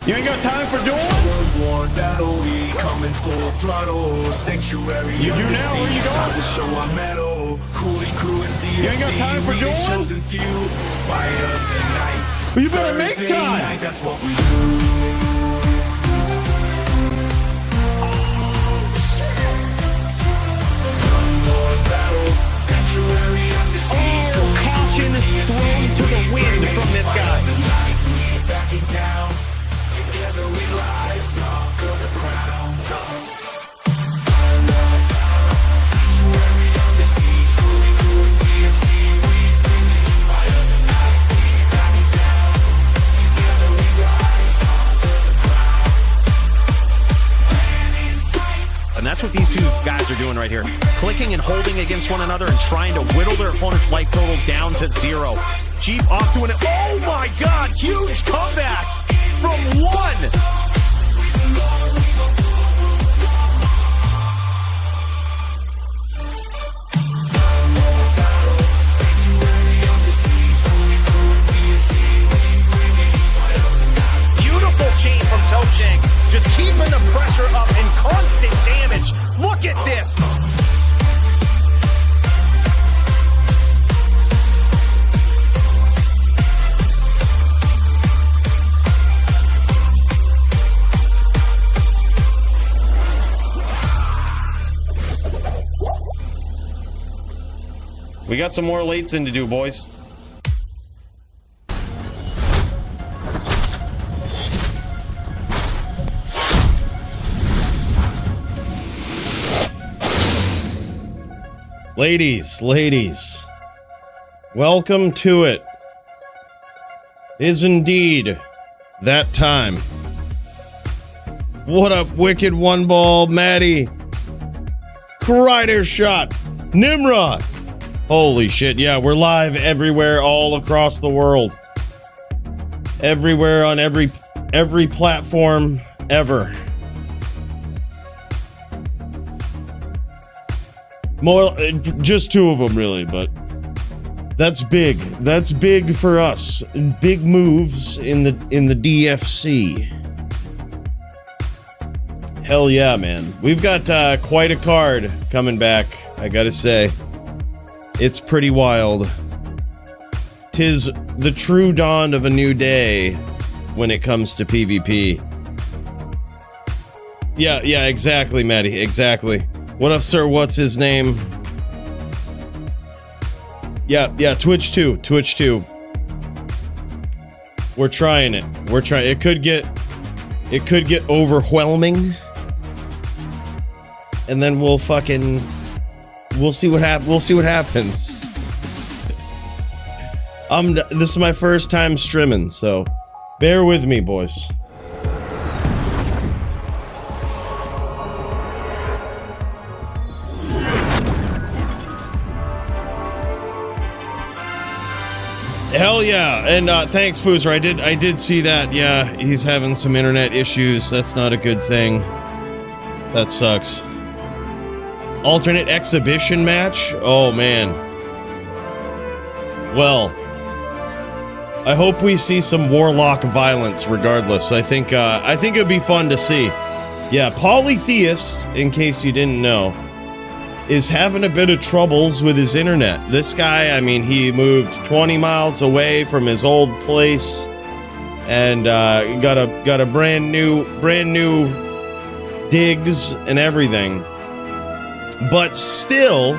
You ain't got time for dueling? World battle, we coming full throttle. Sanctuary. You do now, where you going? Time to show our metal. Coolie crew and DFC. You ain't got time for dueling? Chosen few. Fire of the night. Well, you better make Thursday time. Night, that's what we do. Caution thrown to the wind from this guy. And that's what these two guys are doing right here. Clicking and holding against one another and trying to whittle their opponent's life total down to 0. Jeep off doing it. Oh my God, huge comeback from 1. Chain from Toshank, just keeping the pressure up and constant damage. Look at this. We got some more lates in to do, boys. Ladies, welcome to it. Is indeed that time. What up, Wicked One Ball, Maddie? Crider Shot, Nimrod. Holy shit, yeah, we're live everywhere, all across the world. Everywhere on every platform ever. More, just 2 of them really, but that's big. That's big for us. Big moves in the DFC. Hell yeah, man. We've got quite a card coming back, I gotta say. It's pretty wild. 'Tis the true dawn of a new day when it comes to PvP. Yeah, exactly, Maddie, exactly. What up, sir? What's his name? Yeah, Twitch 2. We're trying it. It could get overwhelming. And then we'll see what happens. This is my first time streaming, so bear with me, boys. Hell yeah, and thanks, Fooer. I did see that. Yeah, he's having some internet issues. That's not a good thing. That sucks. Alternate exhibition match? Oh man. Well, I hope we see some Warlock violence regardless. I think it'd be fun to see. Yeah, Polytheist, in case you didn't know, is having a bit of troubles with his internet. This guy, I mean, he moved 20 miles away from his old place and got a brand new digs and everything. But still,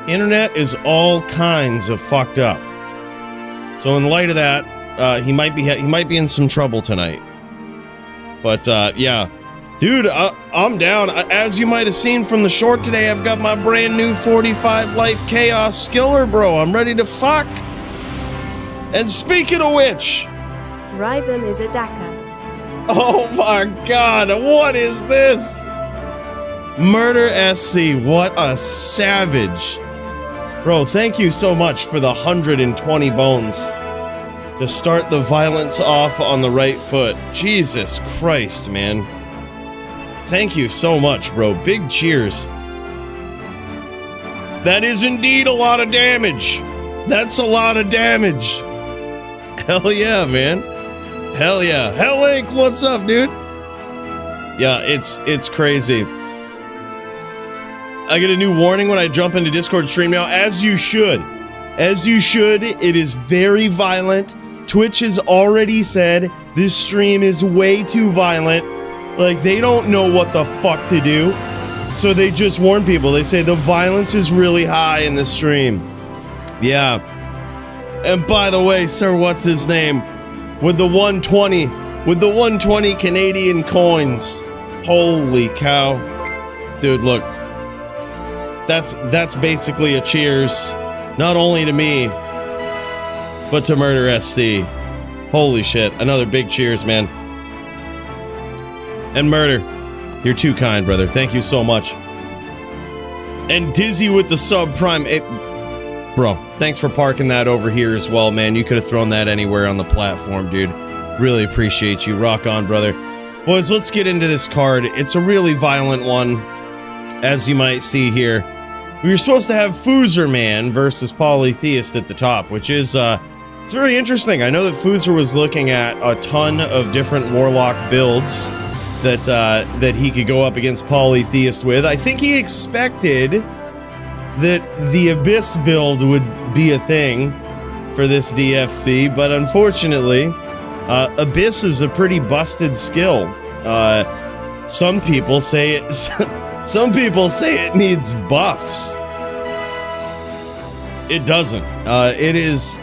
internet is all kinds of fucked up. So in light of that, he might be in some trouble tonight. But yeah. Dude, I'm down. As you might have seen from the short today, I've got my brand new 45 Life Chaos Skiller, bro. I'm ready to fuck. And speaking of which... Rhythm is a Daka. Oh my god, what is this? Murder SC, what a savage. Bro, thank you so much for the 120 bones. To start the violence off on the right foot. Jesus Christ, man. Thank you so much, bro. Big cheers. That is indeed a lot of damage. That's a lot of damage. Hell yeah, man. Hell yeah. Hell Link, what's up, dude? Yeah, it's crazy. I get a new warning when I jump into Discord stream now, as you should. As you should. It is very violent. Twitch has already said this stream is way too violent. Like, they don't know what the fuck to do. So they just warn people. They say the violence is really high in the stream. Yeah. And by the way, sir, what's his name? With the 120 Canadian coins. Holy cow. Dude, look. That's basically a cheers. Not only to me, but to Murder SD. Holy shit. Another big cheers, man. And Murder, you're too kind, brother. Thank you so much. And Dizzy with the subprime. Bro, thanks for parking that over here as well, man. You could have thrown that anywhere on the platform, dude. Really appreciate you. Rock on, brother. Boys, let's get into this card. It's a really violent one, as you might see here. We were supposed to have Foozer Man versus Polytheist at the top, which is, it's very interesting. I know that Foozer was looking at a ton of different Warlock builds that he could go up against Polytheist with. I think he expected that the Abyss build would be a thing for this DFC, but unfortunately, Abyss is a pretty busted skill. Some people say it needs buffs. It doesn't. It is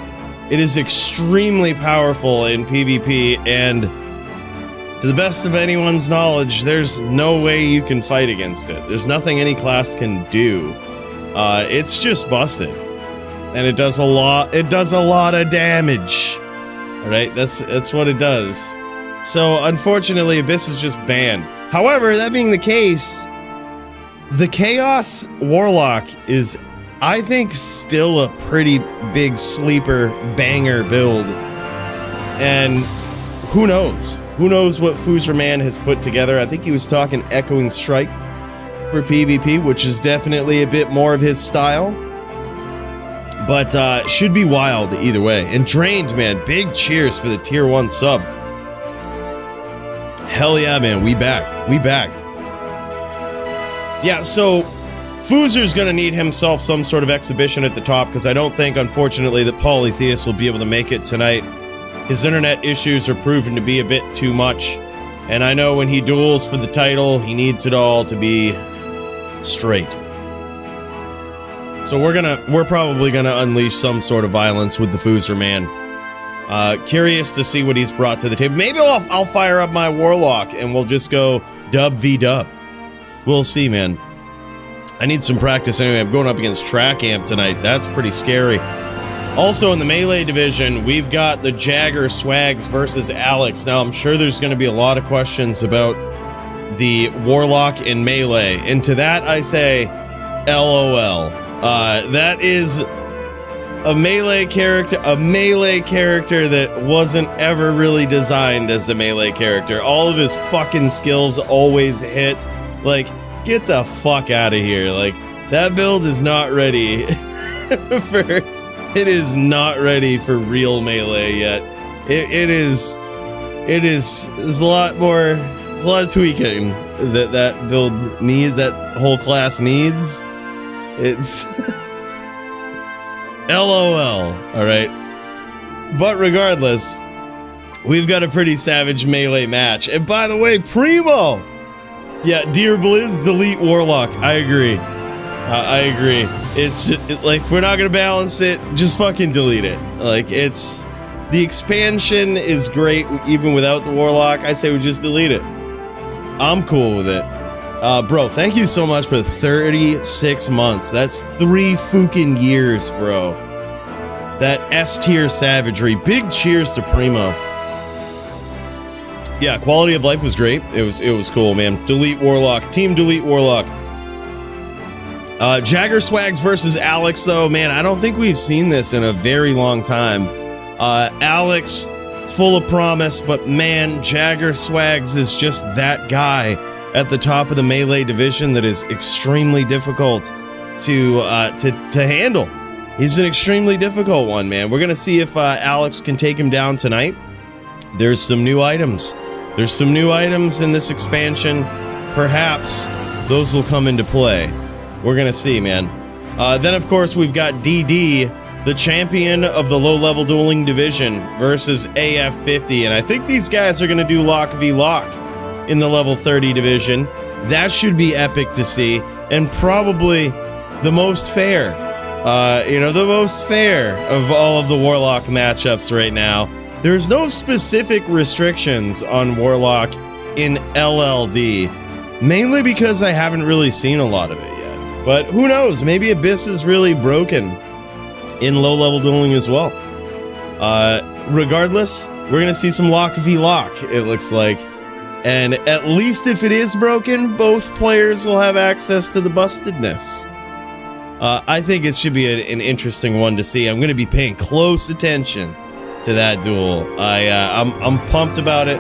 extremely powerful in PvP, and to the best of anyone's knowledge, there's no way you can fight against it. There's nothing any class can do. It's just busted, and it does a lot. It does a lot of damage. All right, that's what it does. So unfortunately, Abyss is just banned. However, that being the case, the Chaos Warlock is, I think, still a pretty big sleeper banger build. And who knows? Who knows what Foozer Man has put together? I think he was talking Echoing Strike for PvP, which is definitely a bit more of his style. But should be wild either way. And Drained, man, big cheers for the tier 1 sub. Hell yeah, man, we back. We back. Yeah, so Foozer's gonna need himself some sort of exhibition at the top, because I don't think, unfortunately, that Polytheist will be able to make it tonight. His internet issues are proven to be a bit too much, and I know when he duels for the title, he needs it all to be straight. So we're probably gonna unleash some sort of violence with the Foozer Man. Curious to see what he's brought to the table. Maybe I'll fire up my Warlock and we'll just go dub v dub. We'll see, man. I need some practice anyway. I'm going up against Track Amp tonight. That's pretty scary. Also in the Melee division, we've got the Jagger Swags versus Alex. Now, I'm sure there's going to be a lot of questions about the Warlock in Melee. And to that, I say, LOL. That is a Melee character that wasn't ever really designed as a Melee character. All of his fucking skills always hit. Like, get the fuck out of here. Like, that build is not ready It is not ready for real Melee yet. There's a lot of tweaking that build needs, that whole class needs. It's LOL, alright? But regardless, we've got a pretty savage Melee match. And by the way, Primo! Yeah, Dear Blizz, delete Warlock. I agree. I agree. It's just, like, if we're not gonna balance it, just fucking delete it. Like, it's... The expansion is great even without the Warlock. I say we just delete it. I'm cool with it. Bro, thank you so much for 36 months. That's 3 fucking years, bro. That S-tier savagery. Big cheers to Primo. Yeah, quality of life was great. It was cool, man. Delete Warlock. Team delete Warlock. Jagger Swags versus Alex, though, man, I don't think we've seen this in a very long time. Alex, full of promise, but man, Jagger Swags is just that guy at the top of the Melee division that is extremely difficult to handle. He's an extremely difficult one, man. We're gonna see if Alex can take him down tonight. there's some new items. There's some new items in this expansion. Perhaps those will come into play. We're gonna see, man. Then, of course, we've got DD, the champion of the low-level dueling division, versus AF50. And I think these guys are gonna do Lock v Lock in the level 30 division. That should be epic to see, and probably the most fair. The most fair of all of the Warlock matchups right now. There's no specific restrictions on Warlock in LLD, mainly because I haven't really seen a lot of it yet. But who knows? Maybe Abyss is really broken in low-level dueling as well. Regardless, we're going to see some Lock v Lock, it looks like. And at least if it is broken, both players will have access to the bustedness. I think it should be an interesting one to see. I'm going to be paying close attention to that duel. I'm pumped about it.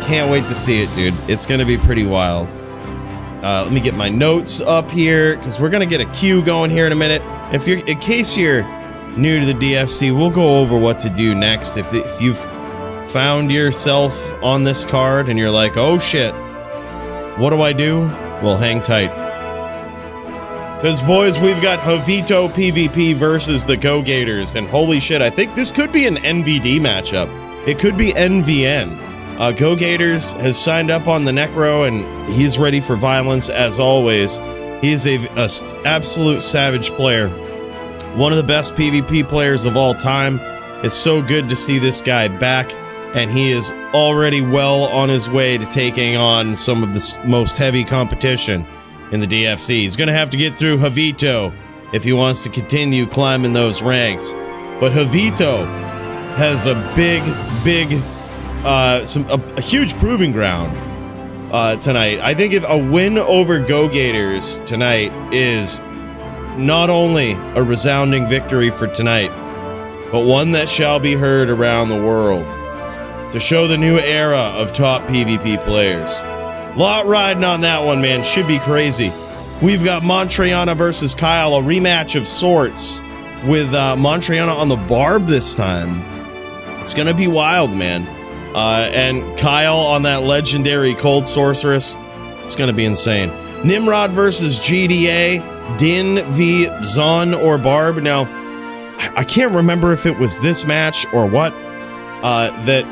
Can't wait to see it, dude. It's going to be pretty wild. Let me get my notes up here, because we're going to get a queue going here in a minute. In case you're new to the DFC, we'll go over what to do next. If you've found yourself on this card and you're like, oh shit, what do I do? Well, hang tight. Because, boys, we've got Havito PvP versus the GoGators, and holy shit, I think this could be an NVD matchup. It could be NVN. GoGators has signed up on the Necro, and he's ready for violence as always. He is a absolute savage player. One of the best PvP players of all time. It's so good to see this guy back, and he is already well on his way to taking on some of the most heavy competition in the DFC. He's going to have to get through Havito if he wants to continue climbing those ranks. But Havito has a a huge proving ground tonight. I think if a win over GoGators tonight is not only a resounding victory for tonight, but one that shall be heard around the world to show the new era of top PvP players. Lot riding on that one, man. Should be crazy. We've got Montreana versus Kyle, a rematch of sorts, with Montreana on the barb this time. It's going to be wild, man. And Kyle on that legendary Cold Sorceress. It's going to be insane. Nimrod versus GDA, Din v Zon or Barb. Now, I can't remember if it was this match or what, that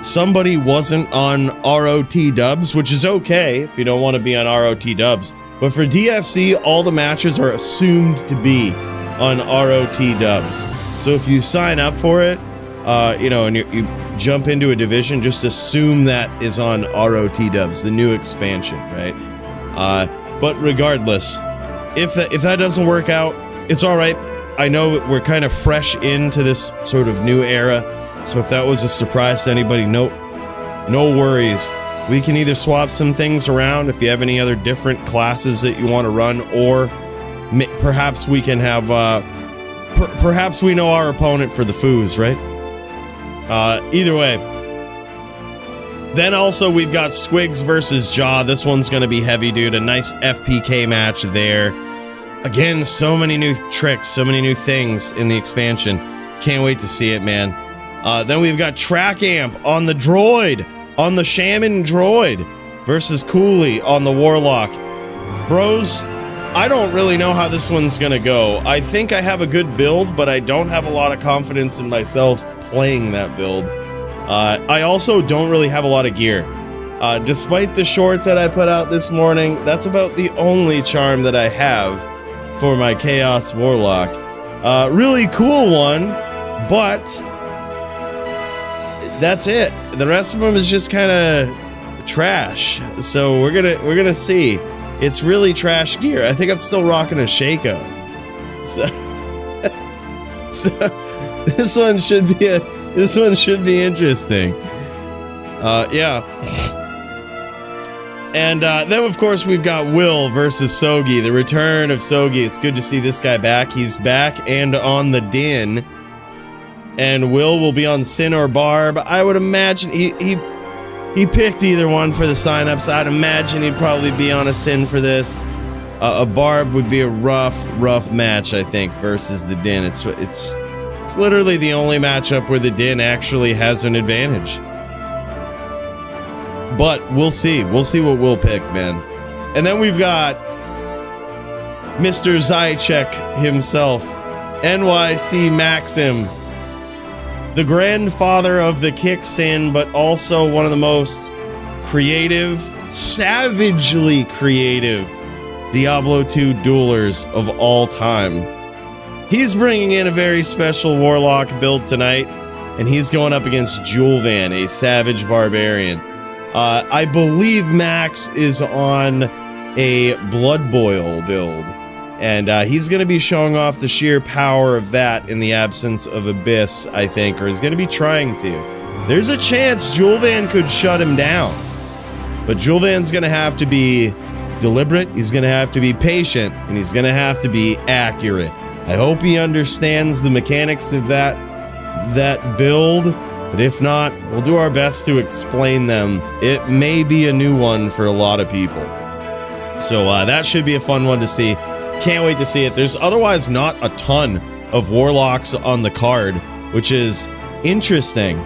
somebody wasn't on ROT dubs, which is okay if you don't want to be on ROT dubs. But for DFC, all the matches are assumed to be on ROT dubs. So if you sign up for it, and you jump into a division, just assume that is on ROT dubs, the new expansion, right? But regardless, if that doesn't work out, it's all right. I know we're kind of fresh into this sort of new era. So if that was a surprise to anybody, no worries. We can either swap some things around if you have any other different classes that you want to run, or perhaps we can have, perhaps we know our opponent for the foos, right? Either way. Then also we've got Squigs versus Jaw. This one's going to be heavy, dude. A nice FPK match there. Again, so many new tricks, so many new things in the expansion. Can't wait to see it, man. Then we've got Track Amp on the Droid, on the Shaman Droid, versus Coolie on the Warlock. Bros, I don't really know how this one's gonna go. I think I have a good build, but I don't have a lot of confidence in myself playing that build. I also don't really have a lot of gear. Despite the short that I put out this morning, that's about the only charm that I have for my Chaos Warlock. Really cool one, but that's it. The rest of them is just kind of trash. So we're gonna see. It's really trash gear. I think I'm still rocking a Shaco. So this one should be interesting. Yeah. And then of course we've got Will versus Sogi, the return of Sogi. It's good to see this guy back. He's back and on the Din. And Will be on Sin or Barb. I would imagine he picked either one for the signups. I'd imagine he'd probably be on a Sin for this. A Barb would be a rough match, I think, versus the Din. It's literally the only matchup where the Din actually has an advantage. but we'll see. We'll see what Will picks, man. And then we've got Mr. Zychek himself, NYC Maxim, the grandfather of the kickstand, but also one of the most creative, savagely creative Diablo 2 duelers of all time. He's bringing in a very special Warlock build tonight, and he's going up against Julvan, a savage barbarian. I believe Max is on a Blood Boil build, and he's going to be showing off the sheer power of that in the absence of Abyss, I think, or is going to be trying to. There's a chance Julvan could shut him down, but Julvan's going to have to be deliberate, he's going to have to be patient, and he's going to have to be accurate. I hope he understands the mechanics of that build, but if not, we'll do our best to explain them. It may be a new one for a lot of people. So that should be a fun one to see. Can't wait to see it. There's otherwise not a ton of Warlocks on the card, which is interesting.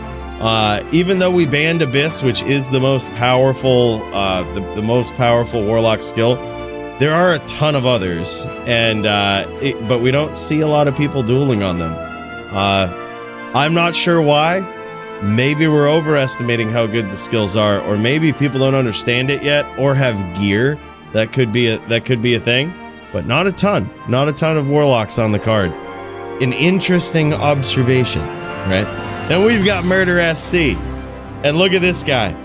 Even though we banned Abyss, which is the most powerful, the most powerful Warlock skill, there are a ton of others, and but we don't see a lot of people dueling on them. I'm not sure why. Maybe we're overestimating how good the skills are, or maybe people don't understand it yet, or have gear. That could be a thing, but not a ton. Not a ton of Warlocks on the card. An interesting observation, right? Then we've got Murder SC, and look at this guy.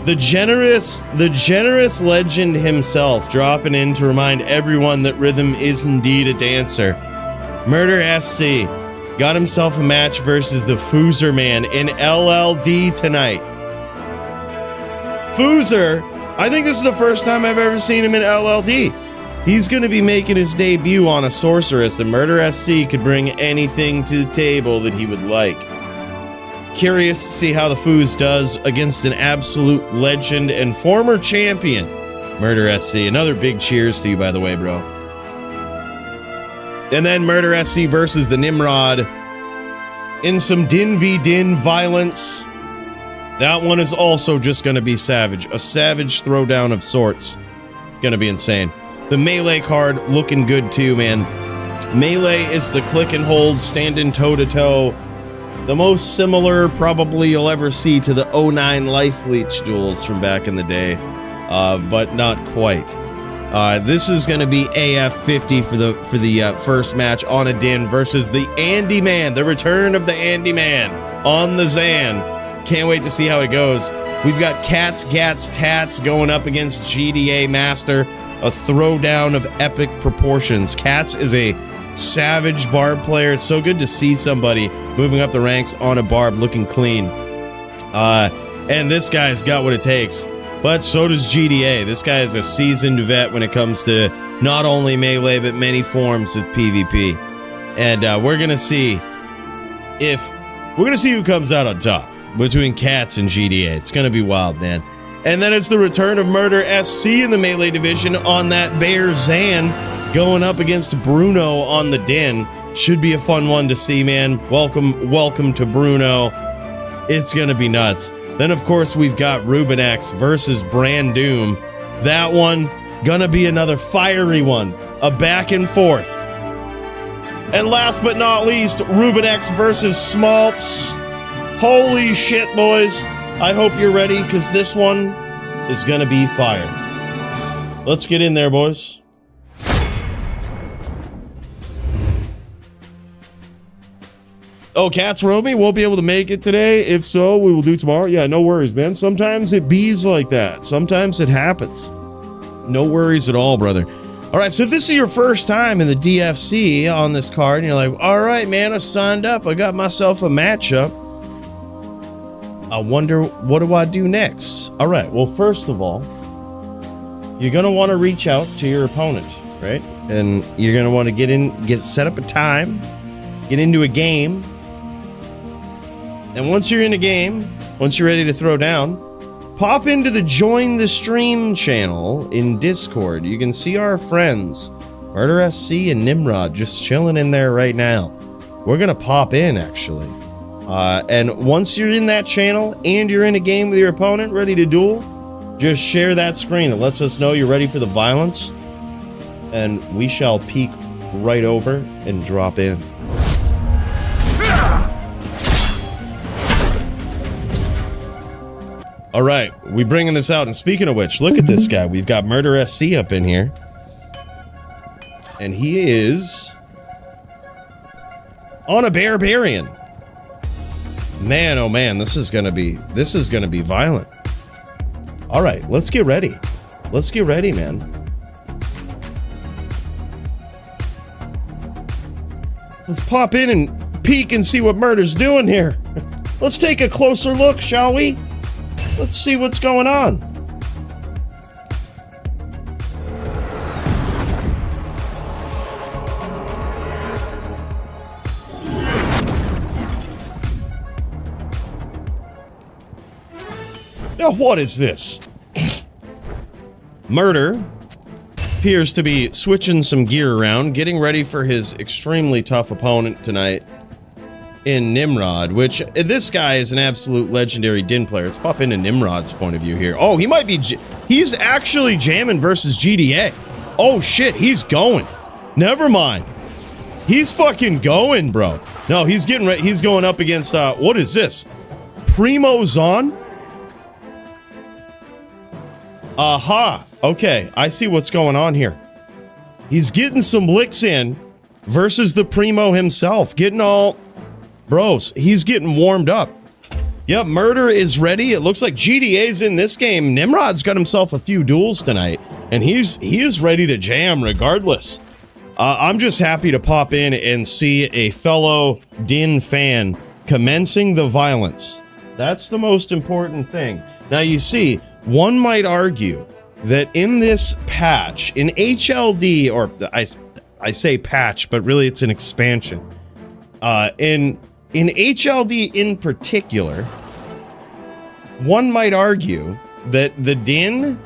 The generous legend himself dropping in to remind everyone that rhythm is indeed a dancer. Murder SC got himself a match versus the Fooer man in LLD tonight. Fooer, I think this is the first time I've ever seen him in LLD. He's going to be making his debut on a sorceress, and Murder SC could bring anything to the table that he would like. Curious to see how the Foos does against an absolute legend and former champion, Murder SC. Another big cheers to you, by the way, bro. And then Murder SC versus the Nimrod in some Din v Din violence. That one is also just going to be savage. A savage throwdown of sorts. Going to be insane. The melee card looking good too, man. Melee is the click and hold, standing toe-to-toe. The most similar probably you'll ever see to the 09 Life Leech duels from back in the day, but not quite. This is going to be AF50 for the first match on a Din versus the Andy Man, the return of the Andy Man on the Zan. Can't wait to see how it goes. We've got Cats, Gats, Tats going up against GDA Master, a throwdown of epic proportions. Cats is a savage barb player. It's so good to see somebody moving up the ranks on a barb looking clean. And this guy's got what it takes. But so does GDA. This guy is a seasoned vet when it comes to not only melee, but many forms of PvP. And we're going to see who comes out on top between Cats and GDA. It's going to be wild, man. And then it's the return of Murder SC in the melee division on that Bear Zan going up against Bruno on the Din. Should be a fun one to see, man. Welcome to Bruno. It's going to be nuts. Then, of course, we've got Ruben X versus Brand Doom. That one, gonna be another fiery one. A back and forth. And last but not least, Ruben X versus Smalps. Holy shit, boys. I hope you're ready, because this one is gonna be fire. Let's get in there, boys. Oh, Cats Romy won't be able to make it today. If so, we will do tomorrow. Yeah, no worries, man. Sometimes it bees like that. Sometimes it happens. No worries at all, brother. All right, so if this is your first time in the DFC on this card, and you're like, all right, man, I signed up. I got myself a matchup. I wonder, what do I do next? All right, well, first of all, you're going to want to reach out to your opponent, right? And you're going to want to set up a time, get into a game. And once you're in a game, once you're ready to throw down, pop into the Join the Stream channel in Discord. You can see our friends, Murder SC and Nimrod, just chilling in there right now. We're going to pop in, actually. And once you're in that channel and you're in a game with your opponent, ready to duel, just share that screen. It lets us know you're ready for the violence. And we shall peek right over and drop in. All right, we bringing this out. And speaking of which, look at this guy. We've got Murder SC up in here. And he is on a barbarian. Man, oh man, this is gonna be violent. All right, let's get ready. Let's get ready, man. Let's pop in and peek and see what Murder's doing here. Let's take a closer look, shall we? Let's see what's going on. Now, what is this? Murder appears to be switching some gear around, getting ready for his extremely tough opponent tonight in Nimrod, which this guy is an absolute legendary Din player. Let's pop into Nimrod's point of view here. Oh, he might be, he's actually jamming versus GDA. Oh shit, he's going. Never mind. He's fucking going, bro. No, he's getting ready. He's going up against, what is this? Primo Zon? Aha. Okay, I see what's going on here. He's getting some licks in versus the Primo himself. Getting all... Bros, he's getting warmed up. Yep, Murder is ready. It looks like GDA's in this game. Nimrod's got himself a few duels tonight, and he is ready to jam regardless. I'm just happy to pop in and see a fellow Din fan commencing the violence. That's the most important thing. Now, you see, one might argue that in this patch, in HLD, or I say patch, but really it's an expansion. In HLD in particular, one might argue that the Din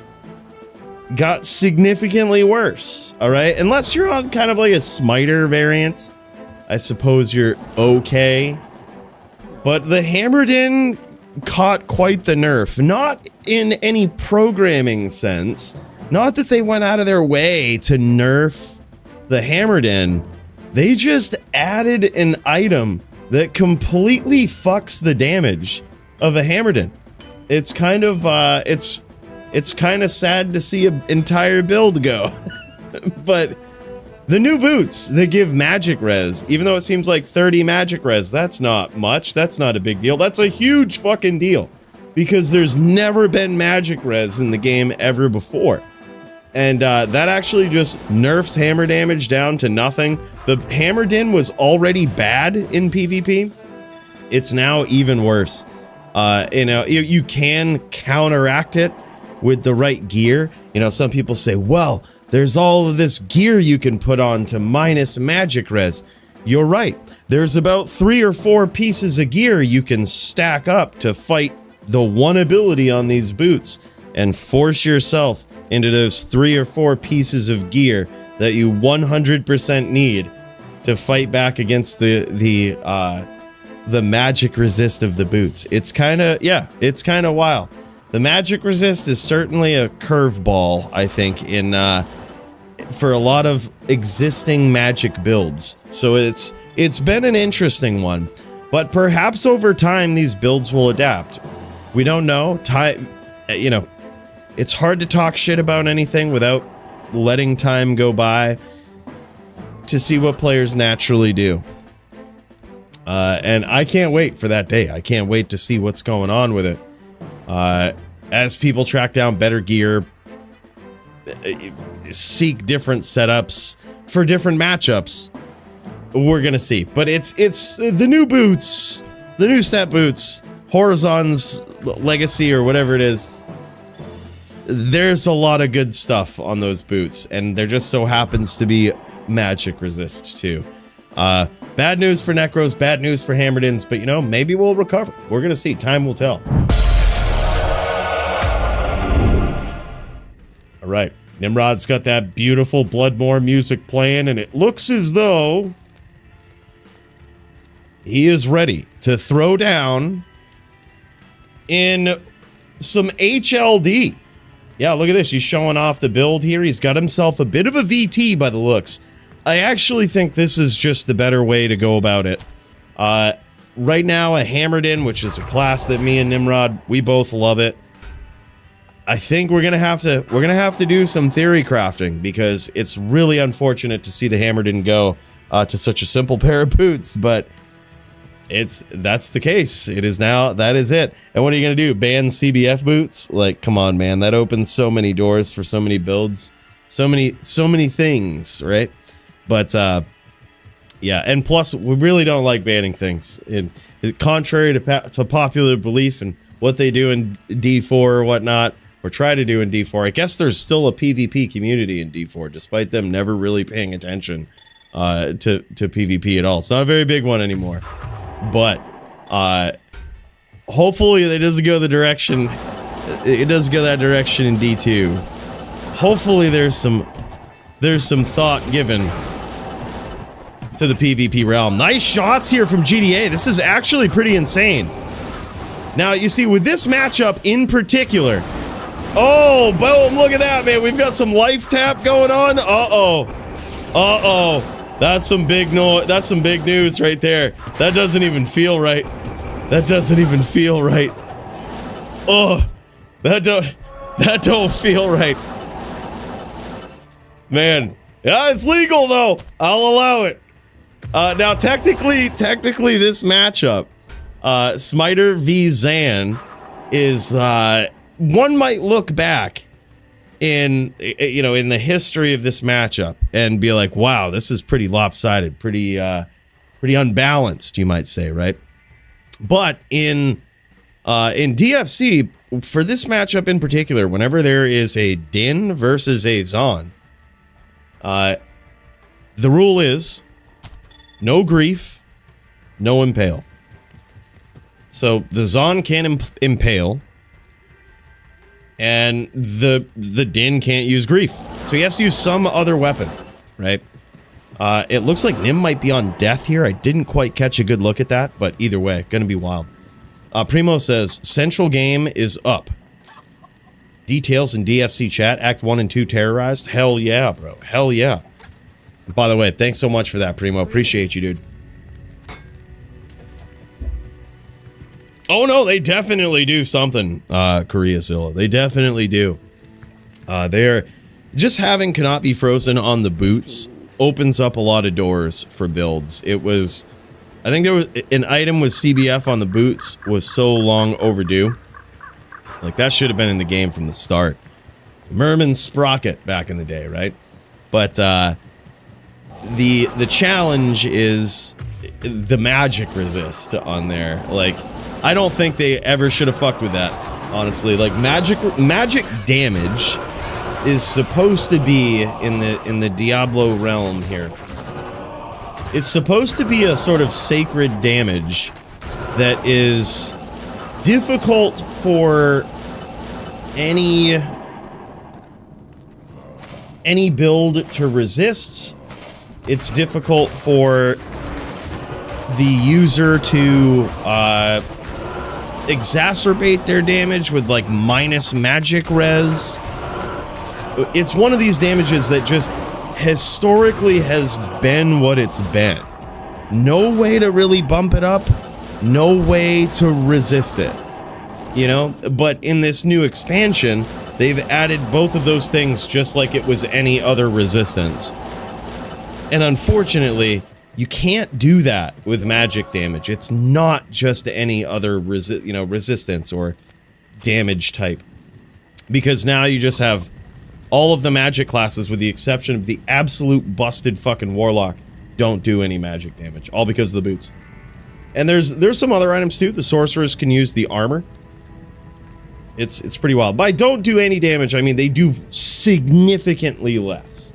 got significantly worse, all right? Unless you're on kind of like a smiter variant, I suppose you're okay. But the Hammer Din caught quite the nerf, not in any programming sense, not that they went out of their way to nerf the Hammer Din. They just added an item that completely fucks the damage of a Hammerden. It's kind of it's kind of sad to see an entire build go. But the new boots that give magic res, even though it seems like 30 magic res, that's not much. That's not a big deal. That's a huge fucking deal because there's never been magic res in the game ever before. And that actually just nerfs hammer damage down to nothing. The Hammer Din was already bad in PvP. It's now even worse. You know, you can counteract it with the right gear. You know, some people say, well, there's all of this gear you can put on to minus magic res. You're right. There's about 3 or 4 pieces of gear you can stack up to fight the one ability on these boots and force yourself into those 3 or 4 pieces of gear that you 100% need to fight back against the magic resist of the boots. It's kind of, yeah, it's kind of wild. The magic resist is certainly a curveball, I think, in for a lot of existing magic builds. So it's been an interesting one, but perhaps over time these builds will adapt. We don't know. Time, you know, it's hard to talk shit about anything without letting time go by to see what players naturally do. And I can't wait for that day. I can't wait to see what's going on with it. As people track down better gear, seek different setups for different matchups, we're gonna see. But it's the new boots, the new set boots, Horizon's Legacy or whatever it is. There's a lot of good stuff on those boots, and there just so happens to be magic resist too. Bad news for Necros, bad news for Hammerdins, but you know, maybe we'll recover. We're gonna see. Time will tell. All right, Nimrod's got that beautiful Bloodmore music playing, and it looks as though he is ready to throw down in some HLD. Yeah, look at this. He's showing off the build here. He's got himself a bit of a VT by the looks. I actually think this is just the better way to go about it. Right now, a Hammered In, which is a class that me and Nimrod, we both love it. I think we're gonna have to do some theory crafting, because it's really unfortunate to see the Hammered In go to such a simple pair of boots, but that's the case. It is now. That is it. And what are you gonna do? Ban CBF boots? Like, come on, man. That opens so many doors for so many builds, so many things, right? But yeah, and plus, we really don't like banning things. Contrary to popular belief and what they do in D4 or whatnot, or try to do in D4. I guess there's still a PvP community in D4, despite them never really paying attention to PvP at all. It's not a very big one anymore. But hopefully it doesn't go the direction. It does go that direction in D2. Hopefully there's some thought given to the PvP realm. Nice shots here from GDA. This is actually pretty insane. Now, you see, with this matchup in particular... Oh, boom, look at that, man. We've got some life tap going on. Uh-oh. Uh-oh. That's some big noise. That's some big news right there. That doesn't even feel right. That doesn't even feel right. Oh, that don't feel right. Man. Yeah, it's legal, though. I'll allow it. Now, technically, this matchup, Smiter v. Zan, is, one might look back in the history of this matchup and be like, wow, this is pretty lopsided, pretty unbalanced, you might say, right? But in DFC, for this matchup in particular, whenever there is a Din versus a Zon, the rule is no grief, no impale. So the Zon can impale, and the Din can't use grief. So he has to use some other weapon, right? It looks like Nim might be on death here. I didn't quite catch a good look at that, but either way, gonna be wild. Primo says, Central Game is up. Details in DFC chat, Act 1 and 2 terrorized? Hell yeah, bro. Hell yeah. By the way, thanks so much for that, Primo. Appreciate you, dude. Oh no, they definitely do something, Koreazilla. They definitely do. They're just having Cannot Be Frozen on the boots opens up a lot of doors for builds. It was, I think there was an item with CBF on the boots was so long overdue. Like, that should have been in the game from the start. Merman Sprocket back in the day, right? But the challenge is the magic resist on there. Like, I don't think they ever should have fucked with that, honestly. Like, magic damage is supposed to be in the Diablo realm here. It's supposed to be a sort of sacred damage that is difficult for any build to resist. It's difficult for the user to exacerbate their damage with like minus magic res. It's one of these damages that just historically has been what it's been. No way to really bump it up, no way to resist it, you know? But in this new expansion, they've added both of those things just like it was any other resistance. And unfortunately, you can't do that with magic damage. It's not just any other resistance or damage type. Because now you just have all of the magic classes, with the exception of the absolute busted fucking Warlock, don't do any magic damage. All because of the boots. And there's some other items too. The sorcerers can use the armor. It's pretty wild. By don't do any damage, I mean they do significantly less.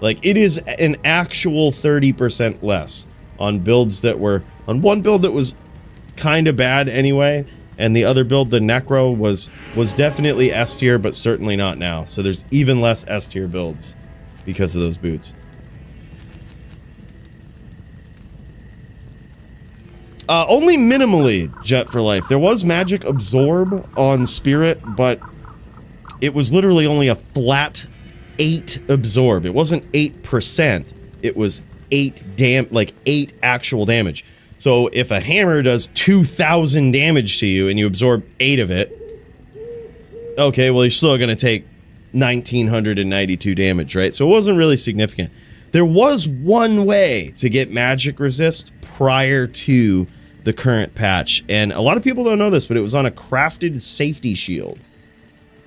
Like, it is an actual 30% less on builds that were... On one build that was kind of bad anyway, and the other build, the Necro, was definitely S tier, but certainly not now. So there's even less S tier builds because of those boots. Only minimally, Jet for Life. There was magic absorb on Spirit, but it was literally only a flat 8 absorb. It wasn't 8%. It was 8 actual damage. So if a hammer does 2,000 damage to you and you absorb 8 of it, okay, well, you're still going to take 1,992 damage, right? So it wasn't really significant. There was one way to get magic resist prior to the current patch, and a lot of people don't know this, but it was on a crafted safety shield.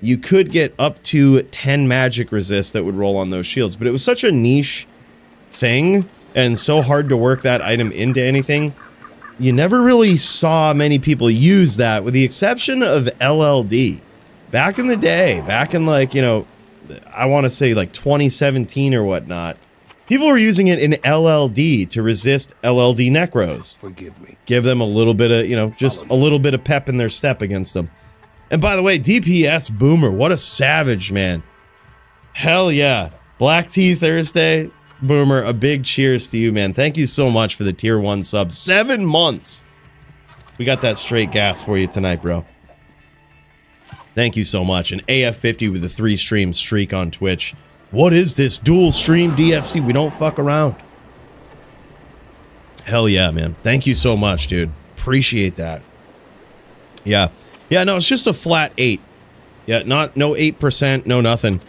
You could get up to 10 magic resist that would roll on those shields, but it was such a niche thing and so hard to work that item into anything. You never really saw many people use that, with the exception of LLD. Back in the day, back in like, you know, I want to say like 2017 or whatnot, people were using it in LLD to resist LLD necros. Forgive me. Give them a little bit of, you know, just a little bit of pep in their step against them. And by the way, DPS Boomer, what a savage, man. Hell yeah. Black Tea Thursday, Boomer, a big cheers to you, man. Thank you so much for the tier 1 sub. 7 months. We got that straight gas for you tonight, bro. Thank you so much. And AF50 with the 3-stream streak on Twitch. What is this dual stream DFC? We don't fuck around. Hell yeah, man. Thank you so much, dude. Appreciate that. Yeah. Yeah, no, it's just a flat 8. Yeah, no 8%, no nothing.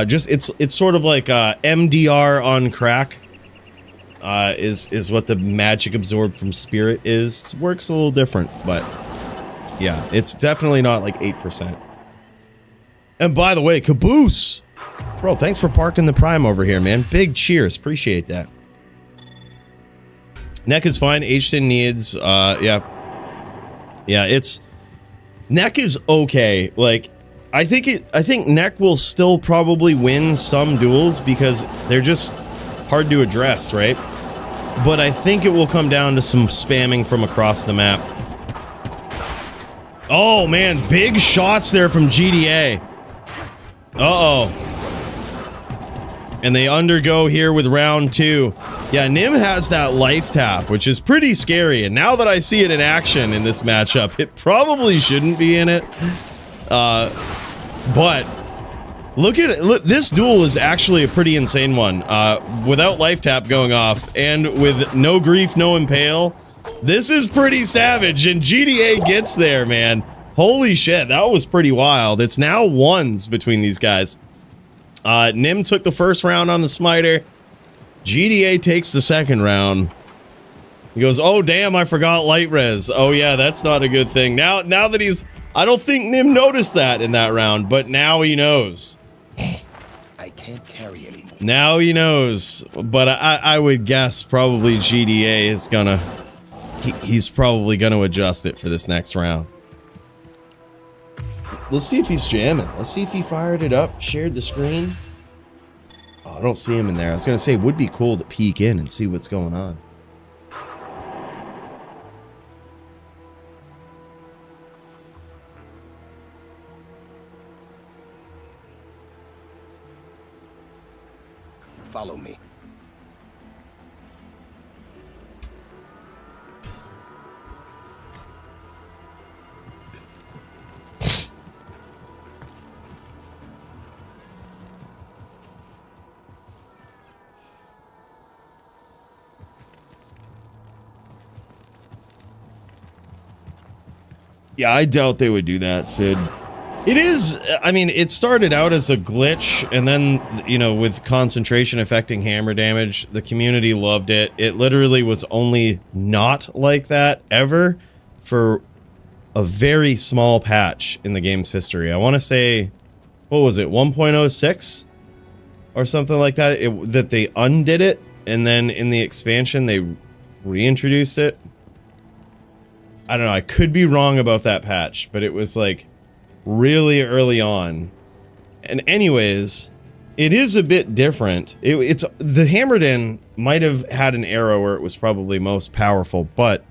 Just it's sort of like MDR on crack. Is what the magic absorbed from spirit is. It works a little different, but yeah, it's definitely not like 8%. And by the way, Caboose! Bro, thanks for parking the Prime over here, man. Big cheers. Appreciate that. Neck is fine. Ashton needs, yeah. Yeah, it's... Neck is okay. Like, I think Neck will still probably win some duels because they're just hard to address, right? But I think it will come down to some spamming from across the map. Oh, man. Big shots there from GDA. Uh-oh. And they undergo here with round 2. Yeah, Nim has that life tap, which is pretty scary. And now that I see it in action in this matchup, it probably shouldn't be in it. But look at it. Look, this duel is actually a pretty insane one. Without life tap going off and with no grief, no impale. This is pretty savage. And GDA gets there, man. Holy shit, that was pretty wild. It's now 1s between these guys. Nim took the first round on the smiter. GDA takes the second round. He goes, oh damn, I forgot light res. Oh yeah, that's not a good thing. Now that he's... I don't think Nim noticed that in that round, but now he knows. I can't carry anymore. Now he knows. But I would guess probably GDA is gonna... He's probably gonna adjust it for this next round. Let's see if he's jamming. Let's see if he fired it up, shared the screen. Oh, I don't see him in there. I was going to say, it would be cool to peek in and see what's going on. Follow me. Yeah, I doubt they would do that, Sid. It is, I mean, it started out as a glitch, and then, you know, with concentration affecting hammer damage, the community loved it. It literally was only not like that ever for a very small patch in the game's history. I want to say, what was it, 1.06? Or something like that, that they undid it, and then in the expansion, they reintroduced it. I don't know, I could be wrong about that patch, but it was like really early on. And anyways, it is a bit different. It's the Hammerden might have had an era where it was probably most powerful, but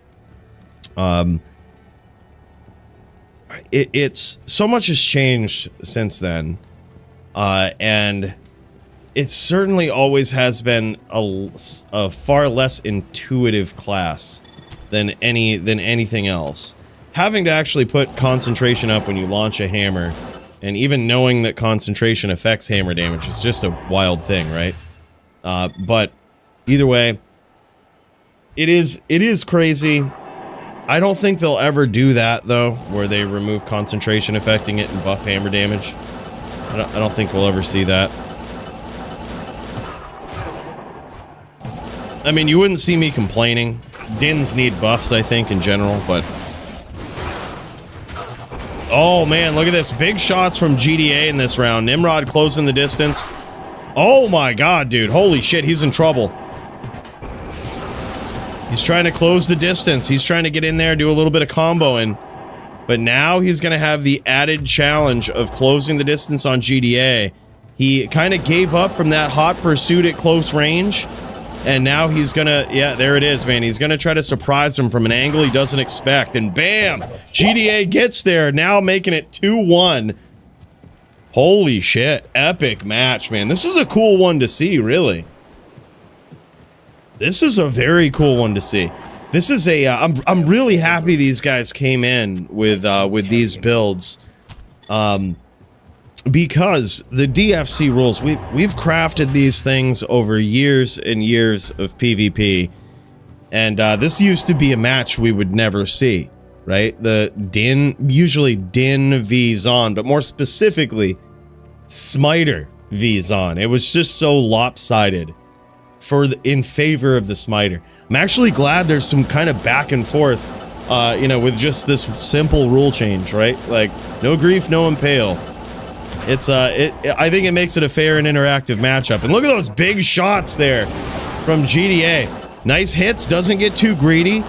it's so much has changed since then, and it certainly always has been a far less intuitive class than anything else. Having to actually put concentration up when you launch a hammer And even knowing that concentration affects hammer damage is just a wild thing, right? But either way, it is crazy. I don't think they'll ever do that, though, where they remove concentration affecting it and buff hammer damage. I don't think we'll ever see that. I mean, you wouldn't see me complaining. Dins need buffs, I think, in general, but... Oh, man, look at this. Big shots from GDA in this round. Nimrod closing the distance. Oh, my God, dude. Holy shit, he's in trouble. He's trying to close the distance. He's trying to get in there, do a little bit of comboing. But now he's going to have the added challenge of closing the distance on GDA. He kind of gave up from that hot pursuit at close range. And now he's going to... Yeah, there it is, man. He's going to try to surprise him from an angle he doesn't expect. And bam! GDA gets there, now making it 2-1. Holy shit. Epic match, man. This is a cool one to see, really. This is a very cool one to see. This is a... I'm really happy these guys came in with these builds. Because the DFC rules, we've crafted these things over years and years of PvP, and this used to be a match we would never see, right? The usually Din v Zon, but more specifically, Smiter v Zon. It was just so lopsided in favor of the Smiter. I'm actually glad there's some kind of back and forth, you know, with just this simple rule change, right? Like, no grief, no impale. It's I think it makes it a fair and interactive matchup. And look at those big shots there from GDA. Nice hits, doesn't get too greedy.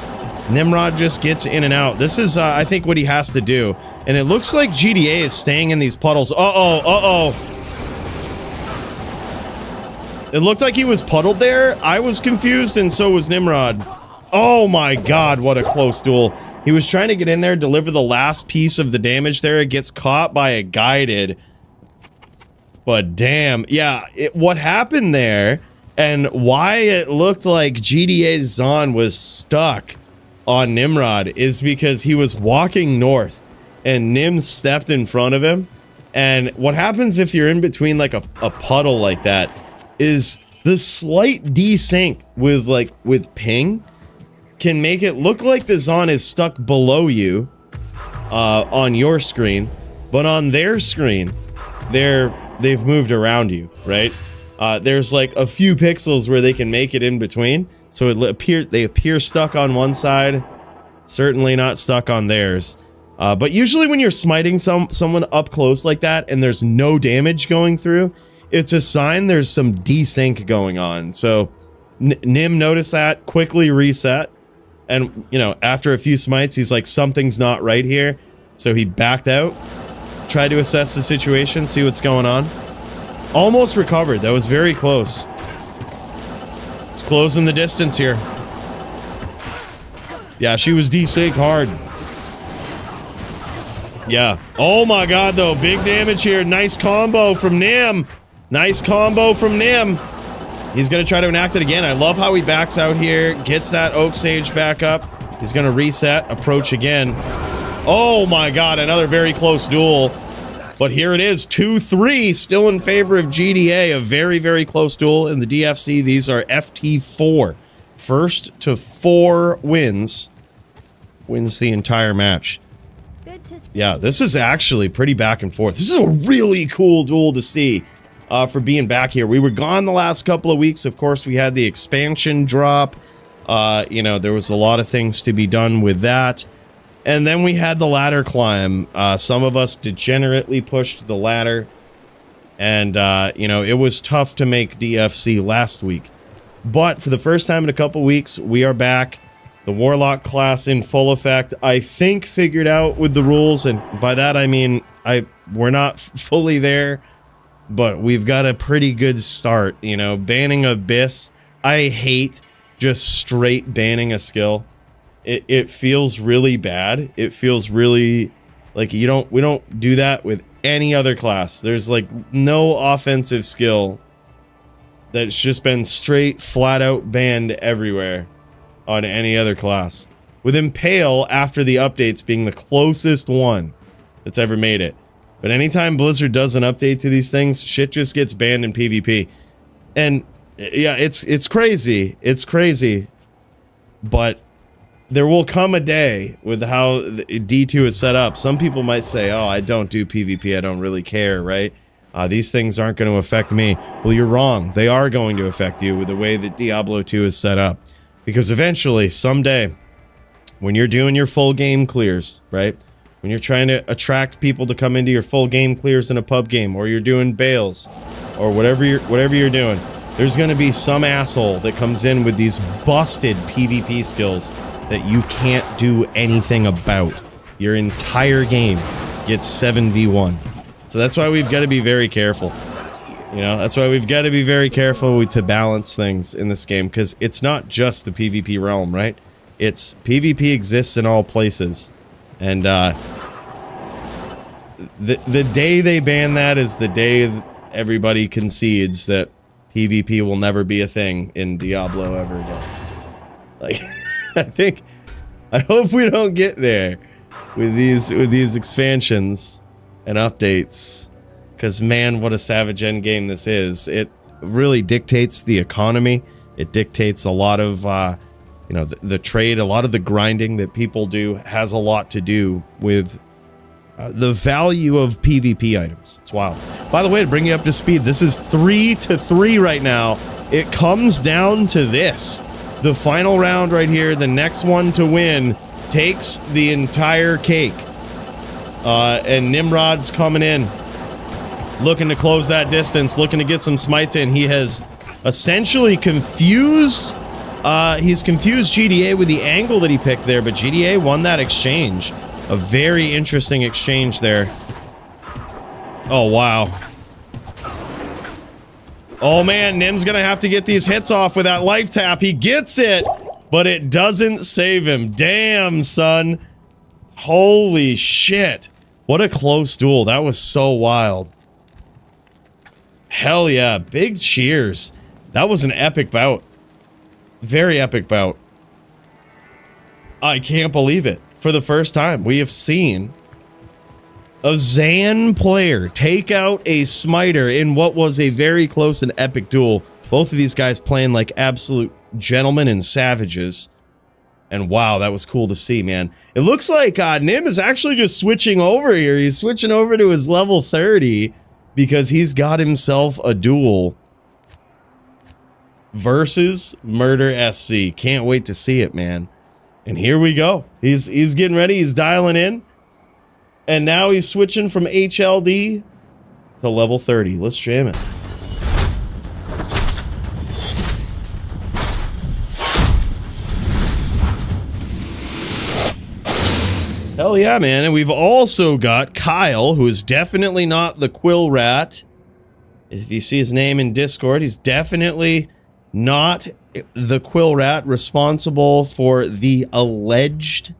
Nimrod just gets in and out. This is, I think, what he has to do. And it looks like GDA is staying in these puddles. Uh-oh. It looked like he was puddled there. I was confused, and so was Nimrod. Oh my God, what a close duel. He was trying to get in there, deliver the last piece of the damage there. It gets caught by a guided. But damn, yeah, what happened there and why it looked like GDA Zon was stuck on Nimrod is because he was walking north and Nim stepped in front of him. And what happens if you're in between like a puddle like that is the slight desync with ping can make it look like the Zon is stuck below you on your screen, but on their screen, they've moved around you, right? There's like a few pixels where they can make it in between, so they appear stuck on one side, certainly not stuck on theirs. But usually when you're smiting someone up close like that and there's no damage going through, it's a sign there's some desync going on. So Nim noticed that, quickly reset, and you know, after a few smites, he's like, something's not right here. So he backed out, tried to assess the situation, see what's going on. Almost recovered. That was very close. It's closing the distance here. Yeah, she was desync hard. Yeah. Oh my God, though. Big damage here. Nice combo from Nim. Nice combo from Nim. He's going to try to enact it again. I love how he backs out here, gets that Oak Sage back up. He's going to reset, approach again. Oh my God, another very close duel. But here it is, 2-3, still in favor of GDA. A very, very close duel in the DFC. These are FT4. First to 4 wins the entire match. Good to see. Yeah, this is actually pretty back and forth. This is a really cool duel to see for being back here. We were gone the last couple of weeks. Of course, we had the expansion drop. You know, there was a lot of things to be done with that. And then we had the ladder climb. Some of us degenerately pushed the ladder. And, you know, it was tough to make DFC last week. But for the first time in a couple weeks, we are back. The Warlock class in full effect. I think figured out with the rules. And by that, I mean, we're not fully there. But we've got a pretty good start. You know, banning Abyss. I hate just straight banning a skill. It feels really bad. It feels really like we don't do that with any other class. There's like no offensive skill that's just been straight flat out banned everywhere on any other class. With Impale after the updates being the closest one that's ever made it. But anytime Blizzard does an update to these things, shit just gets banned in PvP. And yeah, it's crazy. It's crazy. But there will come a day with how D2 is set up. Some people might say, oh, I don't do PvP. I don't really care, right? These things aren't going to affect me. Well, you're wrong. They are going to affect you with the way that Diablo 2 is set up. Because eventually, someday, when you're doing your full game clears, right? When you're trying to attract people to come into your full game clears in a pub game, or you're doing bails, or whatever you're doing, there's going to be some asshole that comes in with these busted PvP skills that you can't do anything about. Your entire game gets 7v1. So that's why we've got to be very careful. You know, that's why we've got to be very careful to balance things in this game, because it's not just the PvP realm, right? It's PvP exists in all places. And the day they ban that is the day everybody concedes that PvP will never be a thing in Diablo ever again. Like, I hope we don't get there with these expansions and updates, because man, what a savage end game this is. It really dictates the economy. It dictates a lot of you know, the trade. A lot of the grinding that people do has a lot to do with the value of PvP items. It's wild. By the way, to bring you up to speed, this is 3-3 right now. It comes down to this. The final round right here, the next one to win, takes the entire cake. And Nimrod's coming in, looking to close that distance, looking to get some smites in. He has essentially confused, he's confused GDA with the angle that he picked there, but GDA won that exchange. A very interesting exchange there. Oh, wow. Oh man, Nim's gonna have to get these hits off with that life tap. He gets it, but it doesn't save him. Damn, son. Holy shit. What a close duel. That was so wild. Hell yeah. Big cheers. That was an epic bout. Very epic bout. I can't believe it. For the first time, we have seen a Zan player take out a smiter in what was a very close and epic duel. Both of these guys playing like absolute gentlemen and savages. And wow, that was cool to see, man. It looks like Nim is actually just switching over here. He's switching over to his level 30 because he's got himself a duel versus Murder SC. Can't wait to see it, man. And here we go. He's getting ready. He's dialing in. And now he's switching from HLD to level 30. Let's jam it. Hell yeah, man. And we've also got Kyle, who is definitely not the Quill Rat. If you see his name in Discord, he's definitely not the Quill Rat responsible for the alleged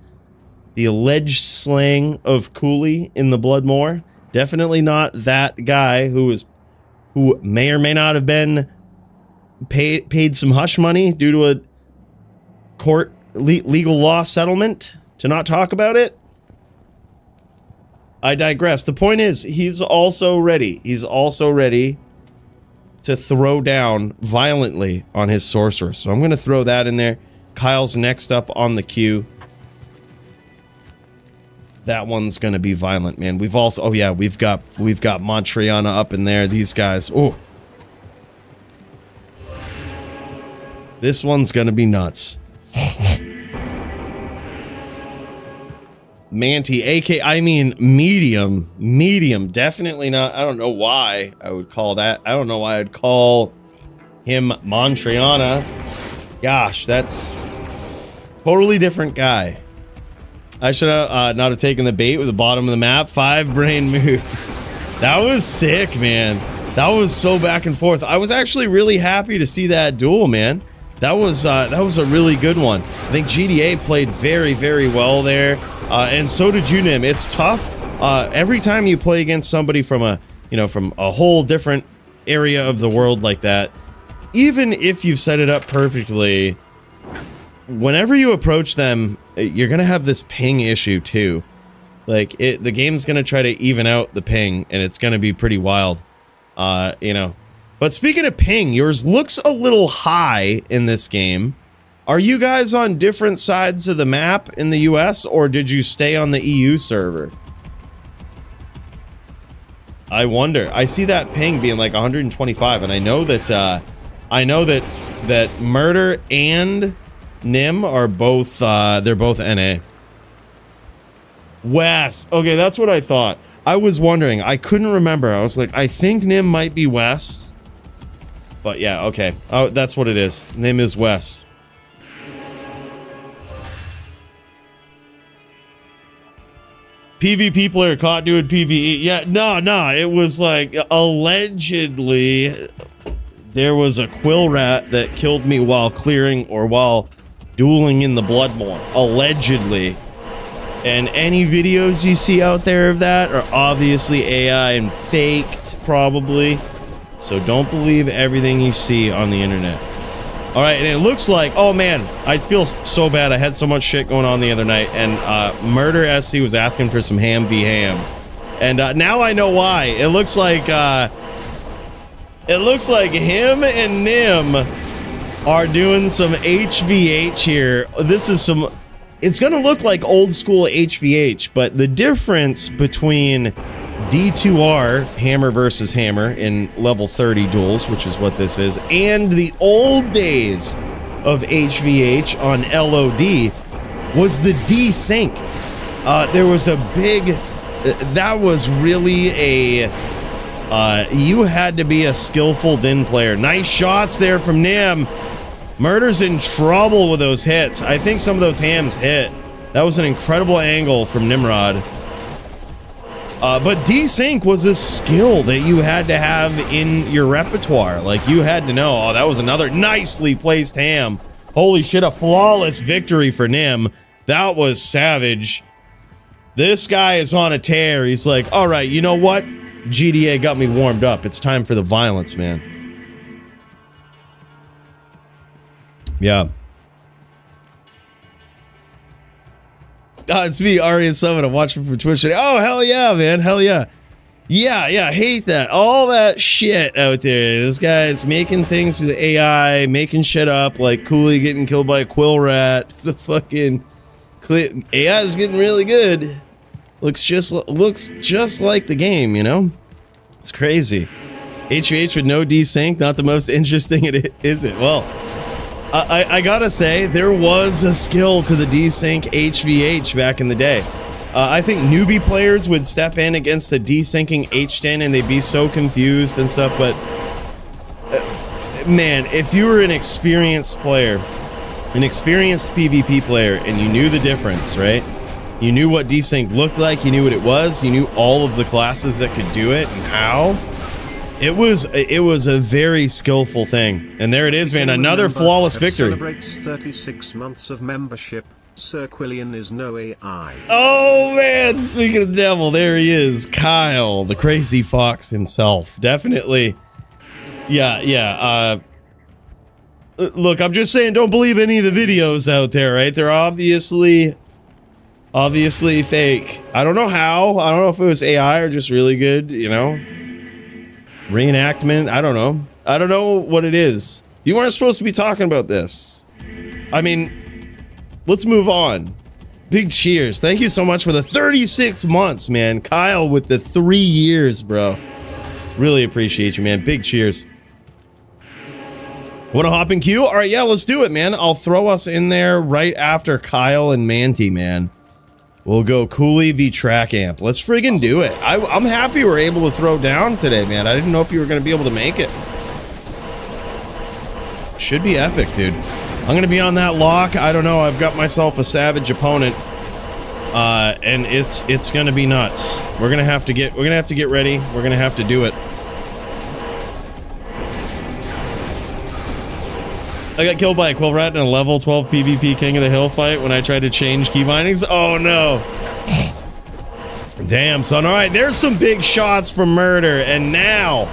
slaying of Coolie in the Bloodmoor. Definitely not that guy who may or may not have been paid some hush money due to a court legal law settlement to not talk about it. I digress. The point is, he's also ready. He's also ready to throw down violently on his sorceress. So I'm going to throw that in there. Kyle's next up on the queue. That one's going to be violent, man. We've also, oh yeah, we've got Montreana up in there. These guys, oh. This one's going to be nuts. Manti, I mean medium, definitely not. I don't know why I would call that. I don't know why I'd call him Montreana. Gosh, that's totally different guy. I should have not have taken the bait with the bottom of the map. 5 brain move. That was sick, man. That was so back and forth. I was actually really happy to see that duel, man. That was a really good one. I think GDA played very, very well there. And so did you, Nim. It's tough. Every time you play against somebody from a whole different area of the world like that, even if you've set it up perfectly, whenever you approach them, you're gonna have this ping issue too. Like, the game's gonna try to even out the ping, and it's gonna be pretty wild. You know. But speaking of ping, yours looks a little high in this game. Are you guys on different sides of the map in the US, or did you stay on the EU server? I wonder. I see that ping being like 125, and I know that that Murder and Nim are both they're both NA. West. Okay, that's what I thought. I was wondering. I couldn't remember. I was like, I think Nim might be West. But yeah, okay. Oh, that's what it is. Nim is West. PvP player caught doing PvE. Yeah, no. It was like, allegedly, there was a quill rat that killed me while clearing or while dueling in the Bloodborne. Allegedly. And any videos you see out there of that are obviously AI and faked, probably. So don't believe everything you see on the internet. All right, and it looks like, oh man, I feel so bad. I had so much shit going on the other night, and Murder SC was asking for some ham v ham, and now I know why. It looks like him and Nim are doing some HVH here. This is some. It's gonna look like old school HVH, but the difference between D2R, hammer versus hammer, in level 30 duels, which is what this is, and the old days of HVH on LOD was the desync. There was a big... that was really a... you had to be a skillful Din player. Nice shots there from Nim. Murder's in trouble with those hits. I think some of those hams hit. That was an incredible angle from Nimrod. But desync was a skill that you had to have in your repertoire. Like, you had to know, oh, that was another nicely placed ham. Holy shit, a flawless victory for Nim. That was savage. This guy is on a tear. He's like, all right, you know what? GDA got me warmed up. It's time for the violence, man. Yeah. It's me, Ari and Summon. I'm watching from Twitch today. Oh, hell yeah, man. Hell yeah. Yeah, hate that. All that shit out there. This guy's making things with AI, making shit up, like Coolie getting killed by a quill rat. The fucking AI is getting really good. Looks just like the game, you know? It's crazy. HVH with no desync, not the most interesting, is it? Well, I gotta say, there was a skill to the desync HVH back in the day. I think newbie players would step in against a desyncing HDN and they'd be so confused and stuff, but man, if you were an experienced player, an experienced PvP player, and you knew the difference, right? You knew what desync looked like, you knew what it was, you knew all of the classes that could do it and how. It was a very skillful thing. And there it is, man. Another flawless victory. Celebrates 36 months of membership. Sir Quillian is no AI. Oh, man. Speaking of the devil, there he is. Kyle, the crazy fox himself. Definitely. Yeah. Look, I'm just saying, don't believe any of the videos out there, right? They're obviously fake. I don't know how. I don't know if it was AI or just really good, you know? Reenactment. I don't know what it is. You weren't supposed to be talking about this. I mean, let's move on. Big cheers. Thank you so much for the 36 months, man. Kyle with the 3 years, bro. Really appreciate you, man. Big cheers. Want to hop in queue? All right, yeah, let's do it, man. I'll throw us in there right after Kyle and Manty, man. We'll go Coolie v Track Amp. Let's friggin' do it. I'm happy we're able to throw down today, man. I didn't know if you were going to be able to make it. Should be epic, dude. I'm going to be on that lock. I don't know. I've got myself a savage opponent. And it's going to be nuts. We're going to have to get ready. We're going to have to do it. I got killed by a quill rat in a level 12 PvP King of the Hill fight when I tried to change key bindings. Oh no. Damn, son. All right, there's some big shots from Murder, and now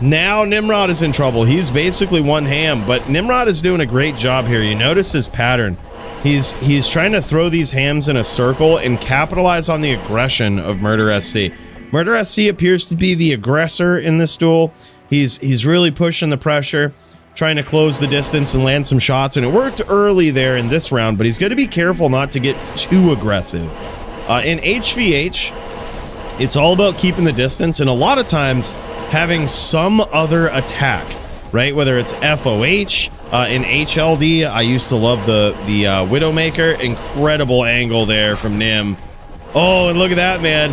Nimrod is in trouble. He's basically one ham, but Nimrod is doing a great job here. You notice his pattern. He's trying to throw these hams in a circle and capitalize on the aggression of Murder SC. Murder SC appears to be the aggressor in this duel. He's really pushing the pressure, trying to close the distance and land some shots, and it worked early there in this round, but he's got to be careful not to get too aggressive. In HVH, it's all about keeping the distance, and a lot of times having some other attack, right? Whether it's FOH, in HLD, I used to love the Widowmaker. Incredible angle there from Nim. Oh, and look at that, man.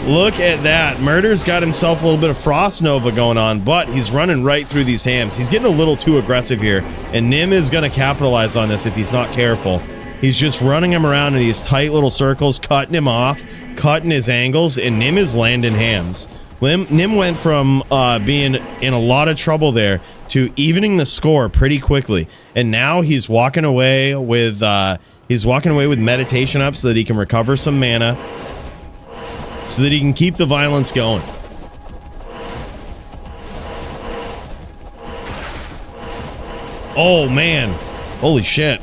Look at that. Murder's got himself a little bit of Frost Nova going on, but he's running right through these hams. He's getting a little too aggressive here, and Nim is going to capitalize on this if he's not careful. He's just running him around in these tight little circles, cutting him off, cutting his angles, and Nim is landing hams. Nim went from being in a lot of trouble there to evening the score pretty quickly, and now he's walking away with meditation up so that he can recover some mana, so that he can keep the violence going. Oh man, holy shit.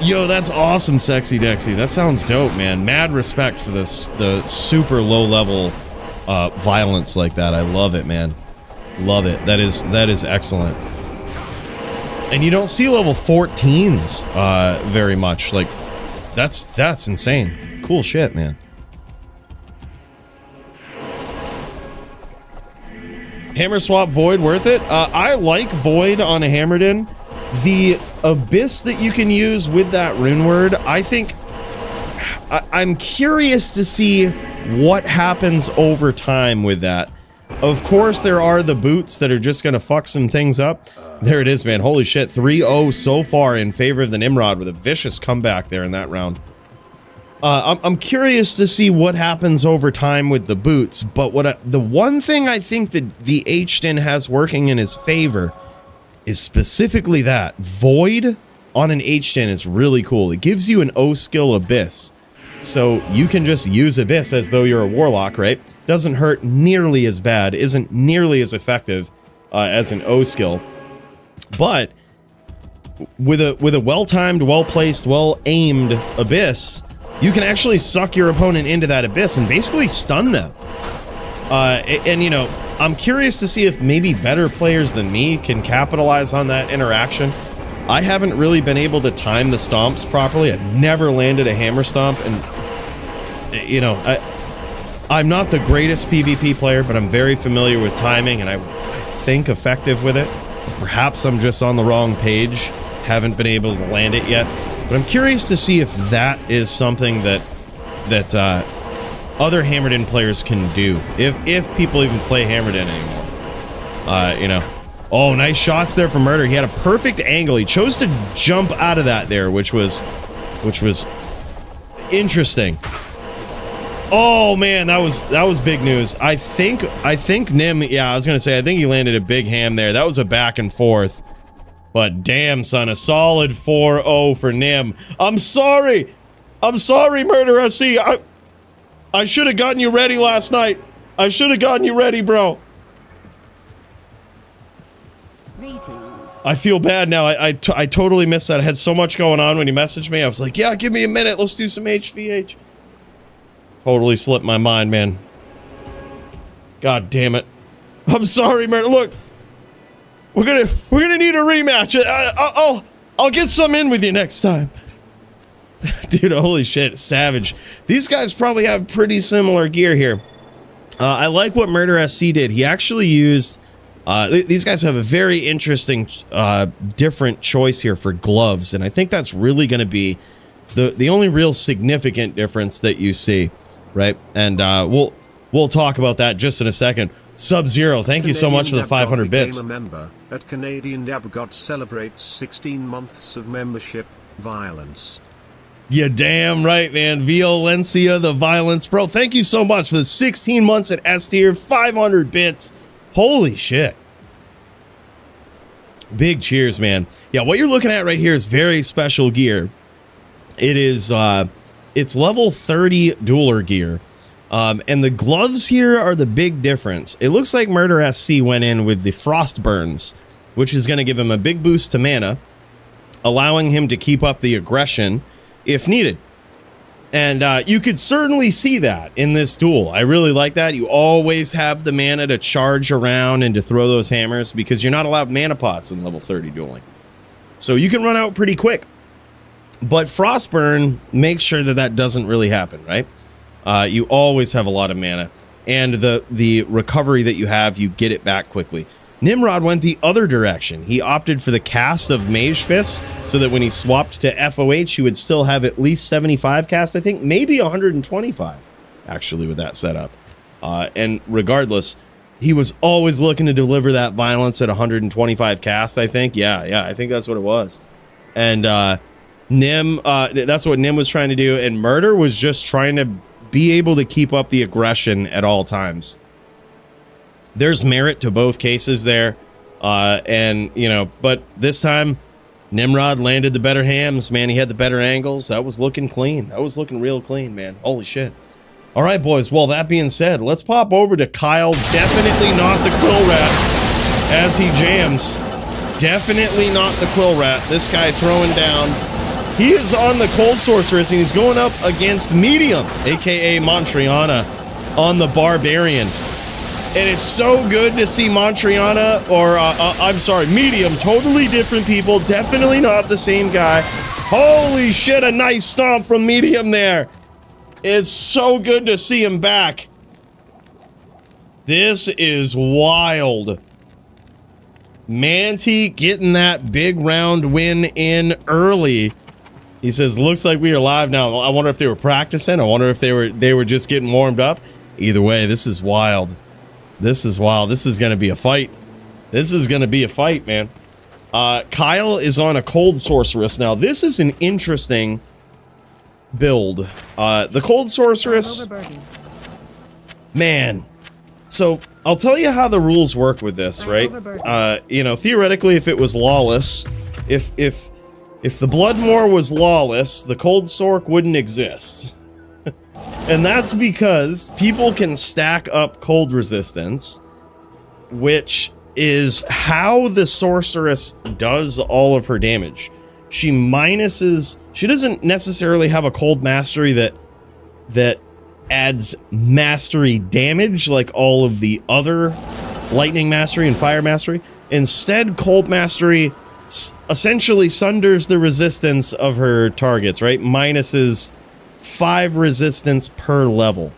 Yo, that's awesome, Sexy Dexy. That sounds dope, man. Mad respect for this, the super low level violence like that. I love it, man. Love it. That is excellent. And you don't see level 14s very much. Like, that's insane. Cool shit, man. Hammer swap Void worth it? I like Void on a Hammerden. The Abyss that you can use with that rune word, I think I'm curious to see what happens over time with that. Of course, there are the boots that are just going to fuck some things up. There it is, man. Holy shit. 3-0 so far in favor of the Nimrod with a vicious comeback there in that round. I'm curious to see what happens over time with the boots, but the one thing I think that the HDN has working in his favor is specifically that. Void on an HDN is really cool. It gives you an O skill Abyss. So you can just use Abyss as though you're a Warlock, right? Doesn't hurt nearly as bad, isn't nearly as effective as an O skill. But with a well-timed, well-placed, well-aimed Abyss, you can actually suck your opponent into that Abyss and basically stun them. And you know, I'm curious to see if maybe better players than me can capitalize on that interaction. I haven't really been able to time the stomps properly. I've never landed a hammer stomp, and you know, I'm not the greatest PvP player, but I'm very familiar with timing, and I think effective with it. Perhaps I'm just on the wrong page, haven't been able to land it yet, but I'm curious to see if that is something that other Hammerden players can do, if people even play Hammerden anymore. You know. Oh, nice shots there from Murder. He had a perfect angle. He chose to jump out of that there, which was interesting. Oh man, that was big news. I think Nim, yeah, I was gonna say, I think he landed a big ham there. That was a back and forth. But damn, son, a solid 4-0 for Nim. I'm sorry, Murder SC. I should have gotten you ready last night. I should have gotten you ready, bro. I feel bad now. I totally missed that. I had so much going on when you messaged me. I was like, yeah, give me a minute. Let's do some HVH. Totally slipped my mind, man. God damn it. I'm sorry, man. Look, we're gonna need a rematch. I'll get some in with you next time. Dude, holy shit, savage. These guys probably have pretty similar gear here. I like what Murder SC did. He actually used... these guys have a very interesting, different choice here for gloves, and I think that's really going to be the only real significant difference that you see, right? And we'll talk about that just in a second. Sub-Zero, thank you so much for the 500 bits. A member at Canadian Dabgot celebrates 16 months of membership. Violence. Yeah, damn right, man. Violencia, the violence, bro. Thank you so much for the 16 months at S tier, 500 bits. Holy shit. Big cheers, man. Yeah, what you're looking at right here is very special gear. It is, it's level 30 dueler gear. And the gloves here are the big difference. It looks like Murder SC went in with the frost burns which is going to give him a big boost to mana, allowing him to keep up the aggression if needed. And you could certainly see that in this duel. I really like that. You always have the mana to charge around and to throw those hammers because you're not allowed mana pots in level 30 dueling. So you can run out pretty quick. But Frostburn makes sure that that doesn't really happen, right? You always have a lot of mana. And the recovery that you have, you get it back quickly. Nimrod went the other direction. He opted for the cast of Mage Fist so that when he swapped to FOH, he would still have at least 75 cast, I think, maybe 125, actually, with that setup. And regardless, he was always looking to deliver that violence at 125 cast, I think. Yeah, I think that's what it was. And Nim, that's what Nim was trying to do, and Murder was just trying to be able to keep up the aggression at all times. There's merit to both cases there, and you know, but this time Nimrod landed the better hams, man. He had the better angles. That was looking clean. That was looking real clean, man. Holy shit. All right, boys, well, that being said, let's pop over to Kyle. Definitely not the Quill Rat as he jams. Definitely not the Quill Rat. This guy throwing down. He is on the Cold Sorceress, and he's going up against Medium, aka Montreana, on the Barbarian. It is so good to see Montreana, or I'm sorry, Medium, totally different people, definitely not the same guy. Holy shit, a nice stomp from Medium there. It's so good to see him back. This is wild. Manti getting that big round win in early. He says, looks like we are live now. I wonder if they were practicing. I wonder if they were just getting warmed up. Either way, this is wild. This is wild. This is going to be a fight. This is going to be a fight, man. Kyle is on a Cold Sorceress. Now, this is an interesting build. The Cold Sorceress... Man. So, I'll tell you how the rules work with this, right? You know, theoretically, if it was lawless, if the Bloodmoor was lawless, the Cold Sorc wouldn't exist. And that's because people can stack up cold resistance, which is how the sorceress does all of her damage. She minuses, she doesn't necessarily have a cold mastery that adds mastery damage like all of the other lightning mastery and fire mastery. Instead, cold mastery essentially sunders the resistance of her targets, right? Minuses 5 resistance per level.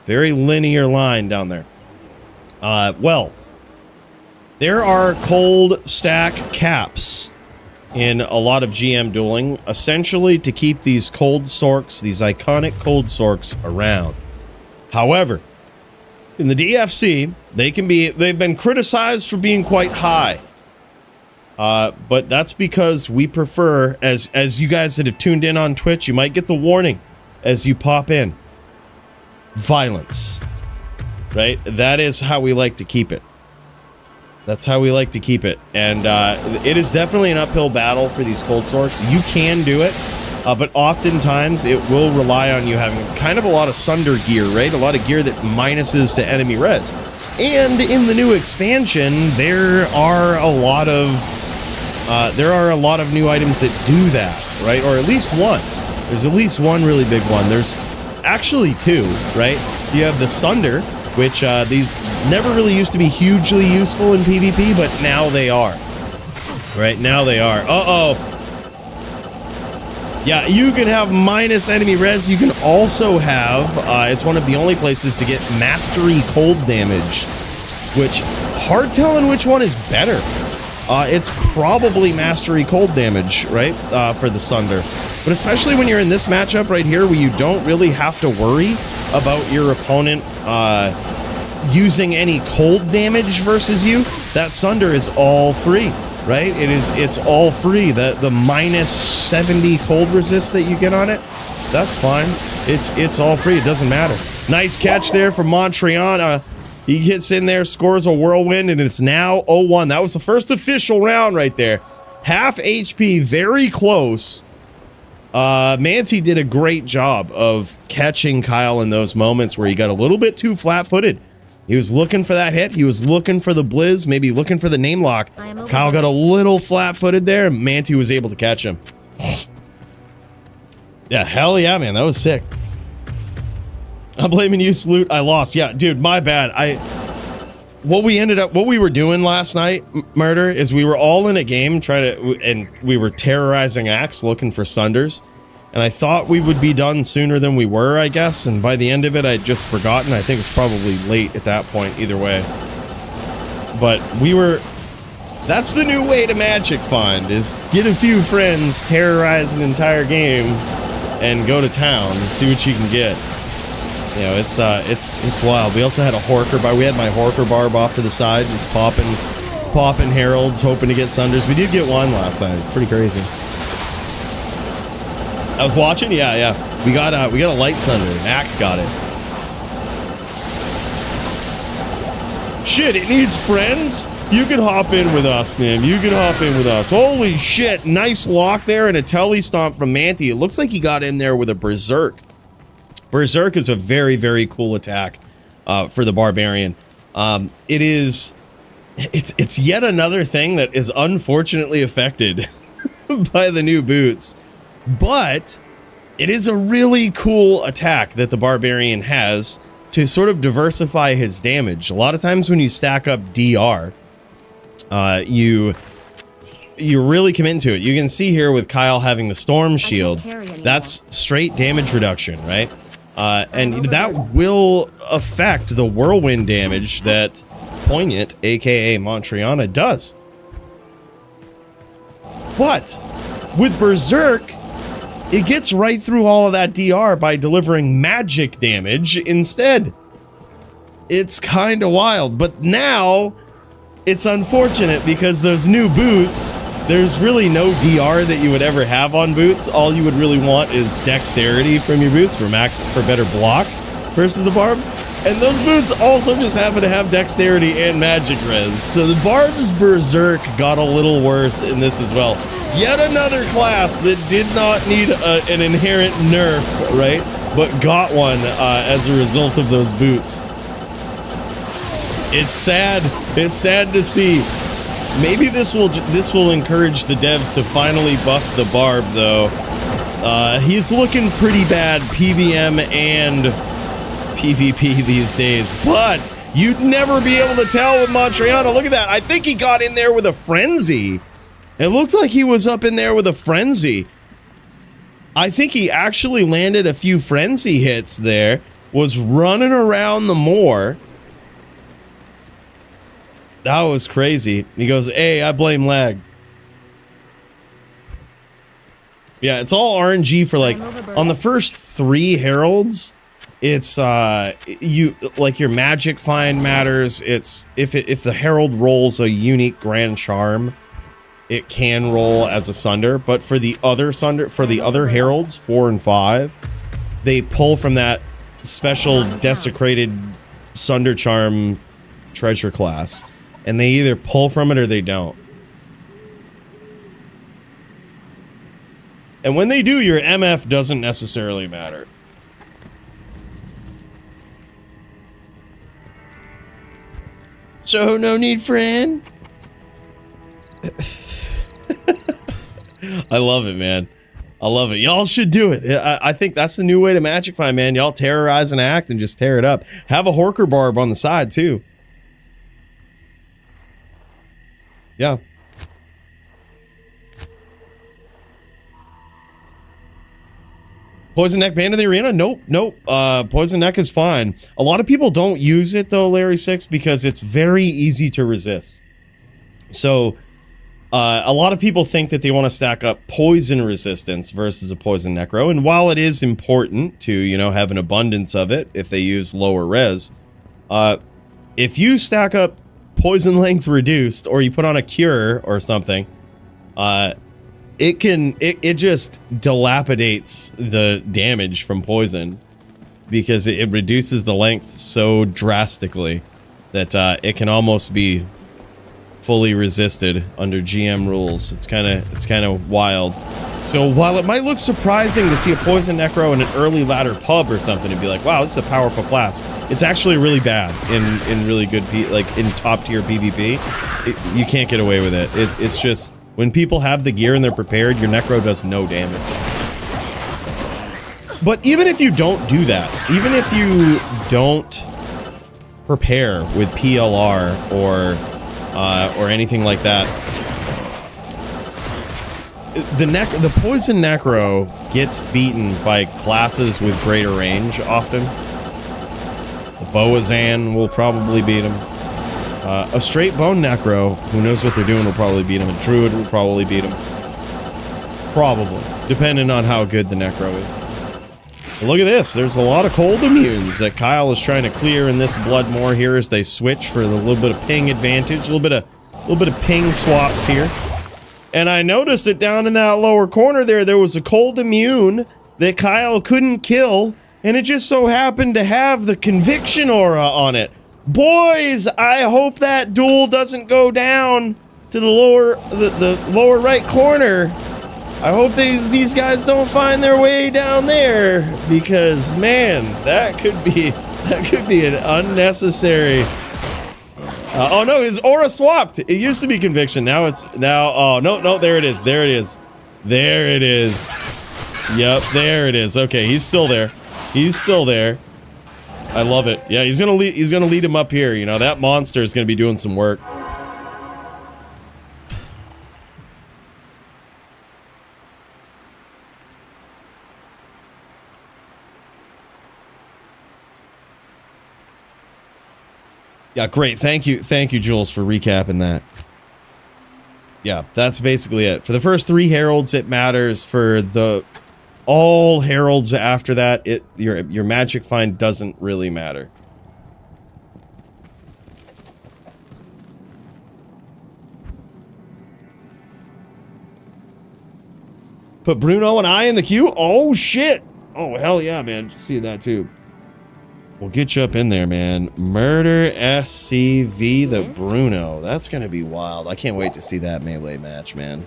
Very linear line down there. Well, there are cold stack caps in a lot of GM dueling, essentially to keep these cold sorcs, these iconic cold sorcs around. However, in the DFC, they've been criticized for being quite high. But that's because we prefer, as you guys that have tuned in on Twitch, you might get the warning as you pop in. Violence. Right? That is how we like to keep it. That's how we like to keep it. And it is definitely an uphill battle for these cold sorcs. You can do it, but oftentimes it will rely on you having kind of a lot of sunder gear, right? A lot of gear that minuses to enemy res. And in the new expansion, there are a lot of new items that do that, right? Or at least one. There's at least one really big one. There's actually 2, right? You have the Sunder, which these never really used to be hugely useful in PvP, but now they are. Right, now they are. Uh-oh. Yeah, you can have minus enemy res. You can also have, it's one of the only places to get mastery cold damage, which, hard telling which one is better. It's probably mastery cold damage, right, for the Sunder. But especially when you're in this matchup right here where you don't really have to worry about your opponent using any cold damage versus you, that Sunder is all free, right? It's all free. The minus 70 cold resist that you get on it, that's fine. It's all free. It doesn't matter. Nice catch there from Montreana. He gets in there, scores a whirlwind, and it's now 0-1. That was the first official round right there. Half HP, very close. Manti did a great job of catching Kyle in those moments where he got a little bit too flat-footed. He was looking for that hit. He was looking for the blizz, maybe looking for the name lock. Kyle got a little flat-footed there, and Manti was able to catch him. Yeah, hell yeah, man. That was sick. I'm blaming you, Salute. I lost. Yeah, dude, my bad. What we were doing last night, Murder, is we were all in a game and we were terrorizing Axe looking for Sunders. And I thought we would be done sooner than we were, I guess. And by the end of it, I'd just forgotten. I think it was probably late at that point, either way. But that's the new way to Magic Find, is get a few friends, terrorize an entire game, and go to town and see what you can get. You know, it's wild. We also had a Horker Barb. We had my Horker Barb off to the side, just popping Heralds, hoping to get Sunders. We did get one last night. It's pretty crazy. I was watching. Yeah. We got a Light Sunder. Axe got it. Shit, it needs friends. You can hop in with us, Nim. You can hop in with us. Holy shit! Nice lock there and a Telly Stomp from Manti. It looks like he got in there with a Berserk. Berserk is a very, very cool attack for the Barbarian. It's yet another thing that is unfortunately affected by the new boots, but it is a really cool attack that the Barbarian has to sort of diversify his damage. A lot of times when you stack up DR, you really commit into it. You can see here with Kyle having the Storm Shield, that's straight damage reduction, right? And that will affect the whirlwind damage that Poignant, aka Montreana, does. But with Berserk, it gets right through all of that DR by delivering magic damage instead. It's kind of wild, but now it's unfortunate because those new boots, there's really no DR that you would ever have on boots. All you would really want is dexterity from your boots for better block versus the Barb. And those boots also just happen to have dexterity and magic res. So the Barb's Berserk got a little worse in this as well. Yet another class that did not need an inherent nerf, right? But got one as a result of those boots. It's sad. It's sad to see. Maybe this will encourage the devs to finally buff the Barb, though. He's looking pretty bad PVM and PvP these days, but you'd never be able to tell with Montreana. Look at that. I think he got in there with a Frenzy. It looked like he was up in there with a Frenzy. I think he actually landed a few Frenzy hits there, was running around the moor. That was crazy. He goes, hey, I blame lag. Yeah, it's all RNG for like, on the first 3 Heralds, it's, your magic find matters. It's, if the Herald rolls a unique Grand Charm, it can roll as a Sunder, but for the other Heralds, 4 and 5, they pull from that special desecrated Sunder Charm treasure class. And they either pull from it or they don't. And when they do, your MF doesn't necessarily matter. So, no need, friend? I love it, man. I love it. Y'all should do it. I think that's the new way to Magic Find, man. Y'all terrorize an act and just tear it up. Have a Horker Barb on the side, too. Yeah. Poison Neck banned in the arena? Nope. Poison Neck is fine. A lot of people don't use it though, Larry 6, because it's very easy to resist. So, a lot of people think that they want to stack up poison resistance versus a poison necro. And while it is important to, have an abundance of it if they use lower res, if you stack up poison length reduced, or you put on a cure or something, it just dilapidates the damage from poison because it reduces the length so drastically that it can almost be fully resisted under GM rules. It's kind of wild. So while it might look surprising to see a poison necro in an early ladder pub or something and be like, wow, this is a powerful class, it's actually really bad in really good in top tier PvP. You can't get away with it. It's just when people have the gear and they're prepared, your necro does no damage. But even if you don't do that, even if you don't prepare with PLR or anything like that, the poison necro gets beaten by classes with greater range often. The Boazan will probably beat him. A straight bone necro, who knows what they're doing, will probably beat him. A druid will probably beat him. Probably, depending on how good the necro is. But look at this. There's a lot of cold immunes that Kyle is trying to clear in this Bloodmore here as they switch for the little bit of ping advantage, a little bit of ping swaps here. And I noticed that down in that lower corner there was a cold immune that Kyle couldn't kill, and it just so happened to have the conviction aura on it. Boys, I hope that duel doesn't go down to the lower right corner. I hope these guys don't find their way down there, because man, that could be an unnecessary. Oh no, his aura swapped. It used to be conviction. Now oh no, there it is. Yep, there it is. Okay, he's still there. I love it. Yeah, he's gonna lead him up here. You know, that monster is gonna be doing some work. Yeah, great. Thank you, Jules, for recapping that. Yeah, that's basically it. For the first 3 heralds, it matters. For all heralds after that, your magic find doesn't really matter. Put Bruno and I in the queue? Oh, shit. Oh, hell yeah, man. Just seeing that, too. We'll get you up in there, man. Murder SCV the Bruno. That's going to be wild. I can't wait to see that melee match, man.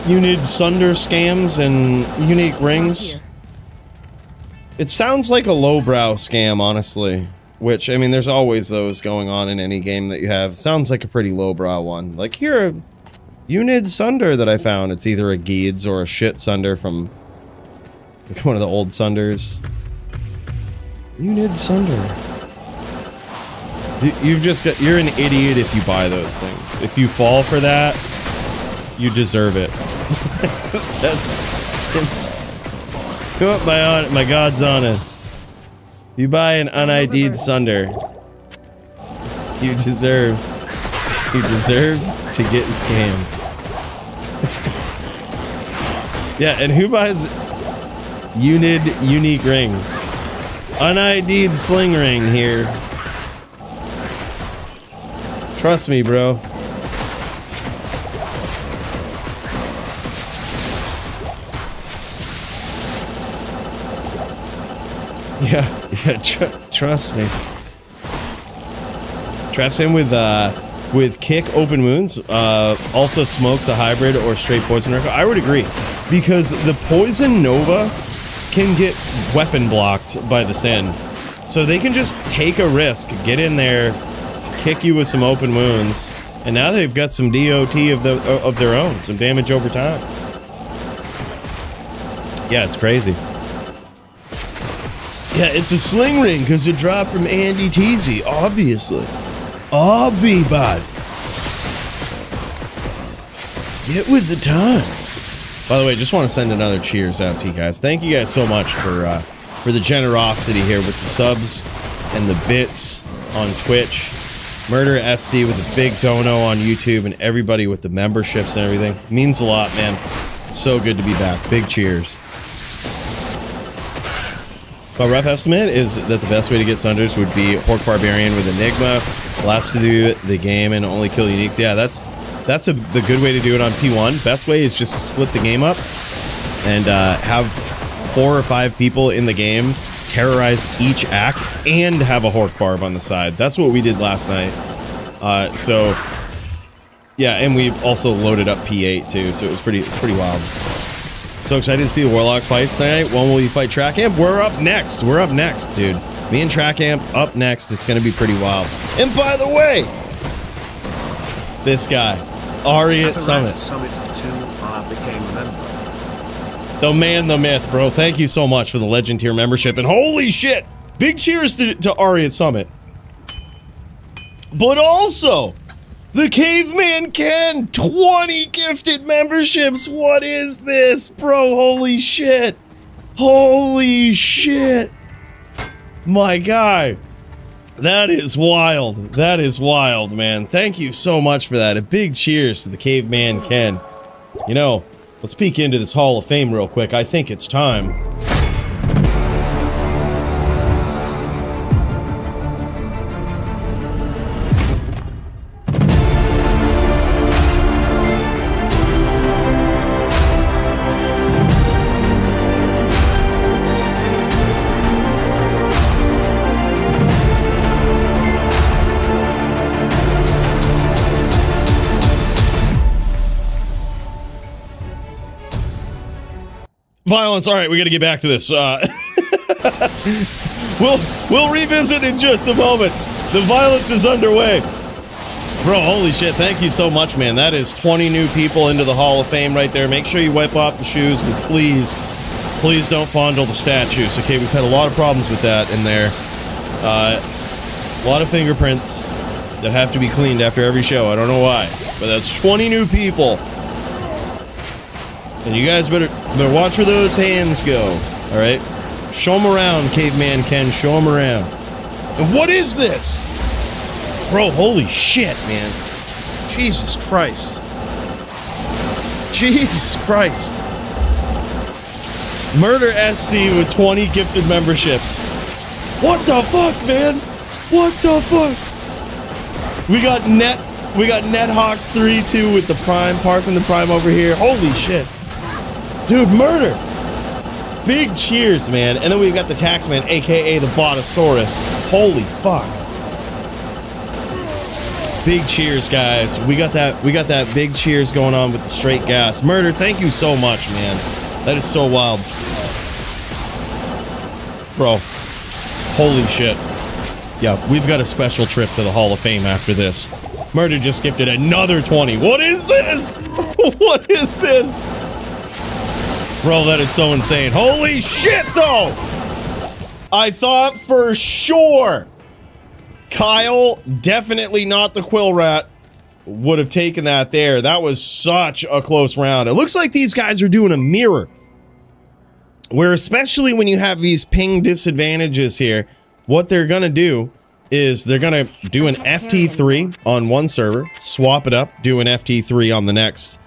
You need Sunder scams and unique rings. It sounds like a lowbrow scam, honestly. Which, I mean, there's always those going on in any game that you have. Sounds like a pretty lowbrow one. Like, here, Unid Sunder that I found. It's either a Geeds or a shit Sunder from like one of the old Sunders. Unid Sunder. You're an idiot if you buy those things. If you fall for that, you deserve it. My God's honest. You buy an unID'd Sunder, you deserve to get scammed. Yeah, and who buys unique rings? UnID'd sling ring here. Trust me, bro. Yeah, trust me. Traps in with kick open wounds. Also smokes a hybrid or straight poison recall. I would agree, because the poison Nova can get weapon blocked by the Sin, so they can just take a risk, get in there, kick you with some open wounds, and now they've got some DOT of their own, some damage over time. Yeah, it's crazy. Yeah, it's a sling ring because it dropped from Andy Teasy, obviously. Bud. Get with the times. By the way, just want to send another cheers out to you guys. Thank you guys so much for the generosity here with the subs and the bits on Twitch. Murder SC with a big dono on YouTube, and everybody with the memberships and everything. It means a lot, man. It's so good to be back. Big cheers. A rough estimate is that the best way to get Sunders would be Hork Barbarian with Enigma, last to do the game and only kill uniques. Yeah, that's the good way to do it on P1. Best way is just to split the game up and have 4 or 5 people in the game terrorize each act and have a Hork Barb on the side. That's what we did last night. So yeah, and we also loaded up P8 too, so it's pretty wild. So excited to see the Warlock fights tonight. When will we fight Track Amp? We're up next. We're up next, dude. Me and Track Amp up next. It's gonna be pretty wild. And by the way, this guy, Ari at Summit. Became a member. The man, the myth, bro. Thank you so much for the Legend tier membership. And holy shit, big cheers to Ari at Summit. But also, the Caveman Ken, 20 gifted memberships. What is this, bro? Holy shit. Holy shit. My guy. That is wild. That is wild, man. Thank you so much for that. A big cheers to the Caveman Ken. You know, let's peek into this Hall of Fame real quick. I think it's time. Violence. All right, we got to get back to this. We'll revisit in just a moment. The violence is underway. Bro, holy shit, thank you so much, man. That is 20 new people into the Hall of Fame right there. Make sure you wipe off the shoes, and please don't fondle the statues, okay? We've had a lot of problems with that in there. A lot of fingerprints that have to be cleaned after every show. I don't know why, but that's 20 new people. And you guys better watch where those hands go, all right? Show them around, Caveman Ken. Show them around. And what is this? Bro, holy shit, man. Jesus Christ. Jesus Christ. Murder SC with 20 gifted memberships. What the fuck, man? What the fuck? We got NetHawks 3-2 with the Prime, parking the Prime over here. Holy shit. Dude, murder! Big cheers, man. And then we've got the Taxman, aka the Botosaurus. Holy fuck. Big cheers, guys. We got that big cheers going on with the straight gas. Murder, thank you so much, man. That is so wild. Bro. Holy shit. Yeah, we've got a special trip to the Hall of Fame after this. Murder just gifted another 20. What is this? What is this? Bro, that is so insane. Holy shit, though! I thought for sure Kyle, definitely not the Quill Rat, would have taken that there. That was such a close round. It looks like these guys are doing a mirror, where especially when you have these ping disadvantages here, what they're gonna do is they're gonna do an FT3 on one server, swap it up, do an FT3 on the next.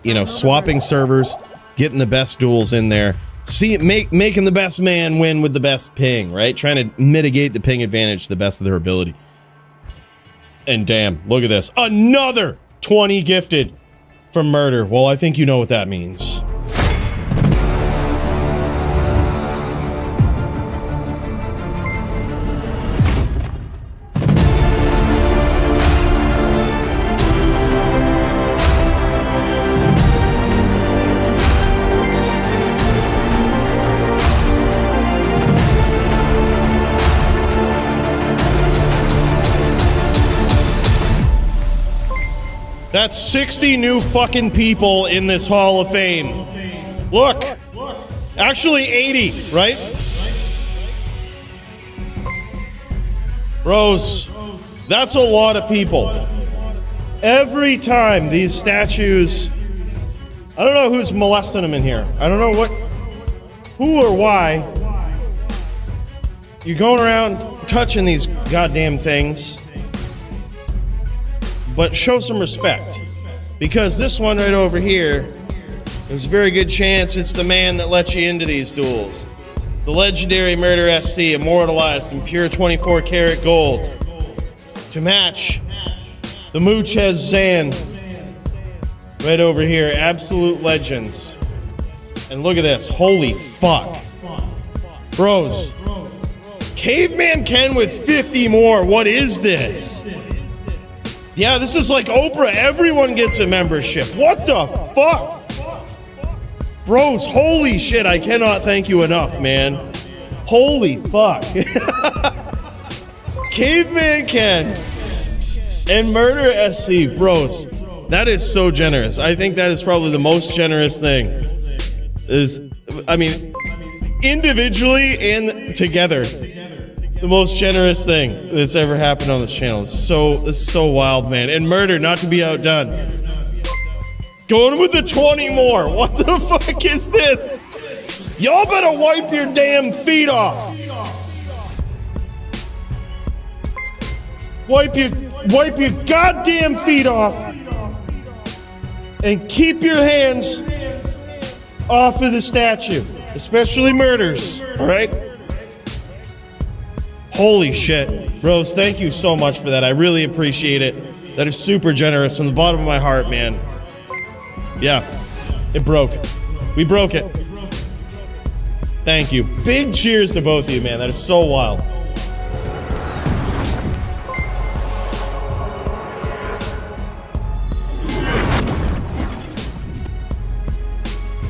You know, swapping servers, getting the best duels in there. See, making the best man win with the best ping, right? Trying to mitigate the ping advantage to the best of their ability. And damn, look at this. Another 20 gifted from Murder. Well, I think you know what that means. That's 60 new fucking people in this Hall of Fame. Look. Actually 80, right? Bros, that's a lot of people. Every time these statues... I don't know who's molesting them in here. I don't know who or why. You're going around touching these goddamn things. But show some respect, because this one right over here, there's a very good chance it's the man that let you into these duels. The legendary Murder SC, immortalized in pure 24 karat gold. To match the Mooches Zan. Right over here, absolute legends. And look at this, holy fuck. Bros. Caveman Ken with 50 more, what is this? Yeah, this is like Oprah, everyone gets a membership. What the fuck? Bros, holy shit, I cannot thank you enough, man. Holy fuck. Caveman Ken and Murder SC, bros. That is so generous. I think that is probably the most generous thing. I mean, individually and together, the most generous thing that's ever happened on this channel. This is so wild, man. And Murder, not to be outdone. Going with the 20 more. What the fuck is this? Y'all better wipe your damn feet off. Wipe your goddamn feet off. And keep your hands off of the statue. Especially Murders. Alright? Holy shit. Rose, thank you so much for that. I really appreciate it. That is super generous from the bottom of my heart, man. Yeah. It broke. We broke it. Thank you. Big cheers to both of you, man. That is so wild.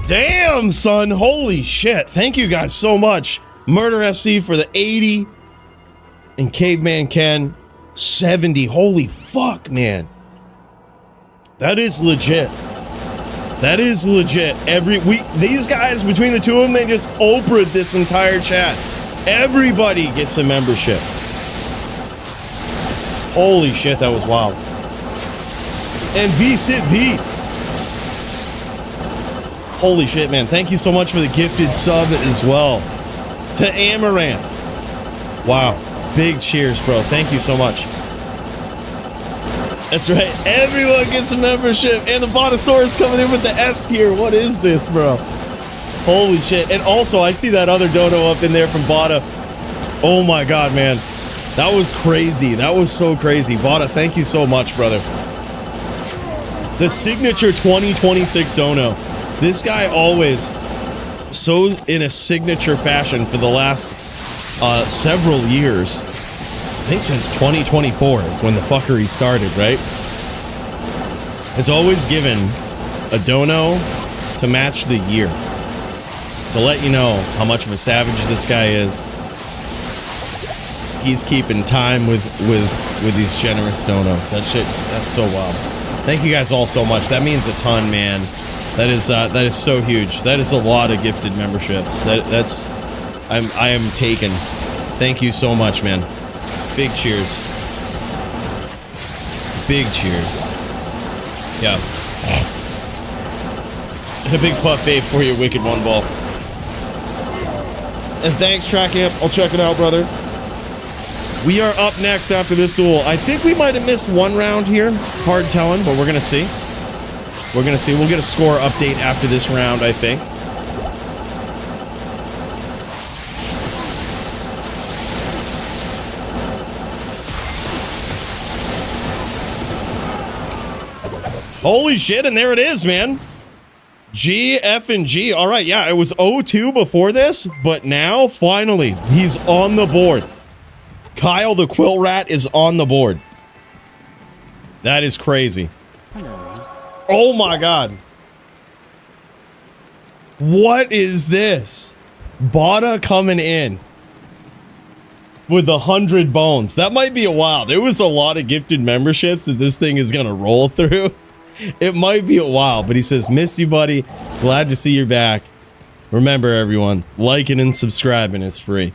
Damn, son. Holy shit. Thank you guys so much. Murder SC for the 80. And Caveman Ken, 70. Holy fuck, man. That is legit. That is legit. These guys, between the two of them, they just Oprah'd this entire chat. Everybody gets a membership. Holy shit, that was wild. And V-Sit V. Holy shit, man. Thank you so much for the gifted sub as well. To Amaranth. Wow. Big cheers, bro. Thank you so much. That's right. Everyone gets a membership. And the Botosaurus coming in with the S tier. What is this, bro? Holy shit. And also, I see that other dono up in there from Bota. Oh my god, man. That was crazy. That was so crazy. Bota, thank you so much, brother. The signature 2026 dono. This guy always so in a signature fashion for the last several years. I think since 2024 is when the fuckery started, right? It's always given a dono to match the year. To let you know how much of a savage this guy is. He's keeping time with these generous donos. That's so wild. Thank you guys all so much. That means a ton, man. That is so huge. That is a lot of gifted memberships. I am taken. Thank you so much, man. Big cheers. Big cheers. Yeah. A big puff babe for your wicked one ball. And thanks, Track Amp. I'll check it out, brother. We are up next after this duel. I think we might have missed one round here. Hard telling, but we're gonna see. We're gonna see. We'll get a score update after this round, I think. Holy shit, and there it is, man. G, F, and G. All right, yeah, it was 0-2 before this, but now, finally, he's on the board. Kyle the Quill Rat is on the board. That is crazy. Oh my god. What is this? Bada coming in with 100 bones. That might be a while. There was a lot of gifted memberships that this thing is going to roll through. It might be a while, but he says, miss you, buddy. Glad to see you're back. Remember, everyone, liking and subscribing is free.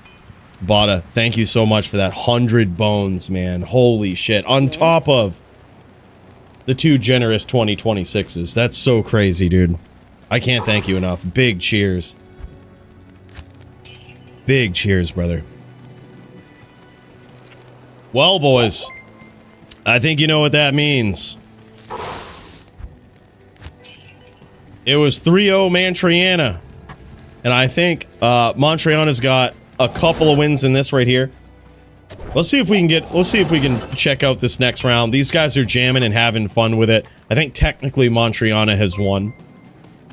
Bada, thank you so much for that 100 bones, man. Holy shit. On top of the 2 generous 2026s. That's so crazy, dude. I can't thank you enough. Big cheers. Big cheers, brother. Well, boys, I think you know what that means. It was 3-0 Montreana. And I think Montreana's got a couple of wins in this right here. Let's see if we can check out this next round. These guys are jamming and having fun with it. I think technically Montreana has won.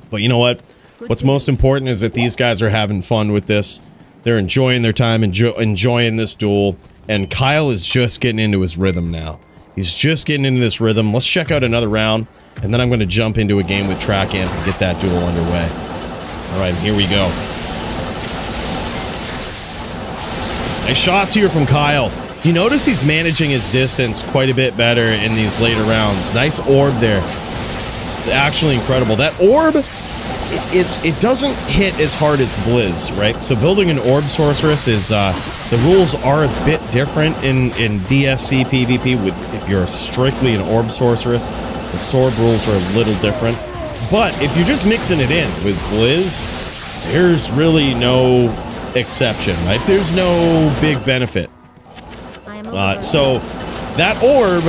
But you know what? What's most important is that these guys are having fun with this. They're enjoying their time, enjoying this duel. And Kyle is just getting into his rhythm now. He's just getting into this rhythm. Let's check out another round. And then I'm going to jump into a game with Track Amp and get that duel underway. Alright, here we go. Nice shots here from Kyle. You notice he's managing his distance quite a bit better in these later rounds. Nice orb there. It's actually incredible. That orb, it doesn't hit as hard as Blizz, right? So building an orb sorceress is, the rules are a bit different in DFC PvP with if you're strictly an orb sorceress. The sword rules are a little different. But if you're just mixing it in with Blizz, there's really no exception, right? There's no big benefit. So that orb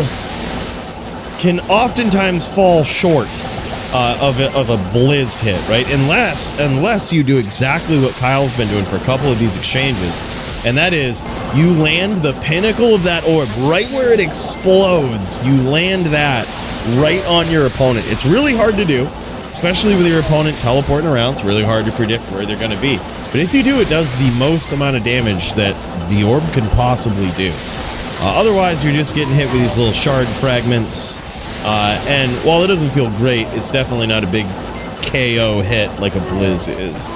can oftentimes fall short of a Blizz hit, right? Unless you do exactly what Kyle's been doing for a couple of these exchanges, and that is you land the pinnacle of that orb right where it explodes. You land that right on your opponent. It's really hard to do, especially with your opponent teleporting around. It's really hard to predict where they're going to be. But if you do, it does the most amount of damage that the orb can possibly do. Otherwise, you're just getting hit with these little shard fragments. And while it doesn't feel great, it's definitely not a big KO hit like a Blizz is.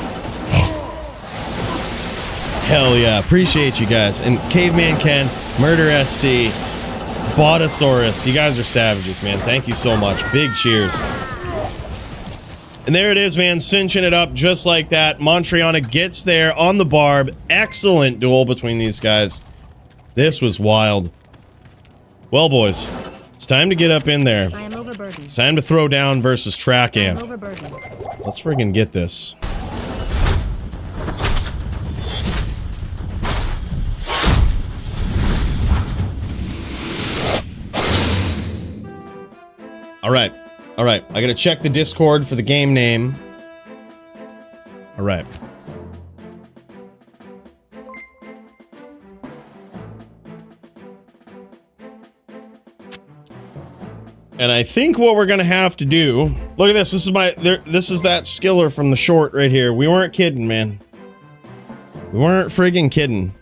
Hell yeah. Appreciate you guys. And Caveman Ken, Murder SC, Botosaurus, you guys are savages, man. Thank you so much. Big cheers. And there it is, man. Cinching it up just like that. Montreana gets there on the barb. Excellent duel between these guys. This was wild. Well, boys, it's time to get up in there. I am overburdened. It's time to throw down versus Track Amp. Overburdened. Let's friggin' get this. Alright. Alright. I gotta check the Discord for the game name. Alright. And I think what we're gonna have to do... Look at this. This is that skiller from the short right here. We weren't kidding, man. We weren't friggin' kidding.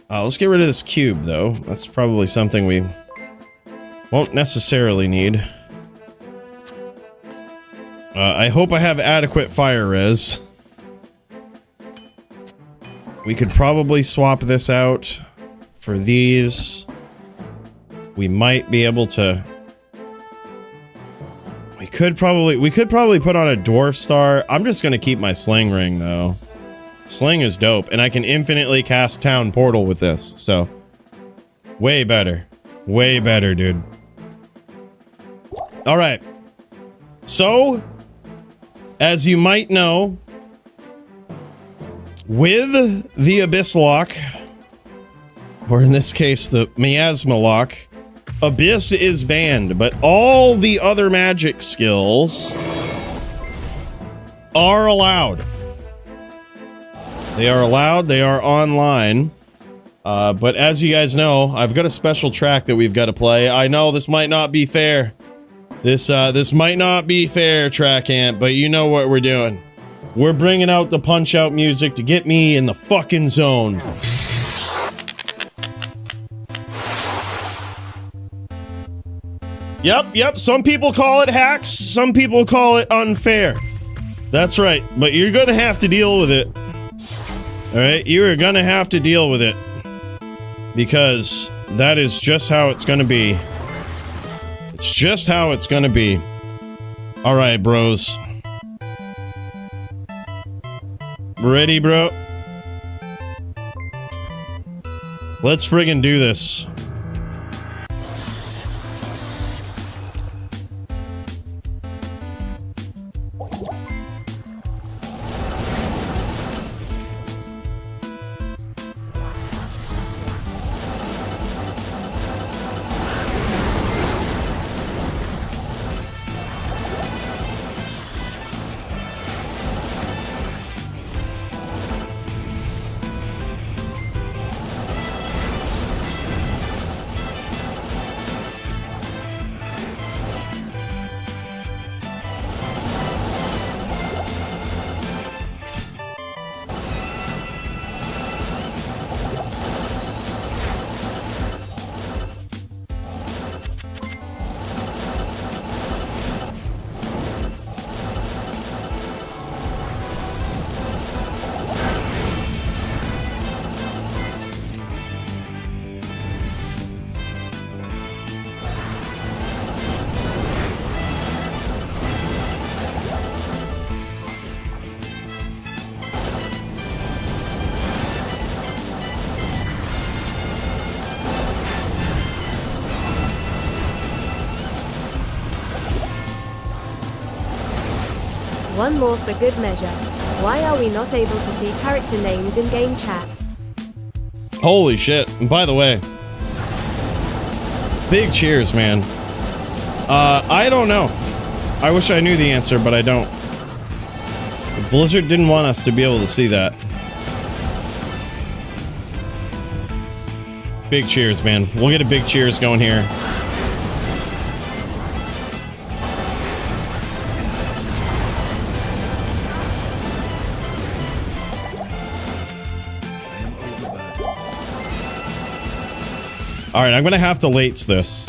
Let's get rid of this cube, though. That's probably something we won't necessarily need. I hope I have adequate fire res. We could probably swap this out for these. We might be able to... We could probably put on a dwarf star. I'm just gonna keep my sling ring, though. Sling is dope, and I can infinitely cast town portal with this, so... Way better. Way better, dude. Alright. So, as you might know, with the Abyss Lock, or in this case, the Miasma Lock, Abyss is banned, but all the other magic skills are allowed. They are allowed, they are online. But as you guys know, I've got a special track that we've got to play. I know this might not be fair. This might not be fair, Track Amp, but you know what we're doing. We're bringing out the punch-out music to get me in the fucking zone. Yep, some people call it hacks, some people call it unfair. That's right, but you're gonna have to deal with it. Alright, you are gonna have to deal with it. Because that is just how it's gonna be. It's just how it's gonna be. Alright, bros. Ready, bro? Let's friggin' do this. One more for good measure. Why are we not able to see character names in game chat? Holy shit. And by the way, big cheers, man. I don't know. I wish I knew the answer, but I don't. Blizzard didn't want us to be able to see that. Big cheers, man. We'll get a big cheers going here. All right, I'm gonna have to lates this.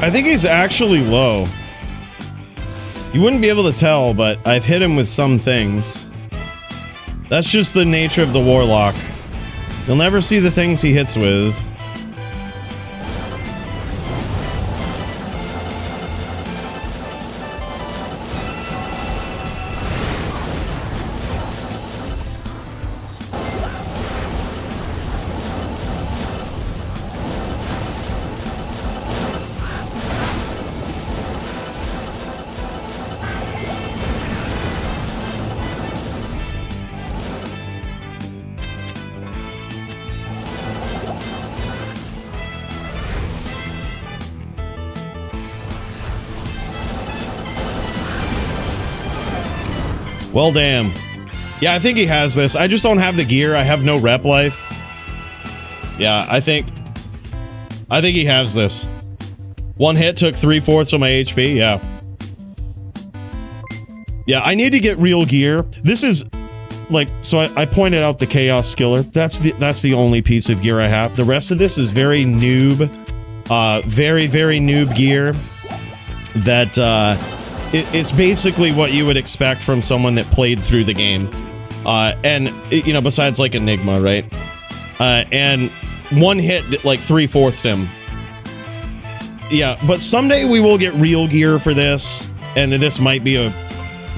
I think he's actually low. You wouldn't be able to tell, but I've hit him with some things. That's just the nature of the Warlock. You'll never see the things he hits with. Well, damn. Yeah, I think he has this. I just don't have the gear. I have no rep life. Yeah, I think he has this. One hit took 3/4 of my HP. Yeah. Yeah, I need to get real gear. This is like, so I pointed out the Chaos Skiller. That's the only piece of gear I have. The rest of this is very noob, very noob gear. That it's basically what you would expect from someone that played through the game. And, you know, besides like Enigma, right? And one hit, like 3/4'd him. Yeah, but someday we will get real gear for this. And this might be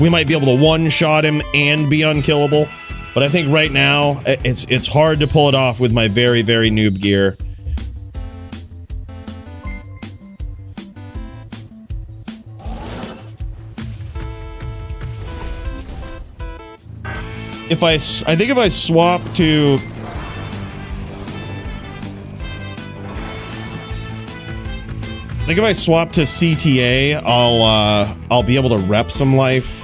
we might be able to one-shot him and be unkillable. But I think right now, it's hard to pull it off with my very noob gear. I think if I swap to... I think if I swap to CTA, I'll be able to rep some life.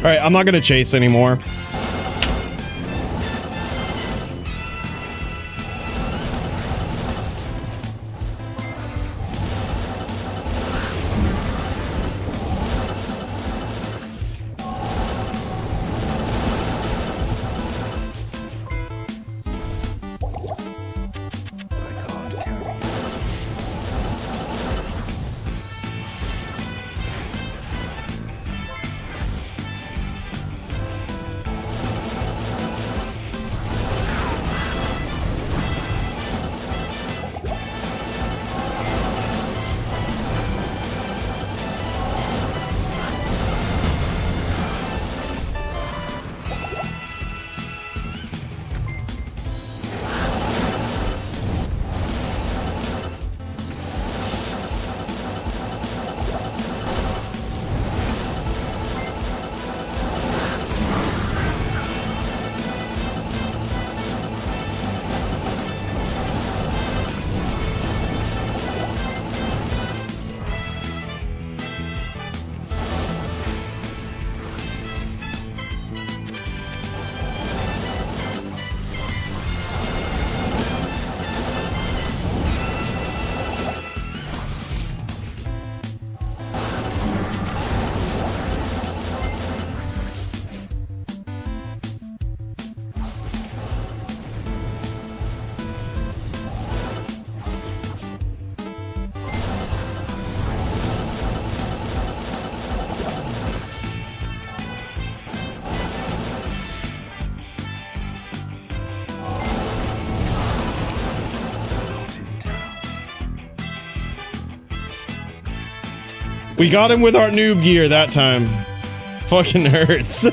right, I'm not gonna chase anymore. We got him with our noob gear that time. Fucking hurts.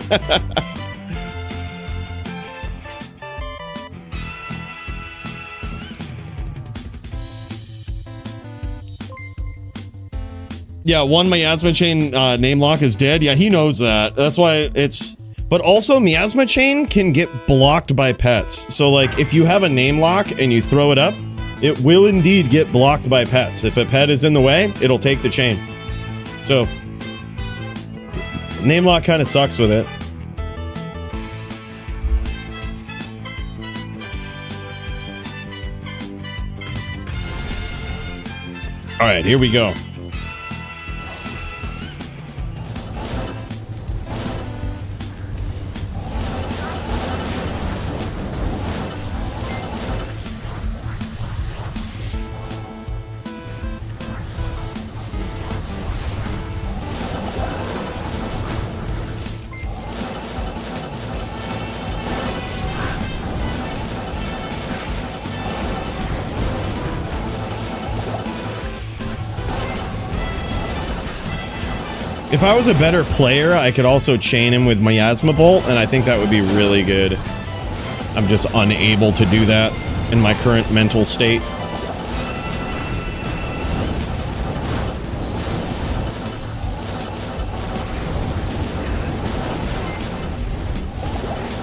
Yeah, one Miasma Chain name lock is dead. Yeah, he knows that. That's why it's... But also, Miasma Chain can get blocked by pets. So, like, if you have a name lock and you throw it up, it will indeed get blocked by pets. If a pet is in the way, it'll take the chain. So, name lock kind of sucks with it. All right, here we go. If I was a better player, I could also chain him with Miasma Bolt, and I think that would be really good. I'm just unable to do that in my current mental state.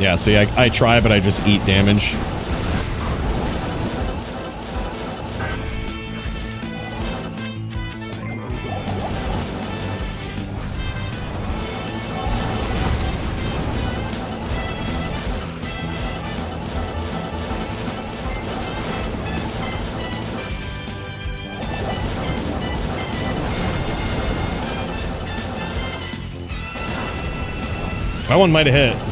Yeah, see, I try, but I just eat damage. That one might have hit.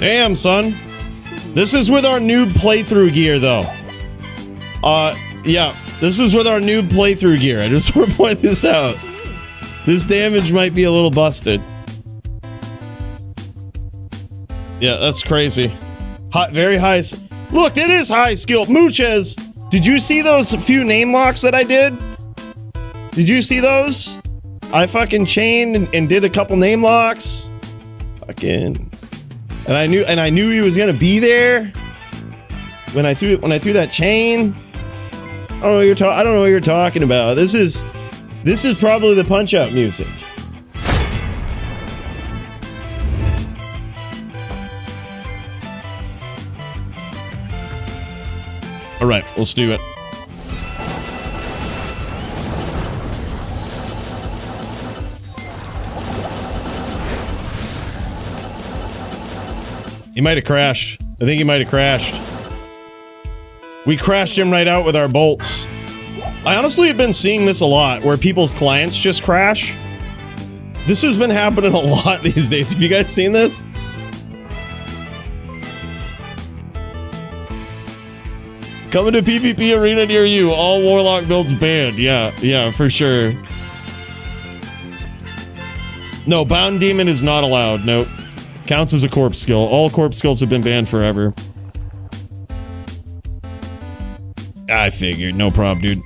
Damn, son. This is with our noob playthrough gear, though. Yeah. This is with our noob playthrough gear. I just want to point this out. This damage might be a little busted. Yeah, that's crazy. Very high. Look, it is high skill. Mooches, did you see those few name locks that I did? Did you see those? I fucking chained and did a couple name locks. Fucking. And I knew he was gonna be there when I threw that chain. I don't know what you're talking about. This is probably the punch out music. All right, let's do it. He might have crashed. I think he might have crashed. We crashed him right out with our bolts. I honestly have been seeing this a lot, where people's clients just crash. This has been happening a lot these days. Have you guys seen this? Coming to PvP arena near you. All Warlock builds banned. Yeah, for sure. No, Bound Demon is not allowed. Nope. Counts as a corpse skill. All corpse skills have been banned forever. I figured. No problem, dude.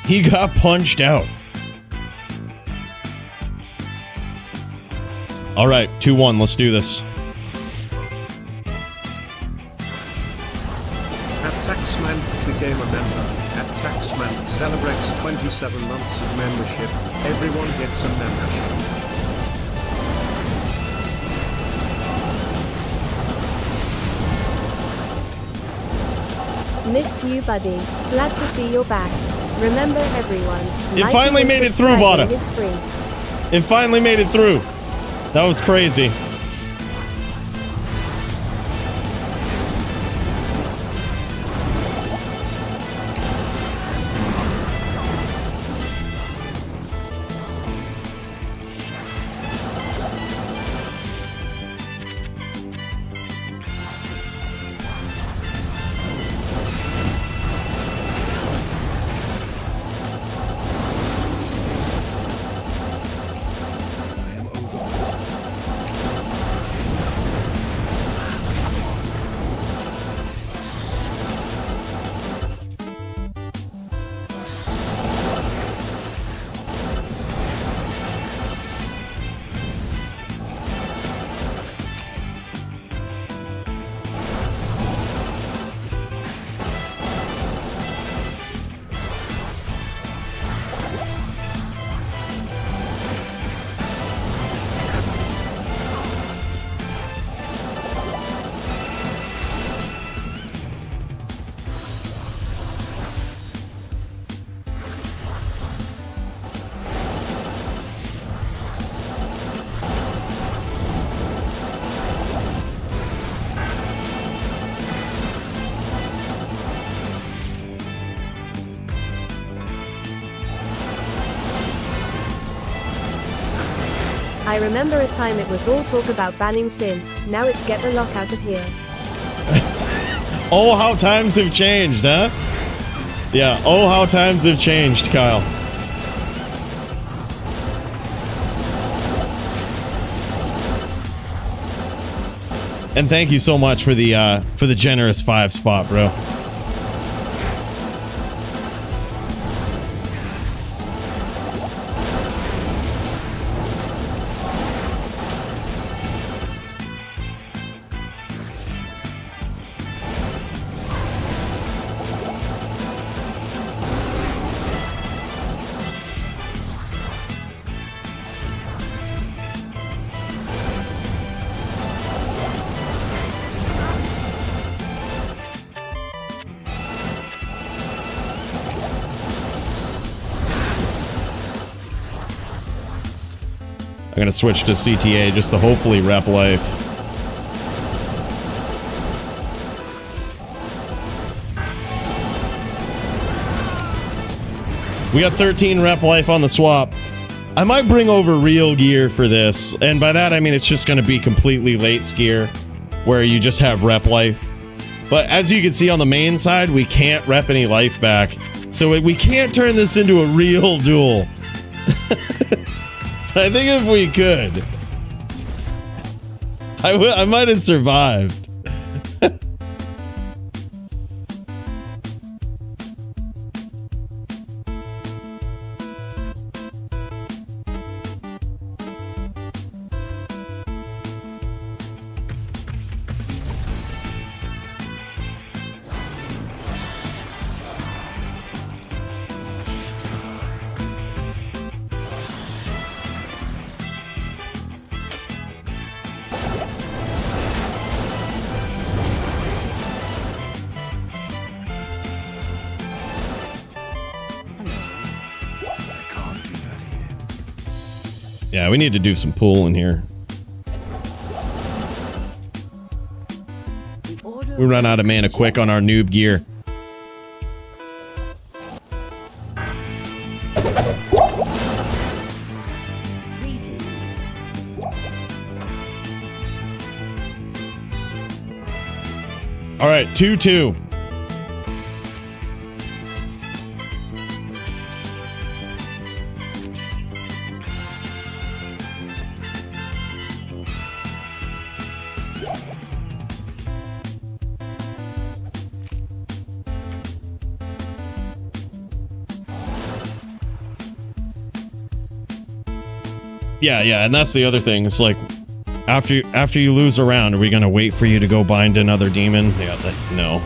He got punched out. All right, 2-1. Let's do this. Taxman became a member. At Taxman celebrates 27 months of membership. Everyone gets a membership. Missed you, buddy. Glad to see you're back. Remember, everyone. It finally made it through, Bada. It finally made it through. That was crazy. I remember a time it was all talk about banning Sin. Now it's get the lock out of here. Oh, how times have changed, huh? Yeah, oh, how times have changed, Kyle. And thank you so much for the generous 5 spot, bro. I'm gonna switch to CTA just to hopefully rep life. We got 13 rep life on the swap. I might bring over real gear for this, and by that I mean it's just going to be completely late gear, where you just have rep life. But as you can see on the main side, we can't rep any life back, so we can't turn this into a real duel. I think if we could, I might have survived. Yeah, we need to do some pooling here. We run out of mana quick on our noob gear. All right, 2-2. Yeah, and that's the other thing. It's like, after you lose a round, are we gonna wait for you to go bind another demon? Yeah, no.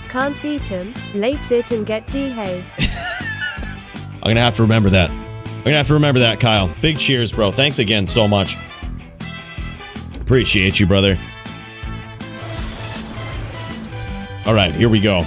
Can't beat him. Late sit and get G-Hay. I'm gonna have to remember that. I'm gonna have to remember that, Kyle. Big cheers, bro. Thanks again so much. Appreciate you, brother. All right, here we go.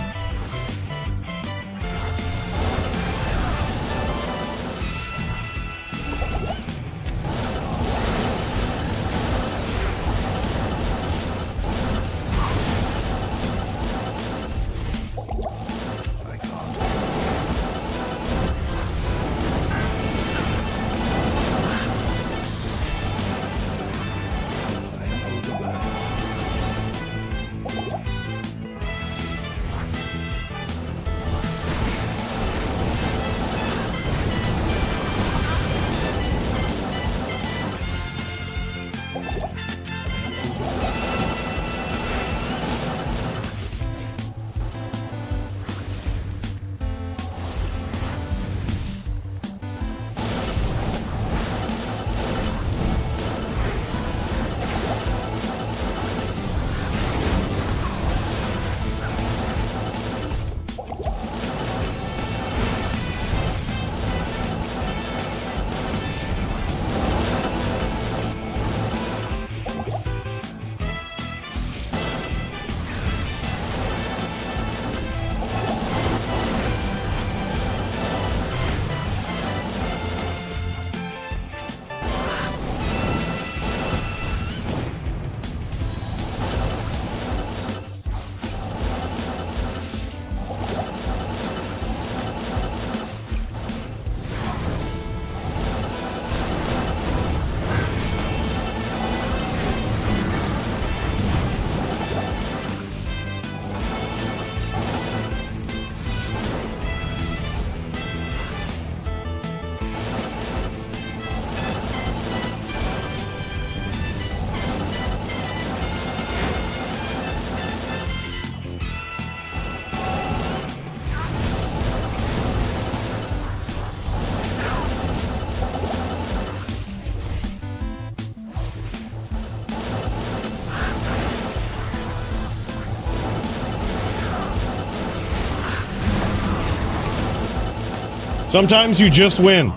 Sometimes you just win.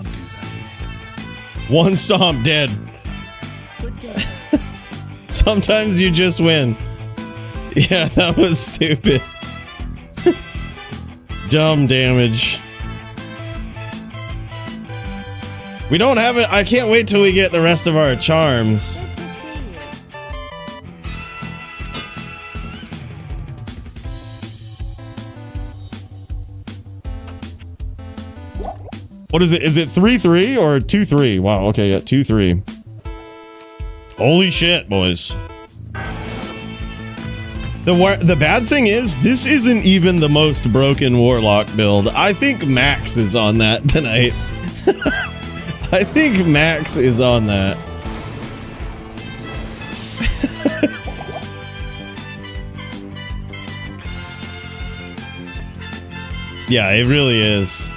One stomp, dead. Sometimes you just win. Yeah, that was stupid. Dumb damage. We don't have it. I can't wait till we get the rest of our charms. What is it? Is it 3-3 or 2-3? Wow, okay, yeah, 2-3. Holy shit, boys. The bad thing is, this isn't even the most broken Warlock build. I think Max is on that tonight. I think Max is on that. Yeah, it really is.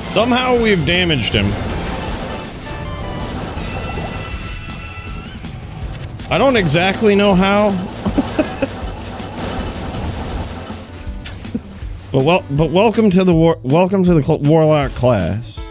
Somehow we've damaged him. I don't exactly know how. but welcome to the Warlock class.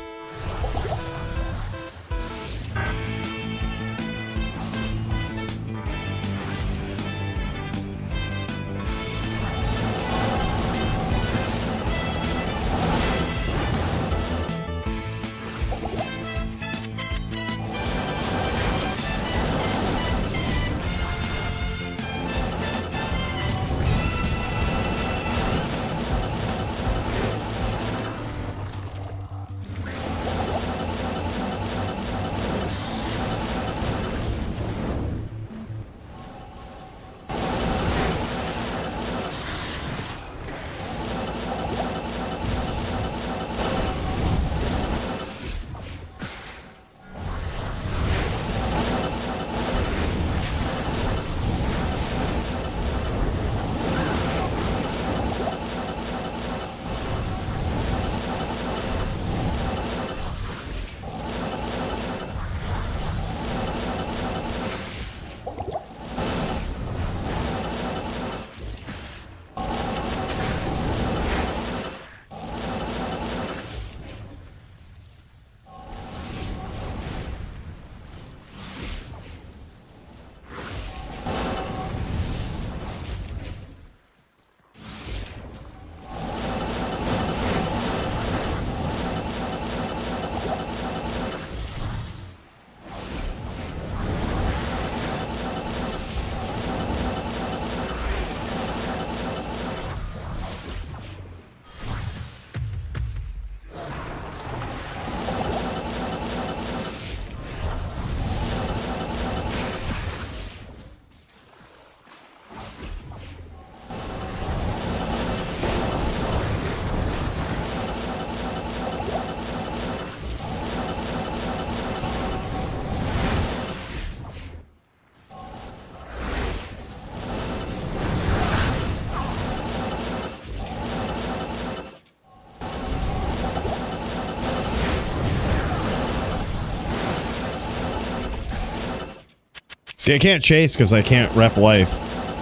See, I can't chase because I can't rep life.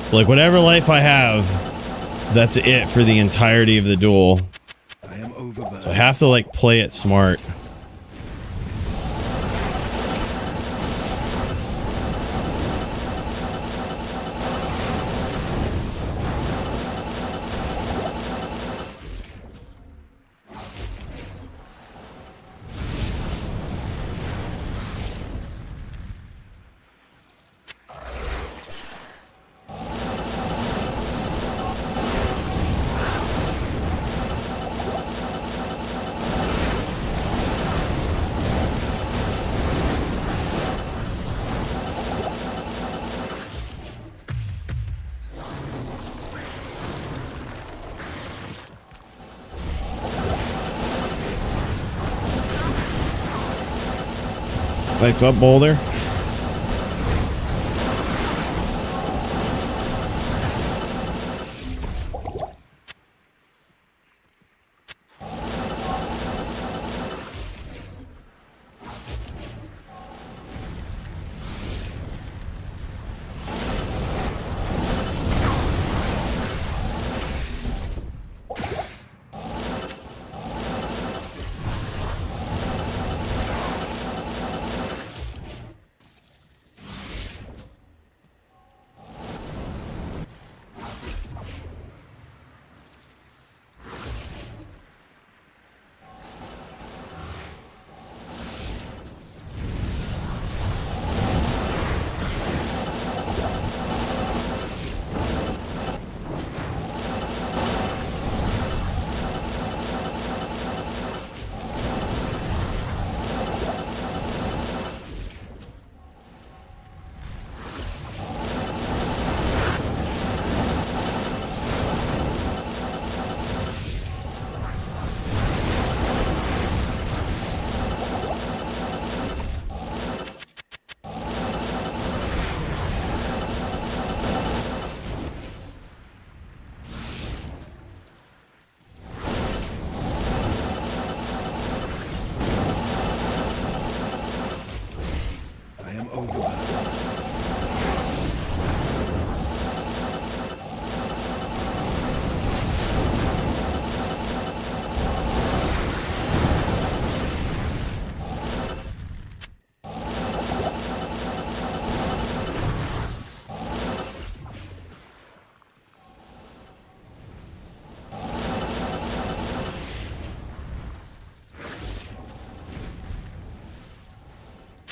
So, like, whatever life I have, that's it for the entirety of the duel. I am overburdened. So I have to, like, play it smart. Lights up, Boulder.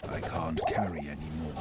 I can't carry anymore.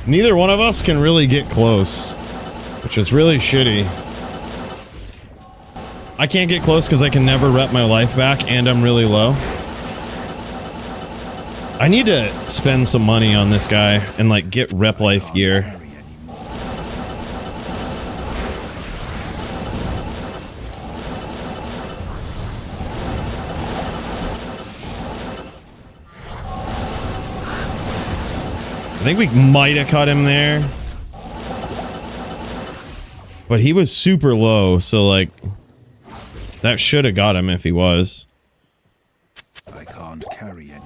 Neither one of us can really get close, which is really shitty. I can't get close because I can never rep my life back, and I'm really low. I need to spend some money on this guy and, like, get rep life gear. I think we might have cut him there. But he was super low, so, like, that should have got him if he was. I can't carry anymore.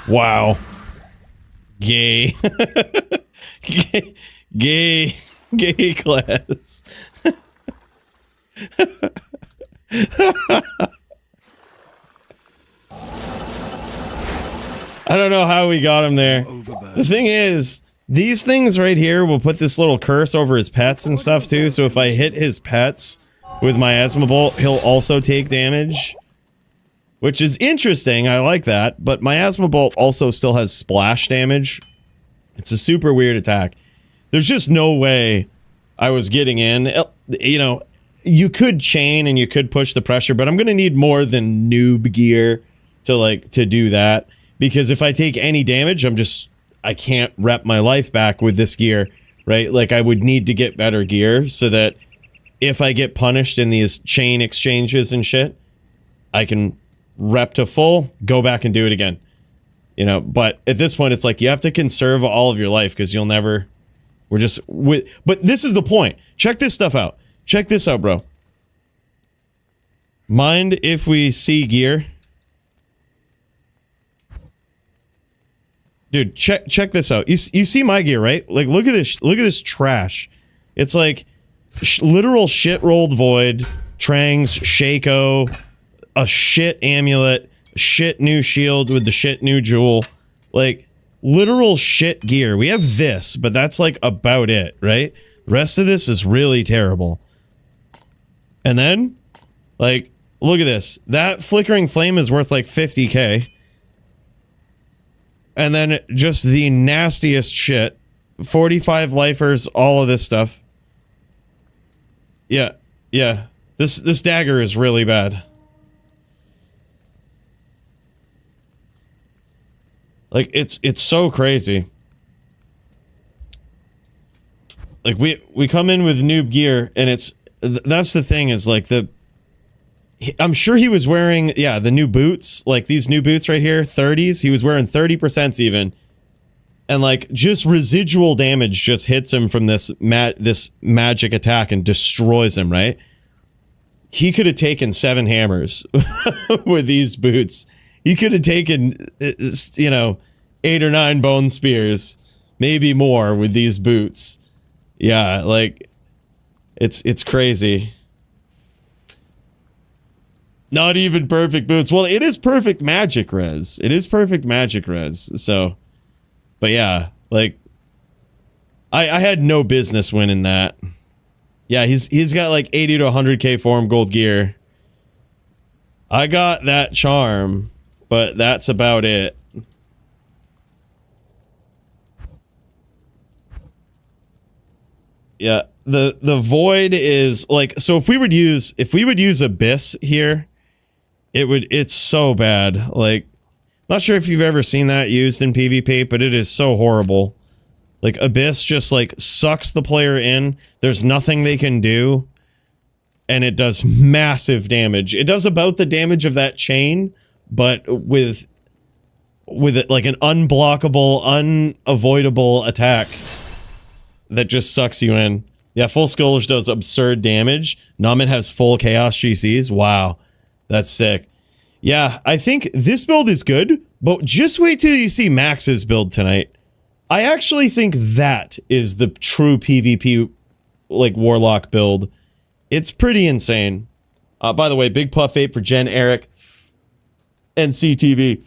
Wow. Gay. Gay class. I don't know how we got him there. The thing is, these things right here will put this little curse over his pets and stuff too, so if I hit his pets with my asthma bolt, he'll also take damage. Which is interesting, I like that, but my asthma bolt also still has splash damage. It's a super weird attack. There's just no way I was getting in. You know, you could chain and you could push the pressure, but I'm gonna need more than noob gear to do that. Because if I take any damage, I can't rep my life back with this gear, right? Like, I would need to get better gear so that if I get punished in these chain exchanges and shit, I can rep to full, go back and do it again. You know, but at this point, it's like you have to conserve all of your life because you'll never... But this is the point. Check this stuff out. Check this out, bro. Mind if we see gear? Dude, check this out. You see my gear, right? Like, look at this trash. It's like literal shit rolled void, Trangs, Shaco, a shit amulet, shit new shield with the shit new jewel. Like, literal shit gear. We have this, but that's like about it, right? The rest of this is really terrible. And then, like, look at this. That flickering flame is worth like 50k. And then just the nastiest shit. 45 lifers, all of this stuff. Yeah. This dagger is really bad. Like, it's so crazy. Like, we come in with noob gear, and that's the thing, is like I'm sure he was wearing, yeah, the new boots, like these new boots right here, 30s, he was wearing 30% even. And like, just residual damage just hits him from this magic attack and destroys him, right? He could have taken 7 hammers with these boots. He could have taken, you know, 8 or 9 bone spears, maybe more with these boots. Yeah, like, it's crazy. Not even perfect boots. Well, it is perfect magic res. It is perfect magic res. So, but yeah, like, I had no business winning that. Yeah, he's got like 80 to 100k form gold gear. I got that charm, but that's about it. Yeah, the void is like, so if we would use Abyss here, it's so bad. Like, not sure if you've ever seen that used in PvP, but it is so horrible. Like, Abyss just like sucks the player in. There's nothing they can do, and it does massive damage. It does about the damage of that chain, but with it like an unblockable, unavoidable attack that just sucks you in. Yeah, full Scourge does absurd damage. Namen has full Chaos GCs. Wow, that's sick. Yeah, I think this build is good, but just wait till you see Max's build tonight. I actually think that is the true PvP, like, Warlock build. It's pretty insane. By the way, Big Puff 8 for Jen, Eric, and CTV.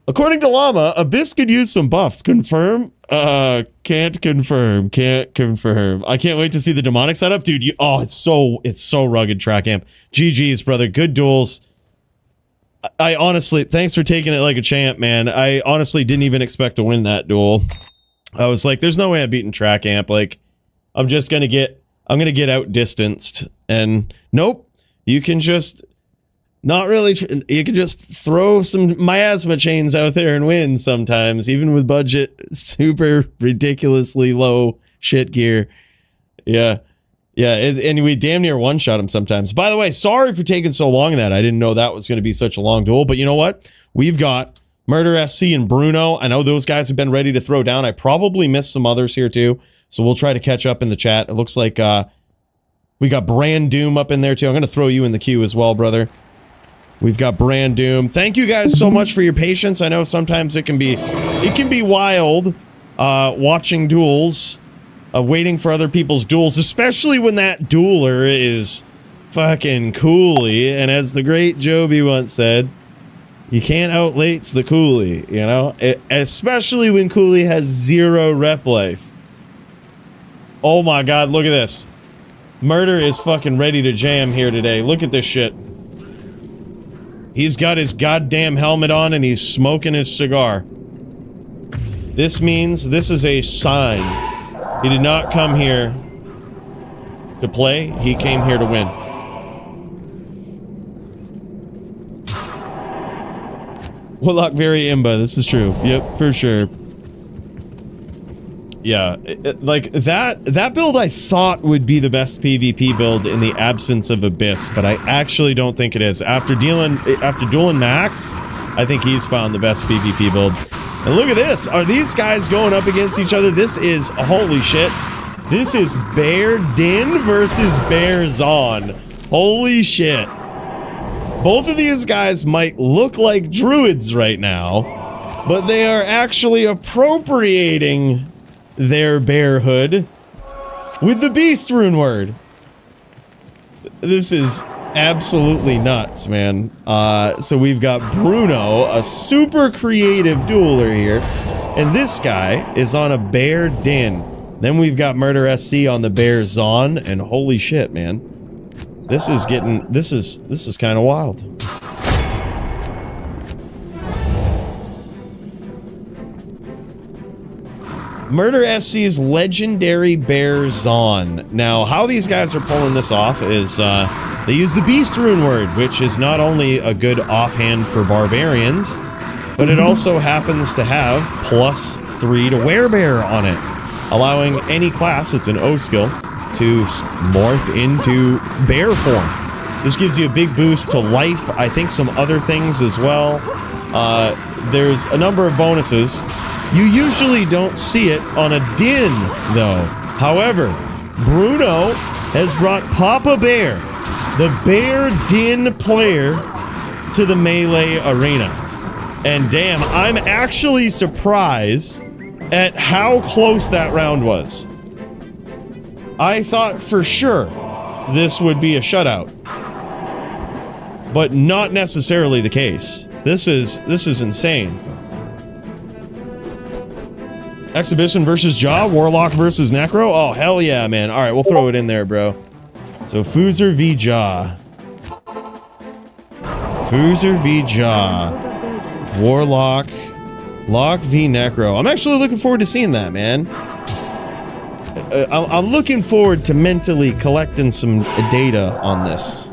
According to Llama, Abyss could use some buffs. Confirm? Can't confirm. Can't confirm. I can't wait to see the demonic setup. Dude, it's so rugged, track amp. GG's, brother. Good duels. I honestly, thanks for taking it like a champ, man. I honestly didn't even expect to win that duel. I was like, there's no way I'm beating track amp. Like, I'm gonna get outdistanced. And nope, you can just not really, you can just throw some miasma chains out there and win sometimes, even with budget, super ridiculously low shit gear. Yeah. Yeah, and we damn near one-shot him sometimes. By the way, sorry for taking so long in that. I didn't know that was going to be such a long duel. But you know what? We've got Murder SC and Bruno. I know those guys have been ready to throw down. I probably missed some others here too. So we'll try to catch up in the chat. It looks like we got Brand Doom up in there too. I'm going to throw you in the queue as well, brother. We've got Brand Doom. Thank you guys so much for your patience. I know sometimes it can be wild watching duels. Waiting for other people's duels, especially when that dueler is fucking Coolie. And as the great Joby once said, you can't outlates the Coolie, you know? Especially when Coolie has 0 rep life. Oh my god, look at this. Murder is fucking ready to jam here today. Look at this shit. He's got his goddamn helmet on and he's smoking his cigar. This means this is a sign. He did not come here to play, he came here to win. Warlock very imba, this is true. Yep, for sure. Yeah, like that build I thought would be the best PvP build in the absence of Abyss, but I actually don't think it is. After dueling Max, I think he's found the best PvP build. And look at this. Are these guys going up against each other? This is, holy shit. This is Bear Din versus Bear Zon. Holy shit. Both of these guys might look like druids right now, but they are actually appropriating their bearhood with the beast rune word. This is absolutely nuts, man. So we've got Bruno, a super creative dueler here, and this guy is on a Bear Din. Then we've got Murder SC on the Bear Zon, and holy shit, man. This is kind of wild. Murder SC's legendary Bear Zon. Now, how these guys are pulling this off is, they use the Beast Rune word, which is not only a good offhand for barbarians, but it also happens to have +3 to Werebear on it, allowing any class, it's an O skill, to morph into bear form. This gives you a big boost to life, I think some other things as well. There's a number of bonuses. You usually don't see it on a Din, though. However, Bruno has brought Papa Bear, the Bear Din player, to the Melee arena. And damn, I'm actually surprised at how close that round was. I thought for sure this would be a shutout, but not necessarily the case. This is insane. Exhibition versus Jaw, Warlock versus Necro. Oh hell yeah, man! All right, we'll throw it in there, bro. So Fooer v Jaw, Fooer v Jaw, Warlock, Lock v Necro. I'm actually looking forward to seeing that, man. I'm looking forward to mentally collecting some data on this.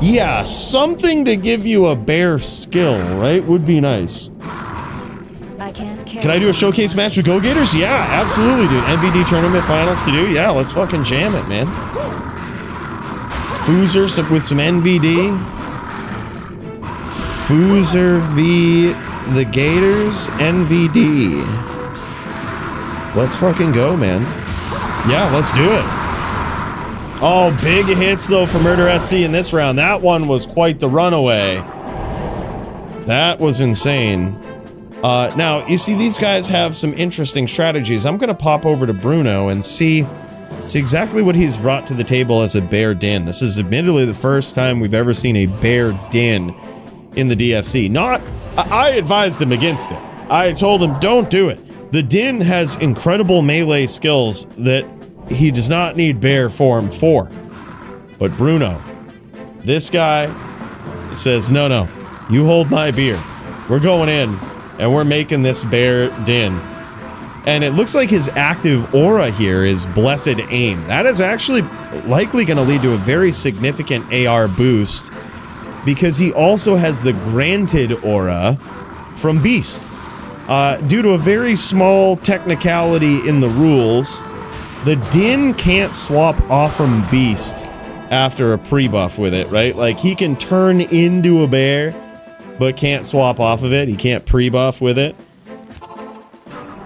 Yeah, something to give you a bear skill, right? Would be nice. I can't carry. Can I do a showcase match with GoGators? Yeah, absolutely, dude. NVD tournament finals to do? Yeah, let's fucking jam it, man. Foozer with some NVD. Foozer v. the Gators NVD. Let's fucking go, man. Yeah, let's do it. Oh, big hits, though, for Murder SC in this round. That one was quite the runaway. That was insane. Now, you see, these guys have some interesting strategies. I'm going to pop over to Bruno and see exactly what he's brought to the table as a bear din. This is admittedly the first time we've ever seen a bear din in the DFC. I advised him against it. I told him, don't do it. The din has incredible melee skills that he does not need bear form for. But Bruno, this guy says, no, you hold my beer. We're going in, and we're making this bear din. And it looks like his active aura here is Blessed Aim. That is actually likely going to lead to a very significant AR boost, because he also has the Granted aura from Beast. Due to a very small technicality in the rules, the Din can't swap off from Beast after a pre-buff with it, right? Like, he can turn into a bear, but can't swap off of it. He can't pre-buff with it.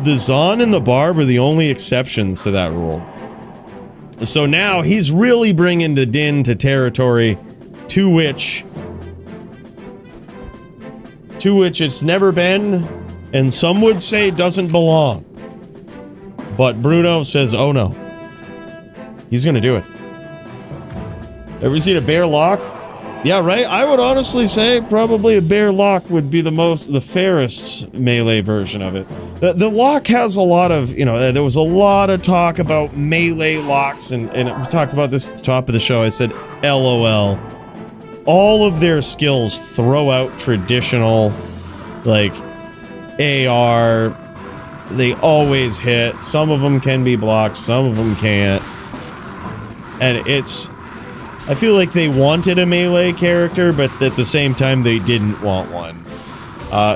The Zon and the Barb are the only exceptions to that rule. So now he's really bringing the Din to territory to which it's never been, and some would say doesn't belong. But Bruno says, oh no. He's gonna do it. Ever seen a bear lock? Yeah, right? I would honestly say probably a bear lock would be the fairest melee version of it. The lock has a lot of, there was a lot of talk about melee locks, and we talked about this at the top of the show. I said, LOL. All of their skills throw out traditional, like, AR. They always hit. Some of them can be blocked, some of them can't. And I feel like they wanted a melee character, but at the same time, they didn't want one.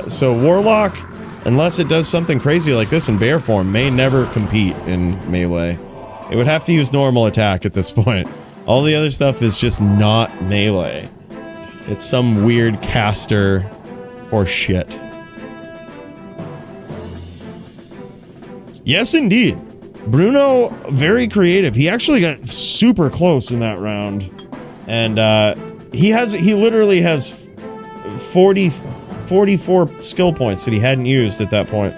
So Warlock, unless it does something crazy like this in bear form, may never compete in melee. It would have to use normal attack at this point. All the other stuff is just not melee. It's some weird caster or shit. Yes, indeed. Bruno, very creative. He actually got super close in that round. And he literally has 44 skill points that he hadn't used at that point.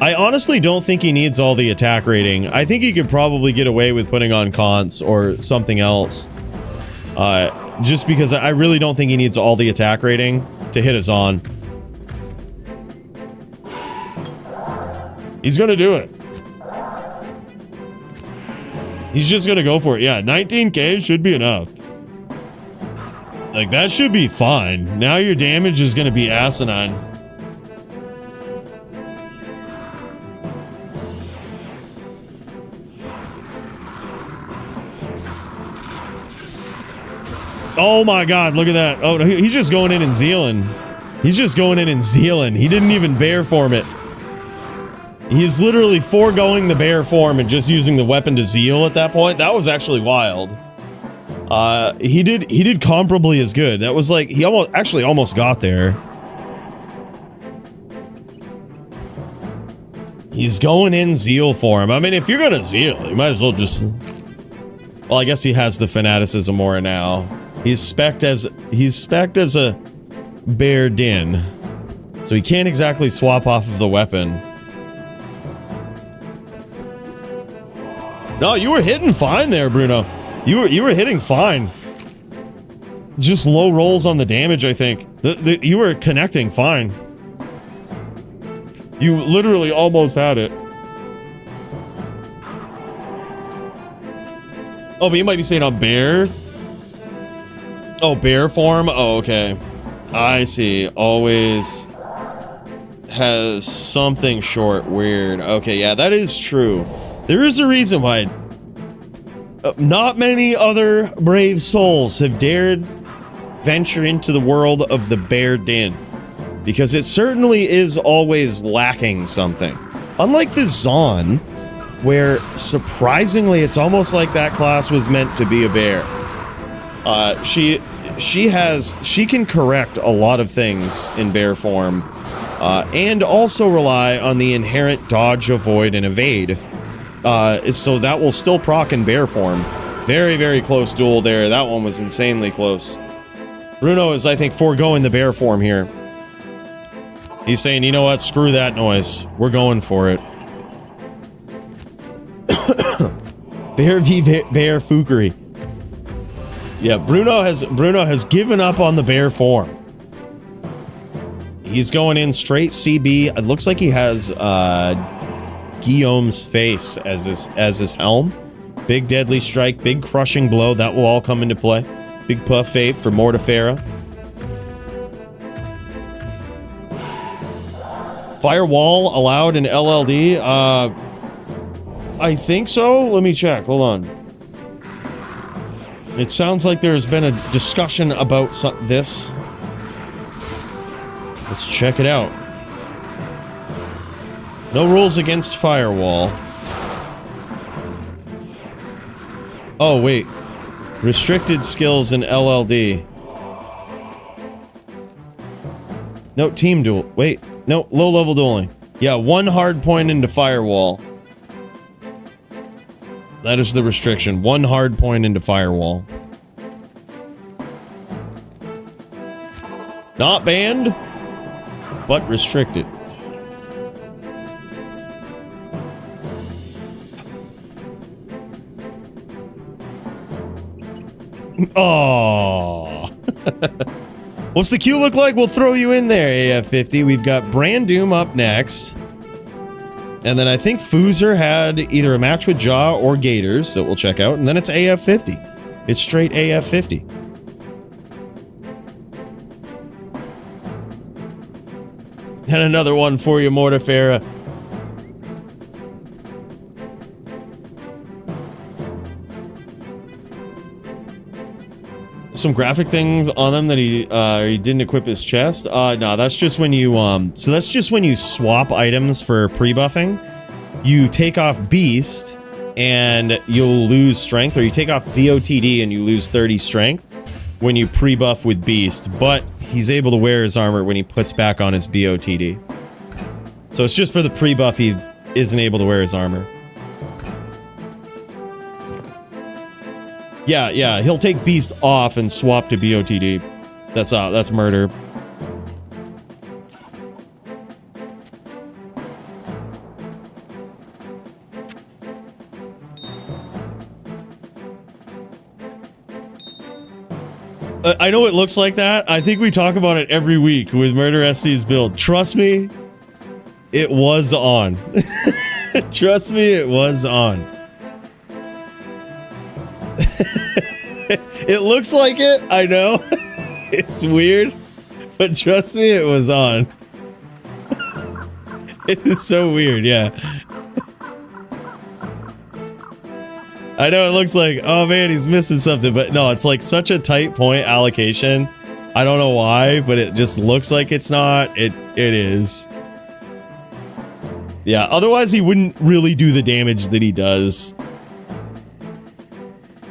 I honestly don't think he needs all the attack rating. I think he could probably get away with putting on cons or something else. Just because I really don't think he needs all the attack rating to hit his on. He's gonna do it. He's just gonna go for it. Yeah, 19k should be enough. Like, that should be fine. Now your damage is gonna be asinine. Oh my god, look at that. Oh, he's just going in and zealing. He's just going in and zealing. He didn't even bear form it. He's literally foregoing the bear form and just using the weapon to zeal at that point. That was actually wild. He did comparably as good. That was like, he almost got there. He's going in zeal form. I mean, if you're gonna zeal, you might as well just... Well, I guess he has the fanaticism aura now. He's spec'd as a bear din. So he can't exactly swap off of the weapon. No, you were hitting fine there, Bruno. You were hitting fine. Just low rolls on the damage, I think. You were connecting fine. You literally almost had it. Oh, but you might be saying on bear? Oh, bear form? Oh, okay. I see. Always has something short. Weird. Okay, yeah, that is true. There is a reason why not many other brave souls have dared venture into the world of the bear den, because it certainly is always lacking something. Unlike the Zon, where surprisingly it's almost like that class was meant to be a bear. She can correct a lot of things in bear form, and also rely on the inherent dodge, avoid, and evade. So that will still proc in bear form. Very, very close duel there. That one was insanely close. Bruno is, I think, foregoing the bear form here. He's saying, you know what, screw that noise. We're going for it. Bear v bear Fookery. Yeah, Bruno has given up on the bear form. He's going in straight CB. It looks like he has Guillaume's face as his helm. Big deadly strike, big crushing blow. That will all come into play. Big puff fate for Mortifera. Firewall allowed in LLD. I think so. Let me check. Hold on. It sounds like there's been a discussion about this. Let's check it out. No rules against firewall. Oh, wait. Restricted skills in LLD. No, team duel. Wait. No, low-level dueling. Yeah, 1 hard point into firewall. That is the restriction. 1 hard point into firewall. Not banned, but restricted. Oh. What's the queue look like? We'll throw you in there, AF50. We've got Brand Doom up next. And then I think Foozer had either a match with Jaw or Gators that we'll check out. And then it's AF50. It's straight AF50. And another one for you, Mortifera. Some graphic things on them that he didn't equip his chest. No, that's just when you so that's just when you swap items for pre-buffing. You take off Beast and you'll lose strength, or you take off BOTD and you lose 30 strength when you pre-buff with Beast, but he's able to wear his armor when he puts back on his BOTD. So it's just for the pre-buff he isn't able to wear his armor. Yeah, he'll take Beast off and swap to BOTD. That's murder. I know it looks like that. I think we talk about it every week with Murder SC's build. Trust me, it was on. Trust me, it was on. It looks like it, I know. It's weird, but trust me, it was on. It is so weird, yeah. I know it looks like, oh man, he's missing something, but no, it's like such a tight point allocation. I don't know why, but it just looks like it's not. It is. Yeah, otherwise he wouldn't really do the damage that he does.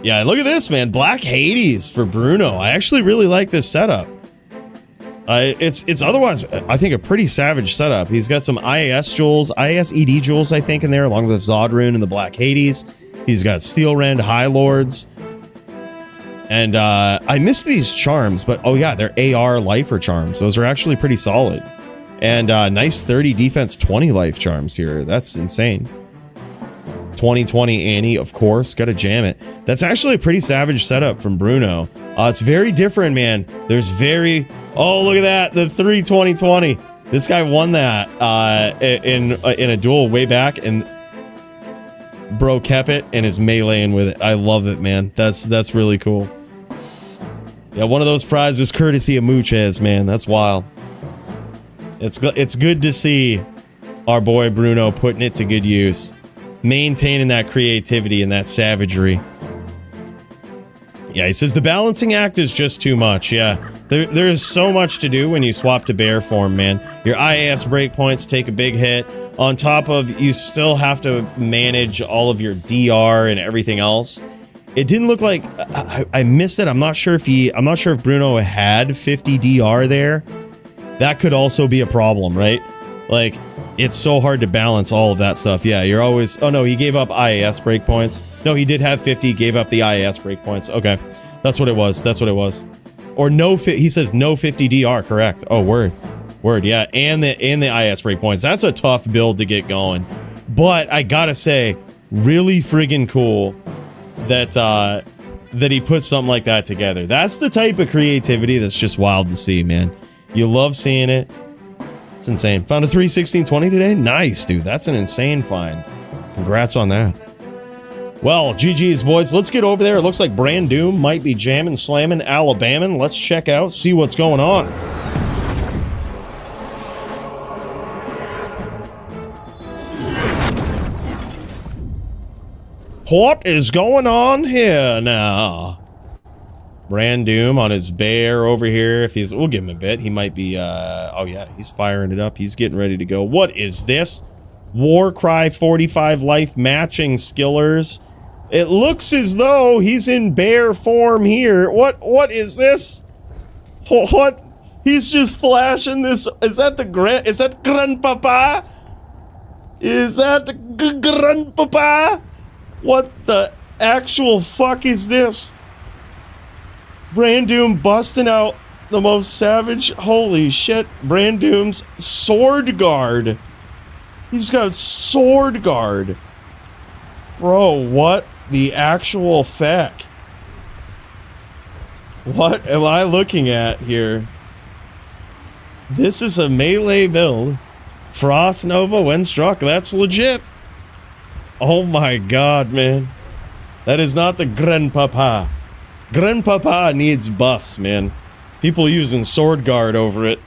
Yeah, look at this, man. Black Hades for Bruno. I actually really like this setup. It's otherwise, I think, a pretty savage setup. He's got some IAS jewels, IAS ED jewels, I think, in there, along with Zod Rune and the Black Hades. He's got Steel Rend High Lords. And I missed these charms, but oh yeah, they're AR lifer charms. Those are actually pretty solid. And nice 30 defense, 20 life charms here. That's insane. 2020 Annie, of course. Gotta jam it. That's actually a pretty savage setup from Bruno. It's very different, man. There's very... Oh, look at that. The 3-20-20. This guy won that in a duel way back, and bro kept it and is meleeing with it. I love it, man. That's really cool. Yeah, one of those prizes courtesy of Mooches, man. That's wild. It's good to see our boy Bruno putting it to good use, maintaining that creativity and that savagery. Yeah, he says the balancing act is just too much. Yeah, there's so much to do when you swap to bear form, man. Your IAS breakpoints take a big hit. On top of, you still have to manage all of your DR and everything else. It didn't look like I missed it. I'm not sure if Bruno had 50 DR there. That could also be a problem, right? Like, it's so hard to balance all of that stuff. Yeah, you're always... Oh, no, he gave up IAS breakpoints. No, he did have 50, gave up the IAS breakpoints. Okay, that's what it was. That's what it was. Or no... He says no 50 DR, correct. Oh, word. Word, yeah. And the IAS breakpoints. That's a tough build to get going. But I gotta say, really friggin' cool that, that he put something like that together. That's the type of creativity that's just wild to see, man. You love seeing it. It's insane. Found a 31620 today? Nice, dude. That's an insane find. Congrats on that. Well, GG's, boys. Let's get over there. It looks like Brand Doom might be jamming, slamming, Alabama. Let's check out, see what's going on. What is going on here now? Brand Doom on his bear over here. If he's, we'll give him a bit. He might be, oh yeah, he's firing it up. He's getting ready to go. What is this? Warcry 45 life matching skillers. It looks as though he's in bear form here. What is this? What? He's just flashing this. Is that grandpapa? Is that the grandpapa? What the actual fuck is this? Brand Doom busting out the most savage. Holy shit. Brand Doom's sword guard. He's got sword guard. Bro, what the actual feck? What am I looking at here? This is a melee build. Frost Nova when struck. That's legit. Oh my god, man. That is not the grandpapa. Grandpapa needs buffs, man. People using sword guard over it.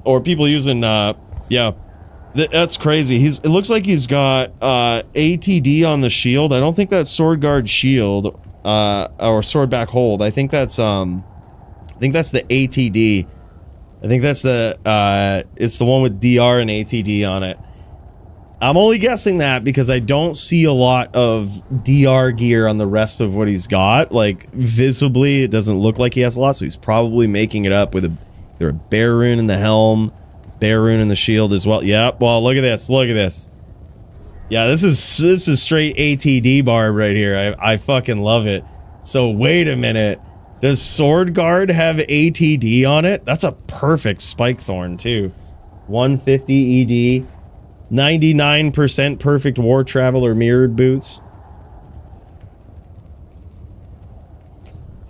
Or people using, yeah. That's crazy. It looks like he's got, ATD on the shield. I don't think that's sword guard shield, or sword back hold. I think that's the ATD. I think that's the, it's the one with DR and ATD on it. I'm only guessing that because I don't see a lot of DR gear on the rest of what he's got. Like, visibly, it doesn't look like he has a lot, so he's probably making it up with either a bear rune in the helm, bear rune in the shield as well. Yep, well, look at this, look at this. Yeah, this is straight ATD barb right here. I fucking love it. So, wait a minute. Does Sword Guard have ATD on it? That's a perfect Spike Thorn, too. 150 ED. 99% perfect War Traveler mirrored boots.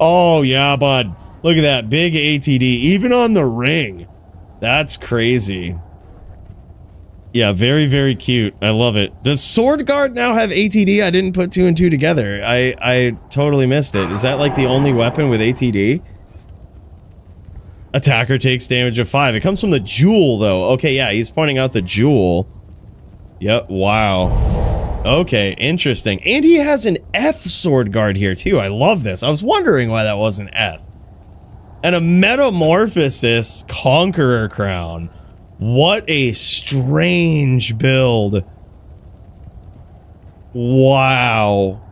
Oh, yeah, bud. Look at that. Big ATD. Even on the ring. That's crazy. Yeah, very, very cute. I love it. Does Sword Guard now have ATD? I didn't put 2 and 2 together. I totally missed it. Is that like the only weapon with ATD? Attacker takes damage of 5. It comes from the jewel, though. Okay, yeah, he's pointing out the jewel. Yep, wow. Okay, interesting. And he has an F Sword Guard here, too. I love this. I was wondering why that wasn't F. And a Metamorphosis Conqueror Crown. What a strange build. Wow.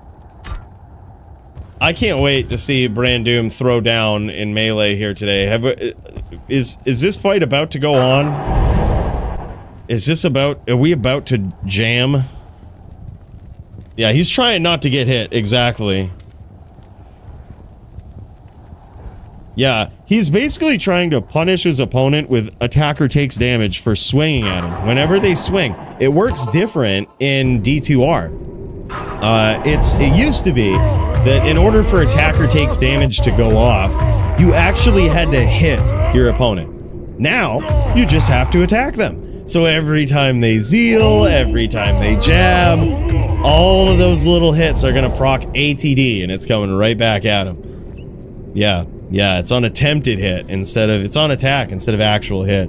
I can't wait to see Brand Doom throw down in melee here today. Is this fight about to go on? Is this about... Are we about to jam? Yeah, he's trying not to get hit. Exactly. Yeah, he's basically trying to punish his opponent with attacker takes damage for swinging at him. Whenever they swing, it works different in D2R. It used to be that in order for attacker takes damage to go off, you actually had to hit your opponent. Now, you just have to attack them. So every time they zeal, every time they jab, all of those little hits are gonna proc ATD, and it's coming right back at them. Yeah, it's on attempted hit instead of, it's on attack instead of actual hit.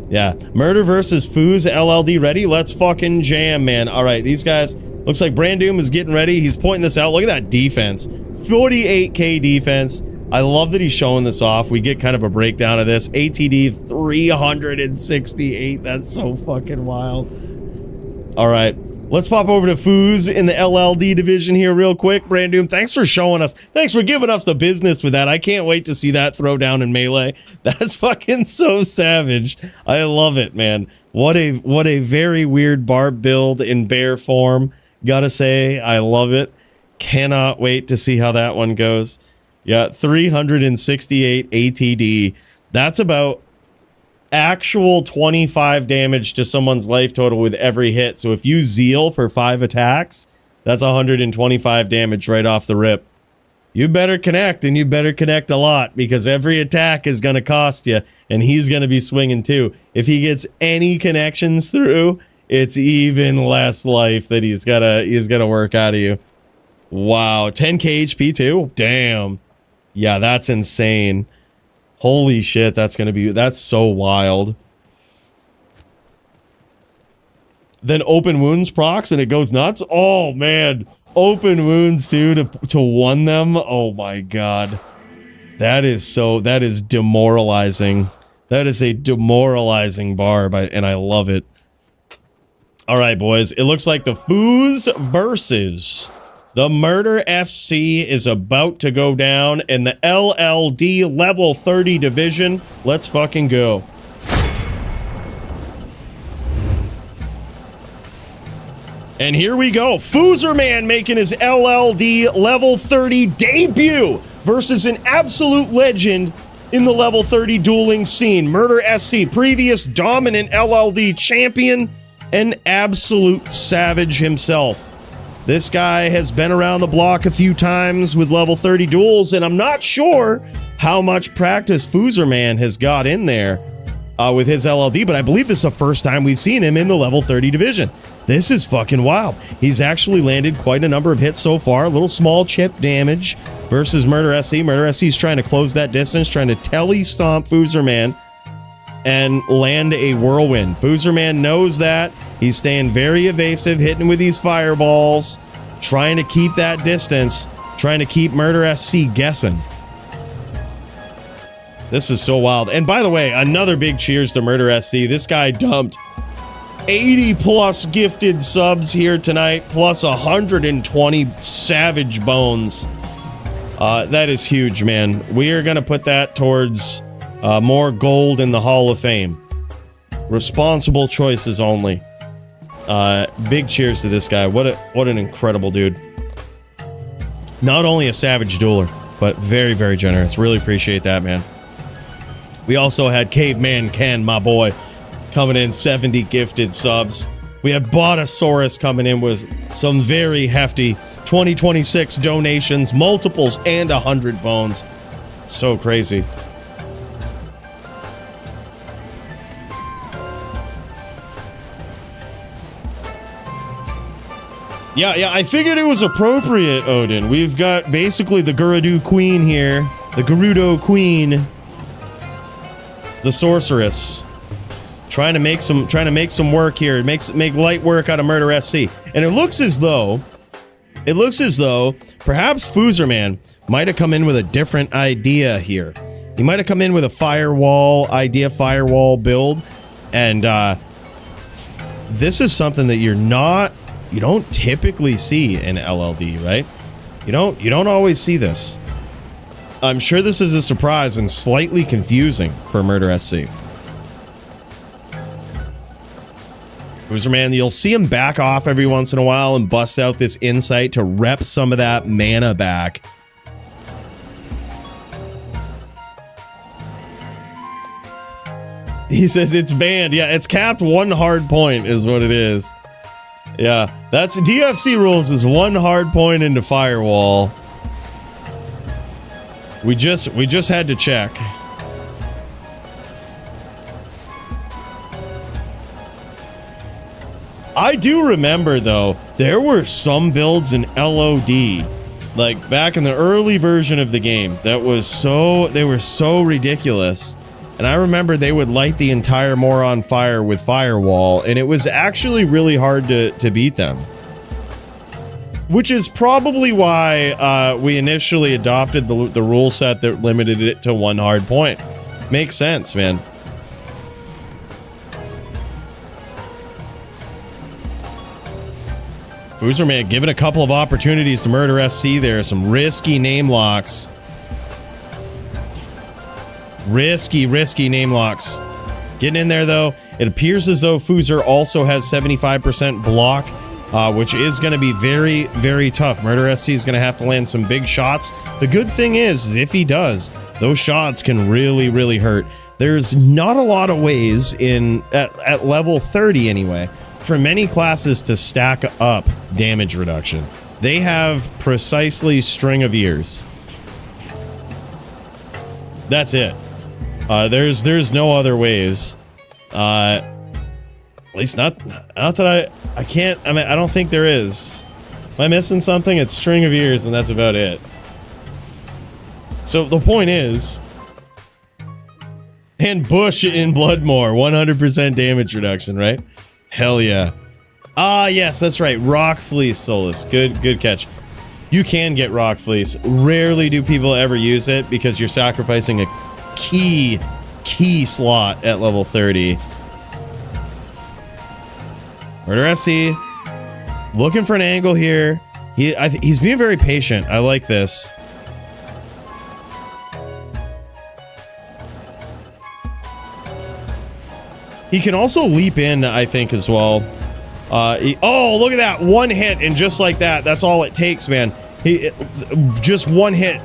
Yeah, Murder versus Foos LLD ready? Let's fucking jam, man. All right, these guys, looks like Brandoom is getting ready. He's pointing this out. Look at that defense. 48k defense. I love that he's showing this off. We get kind of a breakdown of this. ATD 368. That's so fucking wild. All right. Let's pop over to Foos in the LLD division here real quick. Brandoom, thanks for showing us. Thanks for giving us the business with that. I can't wait to see that throwdown in Melee. That's fucking so savage. I love it, man. What a very weird barb build in bear form. Gotta say, I love it. Cannot wait to see how that one goes. Yeah, 368 ATD. That's about actual 25 damage to someone's life total with every hit. So if you zeal for 5 attacks, that's 125 damage right off the rip. You better connect, and you better connect a lot, because every attack is going to cost you, and he's going to be swinging too. If he gets any connections through, it's even less life that he's gotta work out of you. Wow, 10k HP too? Damn. Yeah, that's insane. Holy shit, that's so wild. Then open wounds procs and it goes nuts. Oh man, open wounds too to one them. Oh my god. That is demoralizing. That is a demoralizing barb, and I love it. All right, boys, it looks like the Foos versus the Murder SC is about to go down in the LLD level 30 division. Let's fucking go. And here we go. Foozerman making his LLD level 30 debut versus an absolute legend in the level 30 dueling scene. Murder SC, previous dominant LLD champion, an absolute savage himself. This guy has been around the block a few times with level 30 duels, and I'm not sure how much practice Foozerman has got in there with his LLD, but I believe this is the first time we've seen him in the level 30 division. This is fucking wild. He's actually landed quite a number of hits so far. A little small chip damage versus Murder SC. Murder SC is trying to close that distance, trying to telly-stomp Foozerman and land a whirlwind. Foozerman knows that. He's staying very evasive, hitting with these fireballs, trying to keep that distance, trying to keep Murder SC guessing. This is so wild. And by the way, another big cheers to Murder SC. This guy dumped 80 plus gifted subs here tonight, plus 120 savage bones. That is huge, man. We are going to put that towards more gold in the Hall of Fame. Responsible choices only. Big cheers to this guy. What an incredible dude. Not only a savage dueler, but very, very generous. Really appreciate that, man. We also had Caveman Ken, my boy, coming in 70 gifted subs. We had Botosaurus coming in with some very hefty 2026 donations, multiples, and 100 bones. So crazy. Yeah, I figured it was appropriate, Odin. We've got basically the Gerudo Queen here. The Gerudo Queen. The Sorceress. Trying to make some work here. Make light work out of Murder SC. And it looks as though perhaps Foozerman might have come in with a different idea here. He might have come in with a firewall build. And this is something that you don't typically see in LLD, right? You don't always see this. I'm sure this is a surprise and slightly confusing for Murder SC. Foozerman, you'll see him back off every once in a while and bust out this insight to rep some of that mana back. He says it's banned. Yeah, it's capped 1 hard point is what it is. Yeah, that's DFC rules is 1 hard point into firewall. We just had to check. I do remember though, there were some builds in LOD Like back in the early version of the game, they were so ridiculous. And I remember they would light the entire Moor on fire with Firewall, and it was actually really hard to beat them. Which is probably why we initially adopted the rule set that limited it to 1 hard point. Makes sense, man. Foozer, man, given a couple of opportunities to murder SC there. Some risky name locks. Risky name locks. Getting in there, though. It appears as though Foozer also has 75% block, which is going to be very, very tough. Murder SC is going to have to land some big shots. The good thing is if he does, those shots can really, really hurt. There's not a lot of ways at level 30 anyway, for many classes to stack up damage reduction. They have precisely string of ears. That's it. There's no other ways. At least not that I can't. I mean, I don't think there is. Am I missing something? It's string of ears, and that's about it. So the point is, and Bush in Bloodmore, 100% damage reduction, right? Hell yeah. Ah, yes, that's right. Rock Fleece Solus. Good catch. You can get Rock Fleece. Rarely do people ever use it because you're sacrificing a key slot at level 30. Murder SC. Looking for an angle here. He's being very patient. I like this. He can also leap in, I think, as well. Oh, look at that. 1 hit, and just like that, that's all it takes, man. Just 1 hit.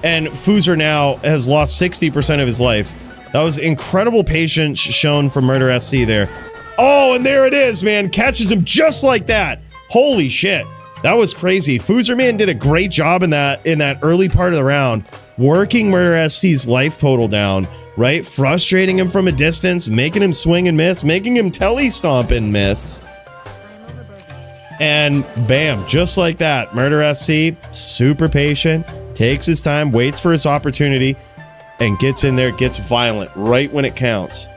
And Foozer now has lost 60% of his life. That was incredible patience shown from Murder SC there. Oh, and there it is, man. Catches him just like that. Holy shit. That was crazy. Foozer, man, did a great job in that early part of the round, working Murder SC's life total down, right? Frustrating him from a distance, making him swing and miss, making him telestomp and miss. And bam, just like that, Murder SC, super patient, takes his time, waits for his opportunity, and gets in there, gets violent right when it counts.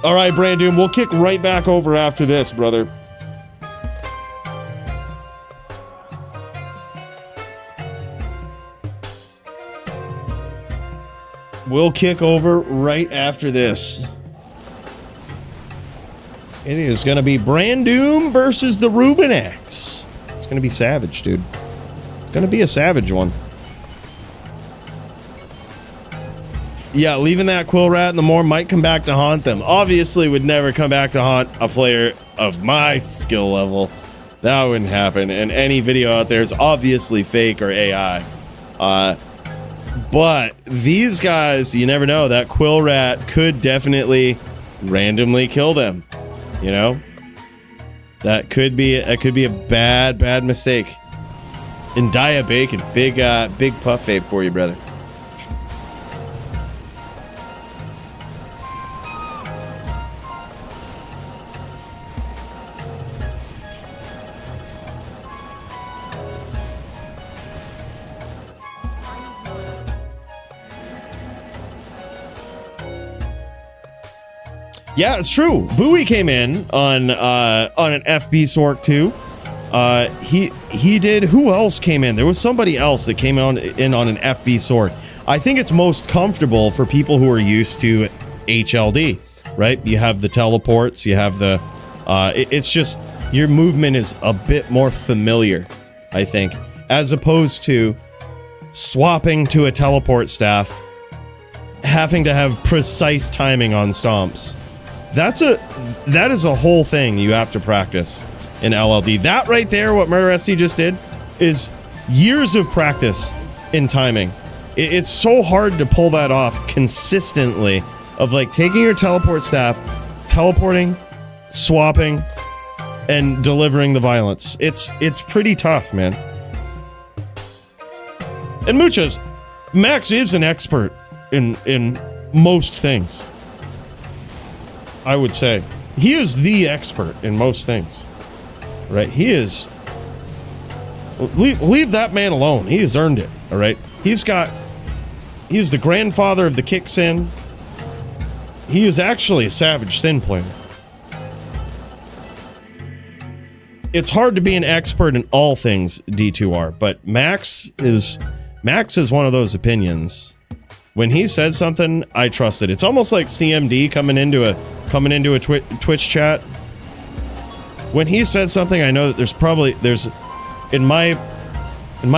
All right, Brandon, we'll kick right back over after this, brother. We'll kick over right after this. It is going to be Brandoom versus the Rubinax. It's going to be savage, dude. It's going to be a savage one. Yeah, leaving that Quill Rat in the Moor might come back to haunt them. Obviously would never come back to haunt a player of my skill level. That wouldn't happen. And any video out there is obviously fake or AI. But these guys, you never know. That Quill Rat could definitely randomly kill them. You know? That could be a bad mistake. And Dia Bacon, big puff vape for you, brother. Yeah, it's true. Bowie came in on an FB Sork too. He did. Who else came in? There was somebody else that came in on an FB Sork. I think it's most comfortable for people who are used to HLD, right? You have the teleports. You have the. It's just your movement is a bit more familiar, I think, as opposed to swapping to a teleport staff, having to have precise timing on stomps. That is a whole thing you have to practice in LLD. That right there, what Murder SC just did, is years of practice in timing. It's so hard to pull that off consistently, of like taking your teleport staff, teleporting, swapping, and delivering the violence. It's pretty tough, man. And Muchas, Max is an expert in most things. I would say he is the expert in most things, right? He is Leave that man alone. He has earned it, all right? He's the grandfather of the kick sin. He is actually a Savage Sin player. It's hard to be an expert in all things D2R, but Max is one of those opinions. When he says something, I trust it. It's almost like CMD coming into a Twitch chat. When he says something, I know that there's in my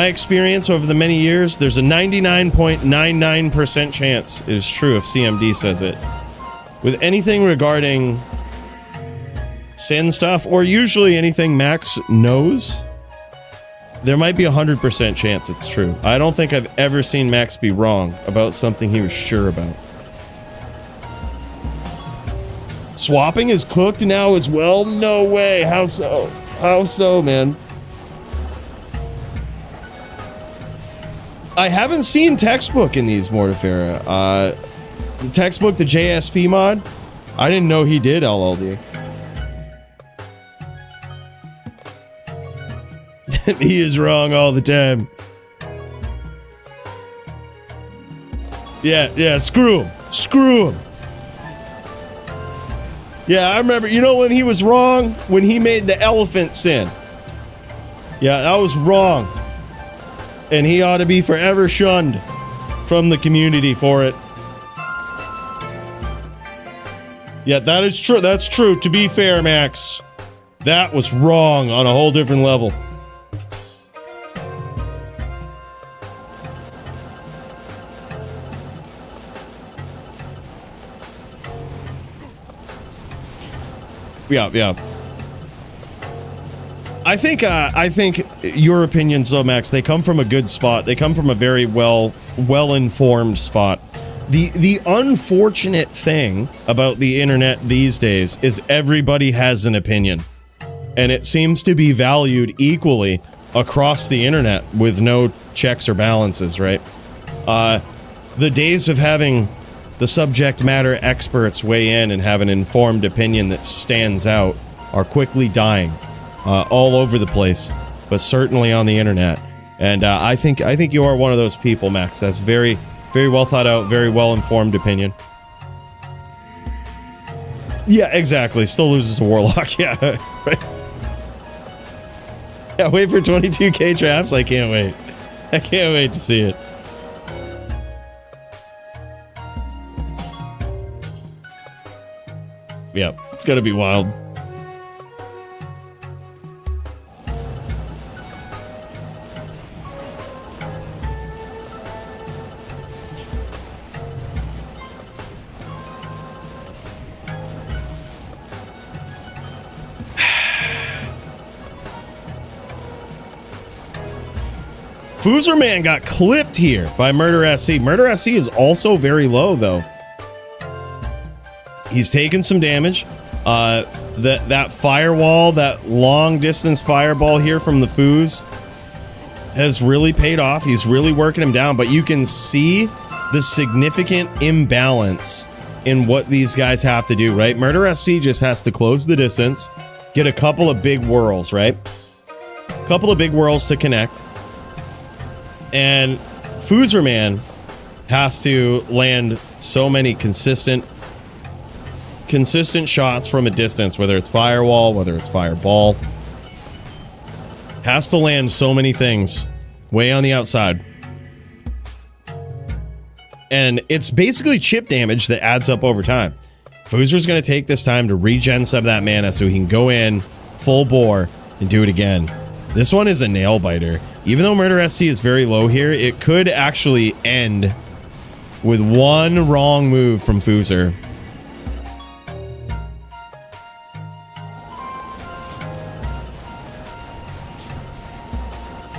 experience over the many years, there's a 99.99% chance it is true if CMD says it. With anything regarding sin stuff, or usually anything Max knows, there might be 100% chance it's true. I don't think I've ever seen Max be wrong about something he was sure about. Swapping is cooked now as well? No way. How so? How so, man? I haven't seen textbook in these Mortifera. The textbook, the JSP mod, I didn't know he did LLD. He is wrong all the time. Yeah, screw him. Screw him. Yeah, I remember, you know when he was wrong? When he made the elephant sin. Yeah, that was wrong. And he ought to be forever shunned from the community for it. Yeah, that is true. That's true. To be fair, Max, that was wrong on a whole different level. Yeah. I think your opinions, though, Max, they come from a good spot. They come from a very well-informed spot. The unfortunate thing about the internet these days is everybody has an opinion, and it seems to be valued equally across the internet with no checks or balances, right? The days of having the subject matter experts weigh in and have an informed opinion that stands out are quickly dying all over the place, but certainly on the internet. And I think you are one of those people, Max. That's very, very well thought out, very well informed opinion. Yeah, exactly. Still loses to Warlock. Yeah, right. Yeah, wait for 22k traps. I can't wait. I can't wait to see it. Yeah, it's gonna be wild. Foozer Man got clipped here by Murder SC. Murder SC is also very low, though. He's taken some damage. That firewall, that long distance fireball here from the Foos has really paid off. He's really working him down, but you can see the significant imbalance in what these guys have to do, right? Murder SC just has to close the distance, get a couple of big whirls, right? A couple of big whirls to connect. And Foozer Man has to land so many consistent shots from a distance, whether it's firewall, whether it's fireball. Has to land so many things way on the outside. And it's basically chip damage that adds up over time. Foozer's going to take this time to regen some of that mana so he can go in full bore and do it again. This one is a nail biter. Even though Murder SC is very low here, it could actually end with one wrong move from Foozer.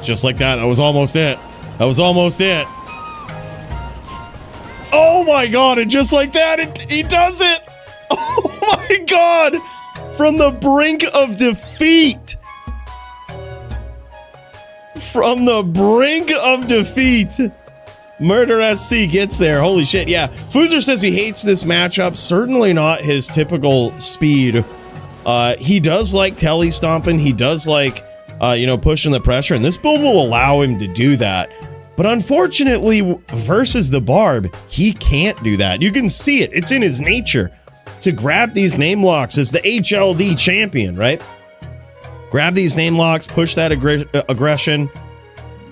Just like that. That was almost it. That was almost it. Oh my god, and just like that, he does it! Oh my god! From the brink of defeat! From the brink of defeat! Murder SC gets there. Holy shit, yeah. Foozer says he hates this matchup. Certainly not his typical speed. He does like telly stomping. He does like pushing the pressure, and this build will allow him to do that. But unfortunately, versus the Barb, he can't do that. You can see it. It's in his nature to grab these name locks as the HLD champion, right? Grab these name locks, push that aggression,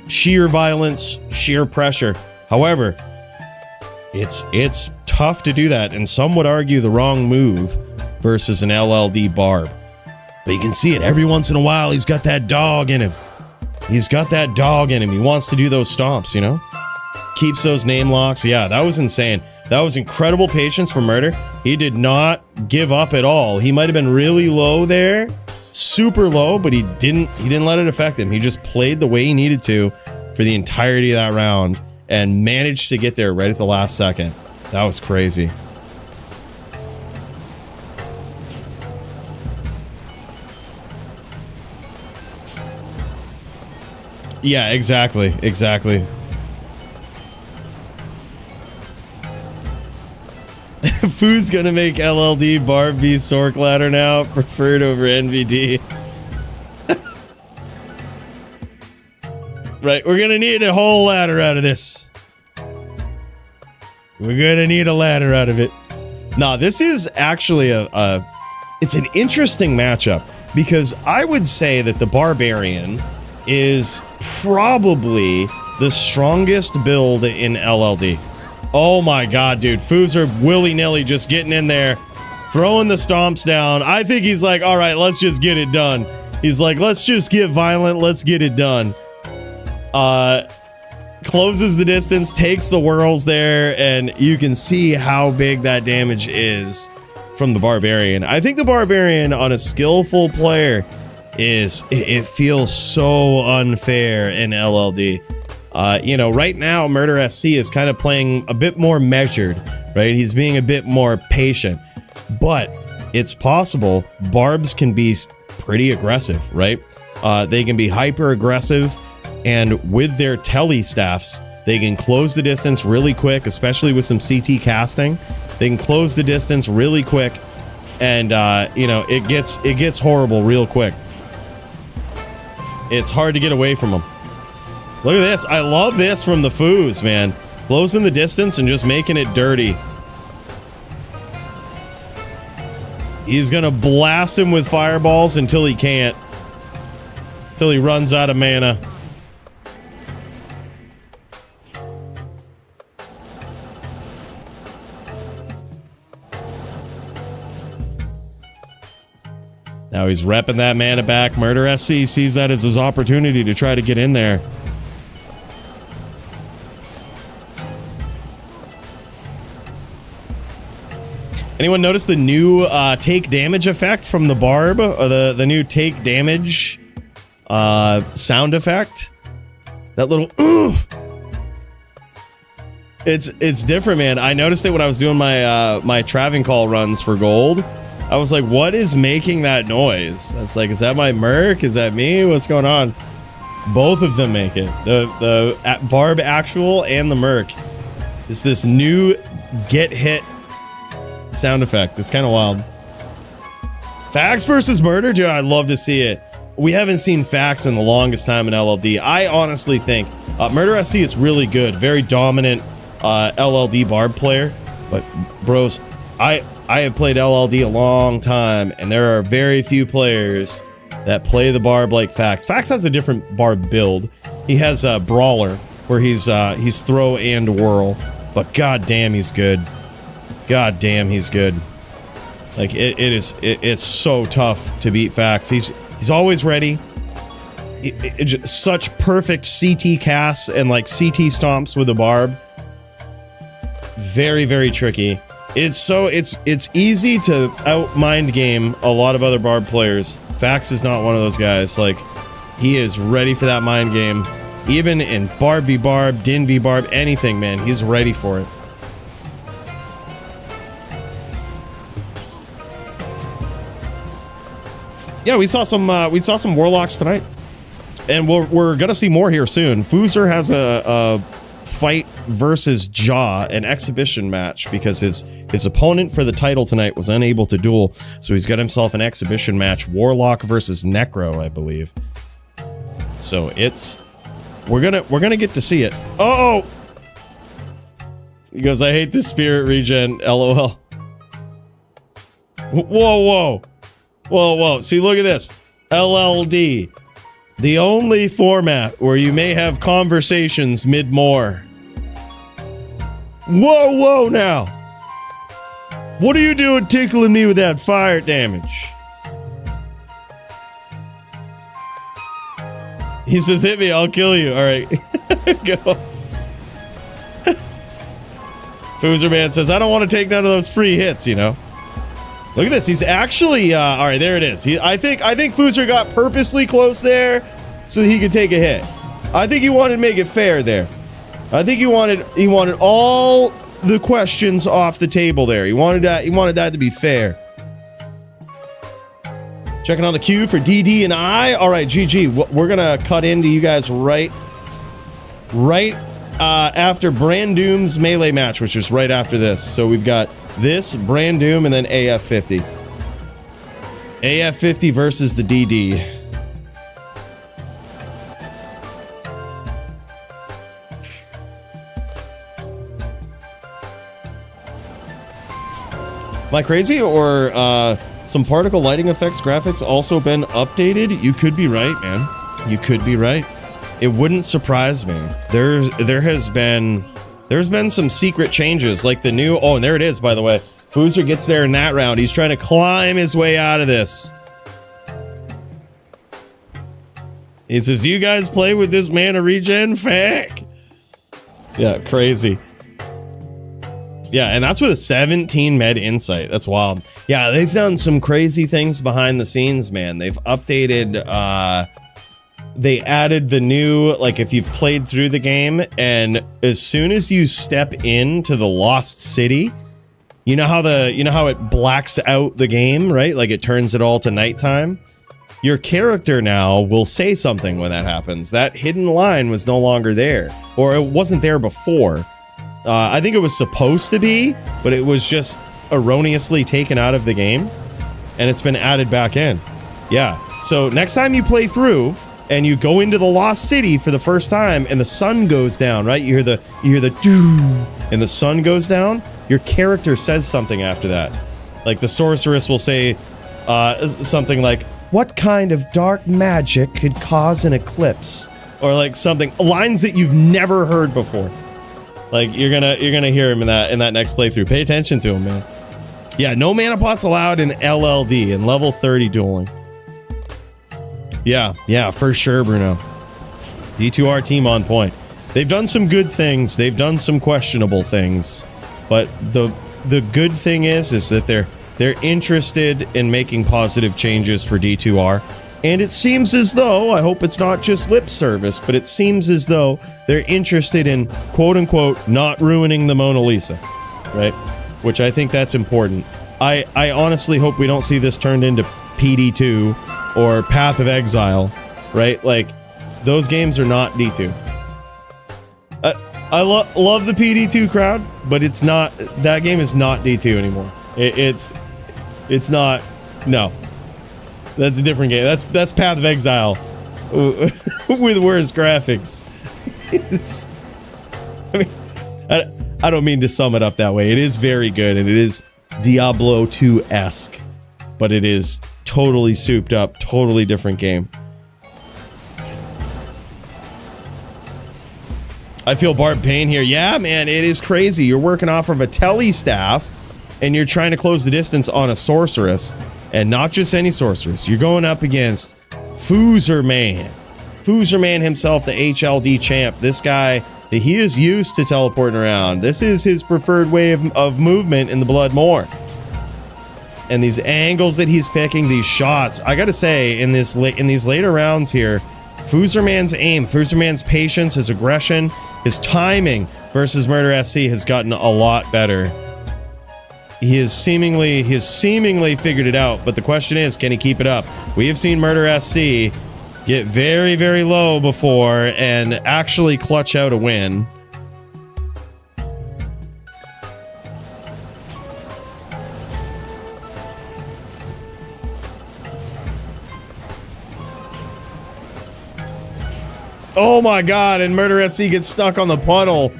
sheer violence, sheer pressure. However, it's tough to do that, and some would argue the wrong move versus an LLD Barb. But you can see it every once in a while. He's got that dog in him. He's got that dog in him. He wants to do those stomps, Keeps those name locks. Yeah, that was insane. That was incredible patience from Murder. He did not give up at all. He might have been really low there, super low, but he didn't let it affect him. He just played the way he needed to for the entirety of that round and managed to get there right at the last second. That was crazy. Yeah, exactly. Foo's gonna make LLD Barb be Sork ladder now, preferred over NVD. Right, we're gonna need a whole ladder out of this. We're gonna need a ladder out of it. Nah, this is actually it's an interesting matchup because I would say that the Barbarian is probably the strongest build in LLD. Oh my god, dude. Foos are willy-nilly just getting in there, throwing the stomps down. I think he's like, all right, let's just get it done. He's like, let's just get violent. Let's get it done. Closes the distance, takes the whirls there, and you can see how big that damage is from the Barbarian. I think the Barbarian on a skillful player it feels so unfair in LLD. Right now, Murder SC is kind of playing a bit more measured, right? He's being a bit more patient, but it's possible Barbs can be pretty aggressive, right? They can be hyper aggressive, and with their telly staffs, they can close the distance really quick, especially with some CT casting. They can close the distance really quick, and it gets horrible real quick. It's hard to get away from them. Look at this. I love this from the Foos, man. Closing the distance and just making it dirty. He's gonna blast him with fireballs until he can't. Until he runs out of mana. Now he's repping that mana back. Murder SC sees that as his opportunity to try to get in there. Anyone notice the new take damage effect from the Barb? Or the new take damage sound effect? That little It's different, man. I noticed it when I was doing my my Traven call runs for gold. I was like, what is making that noise? I was like, is that my Merc? Is that me? What's going on? Both of them make it. The Barb actual and the Merc. It's this new get hit sound effect. It's kind of wild. Fax versus Murder? Dude, I'd love to see it. We haven't seen Fax in the longest time in LLD. I honestly think Murder SC is really good. Very dominant LLD Barb player. But, bros, I have played LLD a long time, and there are very few players that play the Barb like Fax. Fax has a different Barb build. He has a Brawler, where he's throw and whirl. But goddamn, he's good. God damn, he's good. Like it's so tough to beat Fax. He's always ready. Such perfect CT casts and like CT stomps with the Barb. Very, very tricky. It's easy to out mind game a lot of other Barb players. Fax is not one of those guys. Like, he is ready for that mind game. Even in Barb v Barb, Din v Barb, anything, man, he's ready for it. Yeah, we saw some Warlocks tonight, and we're gonna see more here soon. Foozer has a fight versus Jaw, an exhibition match, because his opponent for the title tonight was unable to duel, so he's got himself an exhibition match. Warlock versus Necro, I believe. So we're gonna get to see it. Oh, he goes, I hate this spirit regen. LOL. Whoa. See, look at this. LLD. The only format where you may have conversations mid-more. Whoa now. What are you doing tickling me with that fire damage? He says, hit me, I'll kill you. All right. Go. Foozer Man says, I don't want to take none of those free hits, you know. Look at this. He's actually, all right, there it is. I think Foozer got purposely close there so that he could take a hit. I think he wanted to make it fair there. I think he wanted all the questions off the table there. He wanted that to be fair. Checking on the queue for DD and I. All right, GG. We're gonna cut into you guys right after Brandoom's melee match, which is right after this. So we've got this, Brandoom, and then AF50. AF50 versus the DD. Am I crazy, or some particle lighting effects graphics also been updated? You could be right, man. You could be right. It wouldn't surprise me. There's been some secret changes, like the new. Oh, and there it is, by the way. Foozer gets there in that round. He's trying to climb his way out of this. He says, "You guys play with this mana regen, feck." Yeah, crazy. Yeah, and that's with a 17 med insight. That's wild. Yeah, they've done some crazy things behind the scenes, man. They've updated, they added the new, like, if you've played through the game, and as soon as you step into the Lost City, you know how it blacks out the game, right? Like, it turns it all to nighttime. Your character now will say something when that happens. That hidden line was no longer there, or it wasn't there before. I think it was supposed to be, but it was just erroneously taken out of the game, and it's been added back in. Yeah, so next time you play through and you go into the Lost City for the first time and the sun goes down, right? You hear the doo, and the sun goes down. Your character says something after that. Like the sorceress will say something like, "What kind of dark magic could cause an eclipse?" Or like something, lines that you've never heard before. Like you're gonna hear him in that next playthrough. Pay attention to him, man. Yeah, no mana pots allowed in LLD and level 30 dueling. Yeah, for sure, Bruno. D2R team on point. They've done some good things. They've done some questionable things, but the good thing is that they're interested in making positive changes for D2R. And it seems as though, I hope it's not just lip service, but it seems as though they're interested in, quote-unquote, not ruining the Mona Lisa, right? Which I think that's important. I honestly hope we don't see this turned into PD2 or Path of Exile, right? Like, those games are not D2. I love the PD2 crowd, but it's not, that game is not D2 anymore. It's not, no. That's a different game. That's Path of Exile with worse graphics. I don't mean to sum it up that way. It is very good, and it is Diablo 2-esque, but it is totally souped up, totally different game. I feel Bart pain here. Yeah, man, it is crazy. You're working off of a tele staff, and you're trying to close the distance on a sorceress. And not just any sorceress. You're going up against Foozer Man. Foozer Man himself, the HLD champ. This guy, he is used to teleporting around. This is his preferred way of movement in the Bloodmoor. And these angles that he's picking, these shots, I gotta say, in these later rounds here, Foozer Man's aim, Foozer Man's patience, his aggression, his timing versus Murder SC has gotten a lot better. He has seemingly figured it out, but the question is, can he keep it up? We have seen Murder SC get very, very low before and actually clutch out a win. Oh my god, and Murder SC gets stuck on the puddle.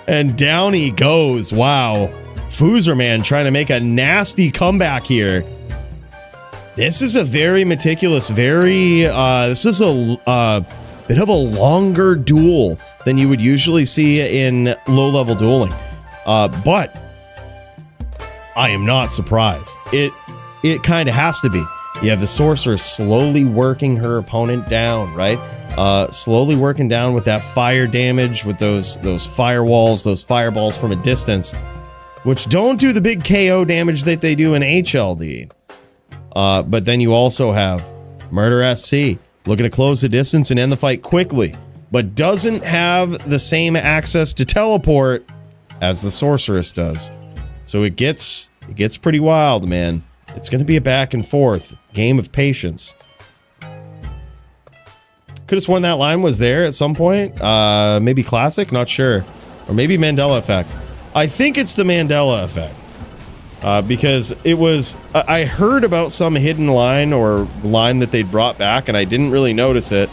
And down he goes. Wow. Foozer man trying to make a nasty comeback here. This is a very meticulous, this is a bit of a longer duel than you would usually see in low-level dueling. But I am not surprised. It kind of has to be. You have the sorcerer slowly working her opponent down, right? Slowly working down with that fire damage, with those firewalls, those fireballs from a distance, which don't do the big KO damage that they do in HLD. But then you also have Murder SC looking to close the distance and end the fight quickly, but doesn't have the same access to teleport as the sorceress does. So it gets pretty wild, man. It's going to be a back and forth game of patience. Could have sworn that line was there at some point. Maybe classic, not sure. Or maybe Mandela effect. I think it's the Mandela effect. Because it was, I heard about some hidden line or line that they'd brought back, and I didn't really notice it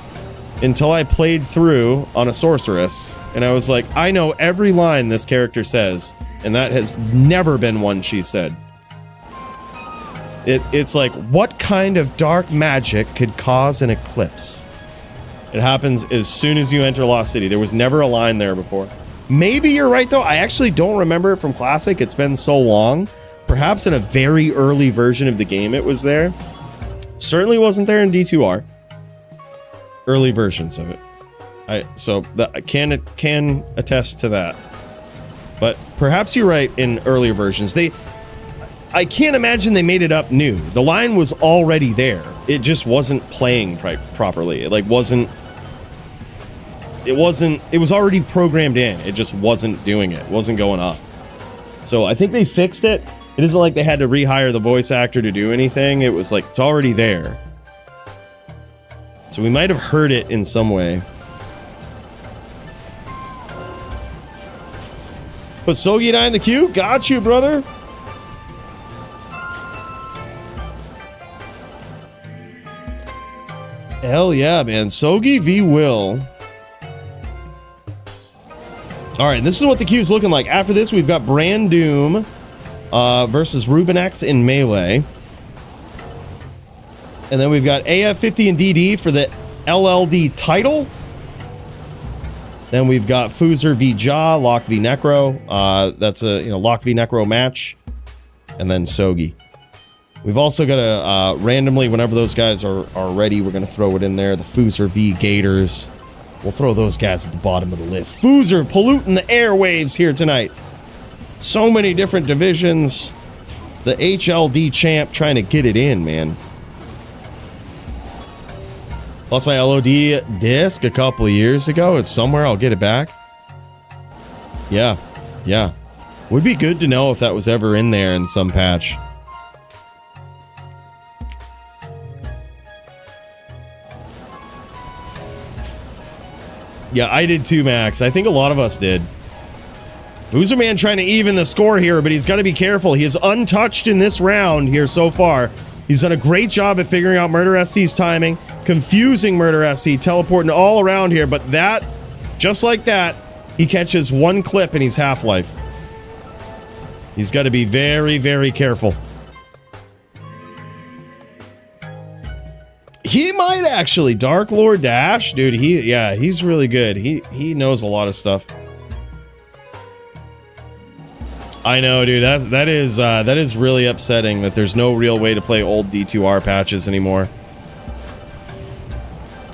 until I played through on a sorceress, and I was like, I know every line this character says, and that has never been one she said. It's like, what kind of dark magic could cause an eclipse? It happens as soon as you enter Lost City. There was never a line there before. Maybe you're right, though. I actually don't remember it from Classic. It's been so long. Perhaps in a very early version of the game it was there. Certainly wasn't there in D2R. Early versions of it. I can attest to that. But perhaps you're right in earlier versions. I can't imagine they made it up new. The line was already there. It just wasn't playing properly. It wasn't. It was already programmed in. It just wasn't doing it. It wasn't going up. So I think they fixed it. It isn't like they had to rehire the voice actor to do anything. It was like, it's already there. So we might have heard it in some way. But Sogi and I in the queue? Got you, brother. Hell yeah, man. Sogi v. Will. Alright, this is what the queue's looking like. After this, we've got Brand Doom versus Ruben X in Melee. And then we've got AF50 and DD for the LLD title. Then we've got Foozer v. Jaw, Lock v. Necro. That's a Lock v. Necro match. And then Sogi. We've also got a randomly, whenever those guys are ready, we're going to throw it in there. The Foozer v. Gators. We'll throw those guys at the bottom of the list. Foozer polluting the airwaves here tonight. So many different divisions. The HLD champ trying to get it in, man. Lost my LOD disc a couple of years ago. It's somewhere. I'll get it back. Yeah. Yeah. Would be good to know if that was ever in there in some patch. Yeah, I did too, Max. I think a lot of us did. Boozerman trying to even the score here, but he's got to be careful. He is untouched in this round here so far. He's done a great job at figuring out Murder SC's timing, confusing Murder SC, teleporting all around here, but that, just like that, he catches one clip and he's Half-Life. He's got to be very, very careful. He might actually. Dark Lord Dash, dude, he's really good. He knows a lot of stuff. I know, dude. That is really upsetting that there's no real way to play old D2R patches anymore.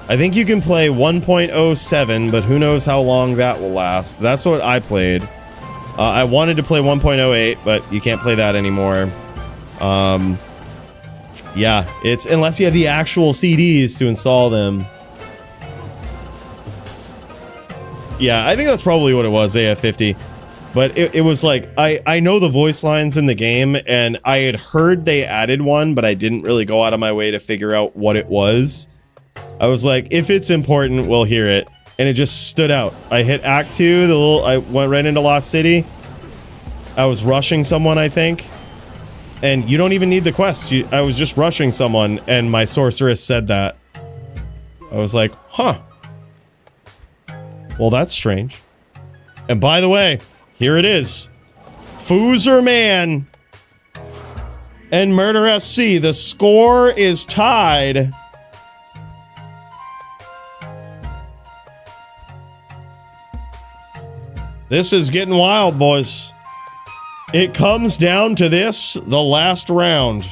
I think you can play 1.07, but who knows how long that will last. That's what I played. I wanted to play 1.08, but you can't play that anymore. Yeah, it's unless you have the actual CDs to install them. Yeah, I think that's probably what it was, AF50. But it was like, I know the voice lines in the game, and I had heard they added one, but I didn't really go out of my way to figure out what it was. I was like, if it's important, we'll hear it. And it just stood out. I hit Act 2, I went right into Lost City. I was rushing someone, I think. And you don't even need the quest. I was just rushing someone, and my sorceress said that. I was like, huh. Well, that's strange. And by the way, here it is. Foozer Man and Murder SC. The score is tied. This is getting wild, boys. It comes down to this, the last round.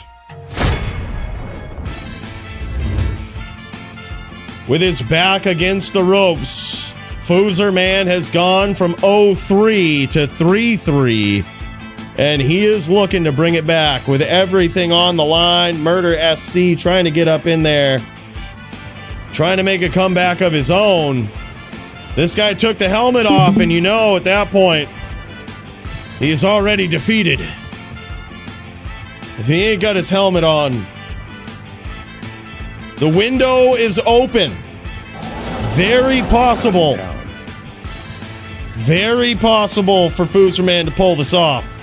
With his back against the ropes, Foozer Man has gone from 0-3 to 3-3. And he is looking to bring it back with everything on the line. Murder SC trying to get up in there. Trying to make a comeback of his own. This guy took the helmet off, and you know at that point, he is already defeated. If he ain't got his helmet on. The window is open. Very possible. Very possible for Foozer Man to pull this off.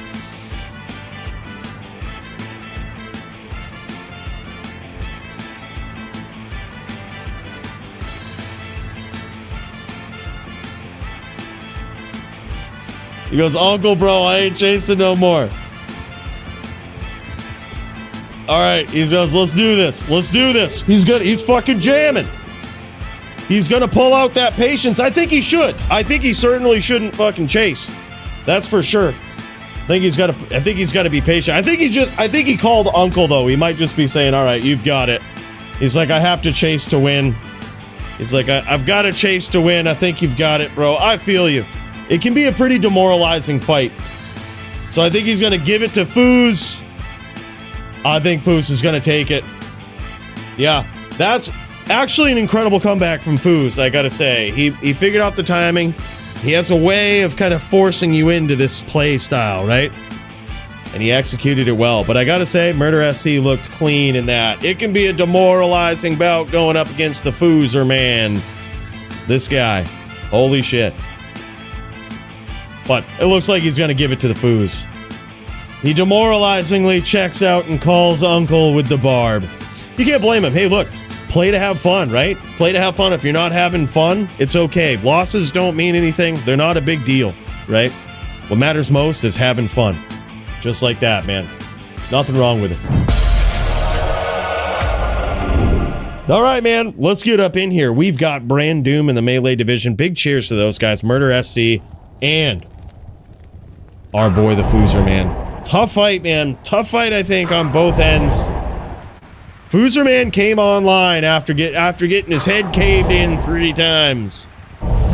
He goes, Uncle, bro, I ain't chasing no more. All right, he goes, let's do this. Let's do this. He's good. He's fucking jamming. He's going to pull out that patience. I think he should. I think he certainly shouldn't fucking chase. That's for sure. I think he's got to be patient. I think he called Uncle, though. He might just be saying, all right, you've got it. He's like, I have to chase to win. He's like, I've got to chase to win. I think you've got it, bro. I feel you. It can be a pretty demoralizing fight. So I think he's going to give it to Foos. I think Foos is going to take it. Yeah, that's actually an incredible comeback from Foos, I got to say. He figured out the timing. He has a way of kind of forcing you into this play style, right? And he executed it well. But I got to say, Murder SC looked clean in that. It can be a demoralizing bout going up against the Foozer Man. This guy. Holy shit. But it looks like he's going to give it to the Foos. He demoralizingly checks out and calls Uncle with the barb. You can't blame him. Hey, look, play to have fun, right? Play to have fun. If you're not having fun, it's okay. Losses don't mean anything. They're not a big deal, right? What matters most is having fun. Just like that, man. Nothing wrong with it. All right, man. Let's get up in here. We've got Brand Doom in the Melee division. Big cheers to those guys. Murder SC and our boy, the Foozer Man. Tough fight, man. Tough fight, I think, on both ends. Foozer Man came online after getting his head caved in 3 times.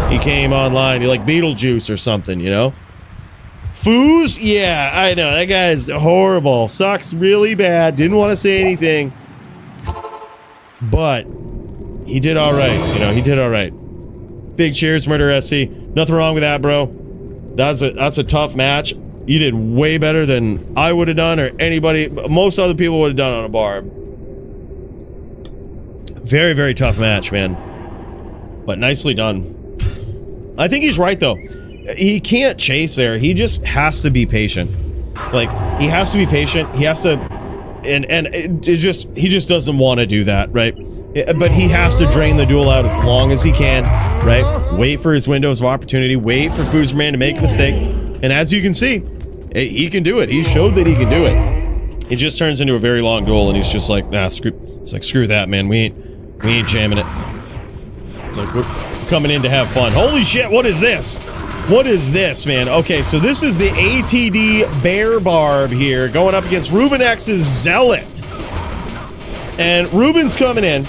He came online. He like Beetlejuice or something, you know? Foos? Yeah, I know. That guy's horrible. Sucks really bad. Didn't want to say anything. But he did all right. You know, he did all right. Big cheers, Murder SC. Nothing wrong with that, bro. That's a tough match. You did way better than I would have done or anybody, most other people would have done on a barb. Very, very tough match, man. But nicely done. I think he's right, though. He can't chase there. He just has to be patient. Like, he has to be patient. He has to... And he just doesn't want to do that, right? But he has to drain the duel out as long as he can, right? Wait for his windows of opportunity. Wait for Foozer Man to make a mistake. And as you can see, he can do it. He showed that he can do it. It just turns into a very long duel, and he's just like, nah, screw that, man. We ain't jamming it. It's like, we're coming in to have fun. Holy shit, what is this? What is this, man? Okay, so this is the ATD Bear Barb here, going up against Ruben X's Zealot. And Ruben's coming in.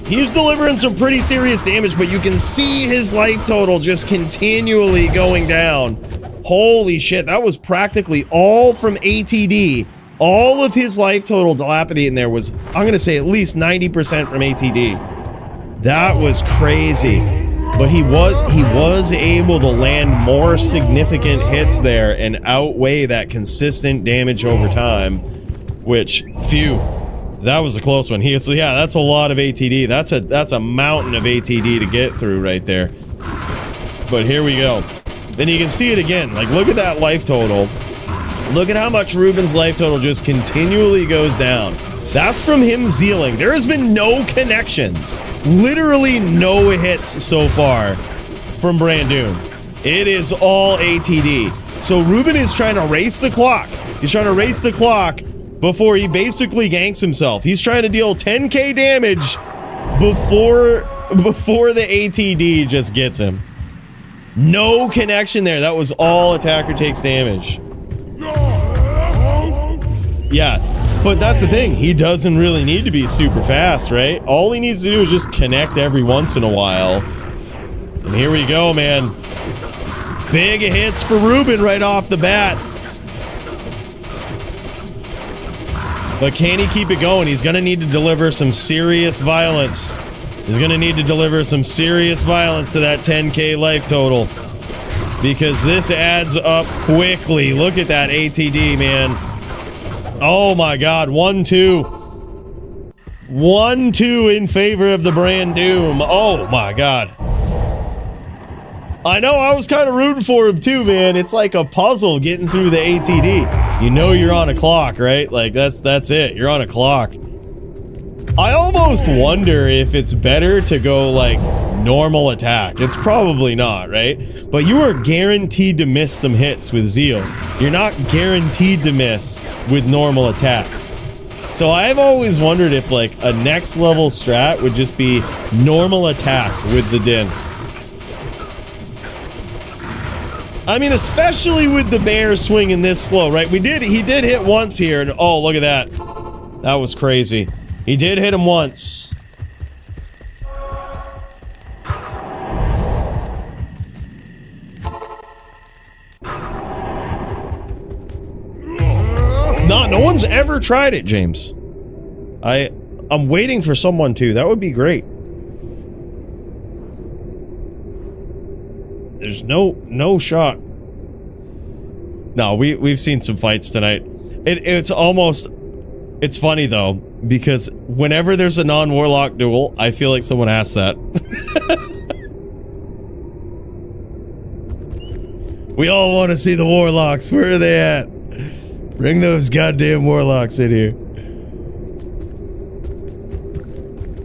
He's delivering some pretty serious damage, but you can see his life total just continually going down. Holy shit, that was practically all from ATD. All of his life total dilapidating there was, I'm going to say, at least 90% from ATD. That was crazy. But he was able to land more significant hits there and outweigh that consistent damage over time, which, phew, that was a close one. Yeah, that's a lot of ATD. That's a mountain of ATD to get through right there. But here we go. Then you can see it again. Like, look at that life total. Look at how much Ruben's life total just continually goes down. That's from him zealing. There has been no connections. Literally no hits so far from Brandoon. It is all ATD. So Ruben is trying to race the clock. He's trying to race the clock before he basically ganks himself. He's trying to deal 10k damage before the ATD just gets him. No connection there. That was all attacker takes damage. Yeah, but that's the thing. He doesn't really need to be super fast, right? All he needs to do is just connect every once in a while. And here we go, man. Big hits for Ruben right off the bat. But can he keep it going? He's going to need to deliver some serious violence. He's going to need to deliver some serious violence to that 10k life total. Because this adds up quickly. Look at that ATD, man. Oh my god. 1-2. 1-2 in favor of the Brandoom. Oh my god. I know, I was kind of rooting for him too, man. It's like a puzzle getting through the ATD. You know you're on a clock, right? Like, that's it. You're on a clock. I almost wonder if it's better to go, like, normal attack. It's probably not, right? But you are guaranteed to miss some hits with Zeal. You're not guaranteed to miss with normal attack. So I've always wondered if, like, a next level strat would just be normal attack with the Din. I mean, especially with the bear swinging this slow, right? He did hit once here, and oh, look at that. That was crazy. He did hit him once. No one's ever tried it, James. I'm waiting for someone to. That would be great. There's no shot. No, we've seen some fights tonight. It's funny though, because whenever there's a non-Warlock duel, I feel like someone asks that. We all want to see the Warlocks. Where are they at? Bring those goddamn Warlocks in here.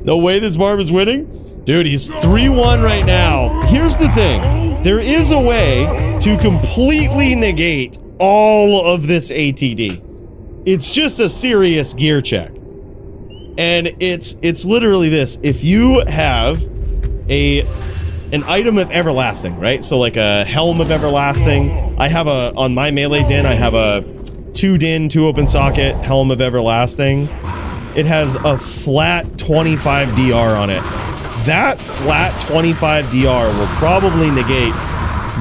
No way this Barb is winning? Dude, he's 3-1 right now. Here's the thing. There is a way to completely negate all of this ATD. It's just a serious gear check. And it's literally this. If you have an item of everlasting, right? So like a helm of everlasting. I have on my melee din, I have a 2 din, 2 open socket helm of everlasting. It has a flat 25 DR on it. That flat 25 DR will probably negate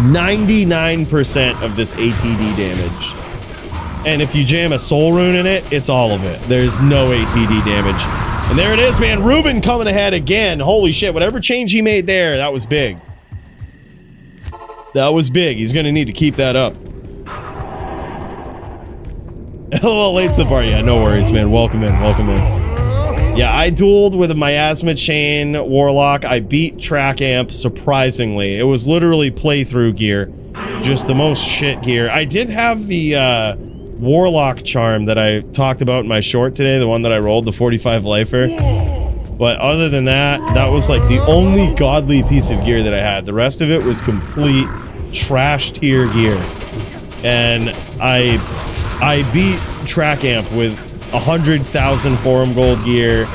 99% of this ATD damage. And if you jam a soul rune in it, it's all of it. There's no ATD damage. And there it is, man. Ruben coming ahead again. Holy shit, whatever change he made there, that was big. That was big. He's gonna need to keep that up. LOL late to the party. Yeah, no worries, man. Welcome in, welcome in. Yeah, I dueled with a miasma chain Warlock. I beat track amp surprisingly. It was literally playthrough gear. Just the most shit gear. I did have the Warlock charm that I talked about in my short today, the one that I rolled, the 45 lifer. But other than that, that was like the only godly piece of gear that I had. The rest of it was complete trash tier gear. And I beat track amp with 100,000 forum gold gear.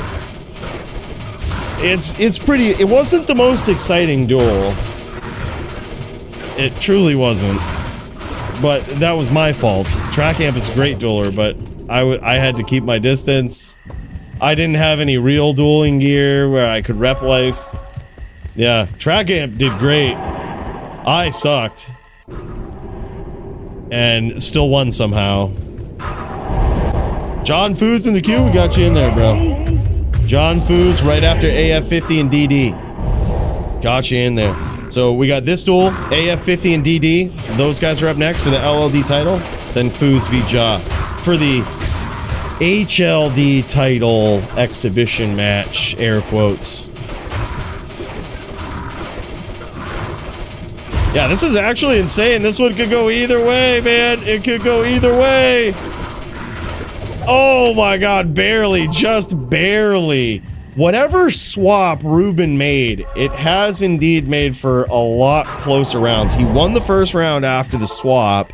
It's pretty. It wasn't the most exciting duel. It truly wasn't. But that was my fault. Track amp is a great dueler, but I had to keep my distance. I didn't have any real dueling gear where I could rep life. Yeah, track amp did great. I sucked. And still won somehow. John Foos in the queue, we got you in there, bro. John Foos right after AF50 and DD. Got you in there. So we got this duel, AF50 and DD. Those guys are up next for the LLD title. Then Foos v Ja for the HLD title exhibition match, air quotes. Yeah, this is actually insane. This one could go either way, man. It could go either way. Oh my god, barely, just barely whatever swap Ruben made, it has indeed made for a lot closer rounds. He won the first round after the swap,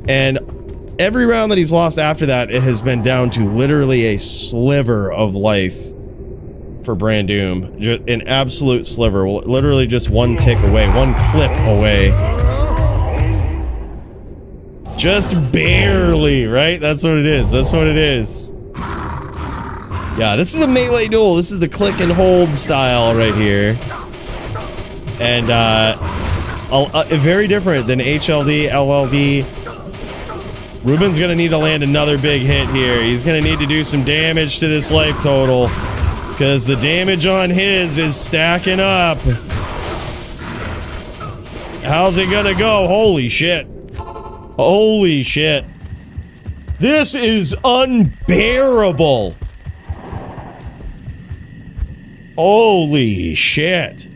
and every round that he's lost after that, it has been down to literally a sliver of life for Brandoom. An absolute sliver. Literally just one tick away, one clip away. Just barely, right? That's what it is. That's what it is. Yeah, this is a melee duel. This is the click and hold style right here. And very different than HLD, LLD. Ruben's gonna need to land another big hit here. He's gonna need to do some damage to this life total, because the damage on his is stacking up. How's it gonna go? Holy shit. Holy shit. This is unbearable. Holy shit.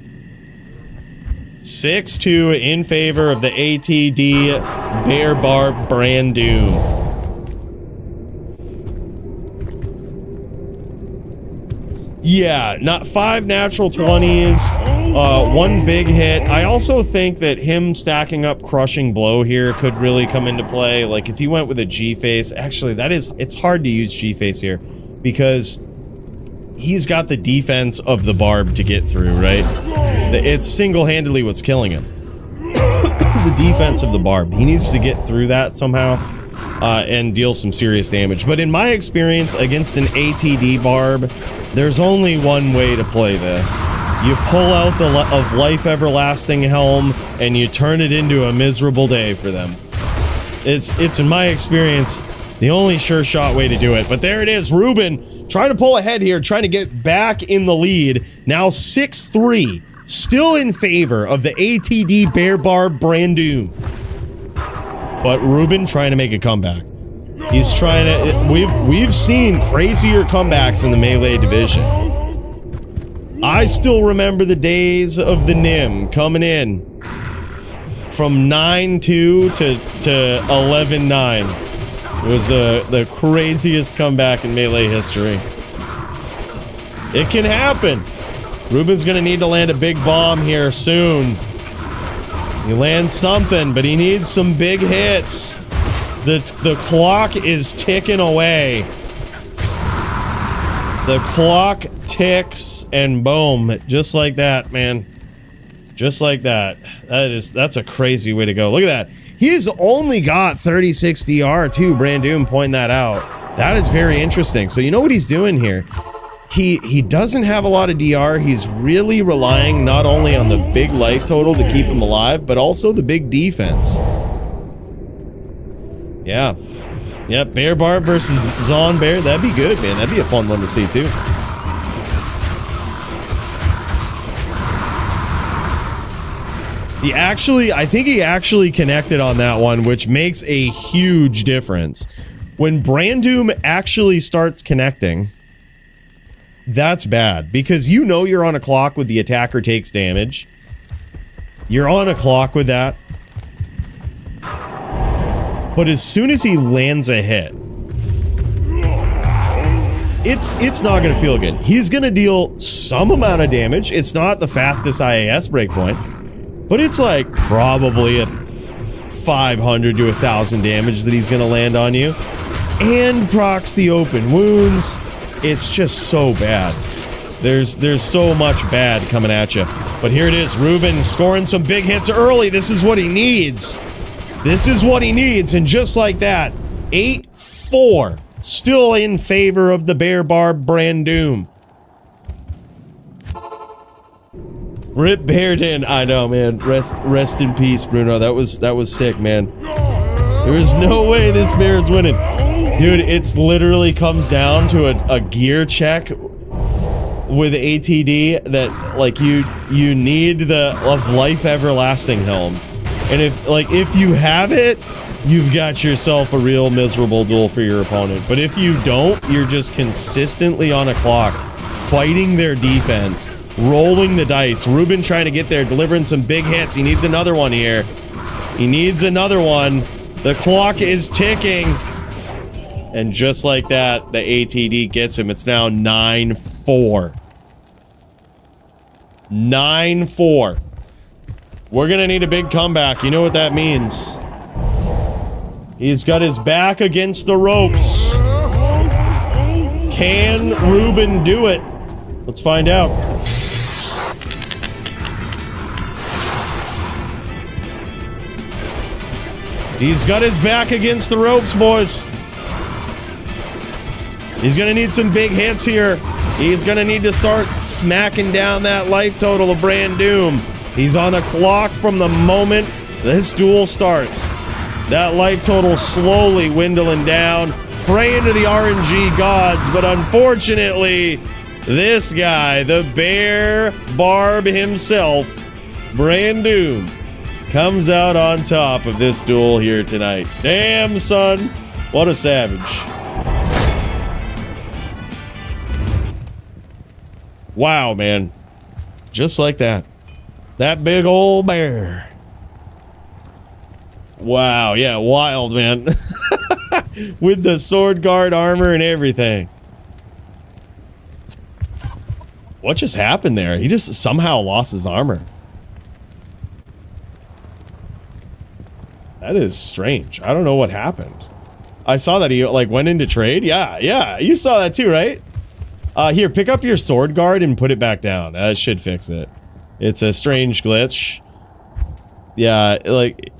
6-2 in favor of the ATD Bear Bar Brandoom. Yeah, not 5 natural 20s, 1 big hit. I also think that him stacking up Crushing Blow here could really come into play. Like if he went with a G-Face, actually it's hard to use G-Face here because he's got the defense of the barb to get through, right? It's single-handedly what's killing him. The defense of the barb. He needs to get through that somehow and deal some serious damage. But in my experience against an ATD barb, there's only one way to play this. You pull out the of Life Everlasting Helm and you turn it into a miserable day for them. It's in my experience the only sure shot way to do it. But there it is, Ruben trying to pull ahead here, trying to get back in the lead. Now 6-3, still in favor of the ATD Bear Barb Brandoom. But Ruben trying to make a comeback. He's trying to. We've seen crazier comebacks in the melee division. I still remember the days of the Nim coming in from 9-2 to 11-9. It was the craziest comeback in melee history. It can happen. Ruben's gonna need to land a big bomb here soon. He lands something, but he needs some big hits. The clock is ticking away. The clock ticks and boom, just like that, man. Just like that. That's a crazy way to go. Look at that. He's only got 36 DR too, Brandoom pointing that out. That is very interesting. So you know what he's doing here? He doesn't have a lot of DR. He's really relying not only on the big life total to keep him alive, but also the big defense. Yeah. Yep, Bear Barb versus Zon Bear. That'd be good, man. That'd be a fun one to see, too. I think he actually connected on that one, which makes a huge difference. When Brandoom actually starts connecting, that's bad, because you know you're on a clock with the attacker takes damage. You're on a clock with that. But as soon as he lands a hit, it's not going to feel good. He's going to deal some amount of damage. It's not the fastest IAS breakpoint, but it's like probably a 500 to 1,000 damage that he's going to land on you. And procs the open wounds. It's just so bad. There's so much bad coming at you. But here it is, Ruben scoring some big hits early. This is what he needs. This is what he needs, and just like that, 8-4, still in favor of the Bear Barb Brandoom. Rip Bearden, I know, man. Rest in peace, Bruno. That was sick, man. There is no way this bear is winning, dude. It's literally comes down to a gear check with ATD that like you need the of Life Everlasting Helm. And if you have it, you've got yourself a real miserable duel for your opponent. But if you don't, you're just consistently on a clock, fighting their defense, rolling the dice. Ruben trying to get there, delivering some big hits. He needs another one here. He needs another one. The clock is ticking. And just like that, the ATD gets him. It's now 9-4. 9-4. We're gonna need a big comeback. You know what that means. He's got his back against the ropes. Can Ruben do it? Let's find out. He's got his back against the ropes, boys. He's gonna need some big hits here. He's gonna need to start smacking down that life total of Brand Doom. He's on a clock from the moment this duel starts. That life total slowly dwindling down. Praying to the RNG gods, but unfortunately, this guy, the Bear Barb himself, Brand Doom, comes out on top of this duel here tonight. Damn, son. What a savage. Wow, man. Just like that. That big old bear. Wow, yeah, wild, man. With the sword guard armor and everything. What just happened there? He just somehow lost his armor. That is strange. I don't know what happened. I saw that he like went into trade. Yeah, you saw that too, right? Here, pick up your sword guard and put it back down. That should fix it. It's a strange glitch. Yeah, like,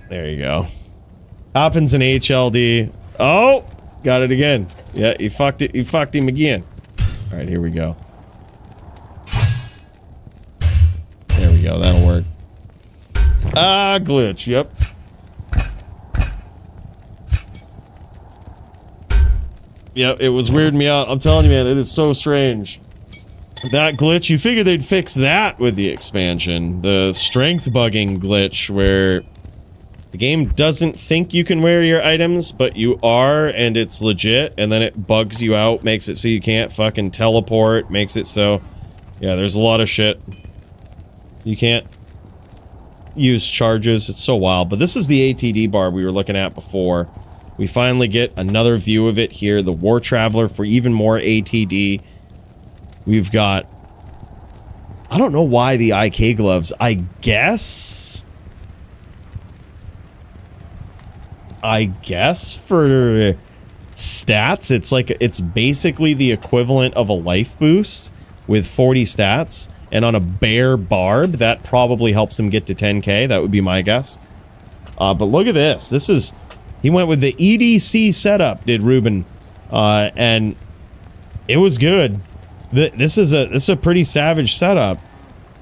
there you go. Happens in HLD. Oh, got it again. Yeah, you fucked it. You fucked him again. All right, here we go. There we go. That'll work. Glitch. Yep. Yep, it was weirding me out. I'm telling you, man, it is so strange. That glitch, you figure they'd fix that with the expansion. The strength bugging glitch where the game doesn't think you can wear your items, but you are, and it's legit, and then it bugs you out, makes it so you can't fucking teleport, makes it so... Yeah, there's a lot of shit. You can't use charges. It's so wild. But this is the ATD bar we were looking at before. We finally get another view of it here. The War Traveler for even more ATD. We've got... I don't know why the IK gloves. I guess for stats, it's like, it's basically the equivalent of a life boost with 40 stats. And on a Bear Barb, that probably helps him get to 10k. That would be my guess. But look at this. This is... He went with the EDC setup, did Ruben. And it was good. This is a pretty savage setup.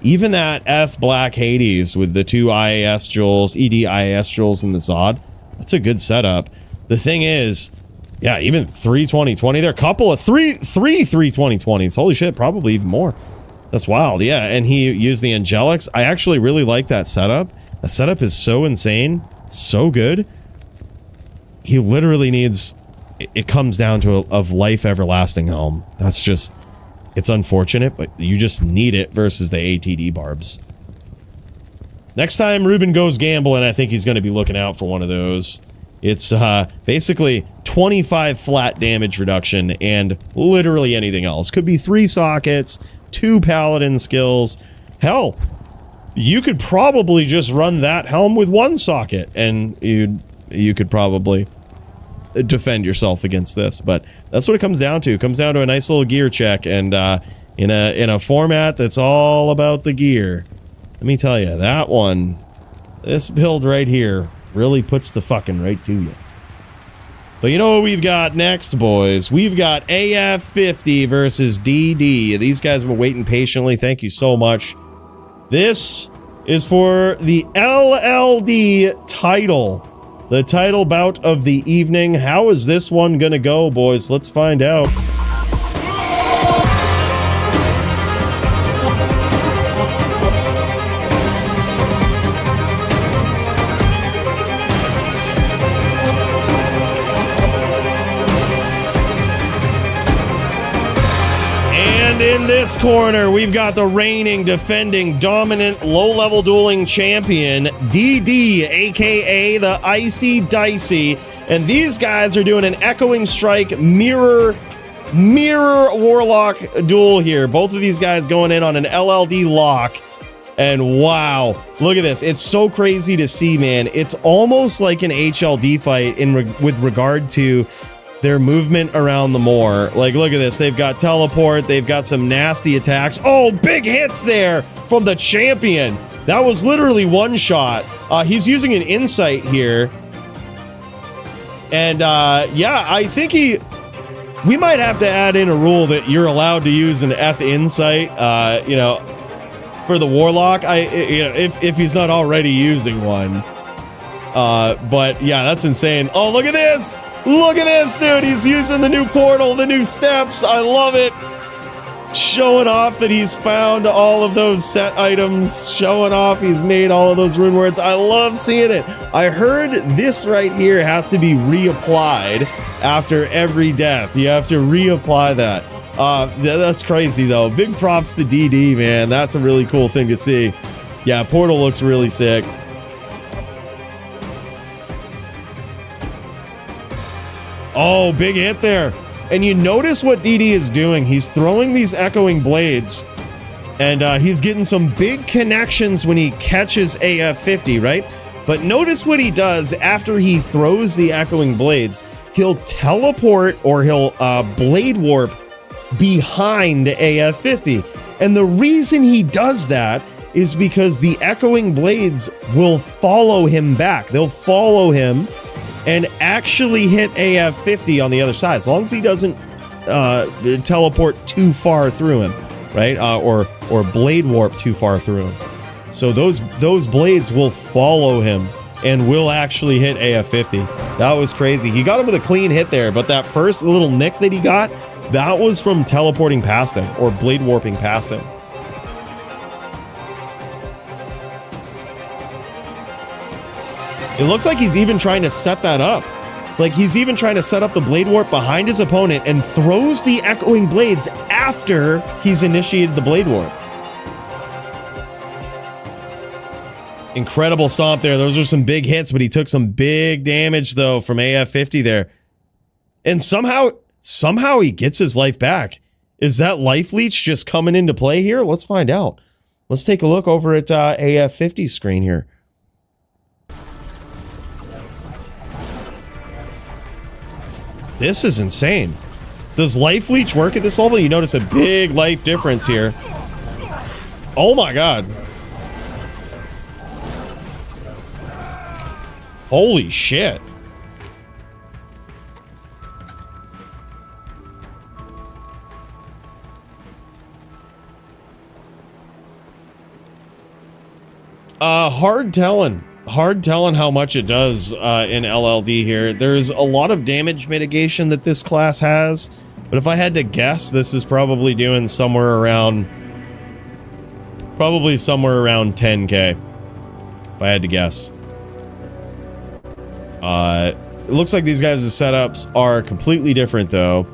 Even that F Black Hades with the 2 IAS jewels, ED IAS jewels in the Zod, that's a good setup. The thing is, yeah, even 3 2020, there are a couple of three 32020s. Holy shit, probably even more. That's wild, yeah. And he used the Angelics. I actually really like that setup. The setup is so insane, so good. He literally needs... It comes down to a life everlasting helm. That's just... It's unfortunate, but you just need it versus the ATD barbs. Next time Ruben goes gambling, I think he's going to be looking out for one of those. It's basically 25 flat damage reduction and literally anything else. Could be 3 sockets, 2 paladin skills. Hell, you could probably just run that helm with 1 socket and you could probably defend yourself against this. But that's what it comes down to. It comes down to a nice little gear check, and in a format that's all about the gear. Let me tell you, that one, this build right here really puts the fucking right to you. But you know what we've got next, boys? We've got AF50 versus DD. These guys have been waiting patiently. Thank you so much. This is for the LLD title. The title bout of the evening. How is this one gonna go, boys? Let's find out. And in this corner, we've got the reigning, defending, dominant, low-level dueling champion, DD, aka the Icy Dicey. And these guys are doing an Echoing Strike mirror mirror Warlock duel here. Both of these guys going in on an LLD lock. And wow, look at this. It's so crazy to see, man. It's almost like an HLD fight with regard to their movement around the moor. Like, look at this. They've got teleport. They've got some nasty attacks. Oh, big hits there from the champion. That was literally one shot. He's using an insight here. And yeah, I think we might have to add in a rule that you're allowed to use an F insight, you know, for the Warlock, you know, if he's not already using one. But yeah, that's insane. Oh, look at this! Look at this, dude! He's using the new portal, the new steps. I love it. Showing off that he's found all of those set items. Showing off he's made all of those rune words. I love seeing it. I heard this right here has to be reapplied after every death. You have to reapply that. That's crazy though. Big props to DD, man. That's a really cool thing to see. Yeah, portal looks really sick. Oh, big hit there. And you notice what DD is doing. He's throwing these echoing blades and he's getting some big connections when he catches AF50, right? But notice what he does after he throws the echoing blades. He'll teleport or he'll blade warp behind AF50. And the reason he does that is because the echoing blades will follow him back. They'll follow him and actually hit AF50 on the other side, as long as he doesn't teleport too far through him, right? Or blade warp too far through him. So those blades will follow him and will actually hit AF50. That was crazy. He got him with a clean hit there, but that first little nick that he got, that was from teleporting past him or blade warping past him. It looks like he's even trying to set that up. Like he's even trying to set up the blade warp behind his opponent and throws the echoing blades after he's initiated the blade warp. Incredible stomp there. Those are some big hits, but he took some big damage though from AF50 there. And somehow he gets his life back. Is that life leech just coming into play here? Let's find out. Let's take a look over at AF50's screen here. This is insane. Does life leech work at this level? You notice a big life difference here. Oh my god. Holy shit. Hard telling. Hard telling how much it does in LLD here. There's a lot of damage mitigation that this class has, but if I had to guess, this is probably doing somewhere around 10k. If I had to guess. It looks like these guys' setups are completely different though.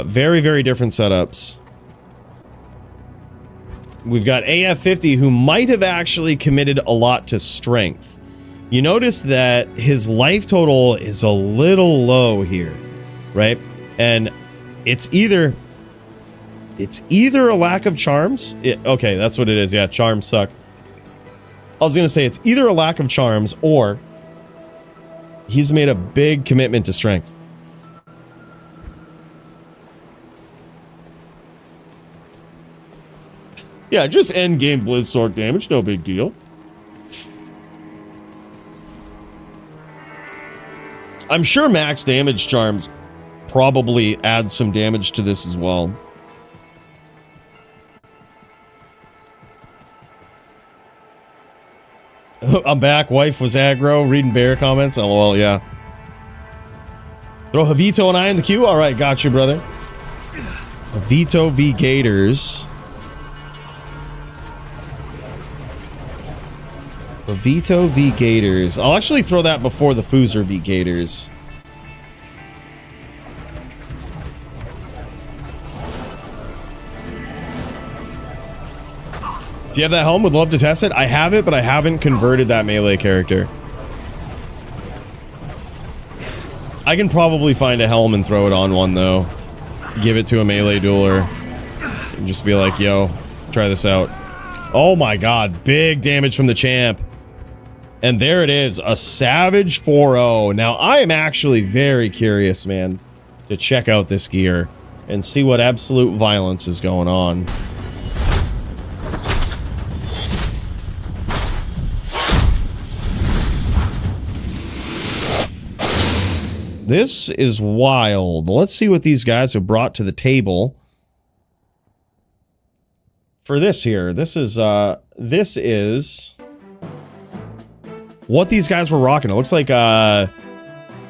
Very, very different setups. We've got AF50 who might have actually committed a lot to strength. You notice that his life total is a little low here, right? And it's either a lack of charms. Okay, that's what it is. Yeah, charms suck. I was going to say it's either a lack of charms or he's made a big commitment to strength. Yeah, just end game Blizzsork damage, no big deal. I'm sure max damage charms probably add some damage to this as well. I'm back, wife was aggro, reading bear comments, lol, yeah. Throw Havito and I in the queue? Alright, got you, brother. Havito v Gators. Havito v Gators. I'll actually throw that before the Fooer v Gators. If you have that helm, would love to test it. I have it, but I haven't converted that melee character. I can probably find a helm and throw it on one, though. give it to a melee dueler and just be like, yo, try this out. Oh my god, big damage from the champ. And there it is, a Savage 4-0. Now, I am actually very curious, man, to check out this gear and see what absolute violence is going on. This is wild. Let's see what these guys have brought to the table for this here. This is what these guys were rocking. It looks like,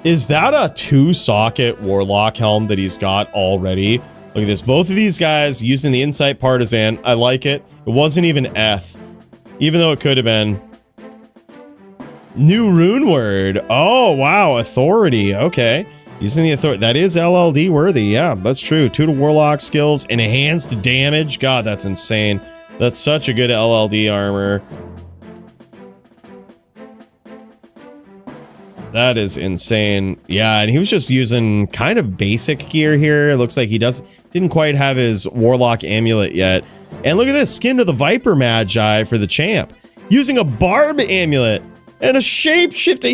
is that a 2-socket Warlock helm that he's got already? Look at this. Both of these guys using the Insight Partisan. I like it. It wasn't even Eth, even though it could have been. New rune word. Oh, wow. Authority. Okay. Using the authority. That is LLD worthy. Yeah, that's true. 2 to Warlock skills. Enhanced damage. God, that's insane. That's such a good LLD armor. That is insane. Yeah, and he was just using kind of basic gear here. It looks like he didn't quite have his Warlock amulet yet. And look at this. Skin to the Viper Magi for the champ. Using a Barb amulet. And a shapeshifter.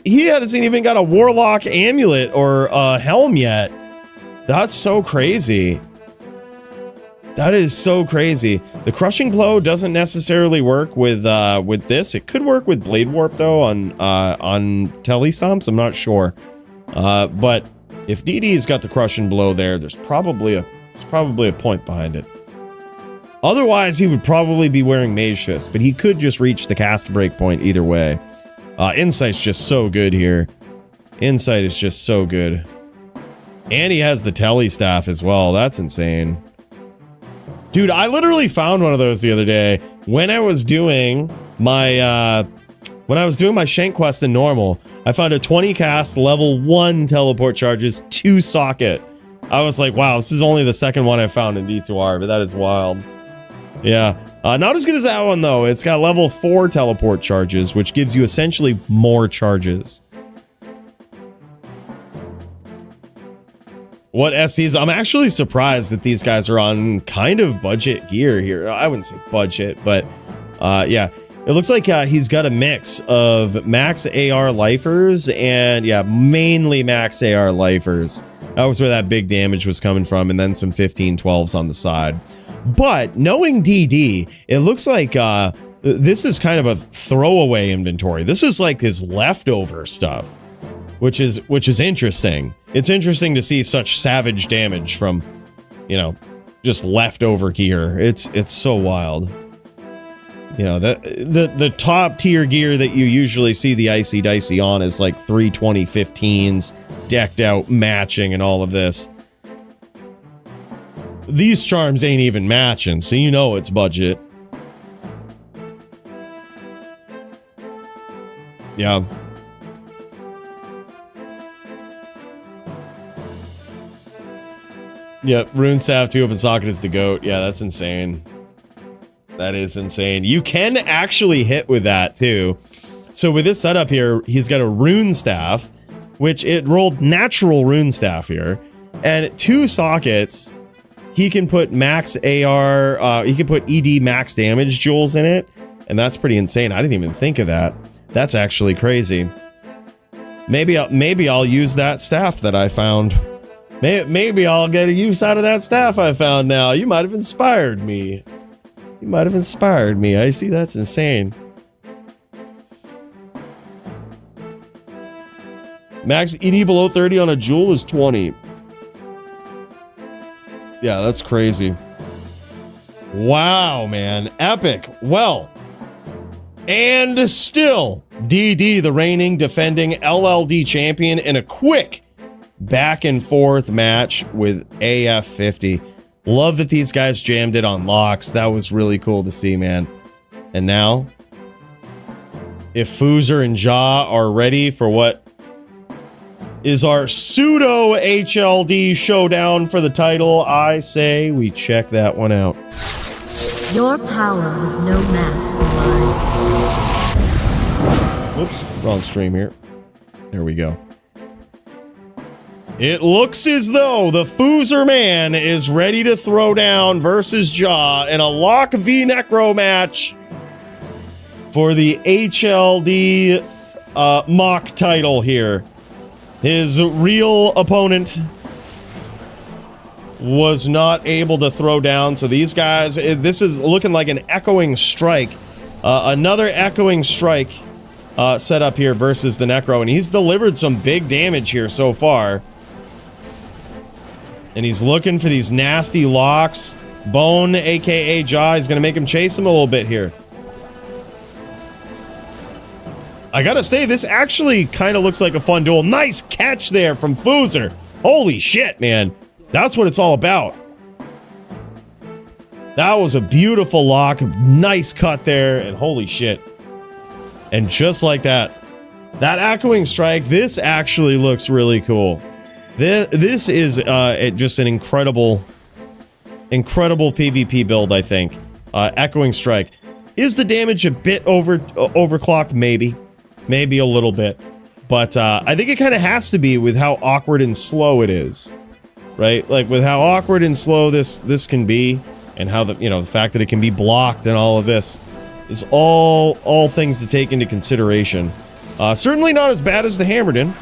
He hasn't even got a Warlock amulet or a helm yet. That's so crazy. That is so crazy. The Crushing Blow doesn't necessarily work with this. It could work with Blade Warp though on Telestomps. I'm not sure. But if DD's got the Crushing Blow there, there's probably a point behind it. Otherwise, he would probably be wearing Mage Fist, but he could just reach the cast break point either way. Insight's just so good here. Insight is just so good. And he has the Tele Staff as well. That's insane. Dude, I literally found one of those the other day when I was doing my Shank Quest in normal. I found a 20 cast level 1 teleport charges 2 socket. I was like, wow, this is only the second one I found in D2R, but that is wild. Yeah, not as good as that one though. It's got level 4 teleport charges, which gives you essentially more charges. What SCs? I'm actually surprised that these guys are on kind of budget gear here. I wouldn't say budget, but yeah, it looks like he's got a mix of max AR lifers and yeah, mainly max AR lifers. That was where that big damage was coming from, and then some 15-12s on the side. But knowing DD, it looks like this is kind of a throwaway inventory. This is like his leftover stuff, which is interesting. It's interesting to see such savage damage from, you know, just leftover gear. It's so wild. You know, the top tier gear that you usually see the Icy Dicey on is like 320 15s, decked out, matching, and all of this. These charms ain't even matching, so you know it's budget. Yeah. Yep, Rune Staff 2 open socket is the GOAT. Yeah, that's insane. That is insane. You can actually hit with that too. So with this setup here, he's got a Rune Staff, which it rolled natural Rune Staff here, and 2 sockets. He can put max AR, he can put ED max damage jewels in it, and that's pretty insane. I didn't even think of that. That's actually crazy. Maybe I'll use that staff that I found. Maybe I'll get a use out of that staff I found now. You might have inspired me. You might have inspired me. I see, that's insane. Max ED below 30 on a jewel is 20. Yeah, that's crazy. Wow, man. Epic. Well, and still, DD, the reigning, defending LLD champion, in a quick back and forth match with AF50. Love that these guys jammed it on locks. That was really cool to see, man. And now, if Foozer and Ja are ready for what is our pseudo HLD showdown for the title, I say we check that one out. Your power was no match for mine. Whoops, wrong stream here. There we go. It looks as though the Foozer man is ready to throw down versus Jaw in a Lock v Necro match for the HLD mock title here. His real opponent was not able to throw down, so these guys, this is looking like an echoing strike. Another echoing strike set up here versus the Necro, and he's delivered some big damage here so far. And he's looking for these nasty locks. Bone, aka Jaw, is going to make him chase him a little bit here. I gotta say, this actually kind of looks like a fun duel. Nice catch there from Foozer. Holy shit, man. That's what it's all about. That was a beautiful lock. Nice cut there, and holy shit. And just like that, that echoing strike, this actually looks really cool. This is just an incredible PvP build, I think. Echoing strike. Is the damage a bit overclocked? Maybe a little bit. But I think it kind of has to be with how awkward and slow it is. Right? Like with how awkward and slow this can be, and how the fact that it can be blocked and all of this is all things to take into consideration. Certainly not as bad as the Hammerden.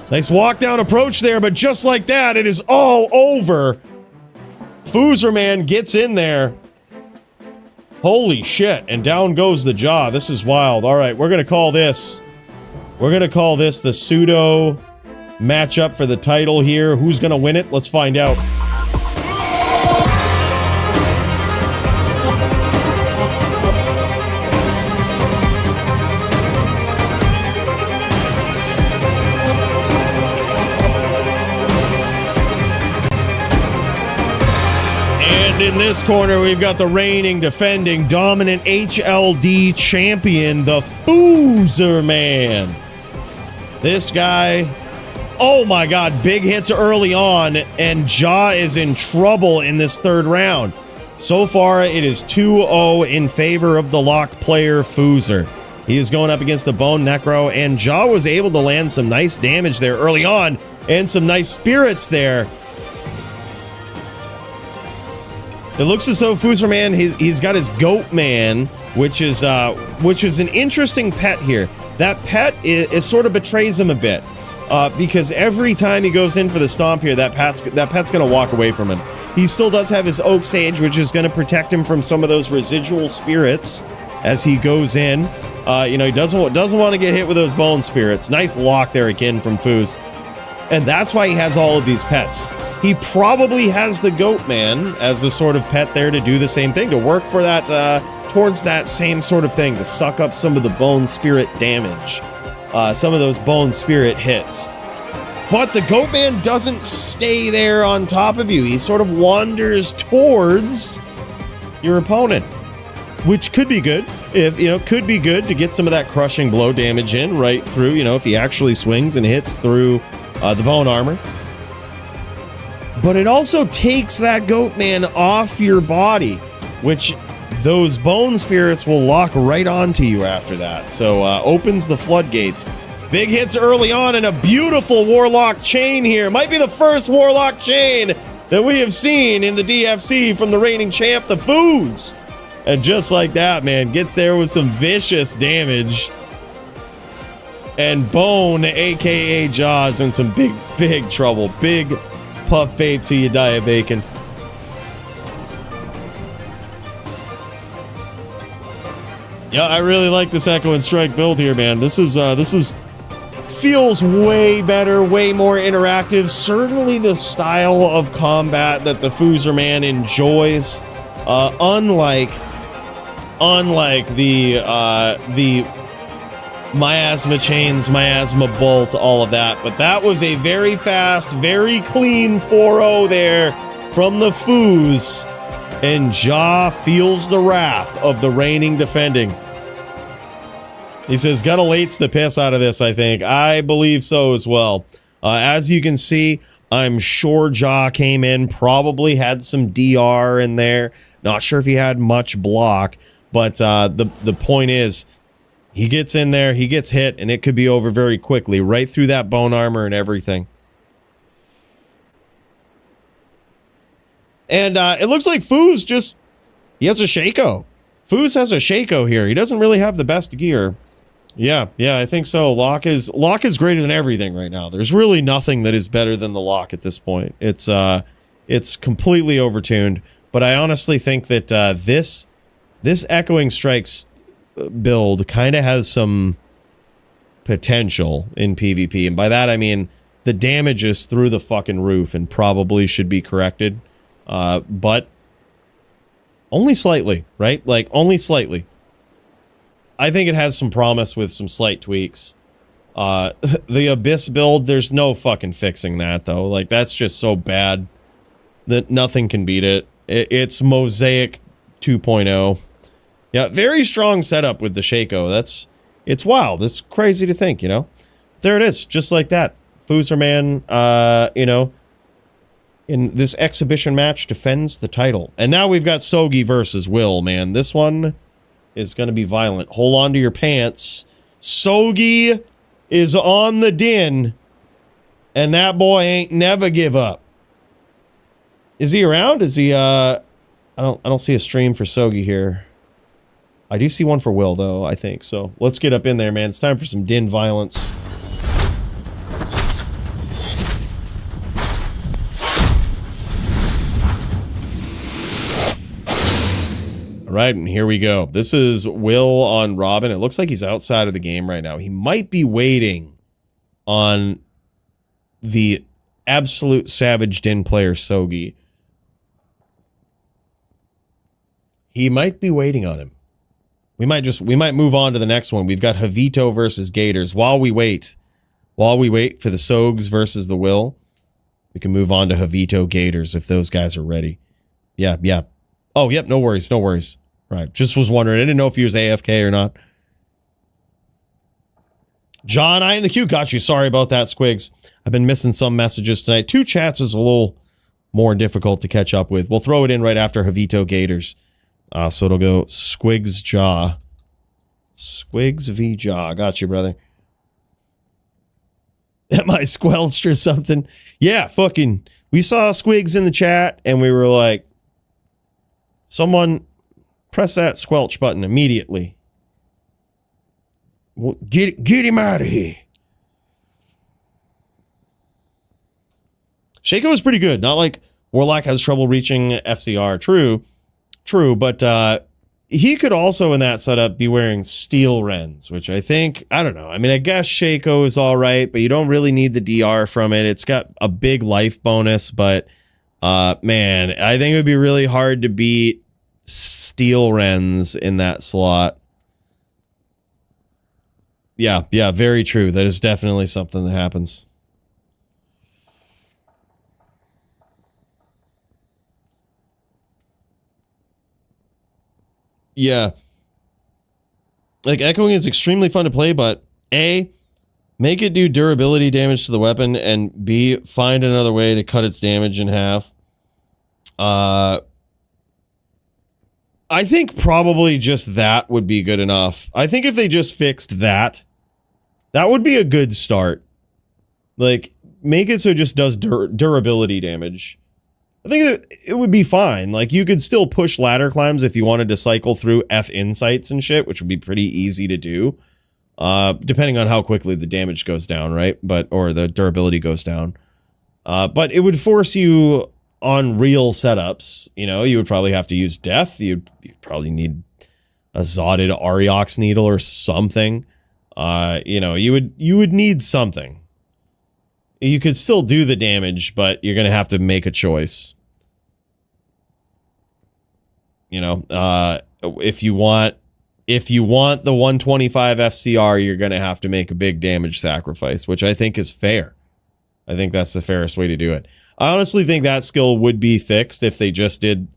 Nice walk down approach there, but just like that, it is all over. Foozer man gets in there. Holy shit, and down goes the Jaw. This is wild. All right, we're gonna call this the pseudo matchup for the title here. Who's gonna win it? Let's find out. In this corner, we've got the reigning, defending, dominant HLD champion, the Foozer man. This guy, oh my god, big hits early on, and Jaw is in trouble in this third round. So far, it is 2-0 in favor of the lock player, Foozer. He is going up against the Bone Necro, and Jaw was able to land some nice damage there early on, and some nice spirits there. It looks as though Foozer man, he's got his Goat Man, which is an interesting pet here. That pet is sort of betrays him a bit, because every time he goes in for the stomp here, that pet's gonna walk away from him. He still does have his Oak Sage, which is gonna protect him from some of those residual spirits as he goes in. He doesn't want to get hit with those bone spirits. Nice lock there again from Foos. And that's why he has all of these pets. He probably has the Goat Man as a sort of pet there to do the same thing, to work for that, towards that same sort of thing, to suck up some of the bone spirit damage, some of those bone spirit hits. But the Goat Man doesn't stay there on top of you. He sort of wanders towards your opponent, which could be good. Could be good to get some of that crushing blow damage in right through, if he actually swings and hits through the bone armor. But it also takes that Goat Man off your body, which those bone spirits will lock right onto you after that. So opens the floodgates. Big hits early on, and a beautiful Warlock chain here. Might be the first Warlock chain that we have seen in the DFC from the reigning champ, the Foos. And just like that, man, gets there with some vicious damage. And Bone, aka Jaws, in some big trouble. Big puff vape till you die of bacon. Yeah, I really like this Echo and Strike build here, man. This feels way better, way more interactive. Certainly the style of combat that the Foozer man enjoys. Unlike the Miasma Chains, Miasma Bolt, all of that. But that was a very fast, very clean 4-0 there from the Foos. And Jaw feels the wrath of the reigning defending. He says, gotta lates the piss out of this, I think. I believe so as well. As you can see, I'm sure Jaw came in, probably had some DR in there. Not sure if he had much block, but the point is, he gets in there, he gets hit, and it could be over very quickly, right through that bone armor and everything. And it looks like Foo's just, he has a Shaco. Foos has a Shaco here. He doesn't really have the best gear. Yeah, I think so. Lock is greater than everything right now. There's really nothing that is better than the Lock at this point. It's completely overtuned. But I honestly think that this Echoing Strikes build kind of has some potential in PvP, and by that I mean the damage is through the fucking roof and probably should be corrected, but only slightly, right? Like only slightly. I think it has some promise with some slight tweaks. The Abyss build, there's no fucking fixing that though. Like that's just so bad that nothing can beat it. It's Mosaic 2.0. Yeah, very strong setup with the Shaco. It's wild. It's crazy to think, you know? There it is, just like that. Foozerman, you know, in this exhibition match defends the title. And now we've got Sogi versus Will, man. This one is going to be violent. Hold on to your pants. Sogi is on the din, and that boy ain't never give up. Is he around? Is he, I don't see a stream for Sogi here. I do see one for Will, though, I think. So let's get up in there, man. It's time for some din violence. All right, and here we go. This is Will on Robin. It looks like he's outside of the game right now. He might be waiting on the absolute savage din player, Sogi. He might be waiting on him. We might move on to the next one. We've got Havito versus Gators. While we wait for the Sogs versus the Will, we can move on to Havito Gators if those guys are ready. Yeah. Oh, yep, no worries. Right, just was wondering. I didn't know if he was AFK or not. John, I in the queue. Got you. Sorry about that, Squigs. I've been missing some messages tonight. 2 chats is a little more difficult to catch up with. We'll throw it in right after Havito Gators. So it'll go Squigs Jaw. Squigs v Jaw. Got you, brother. Am I squelched or something? Yeah, fucking. We saw Squigs in the chat and we were like, someone press that squelch button immediately. Well, get him out of here. Shaco is pretty good. Not like Warlock has trouble reaching FCR. True, but he could also in that setup be wearing steel rens, which I think, I don't know. I mean, I guess Shaco is all right, but you don't really need the DR from it. It's got a big life bonus, but man, I think it would be really hard to beat steel rens in that slot. Yeah, very true. That is definitely something that happens. Yeah. Like, Echoing is extremely fun to play, but A, make it do durability damage to the weapon, and B, find another way to cut its damage in half. I think probably just that would be good enough. I think if they just fixed that, that would be a good start. Like, make it so it just does durability damage. I think that it would be fine. Like, you could still push ladder climbs if you wanted to cycle through F insights and shit, which would be pretty easy to do. Depending on how quickly the damage goes down, right? Or the durability goes down. But it would force you on real setups. You know, you would probably have to use death. You'd probably need a Zotted Ariox needle or something. You know, you would need something. You could still do the damage, but you're going to have to make a choice. You know, if you want the 125 FCR, you're going to have to make a big damage sacrifice, which I think is fair. I think that's the fairest way to do it. I honestly think that skill would be fixed if they just did.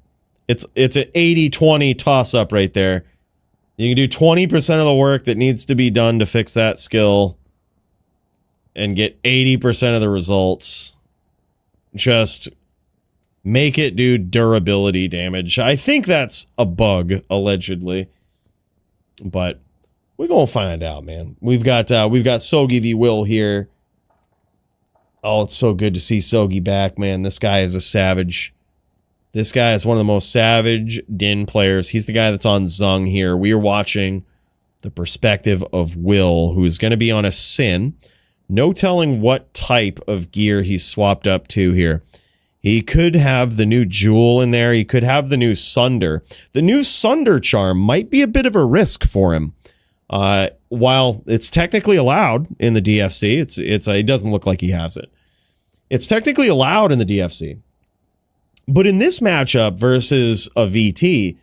It's an 80-20 toss-up right there. You can do 20% of the work that needs to be done to fix that skill and get 80% of the results. Just make it do durability damage. I think that's a bug, allegedly. But we're gonna find out, man. We've got Sogi v Will here. Oh, it's so good to see Sogi back, man. This guy is a savage. This guy is one of the most savage Din players. He's the guy that's on Zung here. We are watching the perspective of Will, who is going to be on a Sin. No telling what type of gear he's swapped up to here. He could have the new Jewel in there. He could have the new Sunder. The new Sunder charm might be a bit of a risk for him. While it's technically allowed in the DFC, it doesn't look like he has it. It's technically allowed in the DFC. But in this matchup versus a VT,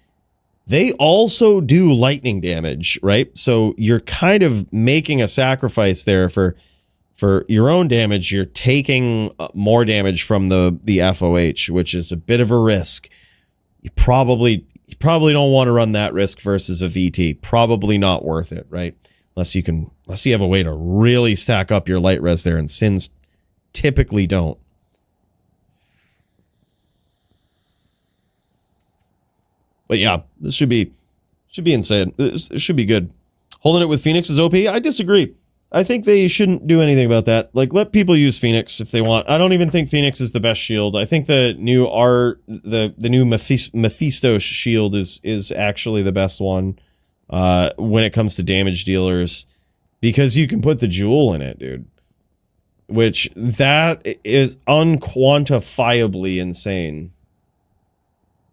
they also do lightning damage, right? So you're kind of making a sacrifice there for your own damage. You're taking more damage from the FOH, which is a bit of a risk. You probably don't want to run that risk versus a VT. Probably not worth it, right? Unless you have a way to really stack up your light res there, and Sins typically don't. But yeah, this should be insane. This should be good. Holding it with Phoenix is OP. I disagree. I think they shouldn't do anything about that. Like, let people use Phoenix if they want. I don't even think Phoenix is the best shield. I think the new new Mephisto shield is actually the best one when it comes to damage dealers, because you can put the Jewel in it, dude. Which that is unquantifiably insane.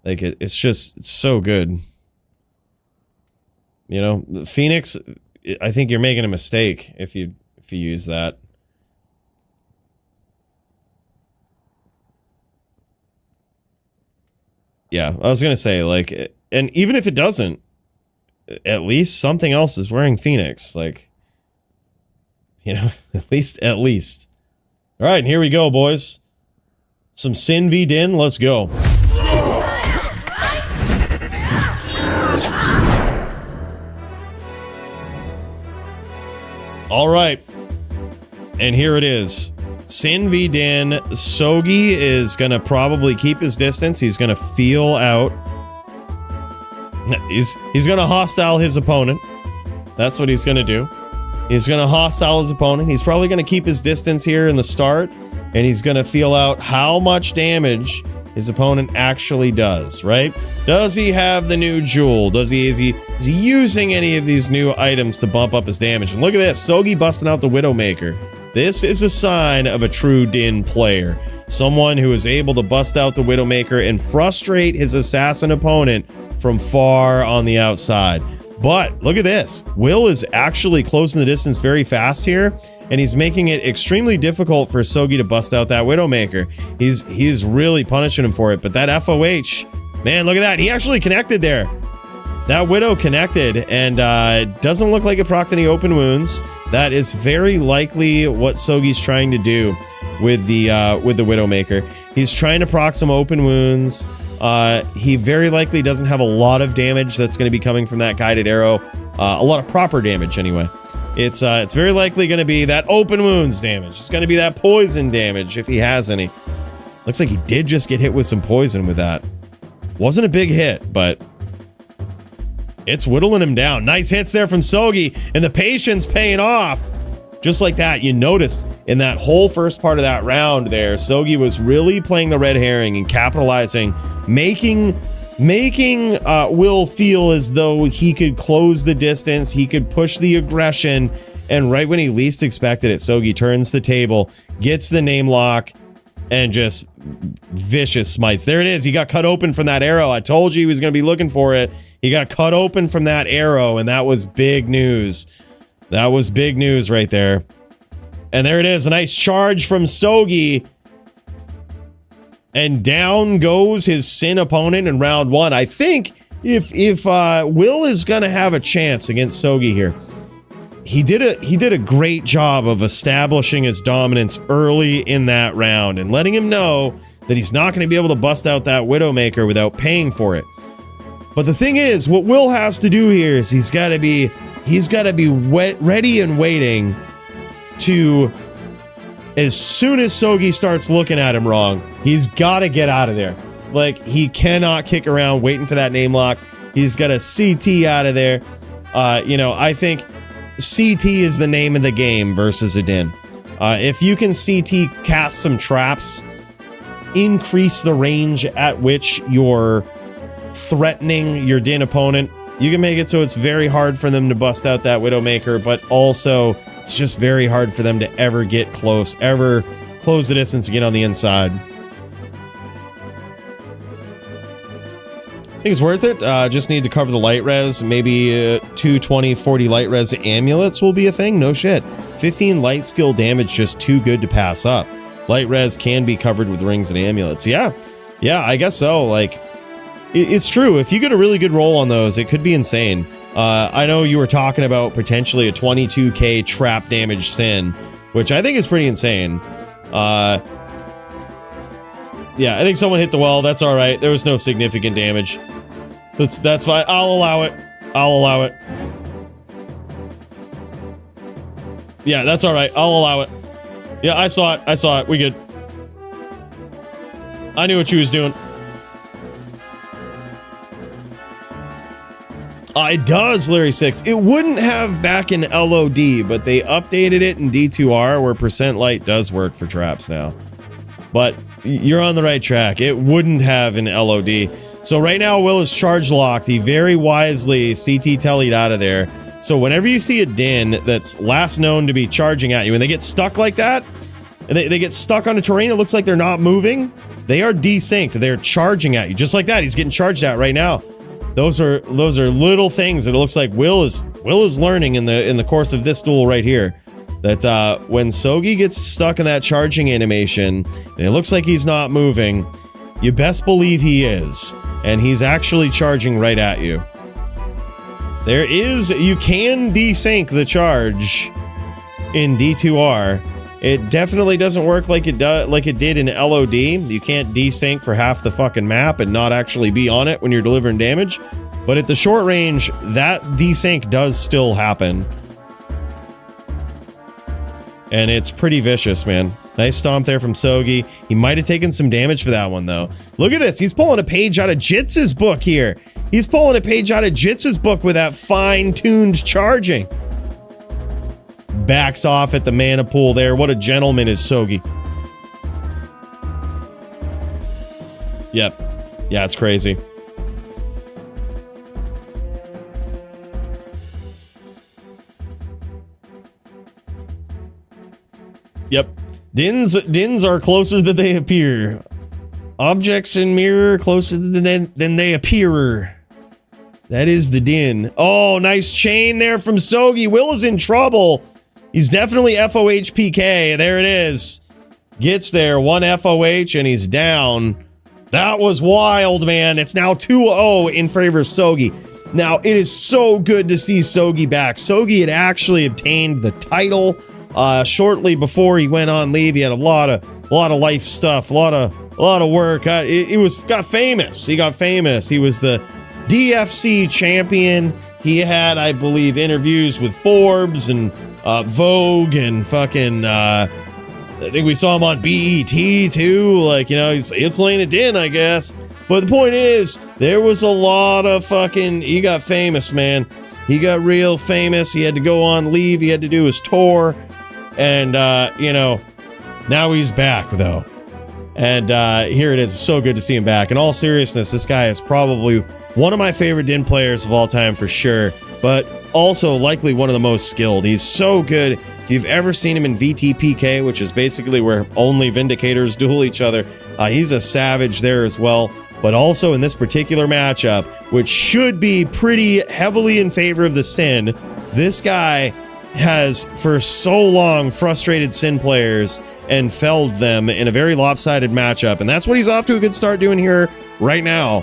Like, it's just so good. You know, Phoenix, I think you're making a mistake if you use that. Yeah, I was going to say, like, and even if it doesn't, at least something else is wearing Phoenix. Like, you know, at least. All right, here we go, boys. Some Sin v Din, let's go. All right, and here it is. Sin v Din. Sogi is going to probably keep his distance. He's going to feel out. He's going to hostile his opponent. That's what he's going to do. He's going to hostile his opponent. He's probably going to keep his distance here in the start, and he's going to feel out how much damage his opponent actually does, right? Does he have the new Jewel? Is he using any of these new items to bump up his damage? And look at this, Sogi busting out the Widowmaker. This is a sign of a true Din player. Someone who is able to bust out the Widowmaker and frustrate his assassin opponent from far on the outside. But look at this. Will is actually closing the distance very fast here, and he's making it extremely difficult for Sogi to bust out that Widowmaker. He's really punishing him for it. But that FOH, man, look at that. He actually connected there. That Widow connected, and doesn't look like it procced any open wounds. That is very likely what Sogi's trying to do with the Widowmaker. He's trying to proc some open wounds. He very likely doesn't have a lot of damage that's going to be coming from that guided arrow. A lot of proper damage, anyway. It's very likely going to be that open wounds damage. It's going to be that poison damage, if he has any. Looks like he did just get hit with some poison with that. Wasn't a big hit, but it's whittling him down. Nice hits there from Sogi, and the patience paying off. Just like that, you noticed in that whole first part of that round there, Sogi was really playing the red herring and capitalizing, making Will feel as though he could close the distance, he could push the aggression, and right when he least expected it, Sogi turns the table, gets the name lock, and just vicious smites. There it is. He got cut open from that arrow. I told you he was going to be looking for it. He got cut open from that arrow, and that was big news. That was big news right there. And there it is. A nice charge from Sogi. And down goes his Sin opponent in round one. I think if Will is going to have a chance against Sogi here, he did a great job of establishing his dominance early in that round and letting him know that he's not going to be able to bust out that Widowmaker without paying for it. But the thing is, what Will has to do here is he's got to be ready and waiting to, as soon as Sogi starts looking at him wrong, he's got to get out of there. Like, he cannot kick around waiting for that name lock. He's got a CT out of there. I think CT is the name of the game versus a Din. If you can CT cast some traps increase the range at which you're threatening your Din opponent. You can make it so it's very hard for them to bust out that Widowmaker, but also it's just very hard for them to ever get close, ever close the distance to get on the inside. I think it's worth it. Just need to cover the light res. Maybe 220, 40 light res amulets will be a thing. No shit. 15 light skill damage, just too good to pass up. Light res can be covered with rings and amulets. Yeah, I guess so. Like, it's true. If you get a really good roll on those, it could be insane. I know you were talking about potentially a 22k trap damage Sin, which I think is pretty insane. Yeah, I think someone hit the well. That's all right. There was no significant damage. That's fine. I'll allow it. I'll allow it. Yeah, that's all right. I'll allow it. Yeah, I saw it. I saw it. We good. I knew what you was doing. It does, Larry 6. It wouldn't have back in LOD, but they updated it in D2R where percent light does work for traps now. But you're on the right track. It wouldn't have in LOD. So right now, Will is charge locked. He very wisely CT tellied out of there. So whenever you see a Din that's last known to be charging at you, and they get stuck like that, and they get stuck on a terrain, it looks like they're not moving, they are desynced. They're charging at you. Just like that. He's getting charged at right now. Those are little things that it looks like Will is learning in the course of this duel right here. That when Sogi gets stuck in that charging animation, and it looks like he's not moving, you best believe he is. And he's actually charging right at you. You can desync the charge in D2R. It definitely doesn't work like it did in LOD. You can't desync for half the fucking map and not actually be on it when you're delivering damage. But at the short range, that desync does still happen. And it's pretty vicious, man. Nice stomp there from Sogi. He might have taken some damage for that one, though. Look at this. He's pulling a page out of Jitz's book here. He's pulling a page out of Jitz's book with that fine-tuned charging. Backs off at the mana pool there. What a gentleman is Sogi. Yep. Yeah, it's crazy. Yep. Dins are closer than they appear. Objects in mirror closer than they appear. That is the Din. Oh, nice chain there from Sogi. Will is in trouble. He's definitely FOH PK. There it is. Gets there. One FOH and he's down. That was wild, man. It's now 2-0 in favor of Sogi. Now, it is so good to see Sogi back. Sogi had actually obtained the title shortly before he went on leave. He had a lot of life stuff, a lot of work. Got famous. He got famous. He was the DFC champion. He had, I believe, interviews with Forbes and Vogue and fucking I think we saw him on BET too. Like, you know, he's playing a Din, I guess. But the point is, there was a lot of fucking... He got famous, man. He got real famous. He had to go on leave. He had to do his tour. And, you know, now he's back, though. And here it is. It's so good to see him back. In all seriousness, this guy is probably one of my favorite Din players of all time for sure. But also likely one of the most skilled. He's so good. If you've ever seen him in VTPK, which is basically where only Vindicators duel each other, he's a savage there as well. But also in this particular matchup, which should be pretty heavily in favor of the Sin, this guy has for so long frustrated Sin players and felled them in a very lopsided matchup. And that's what he's off to a good start doing here right now.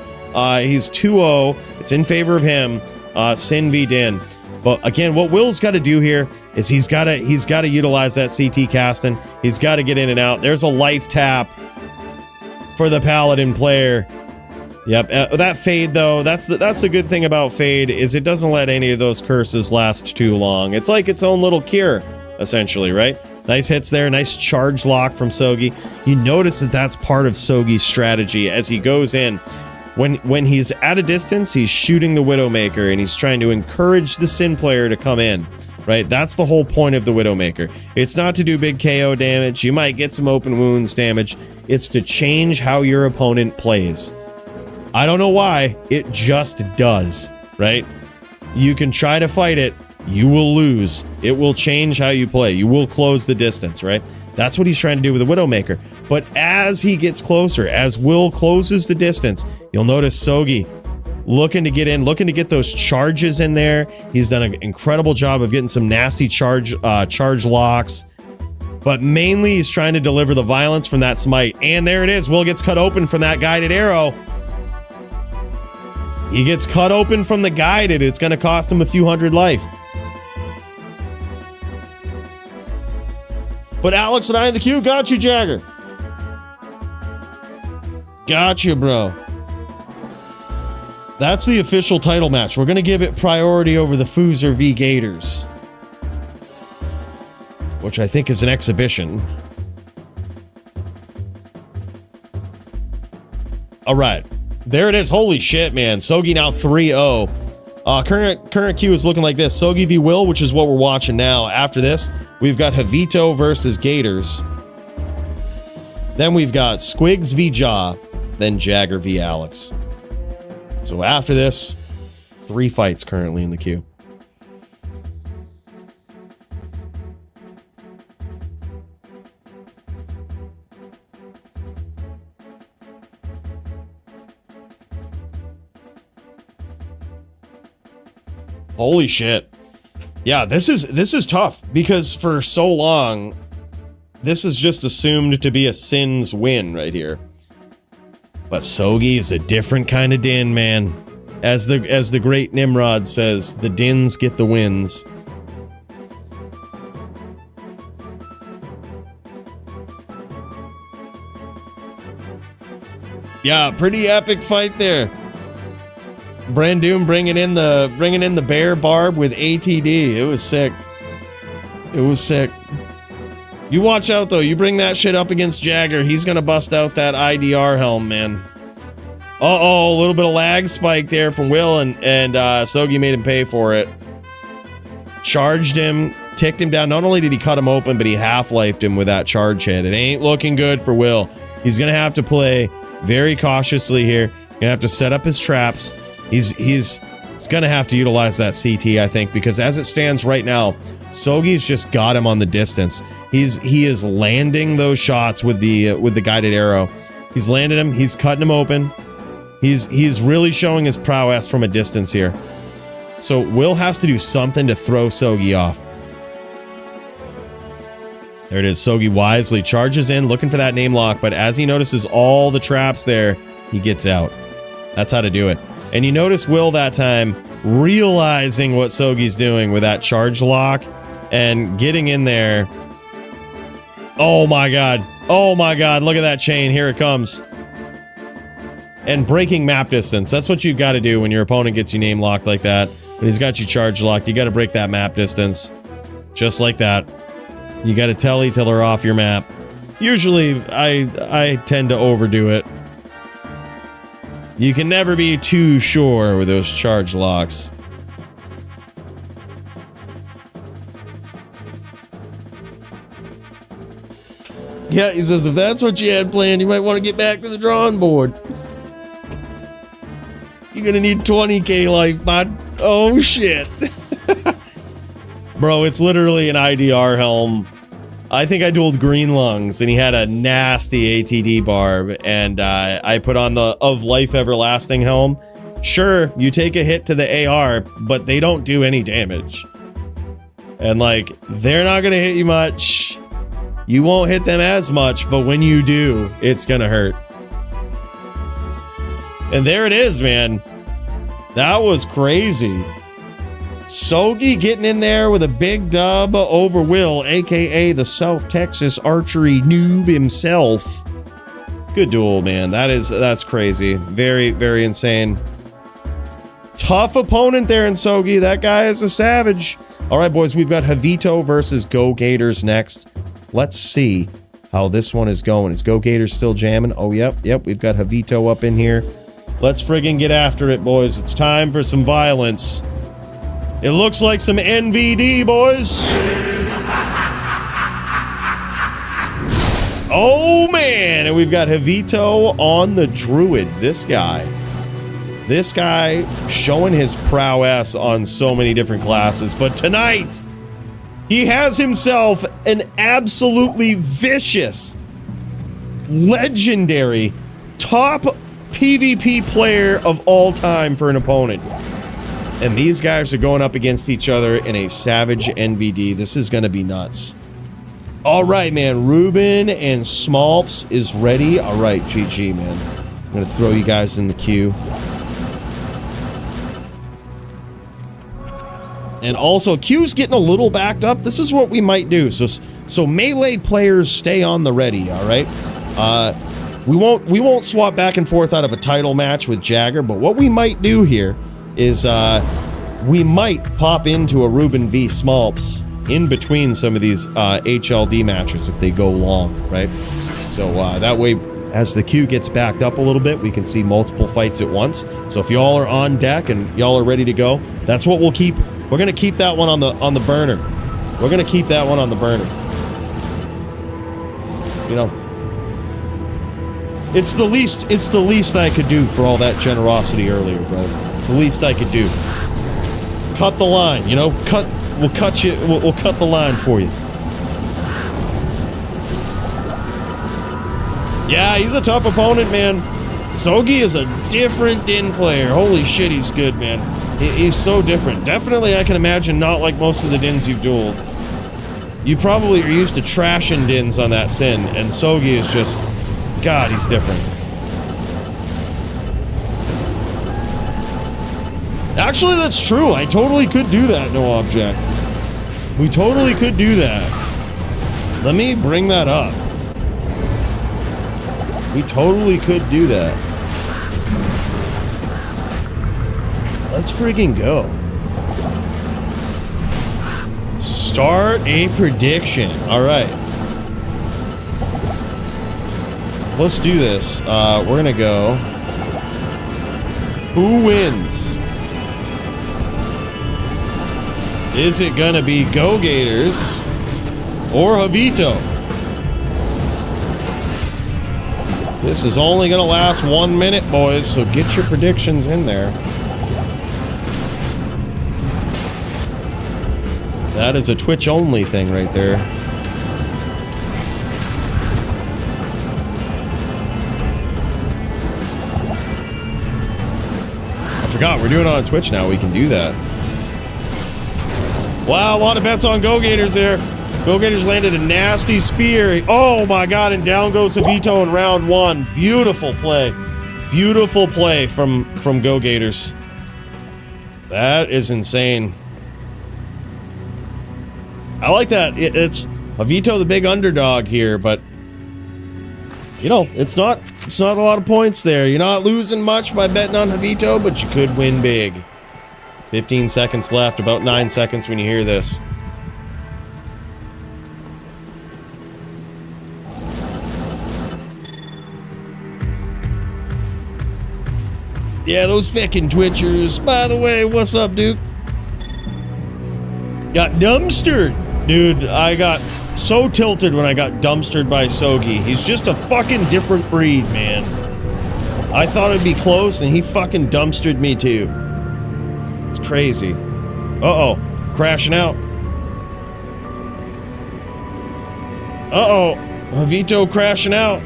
He's 2-0. It's in favor of him. Sin v Din. But again, what Will's got to do here is he's got to utilize that CT casting. He's got to get in and out. There's a life tap for the Paladin player. Yep, that fade though, that's the good thing about fade is it doesn't let any of those curses last too long. It's like its own little cure, essentially, right? Nice hits there, nice charge lock from Sogi. You notice that that's part of Sogi's strategy as he goes in. When he's at a distance, he's shooting the Widowmaker and he's trying to encourage the Sin player to come in. right? That's the whole point of the Widowmaker. It's not to do big KO damage. You might get some open wounds damage. It's to change how your opponent plays. I don't know why. It just does, right? You can try to fight it. You will lose. It will change how you play. You will close the distance, right? That's what he's trying to do with the Widowmaker. But as he gets closer, as Will closes the distance, you'll notice Sogi looking to get in, looking to get those charges in there. He's done an incredible job of getting some nasty charge locks. But mainly he's trying to deliver the violence from that smite. And there it is. Will gets cut open from that guided arrow. He gets cut open from the guided. It's going to cost him a few hundred life. But Alex and I in the queue got you, Jagger. Got you, bro. That's the official title match. We're going to give it priority over the Fooer v Gators, which I think is an exhibition. All right. There it is. Holy shit, man. Sogi now 3-0. Current queue is looking like this. Sogi v Will, which is what we're watching now. After this, we've got Havito versus Gators. Then we've got Squigs v Jaw. Then Jagger v Alex. So after this, 3 fights currently in the queue. Holy shit. Yeah, this is tough because for so long this is just assumed to be a Sins win right here. But Sogi is a different kind of din, man. As the great Nimrod says, the dins get the wins. Yeah, pretty epic fight there. Brandoom bringing in the bear barb with ATD. It was sick. It was sick. You watch out though. You bring that shit up against Jagger, he's gonna bust out that IDR helm, man. Uh-oh, a little bit of lag spike there from Will, and Sogi made him pay for it. Charged him, ticked him down. Not only did he cut him open, but he half-lifed him with that charge hit. It ain't looking good for Will. He's gonna have to play very cautiously here. He's gonna have to set up his traps. He's gonna have to utilize that CT, I think, because as it stands right now, Sogi's just got him on the distance. He is landing those shots with the guided arrow. He's landed him. He's cutting him open. He's really showing his prowess from a distance here. So Will has to do something to throw Sogi off. There it is. Sogi wisely charges in, looking for that name lock, but as he notices all the traps there, he gets out. That's how to do it. And you notice Will that time realizing what Sogi's doing with that charge lock and getting in there. Oh my god. Oh my god. Look at that chain. Here it comes. And breaking map distance. That's what you've got to do when your opponent gets you name locked like that. When he's got you charge locked, you got to break that map distance. Just like that. You got to telly till they're off your map. Usually, I tend to overdo it. You can never be too sure with those charge locks. Yeah, he says, if that's what you had planned, you might want to get back to the drawing board. You're gonna need 20k life, bud. Oh, shit. Bro, it's literally an IDR helm. I think I dueled Green Lungs, and he had a nasty ATD barb, and I put on the Of Life Everlasting helm. Sure, you take a hit to the AR, but they don't do any damage. And, like, they're not gonna hit you much. You won't hit them as much, but when you do, it's gonna hurt. And there it is, man. That was crazy. Sogi getting in there with a big dub over Will, aka the South Texas archery noob himself. Good duel, man. That's crazy. Very, very insane. Tough opponent there in Sogi. That guy is a savage. All right, boys, we've got Havito versus GoGators next. Let's see how this one is going. Is GoGators still jamming? Oh, yep. We've got Havito up in here. Let's friggin' get after it, boys. It's time for some violence. It looks like some NVD, boys. Oh, man. And we've got Havito on the Druid. This guy showing his prowess on so many different classes. But tonight, he has himself an absolutely vicious, legendary, top PvP player of all time for an opponent. And these guys are going up against each other in a savage NVD. This is going to be nuts. All right, man. Ruben and Smolps is ready. All right, GG, man. I'm going to throw you guys in the queue. And also, Q's getting a little backed up. This is what we might do. So melee players stay on the ready, all right? We won't swap back and forth out of a title match with Jagger, but what we might do here is we might pop into a Ruben v Smolps in between some of these HLD matches if they go long, right? So that way, as the queue gets backed up a little bit, we can see multiple fights at once. So if y'all are on deck and y'all are ready to go, that's what we'll keep. We're gonna keep that one on the burner. We're gonna keep that one on the burner. You know, it's the least I could do for all that generosity earlier, bro. It's the least I could do. Cut the line, you know. We'll cut you. We'll cut the line for you. Yeah, he's a tough opponent, man. Sogi is a different Din player. Holy shit, he's good, man. He's so different. Definitely, I can imagine not like most of the Dins you've dueled. You probably are used to trashing Dins on that Sin, and Sogi is just, God, he's different. Actually, that's true. I totally could do that, no object. We totally could do that. Let me bring that up. We totally could do that. Let's friggin' go. Start a prediction. All right. Let's do this. We're gonna go. Who wins? Is it gonna be GoGators or Havito? This is only gonna last 1 minute, boys, so get your predictions in there. That is a Twitch only thing right there. I forgot, we're doing it on Twitch now. We can do that. Wow, a lot of bets on GoGators there. GoGators landed a nasty spear. Oh my god, and down goes Havito in round 1. Beautiful play. Beautiful play from GoGators. That is insane. I like that. It's Havito the big underdog here, but you know, it's not a lot of points there. You're not losing much by betting on Havito, but you could win big. 15 seconds left, about 9 seconds when you hear this. Yeah, those fucking Twitchers. By the way, what's up, Duke? Got dumpstered. Dude, I got so tilted when I got dumpstered by Sogi. He's just a fucking different breed, man. I thought it'd be close, and he fucking dumpstered me too. It's crazy. Uh-oh. Crashing out. Uh-oh. Havito crashing out.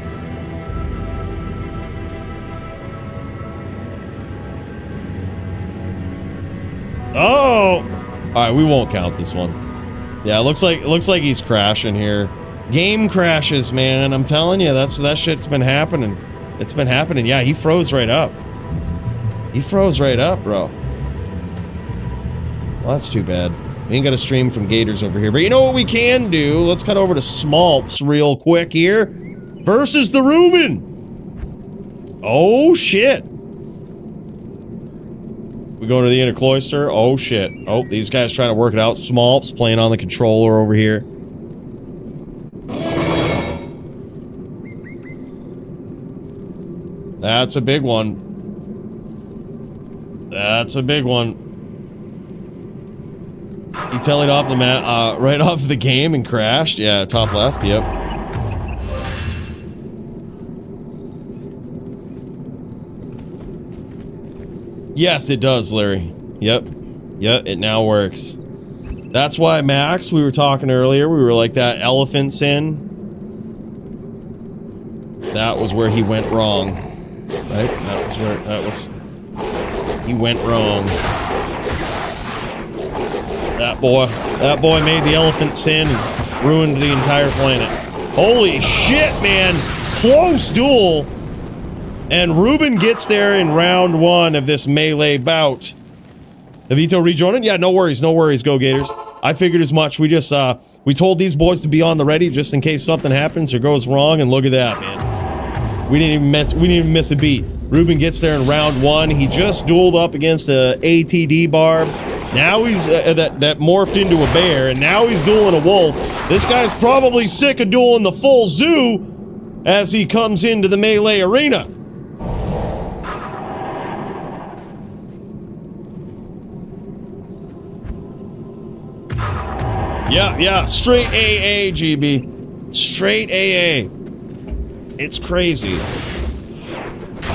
Oh! Alright, we won't count this one. Yeah, it looks like he's crashing here. Game crashes, man. I'm telling you, that shit's been happening. It's been happening. Yeah, he froze right up. He froze right up, bro. Well, that's too bad. We ain't got a stream from Gators over here. But you know what we can do? Let's cut over to Smolps real quick here. Versus the Ruben. Oh, shit. We going to the inner cloister? Oh, shit. Oh, these guys trying to work it out. Smolps playing on the controller over here. That's a big one. That's a big one. He tellied off the mat, right off the game and crashed. Yeah, top left. Yep. Yes, it does, Larry. Yep. Yep, it now works. That's why, Max, we were talking earlier, we were like that elephant sin. That was where he went wrong. Right? That was where, he went wrong. That boy made the elephant sin and ruined the entire planet. Holy shit, man! Close duel! And Ruben gets there in round 1 of this melee bout. Havito rejoining? Yeah, no worries, GoGators. I figured as much. We just, we told these boys to be on the ready just in case something happens or goes wrong, and look at that, man. We didn't even miss a beat. Ruben gets there in round 1. He just dueled up against a ATD barb. Now he's, that morphed into a bear, and now he's dueling a wolf. This guy's probably sick of dueling the full zoo as he comes into the melee arena. Yeah, straight AA, GB. Straight AA. It's crazy.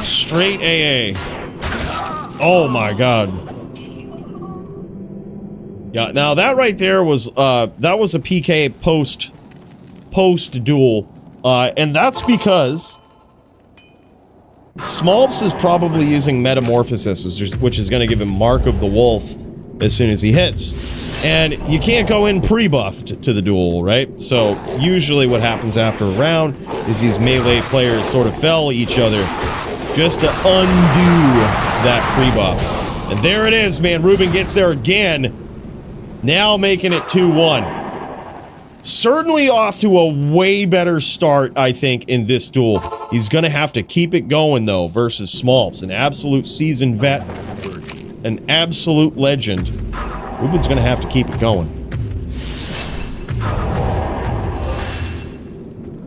Straight AA. Oh my god. Yeah, now that right there was, that was a PK post duel. And that's because Smolps is probably using Metamorphosis, which is going to give him Mark of the Wolf as soon as he hits. And you can't go in pre-buffed to the duel, right? So usually what happens after a round is these melee players sort of fell each other just to undo that pre-buff. And there it is, man. Ruben gets there again. Now making it 2-1. Certainly off to a way better start, I think, in this duel. He's going to have to keep it going, though, versus Smolps, an absolute seasoned vet, an absolute legend. Ruben's going to have to keep it going.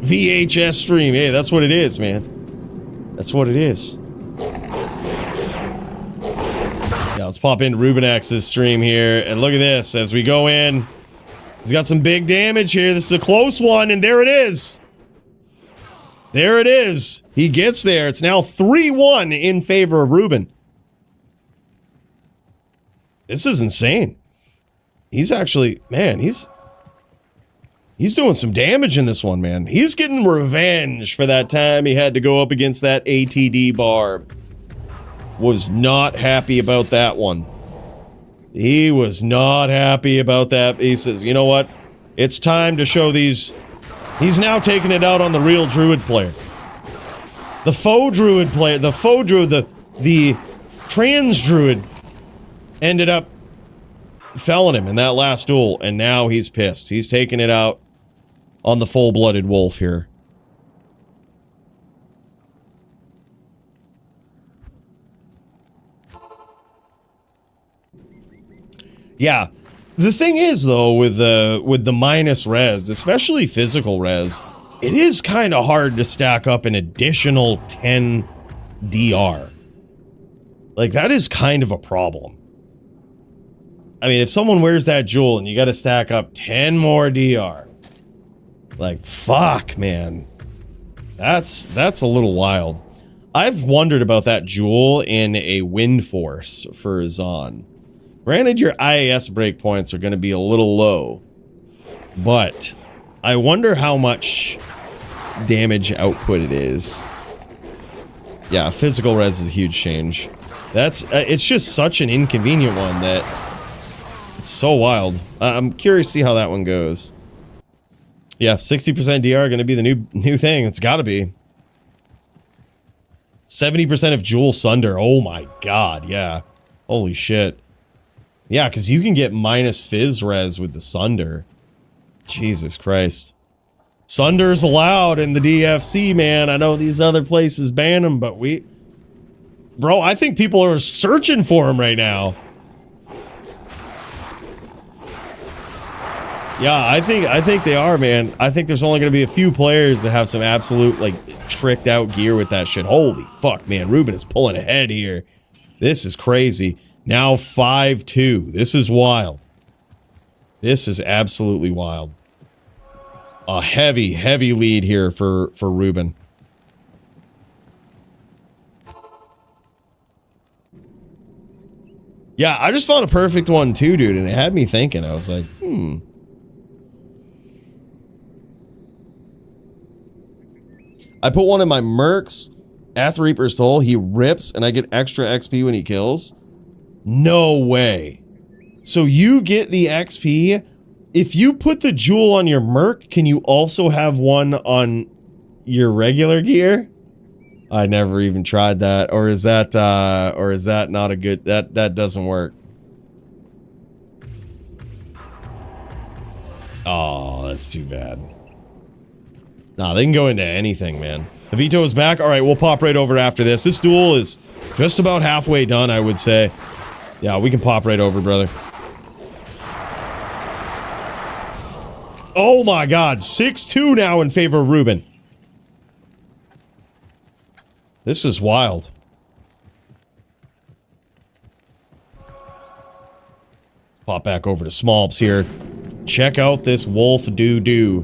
VHS stream. Hey, that's what it is, man. That's what it is. Yeah, let's pop into Ruben X's stream here. And look at this. As we go in, he's got some big damage here. This is a close one, and there it is. There it is. He gets there. It's now 3-1 in favor of Ruben. This is insane. He's actually, man, he's doing some damage in this one, man. He's getting revenge for that time he had to go up against that ATD barb. Was not happy about that one. He was not happy about that. He says, you know what? It's time to show these. He's now taking it out on the real druid player. The faux druid player, the trans druid ended up felling him in that last duel, and now he's pissed. He's taking it out on the full-blooded wolf here. Yeah, the thing is, though, with the minus res, especially physical res, it is kind of hard to stack up an additional 10 DR. Like, that is kind of a problem. I mean, if someone wears that jewel and you got to stack up 10 more DR, like, fuck, man. That's a little wild. I've wondered about that jewel in a Wind Force for Zon. Granted, your IAS breakpoints are going to be a little low, but I wonder how much damage output it is. Yeah, physical res is a huge change. That's it's just such an inconvenient one that it's so wild. I'm curious to see how that one goes. Yeah, 60% DR going to be the new thing. It's got to be. 70% of Jewel Sunder. Oh my god, yeah. Holy shit. Yeah, because you can get minus Fizz res with the Sunder. Jesus Christ. Sunder's allowed in the DFC, man. I know these other places ban them, but we... Bro, I think people are searching for him right now. Yeah, I think they are, man. I think there's only going to be a few players that have some absolute, like, tricked out gear with that shit. Holy fuck, man. Ruben is pulling ahead here. This is crazy. Now 5-2. This is wild. This is absolutely wild. A heavy, heavy lead here for Ruben. Yeah, I just found a perfect one too, dude, and it had me thinking. I was like, I put one in my Mercs at the Reaper's Toll. He rips, and I get extra XP when he kills. No way. So you get the XP. If you put the jewel on your Merc, can you also have one on your regular gear? I never even tried that. Or is that not a good, that doesn't work. Oh, that's too bad. Nah, they can go into anything, man. Havito is back. All right, we'll pop right over after this. This duel is just about halfway done, I would say. Yeah, we can pop right over, brother. Oh my god, 6-2 now in favor of Ruben. This is wild. Let's pop back over to Smolps here. Check out this wolf doo-doo.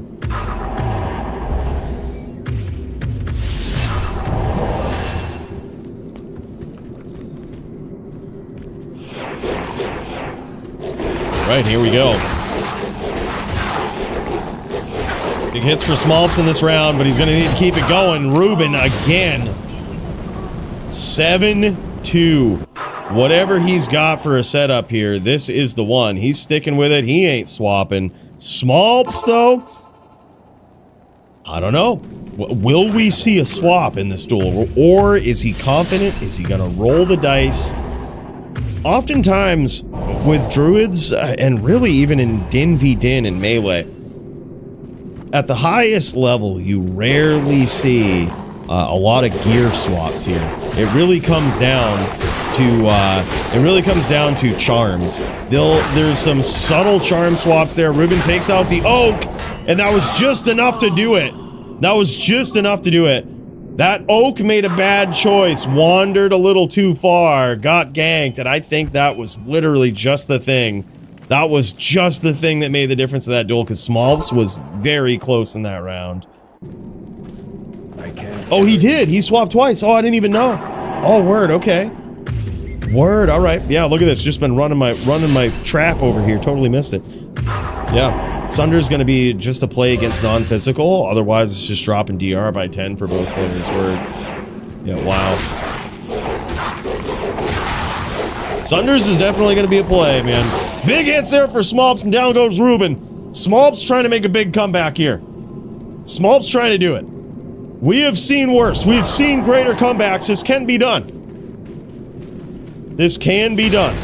Right, here we go. Big hits for Smolps in this round, but he's going to need to keep it going. Ruben again. 7-2. Whatever he's got for a setup here, this is the one. He's sticking with it. He ain't swapping. Smolps, though? I don't know. Will we see a swap in this duel? Or is he confident? Is he going to roll the dice? Oftentimes, with druids, and really even in Din v Din and Melee, at the highest level, you rarely see a lot of gear swaps here. It really comes down to charms. There's some subtle charm swaps there. Ruben takes out the oak, and that was just enough to do it. That was just enough to do it. That oak made a bad choice, wandered a little too far, got ganked, and I think that was literally just the thing. That was just the thing that made the difference in that duel, because Smolps was very close in that round. Oh, he did! He swapped twice! Oh, I didn't even know! Oh, word, okay. Word, alright. Yeah, look at this. Just been running my trap over here. Totally missed it. Yeah. Sunder's gonna be just a play against non-physical, otherwise it's just dropping DR by 10 for both players. Word. Yeah, wow. Sunders is definitely going to be a play, man. Big hits there for Smolps, and down goes Ruben. Smolps trying to make a big comeback here. Smolps trying to do it. We have seen worse. We've seen greater comebacks. This can be done. This can be done.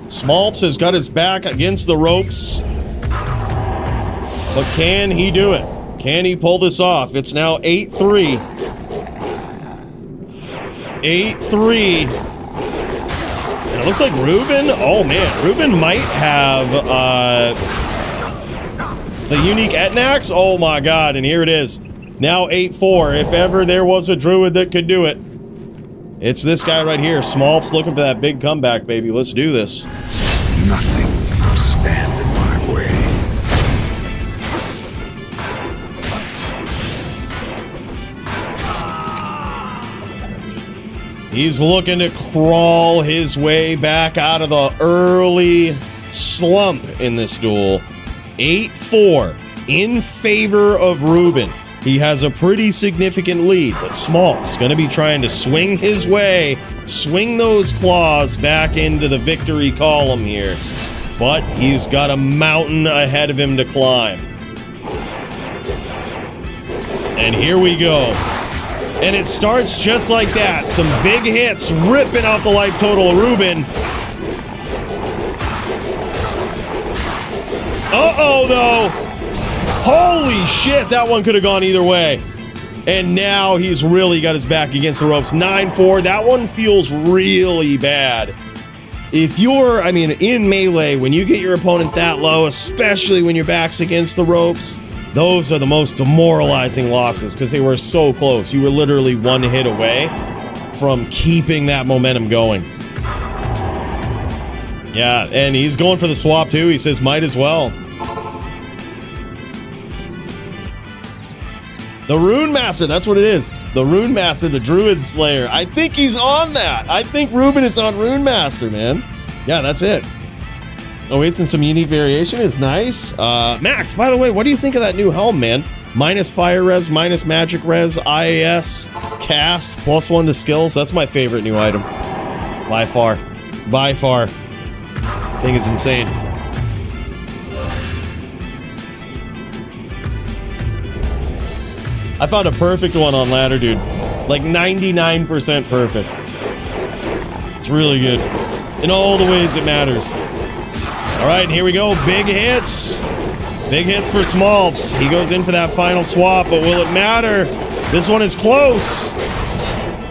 Smolps has got his back against the ropes. But can he do it? Can he pull this off? It's now 8-3. 8-3. And it looks like Ruben, oh man, Ruben might have the unique Etnax. Oh my god, and here it is. Now 8-4. If ever there was a druid that could do it, it's this guy right here. Smolps looking for that big comeback, baby. Let's do this. Nothing will stand in my way. He's looking to crawl his way back out of the early slump in this duel. 8-4 in favor of Ruben. He has a pretty significant lead, but Smolps gonna be trying to swing his way, swing those claws back into the victory column here. But he's got a mountain ahead of him to climb. And here we go. And it starts just like that. Some big hits ripping out the life total of Ruben. Uh-oh, though. Holy shit, that one could have gone either way. And now he's really got his back against the ropes. 9-4, that one feels really bad. if you're, I mean, in Melee, when you get your opponent that low, especially when your back's against the ropes, those are the most demoralizing losses because they were so close. You were literally one hit away from keeping that momentum going. Yeah, and he's going for the swap too. He says, might as well. The Rune Master, that's what it is. The Rune Master, the Druid Slayer. I think he's on that. I think Ruben is on Rune Master, man. Yeah, that's it. Oh, it's in some unique variation. Is nice. Max, by the way, what do you think of that new helm, man? Minus fire res, minus magic res, IAS, cast, +1 to skills. That's my favorite new item. By far. By far. I think it's insane. I found a perfect one on ladder, dude. Like 99% perfect. It's really good. In all the ways it matters. All right, here we go. Big hits. Big hits for Smolps. He goes in for that final swap, but will it matter? This one is close.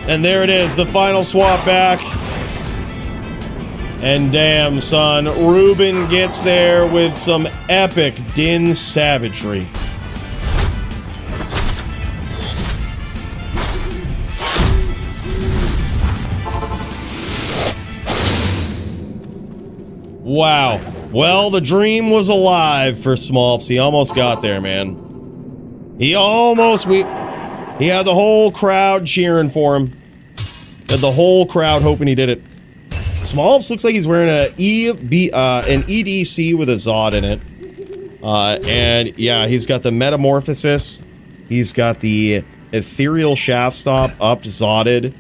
And there it is, the final swap back. And damn, son, Ruben gets there with some epic Din savagery. Wow. Well, the dream was alive for Smolps. He almost got there, man. He almost... He had the whole crowd cheering for him. Had the whole crowd hoping he did it. Smolps looks like he's wearing an EDC with a Zod in it. And yeah, he's got the Metamorphosis. He's got the Ethereal Shaft Stop up Zodded.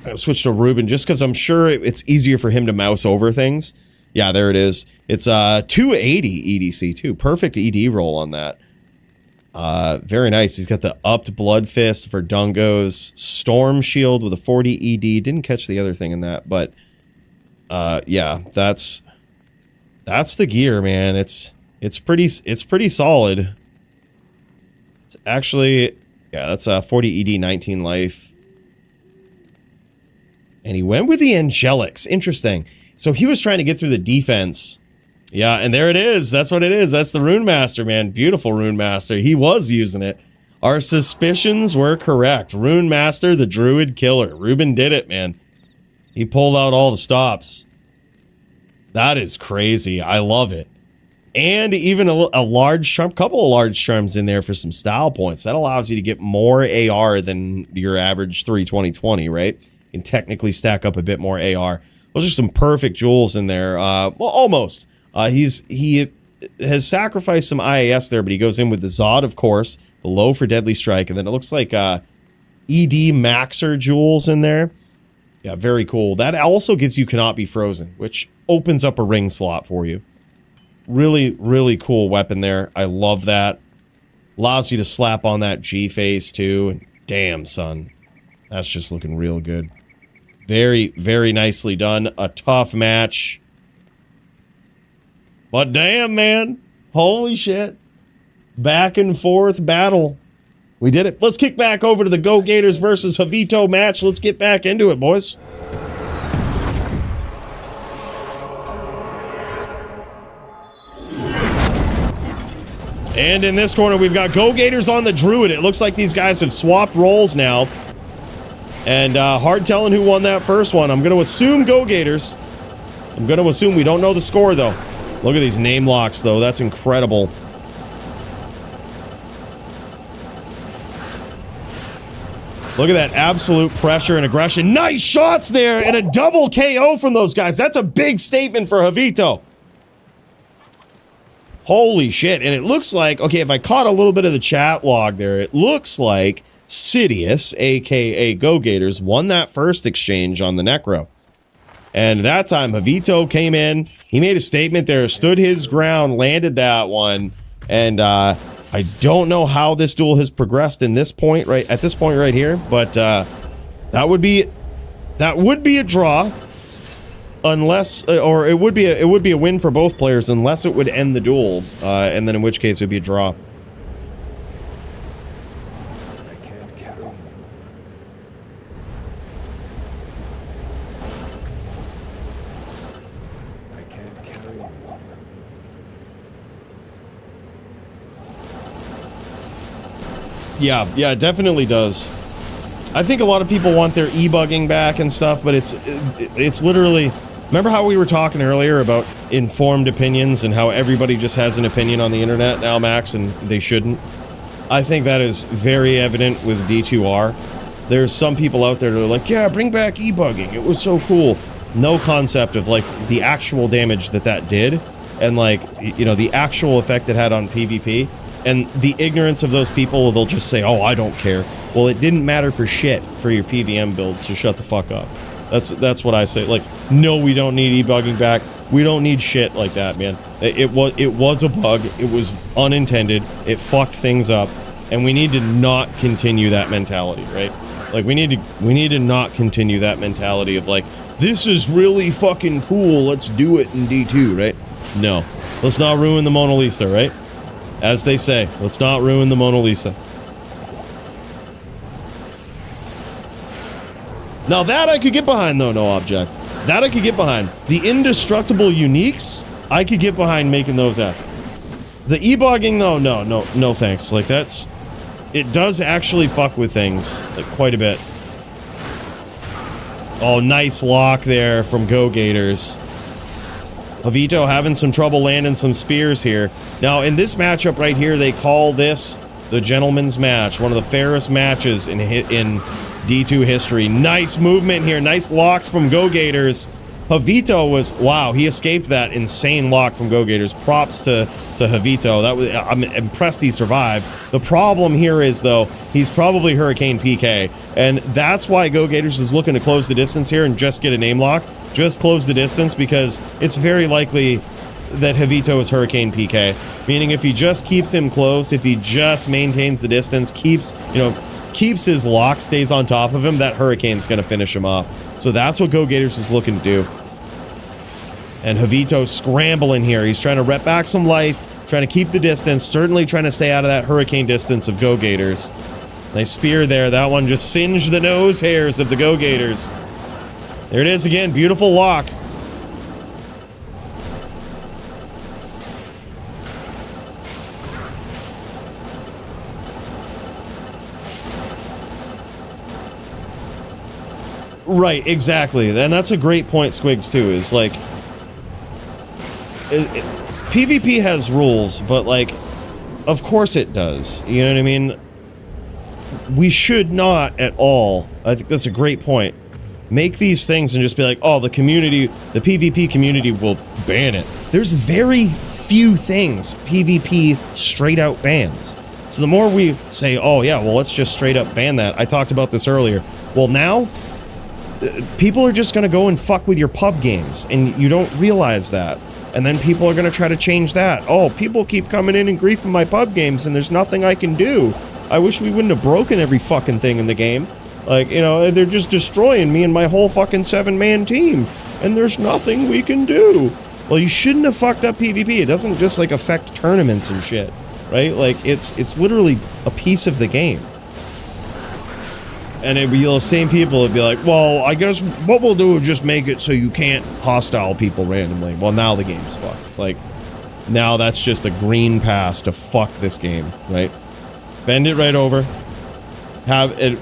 I'm gonna switch to Ruben just because I'm sure it's easier for him to mouse over things. Yeah, there it is. It's 280 EDC too. Perfect ED roll on that. Very nice. He's got the upped Blood Fist for Dungos, Storm Shield with a 40 ED. Didn't catch the other thing in that, but yeah, that's the gear, man. It's pretty solid. It's actually, yeah, that's 40 ED, 19 life. And he went with the Angelics. Interesting. So he was trying to get through the defense. Yeah, and there it is. That's what it is. That's the Rune Master, man. Beautiful Rune Master. He was using it. Our suspicions were correct. Rune Master, the Druid Killer. Ruben did it, man. He pulled out all the stops. That is crazy. I love it. And even a large charm, couple of large charms in there for some style points. That allows you to get more AR than your average 320-20, right? You can technically stack up a bit more AR. Those are some perfect jewels in there. Well, almost. He has sacrificed some IAS there, but he goes in with the Zod, of course, the low for Deadly Strike, and then it looks like ED Maxer jewels in there. Yeah, very cool. That also gives you Cannot Be Frozen, which opens up a ring slot for you. Really, really cool weapon there. I love that. Allows you to slap on that G-face, too. And damn, son. That's just looking real good. Very, very nicely done. A tough match. But damn, man. Holy shit. Back and forth battle. We did it. Let's kick back over to the GoGators versus Havito match. Let's get back into it, boys. And in this corner, we've got GoGators on the Druid. It looks like these guys have swapped roles now. And hard telling who won that first one. I'm going to assume GoGators. I'm going to assume. We don't know the score, though. Look at these name locks, though. That's incredible. Look at that absolute pressure and aggression. Nice shots there and a double KO from those guys. That's a big statement for Havito. Holy shit. And it looks like, okay, if I caught a little bit of the chat log there, it looks like Sidious, aka GoGators, won that first exchange on the Necro. And that time, Havito came in. He made a statement there, stood his ground, landed that one. And I don't know how this duel has progressed in this point at this point right here, but that would be a draw. unless, or it would be a win for both players unless it would end the duel, and then in which case it would be a draw. I can't carry you. I can't carry you. Yeah, it definitely does. I think a lot of people want their e-bugging back and stuff, but it's literally... Remember how we were talking earlier about informed opinions and how everybody just has an opinion on the internet now, Max, and they shouldn't? I think that is very evident with D2R. There's some people out there that are like, yeah, bring back e-bugging. It was so cool. No concept of, like, the actual damage that did and, like, you know, the actual effect it had on PvP. And the ignorance of those people, they'll just say, oh, I don't care. Well, it didn't matter for shit for your PVM build, so shut the fuck up. That's what I say. Like, no, we don't need e-bugging back. We don't need shit like that, man. It was a bug. It was unintended. It fucked things up, and we need to not continue that mentality, right? Like, we need to not continue that mentality of like, this is really fucking cool. Let's do it in D2, right? No, let's not ruin the Mona Lisa, right? As they say, let's not ruin the Mona Lisa. Now that I could get behind, though, no object. That I could get behind. The indestructible uniques, I could get behind making those F. The e-bogging, though, no thanks. Like, that's... It does actually fuck with things, like, quite a bit. Oh, nice lock there from GoGators. Havito having some trouble landing some spears here. Now, in this matchup right here, they call this the gentleman's match. One of the fairest matches in D2 history. Nice movement here. Nice locks from GoGators. Havito was... Wow, he escaped that insane lock from GoGators. Props to Havito. That was... I'm impressed he survived. The problem here is, though, he's probably Hurricane PK. And that's why GoGators is looking to close the distance here and just get a name lock. Just close the distance because it's very likely that Havito is Hurricane PK. Meaning if he just keeps him close, if he just maintains the distance, keeps his lock, stays on top of him, that Hurricane's going to finish him off. So that's what GoGators is looking to do. And Havito scrambling here. He's trying to rep back some life, trying to keep the distance, certainly trying to stay out of that Hurricane distance of GoGators. Nice spear there. That one just singed the nose hairs of the GoGators. There it is again. Beautiful lock. Right, exactly. And that's a great point, Squigs, too, is like... PvP has rules, but, like, of course it does. You know what I mean? We should not at all, I think that's a great point, make these things and just be like, oh, the community, the PvP community will ban it. There's very few things PvP straight out bans. So the more we say, oh yeah, well, let's just straight up ban that. I talked about this earlier. Well, now, people are just going to go and fuck with your pub games, and you don't realize that. And then people are going to try to change that. Oh, people keep coming in and griefing my pub games, and there's nothing I can do. I wish we wouldn't have broken every fucking thing in the game. Like, you know, they're just destroying me and my whole fucking 7-man team, and there's nothing we can do. Well, you shouldn't have fucked up PvP. It doesn't just, like, affect tournaments and shit, right? Like, it's literally a piece of the game. And it'd be those same people would be like, well, I guess what we'll do is just make it so you can't hostile people randomly. Well, now the game's fucked. Like, now that's just a green pass to fuck this game, right? Bend it right over. Have it,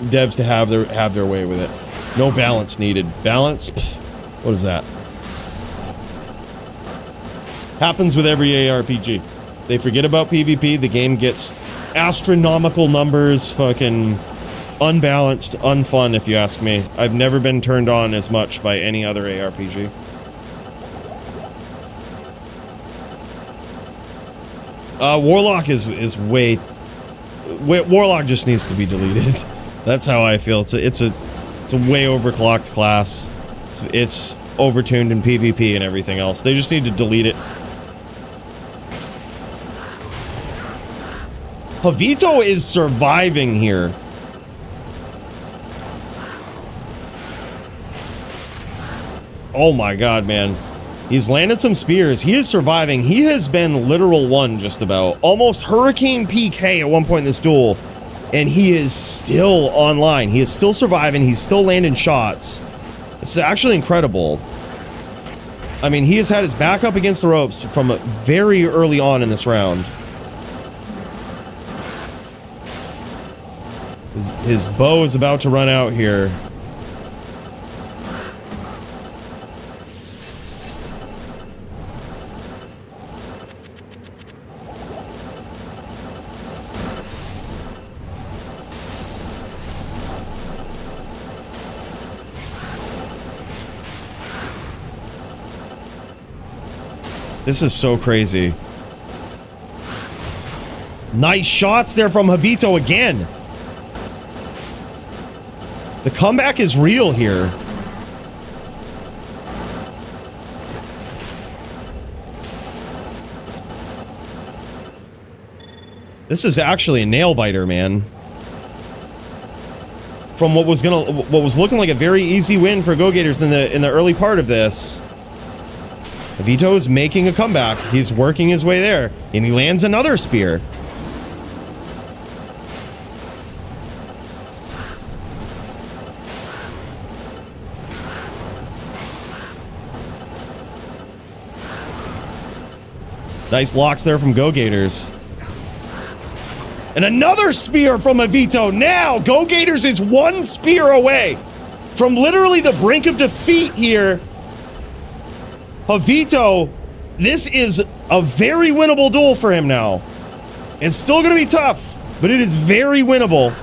devs to have their way with it. No balance needed. Balance? Pfft, what is that? Happens with every ARPG. They forget about PvP, the game gets astronomical numbers, fucking... unbalanced, unfun, if you ask me. I've never been turned on as much by any other ARPG. Warlock is way... Warlock just needs to be deleted. That's how I feel. It's a way overclocked class. It's overtuned in PvP and everything else. They just need to delete it. Havito is surviving here. Oh my god, man. He's landed some spears. He is surviving. He has been literal one just about. Almost Hurricane PK at one point in this duel. And he is still online. He is still surviving. He's still landing shots. This is actually incredible. I mean, he has had his back up against the ropes from very early on in this round. His bow is about to run out here. This is so crazy. Nice shots there from Havito again. The comeback is real here. This is actually a nail biter, man. From what was looking like a very easy win for GoGators in the early part of this. Havito is making a comeback. He's working his way there. And he lands another spear. Nice locks there from GoGators. And another spear from Havito. Now, GoGators is one spear away from literally the brink of defeat here. Havito, this is a very winnable duel for him now. It's still going to be tough, but it is very winnable.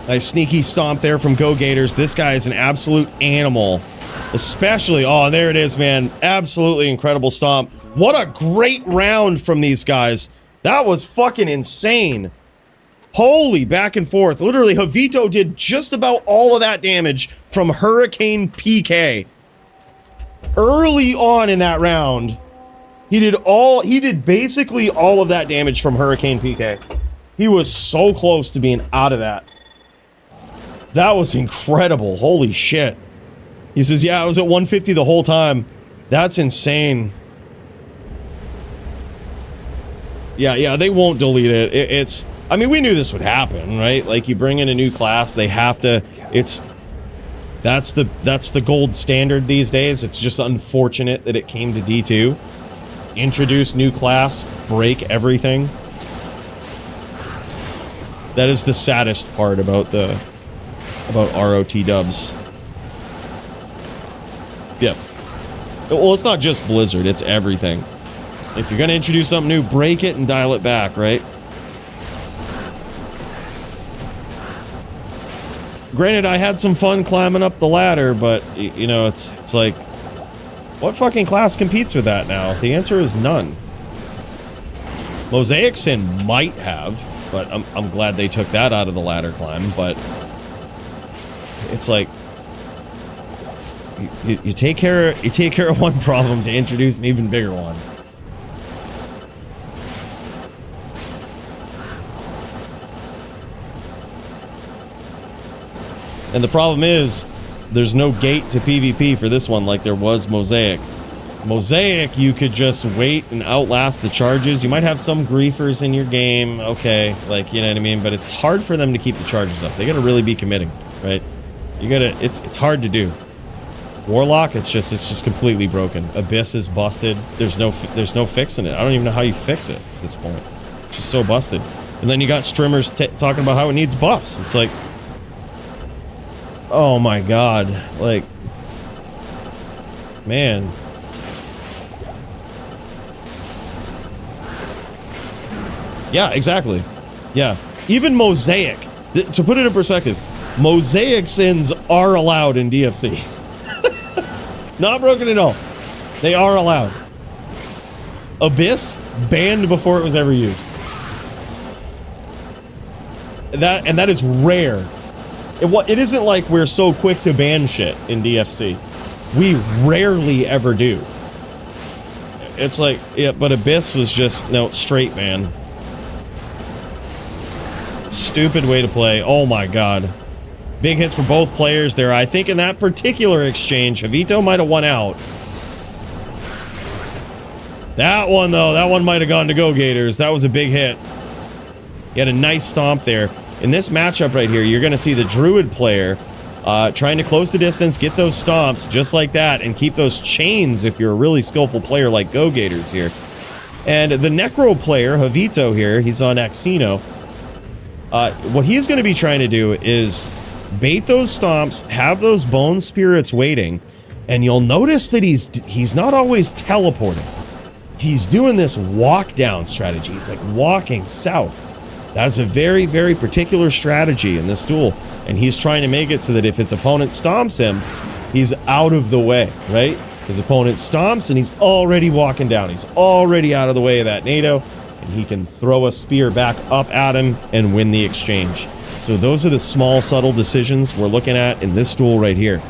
Nice sneaky stomp there from GoGators. This guy is an absolute animal. Especially, oh, there it is, man. Absolutely incredible stomp. What a great round from these guys. That was fucking insane. Holy back and forth. Literally, Havito did just about all of that damage from Hurricane PK. Early on in that round, he did basically all of that damage from Hurricane PK. He was so close to being out of that. That was incredible. Holy shit. He says, yeah, I was at 150 the whole time. That's insane. Yeah, they won't delete it. It's, I mean, we knew this would happen, right? Like, you bring in a new class, they have to, that's the gold standard these days. It's just unfortunate that it came to D2. Introduce new class, break everything. That is the saddest part about ROT dubs. Yep. Well, it's not just Blizzard, it's everything. If you're gonna introduce something new, break it and dial it back, right? Granted, I had some fun climbing up the ladder, but, you know, it's like, what fucking class competes with that now? The answer is none. Mosaic Sin might have, but I'm glad they took that out of the ladder climb, but it's like, you take care of one problem to introduce an even bigger one. And the problem is, there's no gate to PvP for this one like there was Mosaic. Mosaic, you could just wait and outlast the charges. You might have some griefers in your game, okay, like, you know what I mean? But it's hard for them to keep the charges up. They gotta really be committing, right? You gotta, it's hard to do. Warlock, it's just completely broken. Abyss is busted. There's no fixing it. I don't even know how you fix it at this point. It's just so busted. And then you got streamers talking about how it needs buffs. It's like, oh my god, like, man. Yeah, exactly. Yeah, even Mosaic. To put it in perspective, Mosaic sins are allowed in DFC. Not broken at all. They are allowed. Abyss, banned before it was ever used. That is rare. It isn't like we're so quick to ban shit in DFC. we rarely ever do. It's like, yeah, but Abyss was just, no, straight, man. Stupid way to play. Oh my god. Big hits for both players there. I think in that particular exchange, Havito might have won out. That one, though, that one might have gone to GoGators. That was a big hit. He had a nice stomp there. In this matchup right here, you're going to see the Druid player trying to close the distance, get those stomps just like that, and keep those chains if you're a really skillful player like GoGators here. And the Necro player, Havito here, he's on Axino. What he's going to be trying to do is bait those stomps, have those bone spirits waiting, and you'll notice that he's not always teleporting. He's doing this walk down strategy. He's like walking south. That's a very, very particular strategy in this duel. And he's trying to make it so that if his opponent stomps him, he's out of the way, right? His opponent stomps and he's already walking down. He's already out of the way of that NATO. And he can throw a spear back up at him and win the exchange. So those are the small, subtle decisions we're looking at in this duel right here.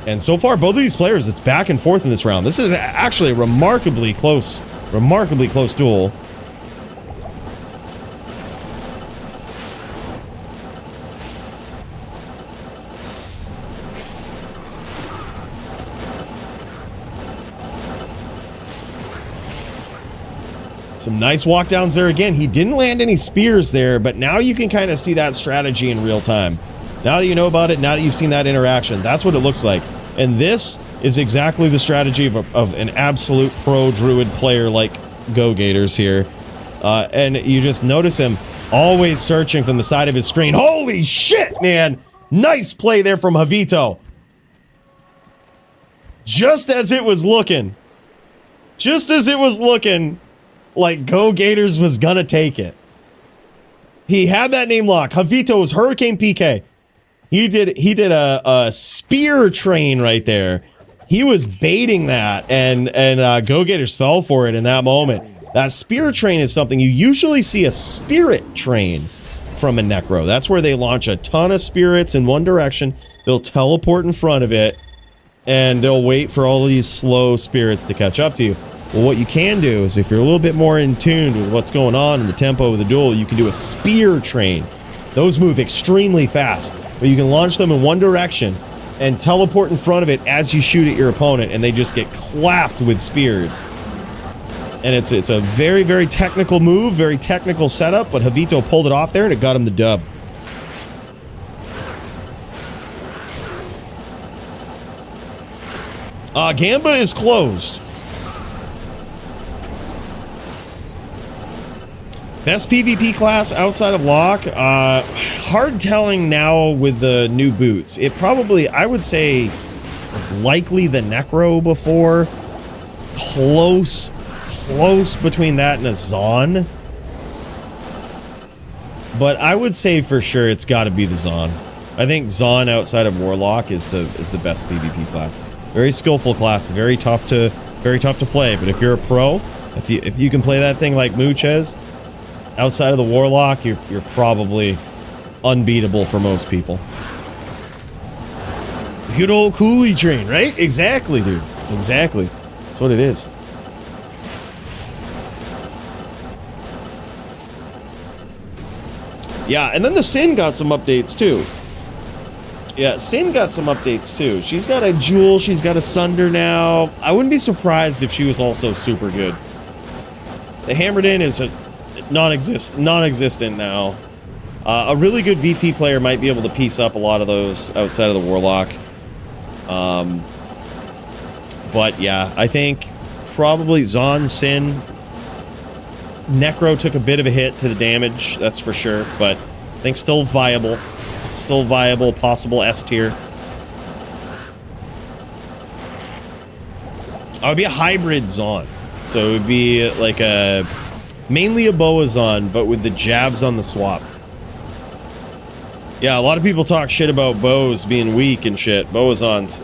And so far, both of these players, it's back and forth in this round. This is actually a remarkably close duel. Some nice walkdowns there again. He didn't land any spears there, but now you can kind of see that strategy in real time. Now that you know about it, now that you've seen that interaction, that's what it looks like. And this is exactly the strategy of an absolute pro Druid player like GoGators here. And you just notice him always searching from the side of his screen. Holy shit, man! Nice play there from Havito. Just as it was looking like GoGators was gonna take it. He had that name lock. Havito was Hurricane PK. He did a spear train right there. He was baiting that, and GoGators fell for it in that moment. That spear train is something you usually see a spirit train from a Necro. That's where they launch a ton of spirits in one direction. They'll teleport in front of it, and they'll wait for all these slow spirits to catch up to you. Well, what you can do is if you're a little bit more in tune with what's going on in the tempo of the duel, you can do a spear train. Those move extremely fast, but you can launch them in one direction and teleport in front of it as you shoot at your opponent, and they just get clapped with spears. And it's a very, very technical move, very technical setup, but Havito pulled it off there and it got him the dub. Gamba is closed. Best PvP class outside of Lock? Hard telling now with the new boots. It probably, I would say, was likely the Necro before. Close between that and a Zon. But I would say for sure it's got to be the Zon. I think Zon outside of Warlock is the best PvP class. Very skillful class, very tough to play. But if you're a pro, if you can play that thing like Mooches, outside of the Warlock, you're probably unbeatable for most people. Good old Coolie train, right? Exactly, dude. Exactly. That's what it is. Yeah, and then the Sin got some updates too. Yeah, Sin got some updates too. She's got a Jewel, she's got a Sunder now. I wouldn't be surprised if she was also super good. The Hammered In is a non-existent now. A really good VT player might be able to piece up a lot of those outside of the Warlock. But yeah, I think probably Zon, Sin, Necro took a bit of a hit to the damage, that's for sure, but I think still viable, possible S tier. It would be a hybrid Zon, so it would be like mainly a Boa Zon, but with the jabs on the swap. Yeah, a lot of people talk shit about bows being weak and shit. Boa Zons.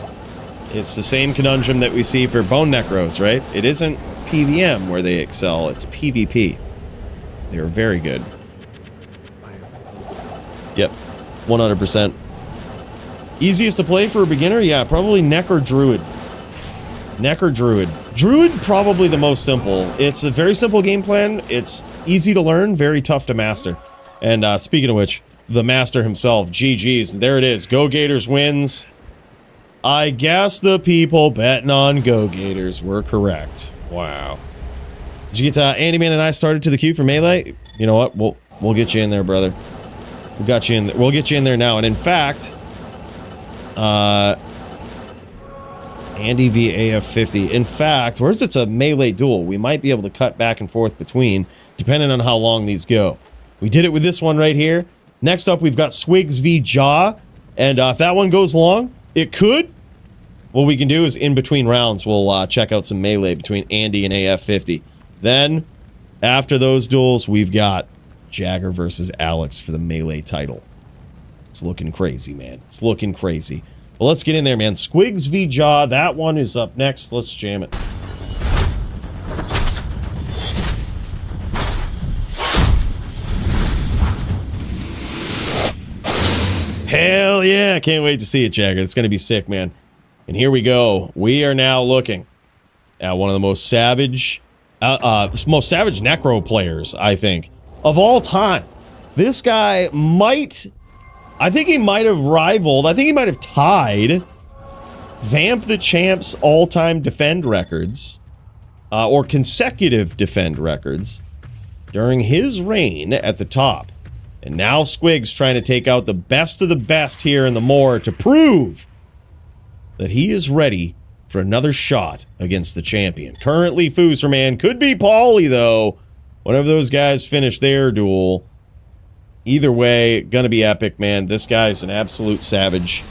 It's the same conundrum that we see for Bone Necros, right? It isn't PVM where they excel, it's PvP. They're very good. Yep, 100%. Easiest to play for a beginner? Yeah, probably Neck or Druid. Neck or Druid. Druid, probably the most simple. It's a very simple game plan. It's easy to learn, very tough to master. And speaking of which, the master himself, GG's. There it is. GoGators wins. I guess the people betting on GoGators were correct. Wow. Did you get Andy Man and I started to the queue for Melee? You know what? We'll get you in there, brother. We got you in there. We'll get you in there now. And in fact, Andy v AF50. In fact, where's it's a Melee duel, we might be able to cut back and forth between, depending on how long these go. We did it with this one right here. Next up, we've got Swigs v Jaw. And if that one goes long, it could. What we can do is in between rounds, we'll check out some Melee between Andy and AF50. Then, after those duels, we've got Jagger versus Alex for the Melee title. It's looking crazy, man. It's looking crazy. Well, let's get in there, man. Squigs v Jaw. That one is up next. Let's jam it. Hell yeah. Can't wait to see it, Jagger. It's going to be sick, man. And here we go. We are now looking at one of the most savage Necro players, I think, of all time. This guy might... I think he might have rivaled, I think he might have tied Vamp the Champ's all-time defend records, or consecutive defend records, during his reign at the top. And now Squigs trying to take out the best of the best here in the Moor to prove that he is ready for another shot against the champion. Currently, Fooserman could be Paulie, though, whenever those guys finish their duel. Either way, gonna be epic, man. This guy's an absolute savage.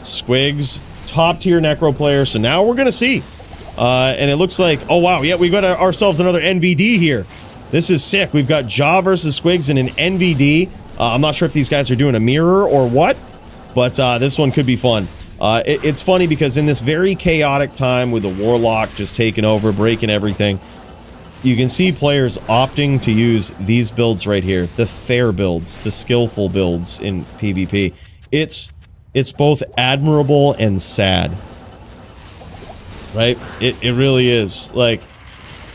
Squigs, top-tier Necro player, so now we're gonna see. And it looks like, oh wow, yeah, we got ourselves another NVD here. This is sick. We've got Jaw versus Squigs in an NVD. I'm not sure if these guys are doing a mirror or what, but this one could be fun. It's funny because in this very chaotic time with the Warlock just taking over, breaking everything, you can see players opting to use these builds right here, the fair builds, the skillful builds in PvP. It's both admirable and sad, right? It really is. Like,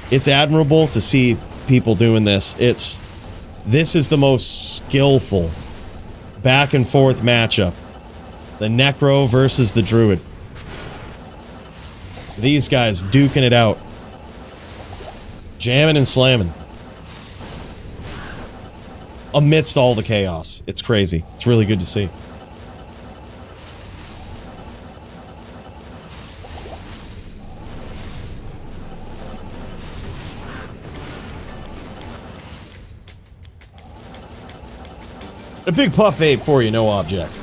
it's admirable to see people doing this. This is the most skillful back and forth matchup. The Necro versus the Druid. These guys duking it out. Jamming and slamming. Amidst all the chaos. It's crazy. It's really good to see. A big puff ape for you, no object.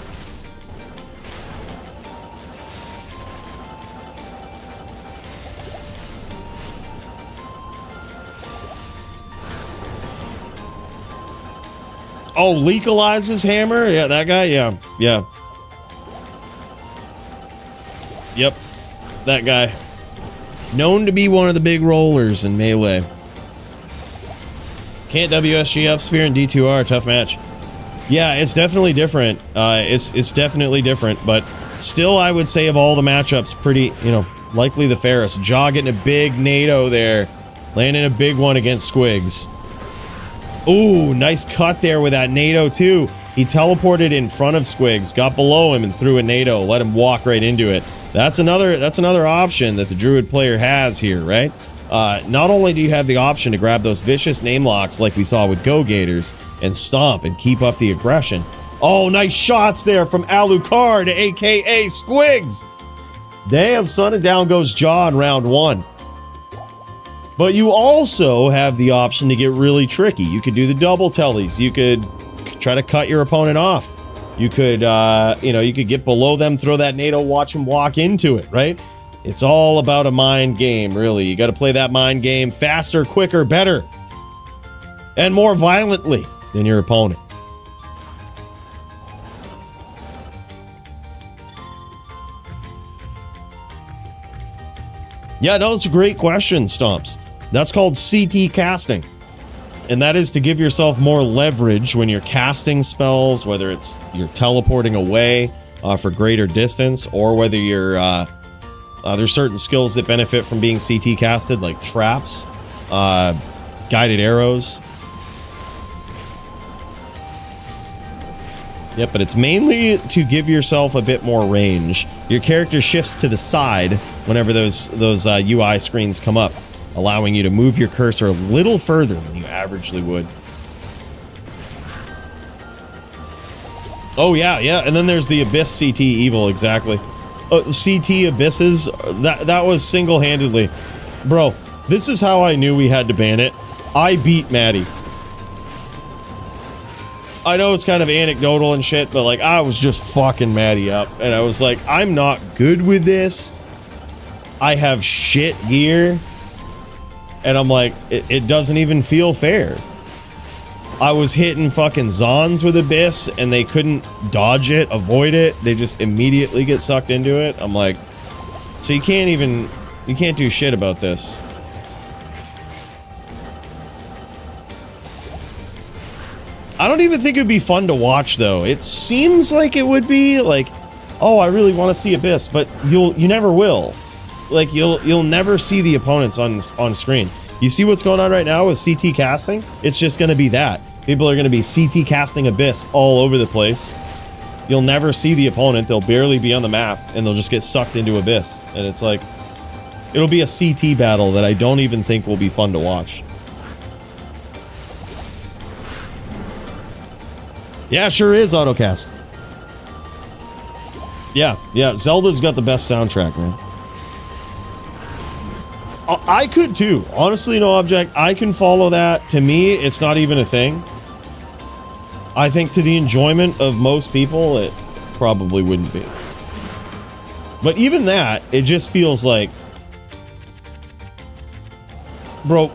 Oh, Legalizes Hammer? Yeah, that guy? Yeah. Yeah. Yep. That guy. Known to be one of the big rollers in Melee. Can't WSG up spear and D2R. Tough match. Yeah, it's definitely different. It's definitely different, but still, I would say of all the matchups, pretty, you know, likely the fairest. Jaw getting a big NATO there. Landing a big one against Squigs. Ooh, nice cut there with that NATO too. He teleported in front of Squigs, got below him and threw a NATO, let him walk right into it. That's another option that the Druid player has here, right? Not only do you have the option to grab those vicious name locks like we saw with GoGators and stomp and keep up the aggression. Oh, nice shots there from Alucard, aka Squigs. Damn, son, and down goes Jaw in round one. But you also have the option to get really tricky. You could do the double tellies. You could try to cut your opponent off. You could, you could get below them, throw that NATO, watch them walk into it, right? It's all about a mind game, really. You got to play that mind game faster, quicker, better, and more violently than your opponent. Yeah, no, that's a great question, Stumps. That's called CT casting. And that is to give yourself more leverage when you're casting spells, whether it's you're teleporting away for greater distance, or whether you're there's certain skills that benefit from being CT casted, like traps, guided arrows. Yep, but it's mainly to give yourself a bit more range. Your character shifts to the side whenever those UI screens come up, allowing you to move your cursor a little further than you averagely would. Oh yeah, and then there's the Abyss CT Evil, exactly. CT Abysses, that was single-handedly. Bro, this is how I knew we had to ban it. I beat Maddie. I know it's kind of anecdotal and shit, but like, I was just fucking Maddie up. And I was like, I'm not good with this. I have shit gear. And I'm like, it doesn't even feel fair. I was hitting fucking Zons with Abyss and they couldn't dodge it, avoid it. They just immediately get sucked into it. I'm like, so you can't do shit about this. I don't even think it'd be fun to watch though. It seems like it would be like, oh, I really want to see Abyss, but you never will. Like you'll never see the opponents on screen. You see what's going on right now with CT casting? It's just going to be that. People are going to be CT casting Abyss all over the place. You'll never see the opponent. They'll barely be on the map and they'll just get sucked into Abyss. And it's like, it'll be a CT battle that I don't even think will be fun to watch. Yeah, sure is, Autocast. Yeah, Zelda's got the best soundtrack, man. I could too. Honestly, no object. I can follow that. To me, it's not even a thing. I think to the enjoyment of most people, it probably wouldn't be. But even that, it just feels like, bro,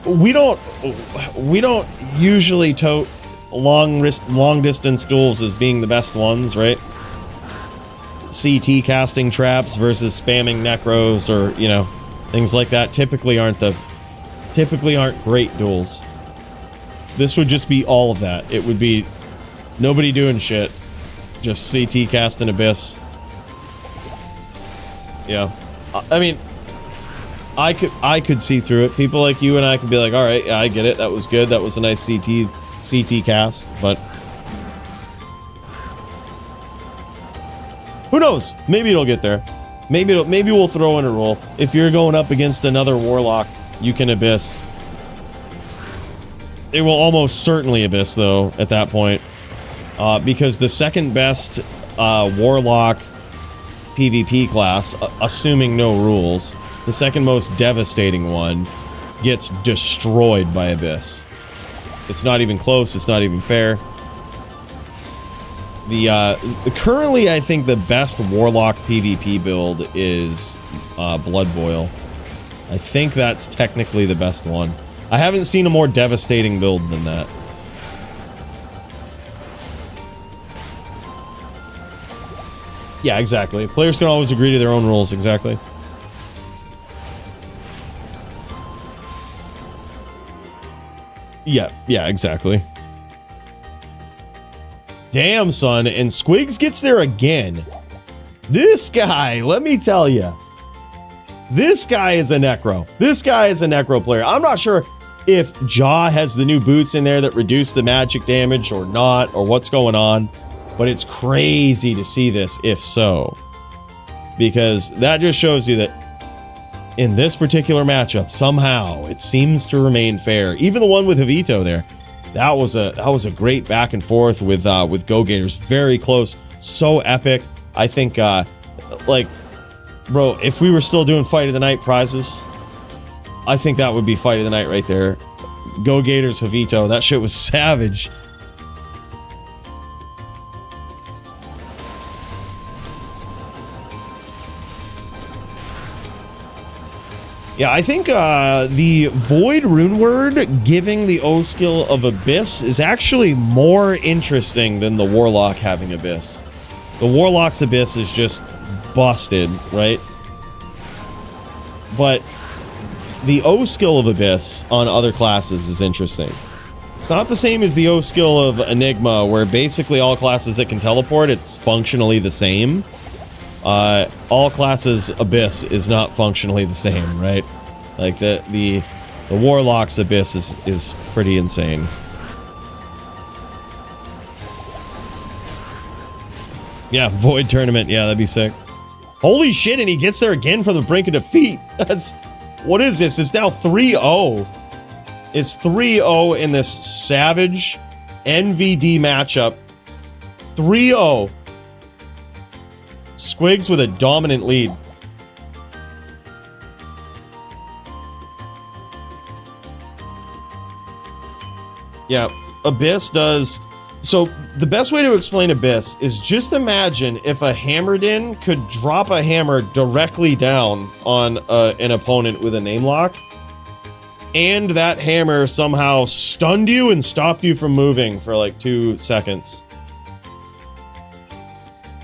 we don't usually tote long distance duels as being the best ones, right? CT casting traps versus spamming necros, or you know, things like that typically aren't great duels. This would just be all of that. It would be nobody doing shit, just CT casting Abyss. Yeah, I mean, I could see through it. People like you and I could be like, all right, yeah, I get it. That was good. That was a nice CT cast, but who knows? Maybe it'll get there. Maybe we'll throw in a roll. If you're going up against another Warlock, you can Abyss. It will almost certainly Abyss though at that point, because the second best Warlock PvP class, assuming no rules, the second most devastating one, gets destroyed by Abyss. It's not even close. It's not even fair. Currently, I think the best Warlock PvP build is Blood Boil. I think that's technically the best one. I haven't seen a more devastating build than that. Yeah, exactly. Players can always agree to their own rules, exactly. Yeah, exactly. Damn, son, and Squigs gets there again. This guy, let me tell you. This guy is a Necro. This guy is a Necro player. I'm not sure if Jaw has the new boots in there that reduce the magic damage or not, or what's going on, but it's crazy to see this if so. Because that just shows you that in this particular matchup, somehow it seems to remain fair. Even the one with Havito there. That was a great back and forth with GoGators. Very close, so epic. I think like, bro, if we were still doing Fight of the Night prizes, I think that would be Fight of the Night right there. GoGators Havito, that shit was savage. Yeah, I think the Void Rune Word giving the O skill of Abyss is actually more interesting than the Warlock having Abyss. The Warlock's Abyss is just busted, right? But the O skill of Abyss on other classes is interesting. It's not the same as the O skill of Enigma, where basically all classes that can teleport, it's functionally the same. All classes Abyss is not functionally the same, right? Like the Warlock's Abyss is pretty insane. Yeah, Void Tournament. Yeah, that'd be sick. Holy shit, and he gets there again from the brink of defeat. That's... What is this? It's now 3-0. It's 3-0 in this Savage NVD matchup. 3-0. Squigs with a dominant lead. Yeah, Abyss does... So, the best way to explain Abyss is just imagine if a Hammerdin could drop a hammer directly down on an opponent with a name lock, and that hammer somehow stunned you and stopped you from moving for like 2 seconds.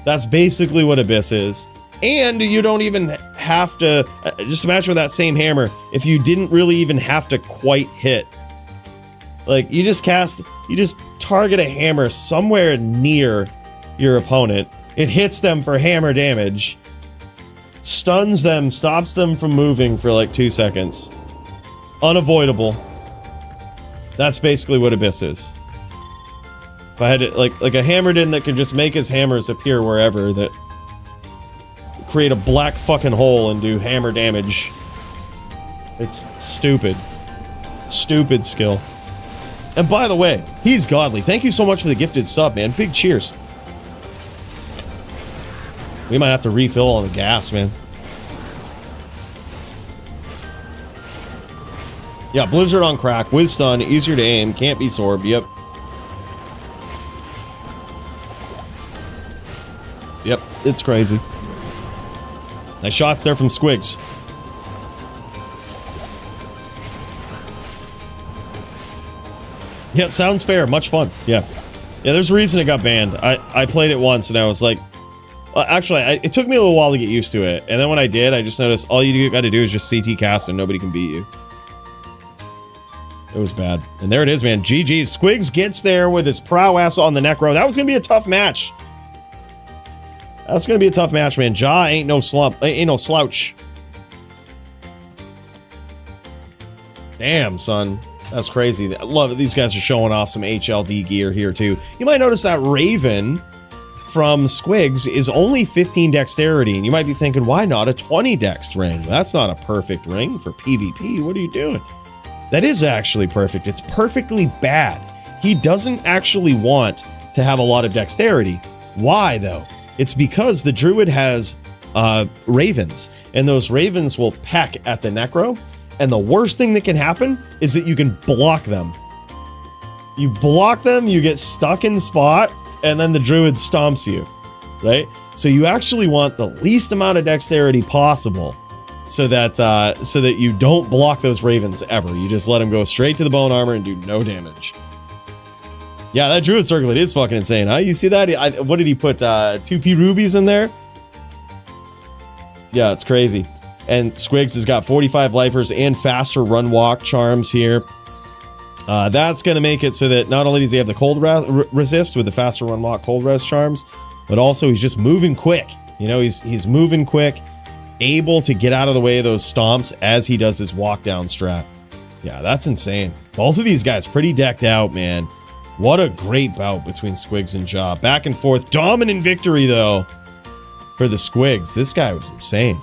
That's basically what Abyss is. And you don't even have to... just imagine with that same hammer, if you didn't really even have to quite hit. Like, you just target a hammer somewhere near your opponent. It hits them for hammer damage, stuns them, stops them from moving for like 2 seconds. Unavoidable. That's basically what Abyss is. If I had it, like a Hammerdin that could just make his hammers appear wherever, that create a black fucking hole and do hammer damage. It's stupid. Stupid skill. And by the way, he's godly. Thank you so much for the gifted sub, man. Big cheers. We might have to refill on the gas, man. Yeah, Blizzard on crack, with stun, easier to aim, can't be sorbed, yep. Yep, it's crazy. Nice shots there from Squigs. Yeah, sounds fair. Much fun. Yeah. Yeah, there's a reason it got banned. I played it once and I was like... actually, it took me a little while to get used to it. And then when I did, I just noticed all you got to do is just CT cast and nobody can beat you. It was bad. And there it is, man. GG. Squigs gets there with his prowess on the Necro. That was going to be a tough match. That's going to be a tough match, man. Ja ain't no slump. Ain't no slouch. Damn, son. That's crazy. I love it. These guys are showing off some HLD gear here, too. You might notice that Raven from Squigs is only 15 dexterity, and you might be thinking, why not a 20 dex ring? That's not a perfect ring for PvP. What are you doing? That is actually perfect. It's perfectly bad. He doesn't actually want to have a lot of dexterity. Why, though? It's because the Druid has ravens, and those ravens will peck at the Necro. And the worst thing that can happen is that you can block them. You block them, you get stuck in spot, and then the Druid stomps you, right? So you actually want the least amount of dexterity possible so that you don't block those ravens ever. You just let them go straight to the bone armor and do no damage. Yeah, that Druid Circlet is fucking insane, huh? You see that? What did he put, 2p rubies in there? Yeah, it's crazy. And Squigs has got 45 lifers and faster run walk charms here. That's going to make it so that not only does he have the cold resist with the faster run walk cold res charms, but also he's just moving quick. You know, he's moving quick, able to get out of the way of those stomps as he does his walk down strat. Yeah, that's insane. Both of these guys pretty decked out, man. What a great bout between Squigs and Ja. Back and forth. Dominant victory, though, for the Squigs. This guy was insane.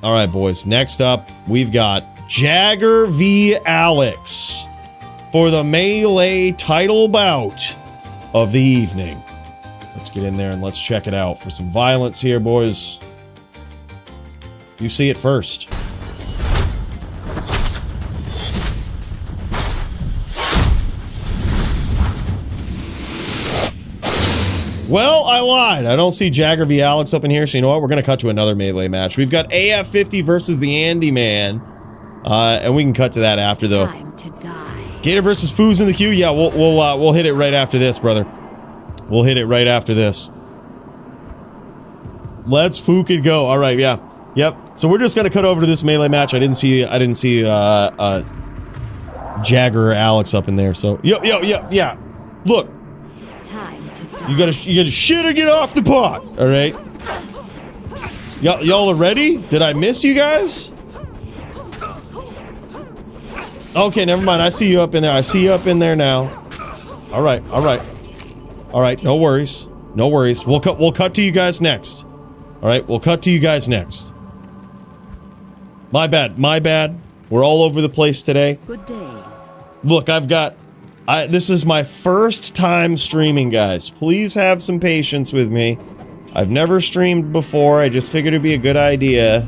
All right, boys. Next up, we've got Jagger v. Alex for the Melee title bout of the evening. Let's get in there and let's check it out for some violence here, boys. You see it first. Well, I lied. I don't see Jagger v. Alex up in here, so you know what? We're going to cut to another Melee match. We've got AF50 versus the Andy Man. And we can cut to that after, though. Time to die. Gator versus Foos in the queue. Yeah, we'll hit it right after this, brother. We'll hit it right after this. Let's fucking go. All right, yeah. Yep. So we're just going to cut over to this Melee match. I didn't see Jagger or Alex up in there. So yeah. Look, Time to die. you gotta shit or get off the pot. All right. Y'all are ready? Did I miss you guys? Okay, never mind. I see you up in there. I see you up in there now. All right. No worries. We'll cut to you guys next. All right, we'll cut to you guys next. My bad. We're all over the place today. Good day. Look, this is my first time streaming, guys. Please have some patience with me. I've never streamed before. I just figured it'd be a good idea.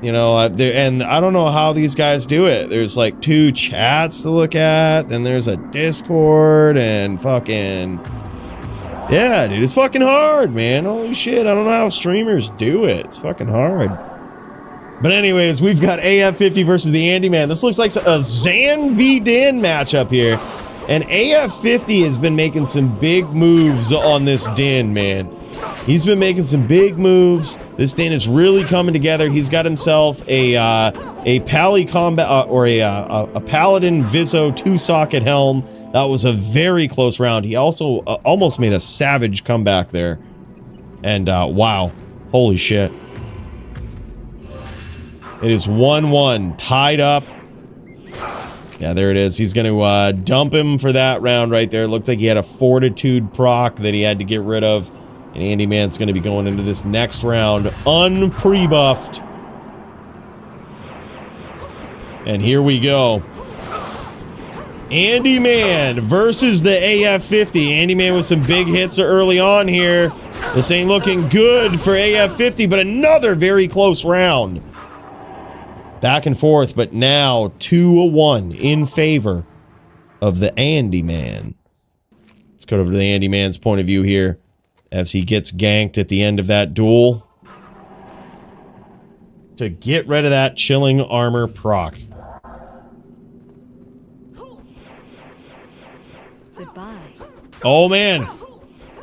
You know, and I don't know how these guys do it. There's like 2 chats to look at, then there's a Discord, and fucking... Yeah, dude, it's fucking hard, man. Holy shit, I don't know how streamers do it. It's fucking hard. But anyways, we've got AF50 versus the Andy Man. This looks like a Zan v Din matchup here. And AF50 has been making some big moves on this Din, man. He's been making some big moves. This Din is really coming together. He's got himself a Pally combat or a Paladin Viso 2-socket helm. That was a very close round. He also almost made a savage comeback there. And wow, holy shit. It is 1-1, tied up. Yeah, there it is. He's going to dump him for that round right there. Looks like he had a Fortitude proc that he had to get rid of. And Andy Man's going to be going into this next round unpre-buffed. And here we go. Andy Man versus the AF50. Andy Man with some big hits early on here. This ain't looking good for AF50, but another very close round. Back and forth, but now 2-1 in favor of the Andy Man. Let's go over to the Andy Man's point of view here as he gets ganked at the end of that duel to get rid of that chilling armor proc. Goodbye. Oh man,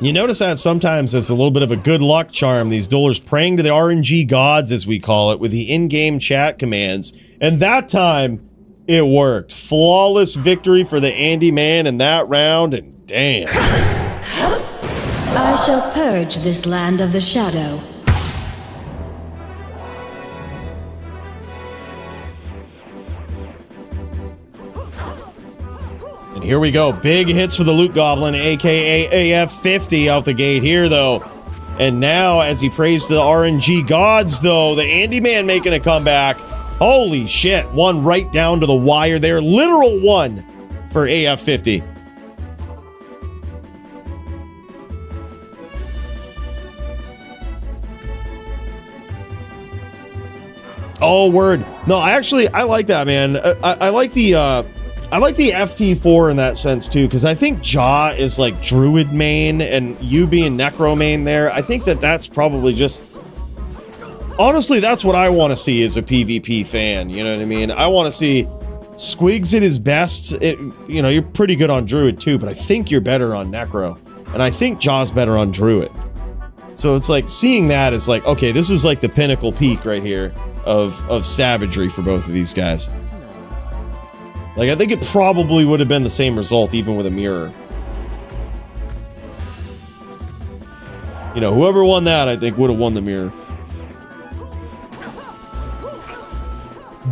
you notice that sometimes it's a little bit of a good luck charm. These duelers praying to the RNG gods, as we call it, with the in-game chat commands. And that time, it worked. Flawless victory for the Andy Man in that round, and damn. I shall purge this land of the shadow. And here we go. Big hits for the Loot Goblin, aka AF50 out the gate here, though. And now, as he prays to the RNG gods, though, the Andy Man making a comeback. Holy shit. One right down to the wire there. Literal one for AF50. Oh, word. No, I like that, man. I like the FT4 in that sense, too, because I think Jaw is, like, Druid main, and you being Necro main there, I think that's probably just... Honestly, that's what I want to see as a PvP fan, you know what I mean? I want to see Squigs at his best. You know, you're pretty good on Druid, too, but I think you're better on Necro. And I think Jaw's better on Druid. So it's like, seeing that is like, okay, this is like the pinnacle peak right here of savagery for both of these guys. Like, I think it probably would have been the same result even with a mirror. You know, whoever won that, I think, would have won the mirror.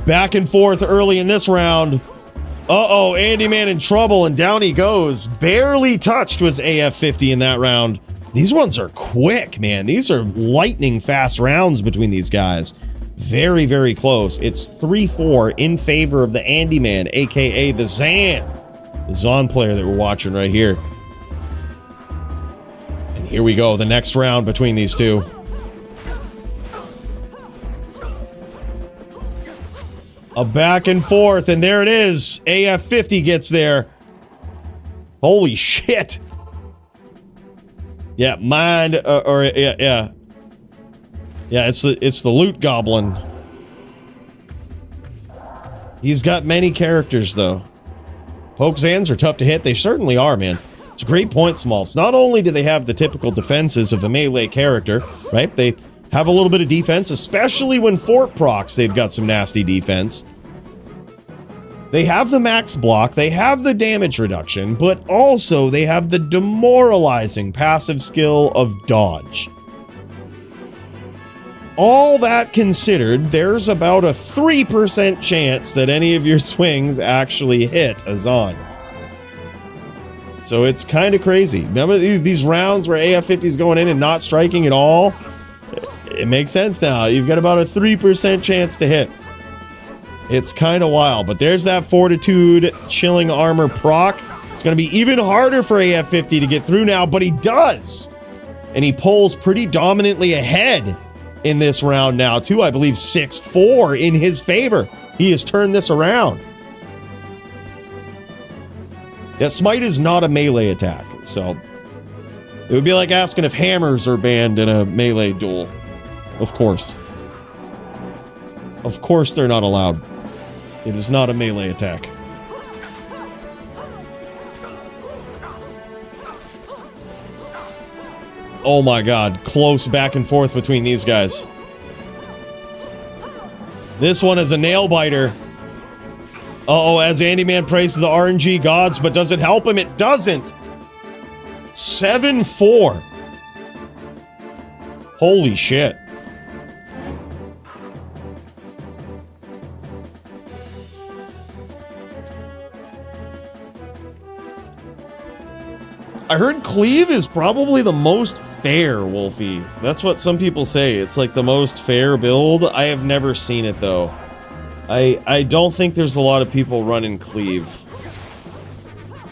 Back and forth early in this round. Uh-oh, Andy Man in trouble, and down he goes. Barely touched was AF50 in that round. These ones are quick, man. These are lightning fast rounds between these guys. Very, very close. It's 3-4 in favor of the Andy Man, aka the Zan. The Zon player that we're watching right here. And here we go, the next round between these two. A back and forth, and there it is. AF50 gets there. Holy shit. Yeah, yeah. Yeah, it's the Loot Goblin. He's got many characters, though. Poke Zans are tough to hit. They certainly are, man. It's a great point, Smalls. Not only do they have the typical defenses of a melee character, right? They have a little bit of defense, especially when Fort procs. They've got some nasty defense. They have the max block, they have the damage reduction, but also they have the demoralizing passive skill of dodge. All that considered, there's about a 3% chance that any of your swings actually hit a Zon. So it's kind of crazy. Remember these rounds where AF50 is going in and not striking at all? It makes sense now. You've got about a 3% chance to hit. It's kind of wild, but there's that Fortitude Chilling Armor proc. It's going to be even harder for AF50 to get through now, but he does. And he pulls pretty dominantly ahead in this round now, too. I believe 6-4 in his favor. He has turned this around. Yeah, Smite is not a melee attack, so it would be like asking if hammers are banned in a melee duel. Of course. Of course they're not allowed. It is not a melee attack. Oh my god, close back and forth between these guys. This one is a nail biter. Uh-oh, as Andy Man prays to the RNG gods, but does it help him? It doesn't. 7-4. Holy shit. I heard Cleave is probably the most fair, Wolfie. That's what some people say. It's like the most fair build. I have never seen it, though. I don't think there's a lot of people running Cleave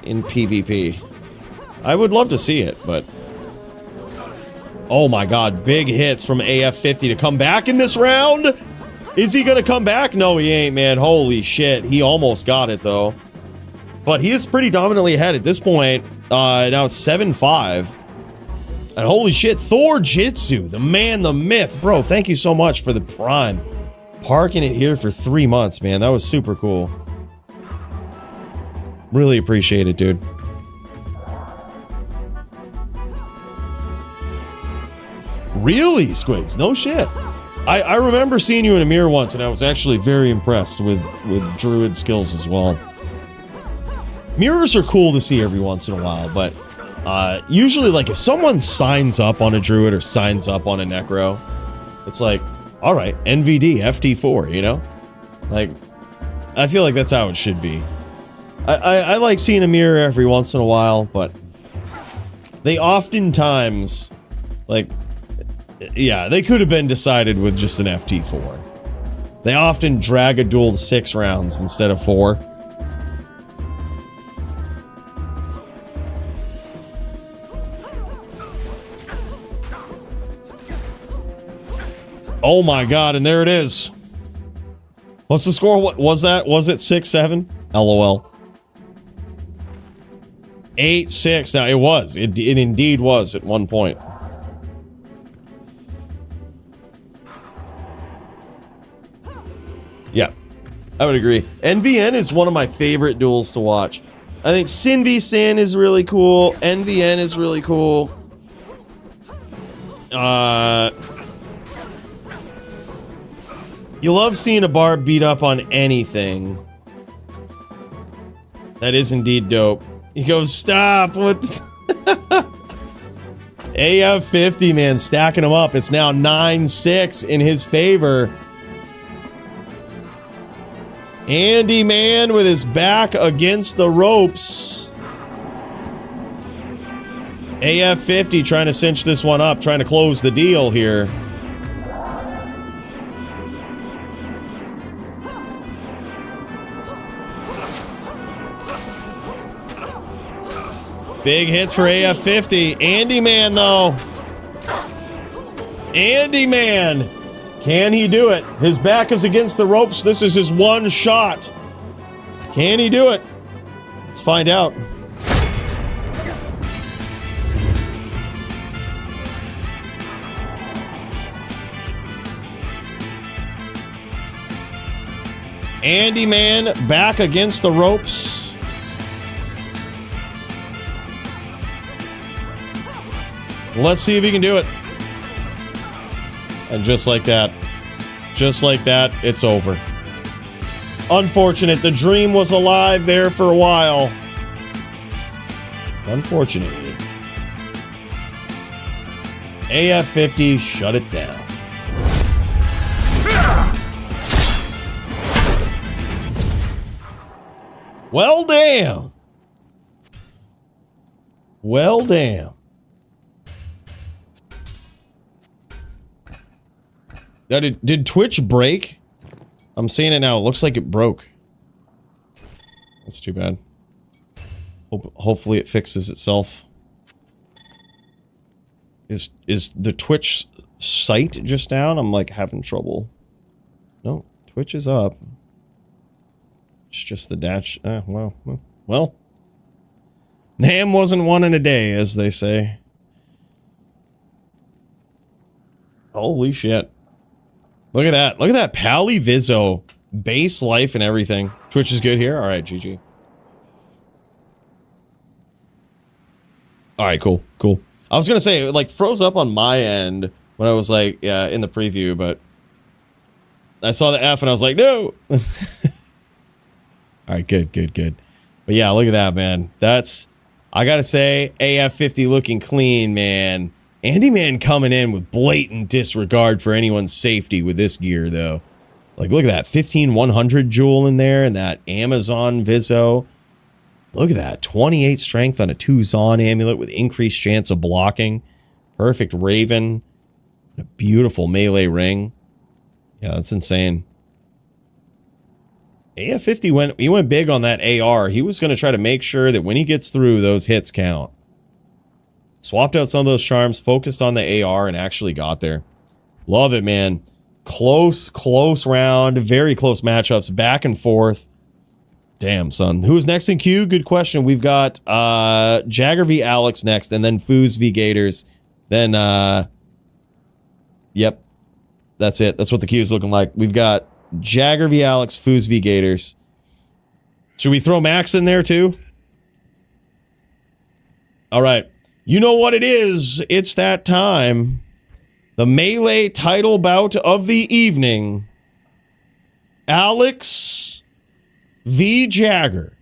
in PvP. I would love to see it, but... Oh my god, big hits from AF50 to come back in this round? Is he gonna come back? No, he ain't, man. Holy shit. He almost got it, though. But he is pretty dominantly ahead at this point. Now it's 7-5. And holy shit, Thor Jitsu, the man, the myth. Bro, thank you so much for the prime. Parking it here for 3 months, man. That was super cool. Really appreciate it, dude. Really, Squigs? No shit. I remember seeing you in a mirror once, and I was actually very impressed with Druid skills as well. Mirrors are cool to see every once in a while, but usually, like, if someone signs up on a Druid or signs up on a Necro, it's like, all right, NVD, FT4, you know? Like, I feel like that's how it should be. I like seeing a mirror every once in a while, but they oftentimes, like, yeah, they could have been decided with just an FT4. They often drag a duel to 6 rounds instead of 4. Oh my god, and there it is. What's the score? What was that? Was it 6-7? LOL. 8-6. Now, it was. It indeed was at one point. Yeah, I would agree. NVN is one of my favorite duels to watch. I think Sin v Sin is really cool. NVN is really cool. You love seeing a barb beat up on anything. That is indeed dope. He goes, stop! What? AF50, man, stacking them up. It's now 9-6 in his favor. Andy Man with his back against the ropes. AF50 trying to cinch this one up, trying to close the deal here. Big hits for AF50. Andy Man, though. Andy Man. Can he do it? His back is against the ropes. This is his one shot. Can he do it? Let's find out. Andy Man back against the ropes. Let's see if he can do it. And just like that, it's over. Unfortunate. The dream was alive there for a while. Unfortunately. AF50 shut it down. Well, damn. Well, damn. Did Twitch break? I'm seeing it now. It looks like it broke. That's too bad. Hopefully it fixes itself. Is the Twitch site just down? I'm like having trouble. No, Twitch is up. It's just the dash. Well. Nam wasn't one in a day, as they say. Holy shit. Look at that. Look at that Pally Vizzo. Base life and everything. Twitch is good here? Alright, GG. Alright, cool. Cool. I was gonna say, it like froze up on my end when I was like, yeah, in the preview, but I saw the F and I was like, no! Alright, good, good, good. But yeah, look at that, man. That's, I gotta say, AF50 looking clean, man. Andy Man coming in with blatant disregard for anyone's safety with this gear, though. Like, look at that 15100 jewel in there and that Amazon Vizzo. Look at that 28 strength on a 2 Zon amulet with increased chance of blocking. Perfect Raven. A beautiful melee ring. Yeah, that's insane. AF50 went big on that AR. He was going to try to make sure that when he gets through, those hits count. Swapped out some of those charms, focused on the AR, and actually got there. Love it, man. Close round. Very close matchups. Back and forth. Damn, son. Who's next in queue? Good question. We've got Jagger v. Alex next, and then Foos v. Gators. Then, yep. That's it. That's what the queue is looking like. We've got Jagger v. Alex, Foos v. Gators. Should we throw Max in there, too? All right. You know what it is. It's that time. The Melee title bout of the evening. Alex v. Jagger.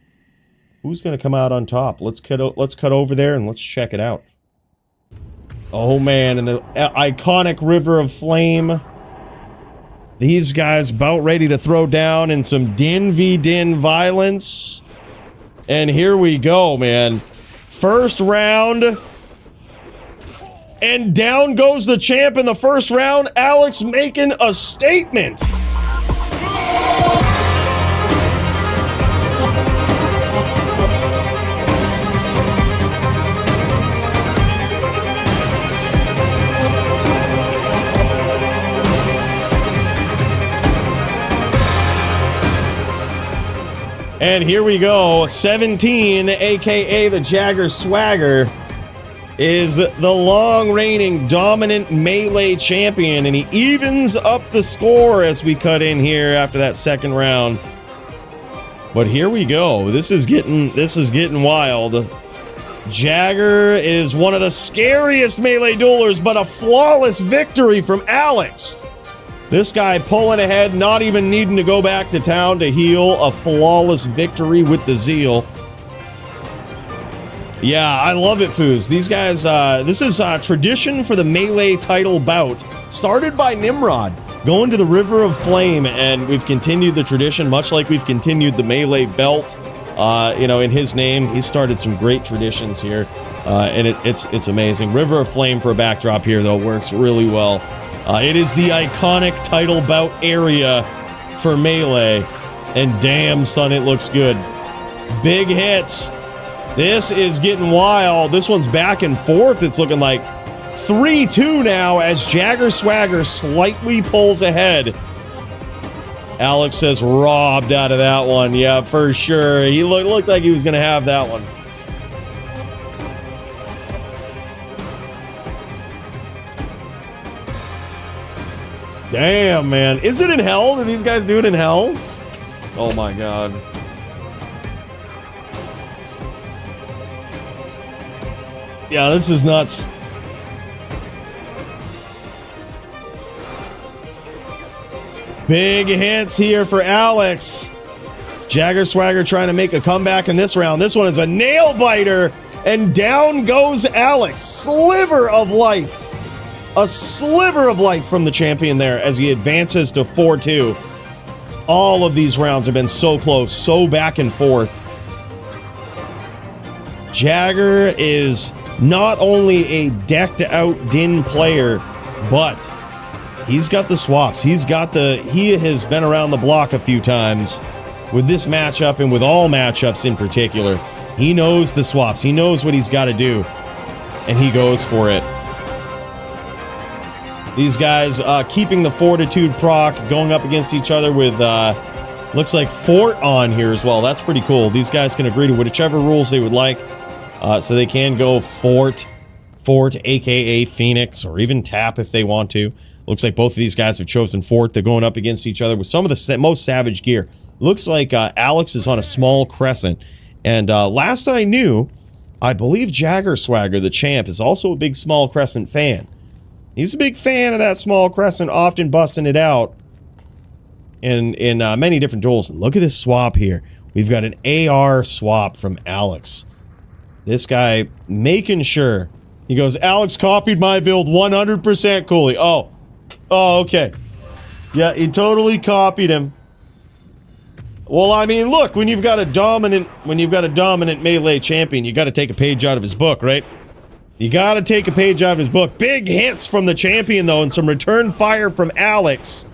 Who's going to come out on top? Let's cut over there and let's check it out. Oh, man. And the iconic River of Flame. These guys about ready to throw down in some din v. din violence. And here we go, man. First round. And down goes the champ in the first round. Alex making a statement. And here we go. 17, aka the Jagger Swagger, is the long-reigning dominant melee champion, and he evens up the score as we cut in here after that second round. But here we go. This is getting wild. Jagger is one of the scariest melee duelers, but a flawless victory from Alex. This guy pulling ahead, not even needing to go back to town to heal. A flawless victory with the zeal. Yeah, I love it, Foos. These guys, this is tradition for the Melee title bout. Started by Nimrod, going to the River of Flame, and we've continued the tradition, much like we've continued the Melee belt. You know, in his name, he started some great traditions here, and it's amazing. River of Flame for a backdrop here, though, works really well. It is the iconic title bout area for Melee, and damn, son, it looks good. Big hits. This is getting wild. This one's back and forth. It's looking like 3-2 now as Jagger Swagger slightly pulls ahead. Alex says robbed out of that one. Yeah, for sure. He looked like he was going to have that one. Damn, man. Is it in hell? Do these guys do it in hell? Oh my god. Yeah, this is nuts. Big hits here for Alex. Jagger Swagger trying to make a comeback in this round. This one is a nail biter, and down goes Alex. Sliver of life. A sliver of life from the champion there as he advances to 4-2. All of these rounds have been so close, so back and forth. Jagger is not only a decked-out Din player, but he's got the swaps. He has been around the block a few times with this matchup and with all matchups in particular. He knows the swaps. He knows what he's got to do, and he goes for it. These guys keeping the Fortitude proc, going up against each other with, looks like Fort on here as well. That's pretty cool. These guys can agree to whichever rules they would like. So they can go Fort, aka Phoenix, or even Tap if they want to. Looks like both of these guys have chosen Fort. They're going up against each other with some of the most savage gear. Looks like Alex is on a small crescent. And last I knew, I believe Jagger Swagger, the champ, is also a big small crescent fan. He's a big fan of that small crescent, often busting it out in many different duels. Look at this swap here. We've got an AR swap from Alex. This guy making sure. He goes, Alex copied my build 100% Coolie. Oh, okay. Yeah, he totally copied him. Well, I mean, look, when you've got a dominant melee champion, you got to take a page out of his book, right? You got to take a page out of his book. Big hits from the champion, though, and some return fire from Alex.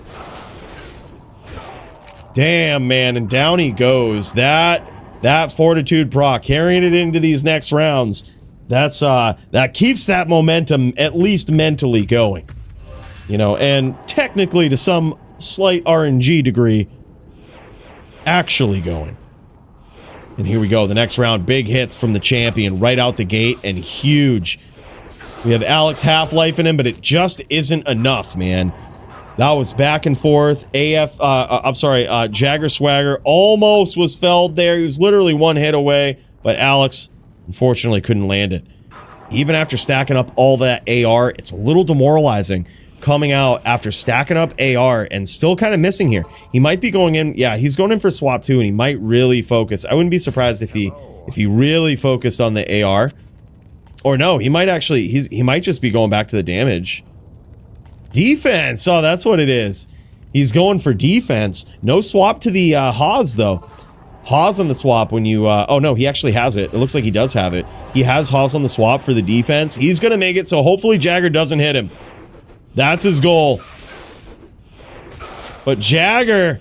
Damn, man, and down he goes. That Fortitude proc, carrying it into these next rounds. That keeps that momentum, at least mentally, going. You know, and technically, to some slight RNG degree, actually going. And here we go, the next round, big hits from the champion right out the gate, and huge. We have Alex Half-Life in him, but it just isn't enough, man. That was back and forth. Jagger Swagger almost was felled there. He was literally one hit away, but Alex, unfortunately, couldn't land it. Even after stacking up all that AR, it's a little demoralizing coming out after stacking up AR and still kind of missing here. He might be going in, yeah, he's going in for swap too, and he might really focus. I wouldn't be surprised if he really focused on the AR. Or no, he might actually, he might just be going back to the damage. Defense, oh, that's what it is. He's going for defense. No swap to the Haas though. Haas on the swap when you, oh no, he actually has it. It looks like he does have it. He has Haas on the swap for the defense. He's gonna make it, so hopefully Jagger doesn't hit him. That's his goal. But Jagger,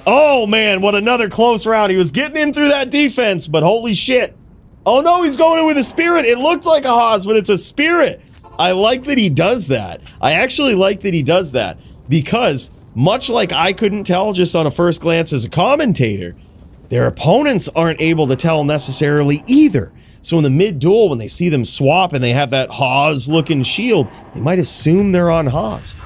oh man, what another close round. He was getting in through that defense, but holy shit. Oh no, he's going in with a spirit. It looked like a Haas, but it's a spirit. I like that he does that. I actually like that he does that because much like I couldn't tell just on a first glance as a commentator, their opponents aren't able to tell necessarily either. So in the mid-duel, when they see them swap and they have that Haas-looking shield, they might assume they're on Haas.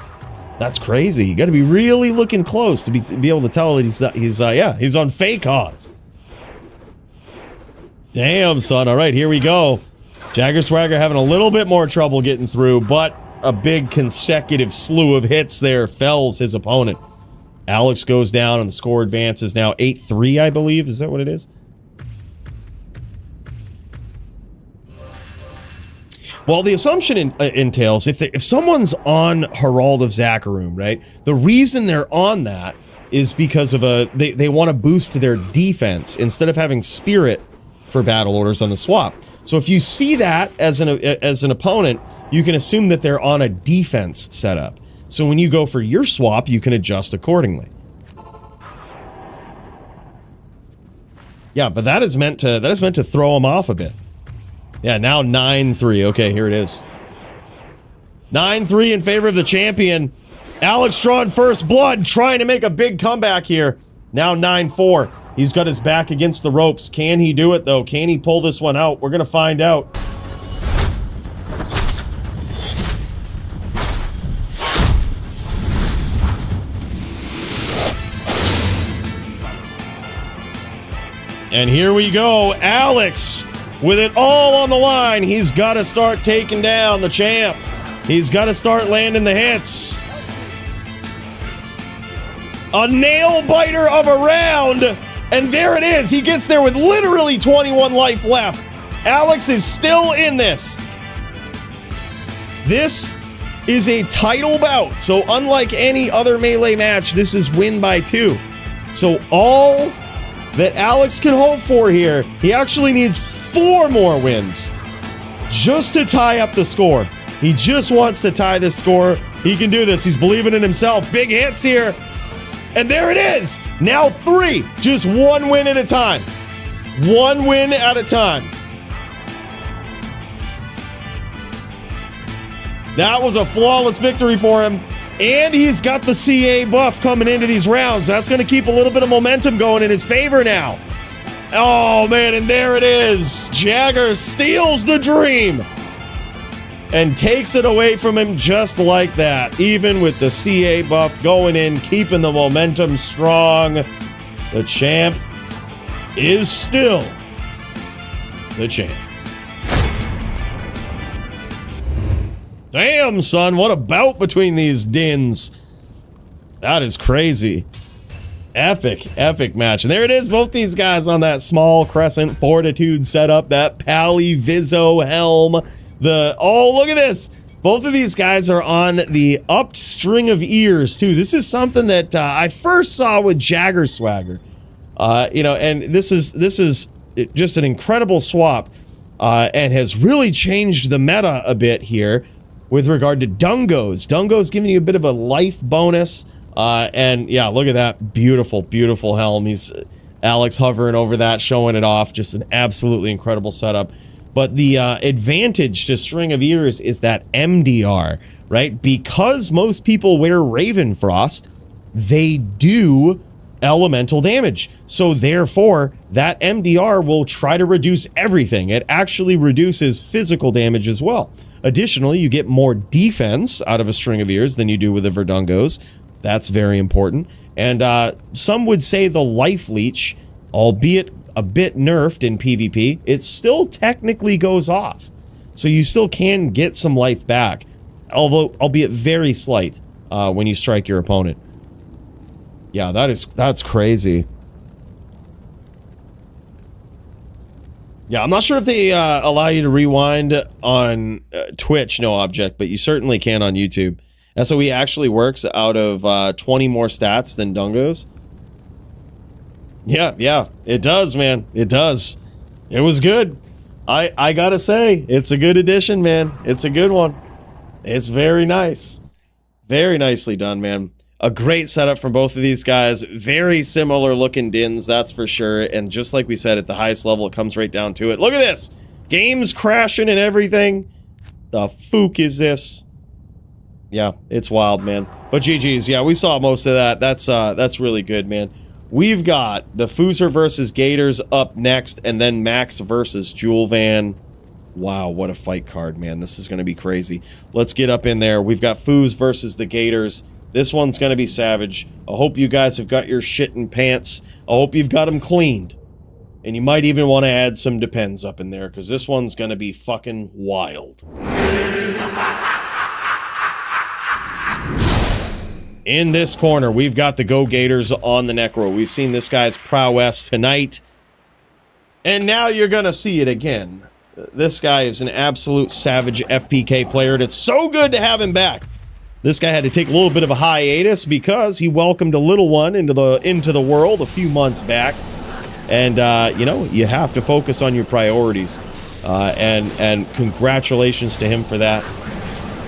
That's crazy. You got to be really looking close to be able to tell that he's on fake Haas. Damn, son. All right, here we go. Jagger Swagger having a little bit more trouble getting through, but a big consecutive slew of hits there fells his opponent. Alex goes down and the score advances now 8-3, I believe. Is that what it is? Well, the assumption entails if someone's on Herald of Zakarum, right? The reason they're on that is because of they want to boost their defense instead of having spirit for battle orders on the swap. So if you see that as an opponent, you can assume that they're on a defense setup. So when you go for your swap, you can adjust accordingly. Yeah, but that is meant to throw them off a bit. Yeah, now 9-3. Okay, here it is. 9-3 in favor of the champion. Alex drawing first blood, trying to make a big comeback here. Now 9-4. He's got his back against the ropes. Can he do it, though? Can he pull this one out? We're going to find out. And here we go. Alex, with it all on the line, he's got to start taking down the champ. He's got to start landing the hits. A nail biter of a round And there it is. He gets there with literally 21 life left. Alex is still in this. This is a title bout. So unlike any other Melee match, this is win by 2. So all that Alex can hope for here, he actually needs 4 more wins just to tie up the score. He just wants to tie this score. He can do this. He's believing in himself. Big hits here. And there it is. Now 3. Just 1 win at a time. 1 win at a time. That was a flawless victory for him. And he's got the CA buff coming into these rounds. That's going to keep a little bit of momentum going in his favor now. Oh, man, and there it is. Jagger steals the dream and takes it away from him just like that. Even with the CA buff going in, keeping the momentum strong, the champ is still the champ. Damn, son, what a bout between these dins. That is crazy. Epic match. And there it is, both these guys on that small crescent fortitude setup, that Pally Vizzo helm. Oh, look at this. Both of these guys are on the upped string of ears, too. This is something that I first saw with Jagger Swagger. And this is just an incredible swap and has really changed the meta a bit here with regard to Dungos. Dungo's giving you a bit of a life bonus. And yeah, look at that beautiful helm. He's Alex hovering over that, showing it off. Just an absolutely incredible setup. But the advantage to String of Ears is that MDR, right? Because most people wear Ravenfrost, they do elemental damage. So therefore, that MDR will try to reduce everything. It actually reduces physical damage as well. Additionally, you get more defense out of a String of Ears than you do with the Verdungos. That's very important. And some would say the Life Leech, albeit a bit nerfed in PvP, it still technically goes off. So you still can get some life back, although albeit very slight when you strike your opponent. Yeah, that's crazy. Yeah, I'm not sure if they allow you to rewind on Twitch, no object, but you certainly can on YouTube. SOE actually works out of 20 more stats than Dungos. Yeah, it does, man. It does. It was good. I gotta say, it's a good addition, man. It's a good one. It's very nice. Very nicely done, man. A great setup from both of these guys. Very similar looking dins, that's for sure. And just like we said, at the highest level, it comes right down to it. Look at this. Game's crashing and everything. The fook is this? Yeah, it's wild, man. But GG's, yeah, we saw most of that. That's really good, man. We've got the Fooser versus Gators up next, and then Max versus Jewel Van. Wow, what a fight card, man. This is going to be crazy. Let's get up in there. We've got Foos versus the Gators. This one's going to be savage. I hope you guys have got your shit in pants. I hope you've got them cleaned. And you might even want to add some Depends up in there, because this one's going to be fucking wild. In this corner, we've got the GoGators on the Necro. We've seen this guy's prowess tonight. And now you're going to see it again. This guy is an absolute savage FPK player, and it's so good to have him back. This guy had to take a little bit of a hiatus because he welcomed a little one into the world a few months back. And, you know, you have to focus on your priorities. And congratulations to him for that.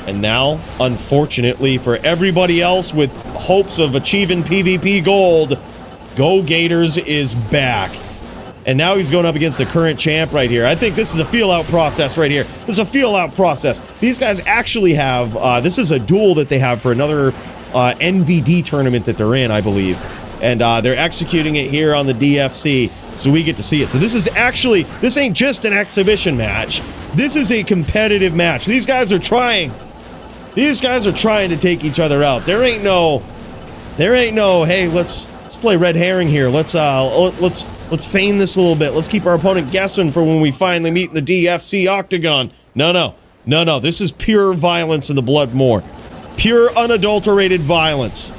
And now, unfortunately for everybody else with hopes of achieving PvP gold, GoGators is back. And now he's going up against the current champ right here. I think this is a feel-out process right here. This is a feel-out process. These guys actually have, this is a duel that they have for another NVD tournament that they're in, I believe. And they're executing it here on the DFC, so we get to see it. So this is actually, this ain't just an exhibition match. This is a competitive match. These guys are trying. These guys are trying to take each other out. There ain't no, hey, let's play red herring here. Let's feign this a little bit. Let's keep our opponent guessing for when we finally meet in the DFC octagon. No. This is pure violence in the blood more. Pure unadulterated violence.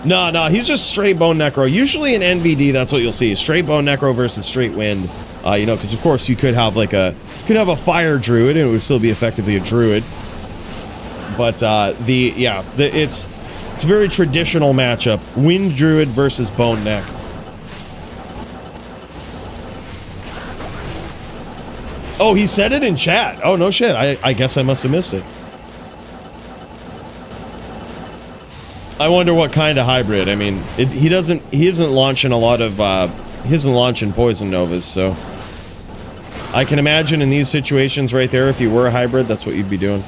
No, he's just straight bone necro. Usually in NVD, that's what you'll see: straight bone necro versus straight wind. You know, because of course you could have like a fire druid and it would still be effectively a druid. But it's a very traditional matchup: wind druid versus bone neck. Oh, he said it in chat. Oh no shit. I guess I must have missed it. I wonder what kind of hybrid. I mean, he isn't launching a lot of he isn't launching poison novas, so I can imagine in these situations right there, if you were a hybrid, that's what you'd be doing.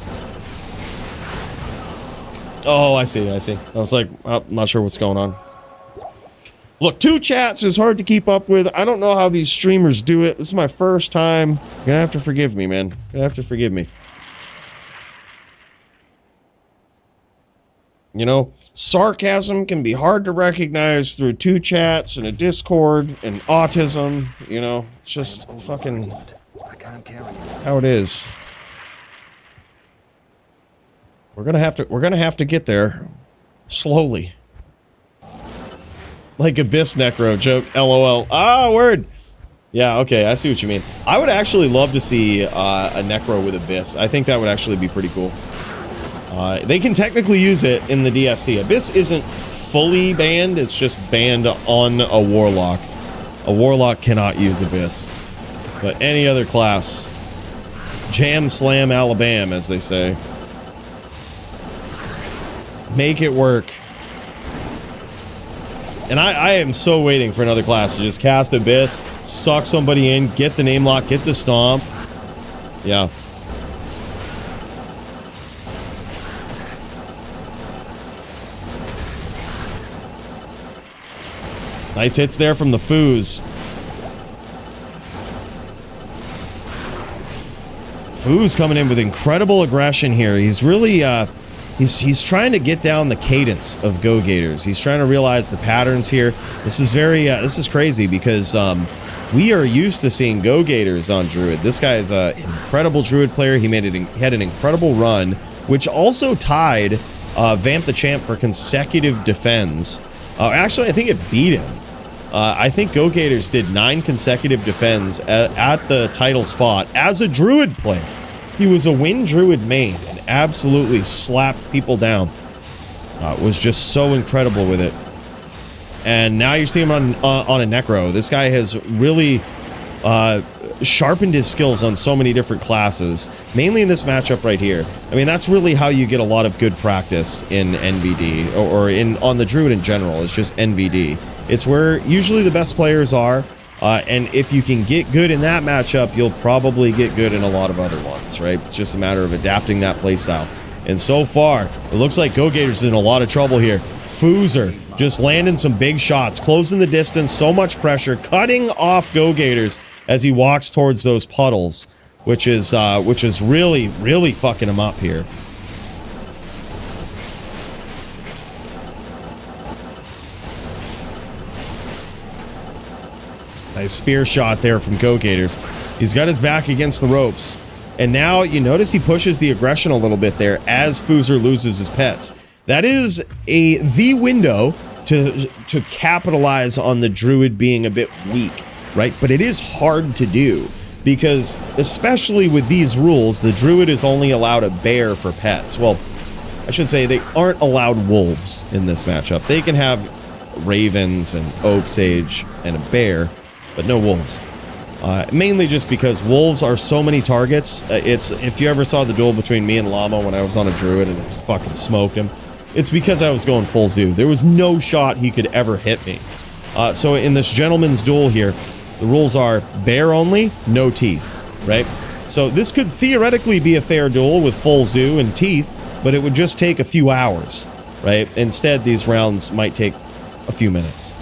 Oh, I see. I was like, I'm not sure what's going on. Look, 2 chats is hard to keep up with. I don't know how these streamers do it. This is my first time. You're gonna have to forgive me, man. You're gonna have to forgive me. You know, sarcasm can be hard to recognize through 2 chats and a Discord and autism. You know, it's just fucking how it is. We're gonna have to get there slowly. Like Abyss Necro joke, LOL. Ah, word. Yeah, okay, I see what you mean. I would actually love to see a Necro with Abyss. I think that would actually be pretty cool. They can technically use it in the DFC. Abyss isn't fully banned, it's just banned on a Warlock. A Warlock cannot use Abyss. But any other class. Jam, slam, Alabama, as they say. Make it work. And I am so waiting for another class to just cast Abyss, suck somebody in, get the name lock, get the stomp. Yeah. Nice hits there from the Foos. Foos coming in with incredible aggression here. He's really, he's trying to get down the cadence of GoGators. He's trying to realize the patterns here. This is very, this is crazy because we are used to seeing GoGators on Druid. This guy is an incredible Druid player. He had an incredible run, which also tied Vamp the Champ for consecutive defends. Actually, I think it beat him. I think GoGators did 9 consecutive defends at the title spot as a Druid player. He was a Wind Druid main and absolutely slapped people down. Was just so incredible with it. And now you see him on a Necro. This guy has really sharpened his skills on so many different classes, mainly in this matchup right here. I mean, that's really how you get a lot of good practice in NVD, or on the Druid in general. It's just NVD. It's where usually the best players are, and if you can get good in that matchup, you'll probably get good in a lot of other ones, right? It's just a matter of adapting that playstyle. And so far, it looks like GoGators is in a lot of trouble here. Fooer just landing some big shots, closing the distance, so much pressure, cutting off GoGators as he walks towards those puddles, which is really, really fucking him up here. Nice spear shot there from GoGators. He's got his back against the ropes. And now you notice he pushes the aggression a little bit there as Fooer loses his pets. That is the window to capitalize on the Druid being a bit weak, right? But it is hard to do because, especially with these rules, the Druid is only allowed a bear for pets. Well, I should say they aren't allowed wolves in this matchup. They can have ravens and oak sage and a bear, but no wolves. Mainly just because wolves are so many targets. If you ever saw the duel between me and Llama when I was on a Druid and I just fucking smoked him, it's because I was going full zoo. There was no shot he could ever hit me. So in this gentleman's duel here, the rules are bear only, no teeth, right? So this could theoretically be a fair duel with full zoo and teeth, but it would just take a few hours, right? Instead, these rounds might take a few minutes.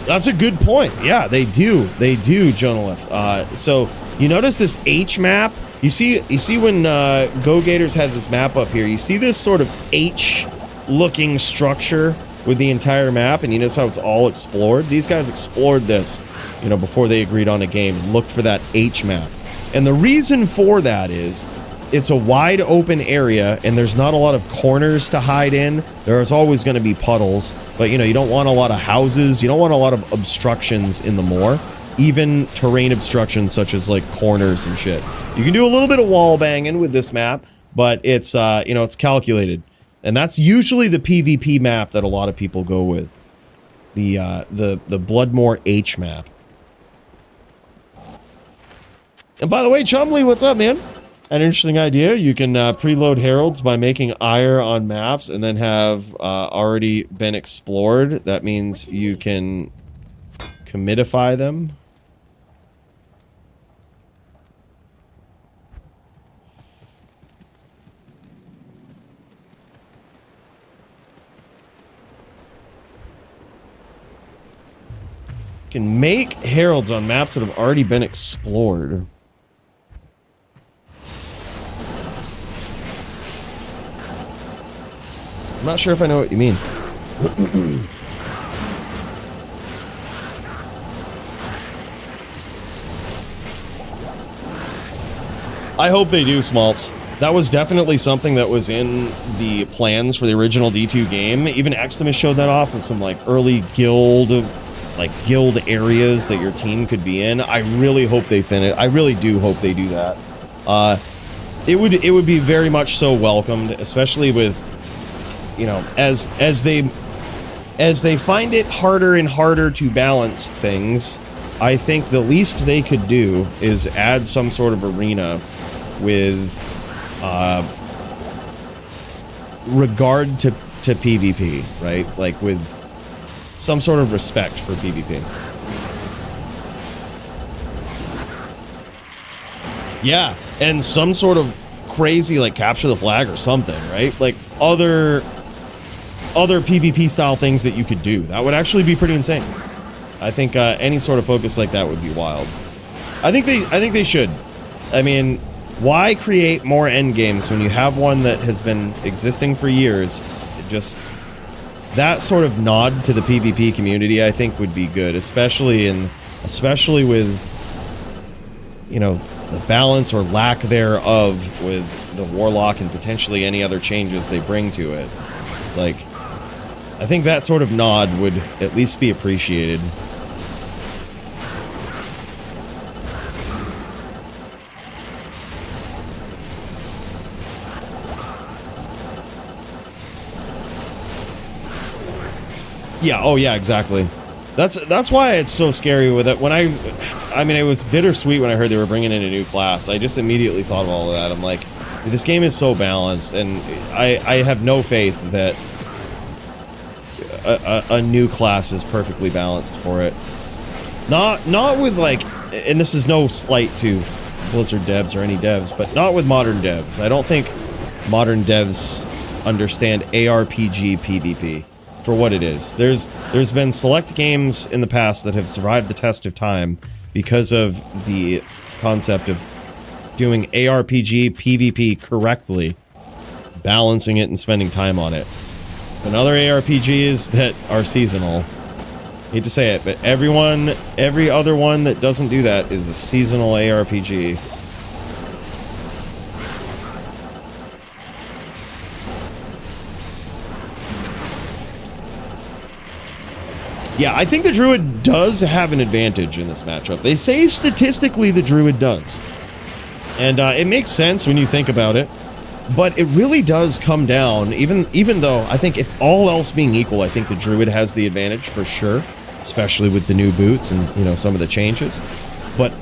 That's a good point. Yeah, they do. They do, Jonalith. So you notice this H map? You see when GoGators has his map up here, you see this sort of H-looking structure with the entire map, and you notice how it's all explored? These guys explored this, before they agreed on a game and looked for that H map. And the reason for that is it's a wide open area and there's not a lot of corners to hide in. There's always going to be puddles, but you know, you don't want a lot of houses. You don't want a lot of obstructions in the moor, even terrain obstructions such as like corners and shit. You can do a little bit of wall banging with this map, but it's, you know, it's calculated. And that's usually the PvP map that a lot of people go with. The Bloodmoor H map. And by the way, Chumley, what's up, man? An interesting idea. You can preload heralds by making ire on maps and then have already been explored. That means you can commitify them. You can make heralds on maps that have already been explored. I'm not sure if I know what you mean. I hope they do, Smalps. That was definitely something that was in the plans for the original D2 game. Even Xtimus showed that off with some like early guild areas that your team could be in. I really hope they finish. I really do hope they do that. It would be very much so welcomed, especially with, you know, as they find it harder and harder to balance things. I think the least they could do is add some sort of arena with regard to PvP, right? Like with some sort of respect for PvP. Yeah, and some sort of crazy like capture the flag or something, right? Like other PvP style things that you could do. That would actually be pretty insane. I think any sort of focus like that would be wild. I think they should. I mean, why create more end games when you have one that has been existing for years? Just that sort of nod to the PvP community, I think, would be good, especially with, you know, the balance or lack thereof with the Warlock and potentially any other changes they bring to it. It's like, I think that sort of nod would at least be appreciated. Yeah, oh yeah, exactly. That's why it's so scary with it. When I mean, it was bittersweet when I heard they were bringing in a new class. I just immediately thought of all of that. I'm like, this game is so balanced, and I have no faith that a new class is perfectly balanced for it. Not with like, and this is no slight to Blizzard devs or any devs, but not with modern devs. I don't think modern devs understand ARPG PvP for what it is. There's been select games in the past that have survived the test of time because of the concept of doing ARPG PvP correctly, balancing it and spending time on it. And other ARPGs that are seasonal, hate to say it, but every other one that doesn't do that is a seasonal ARPG. Yeah, I think the Druid does have an advantage in this matchup. They say statistically the Druid does. And it makes sense when you think about it. But it really does come down, even though I think if all else being equal, I think the Druid has the advantage for sure. Especially with the new boots and, you know, some of the changes. But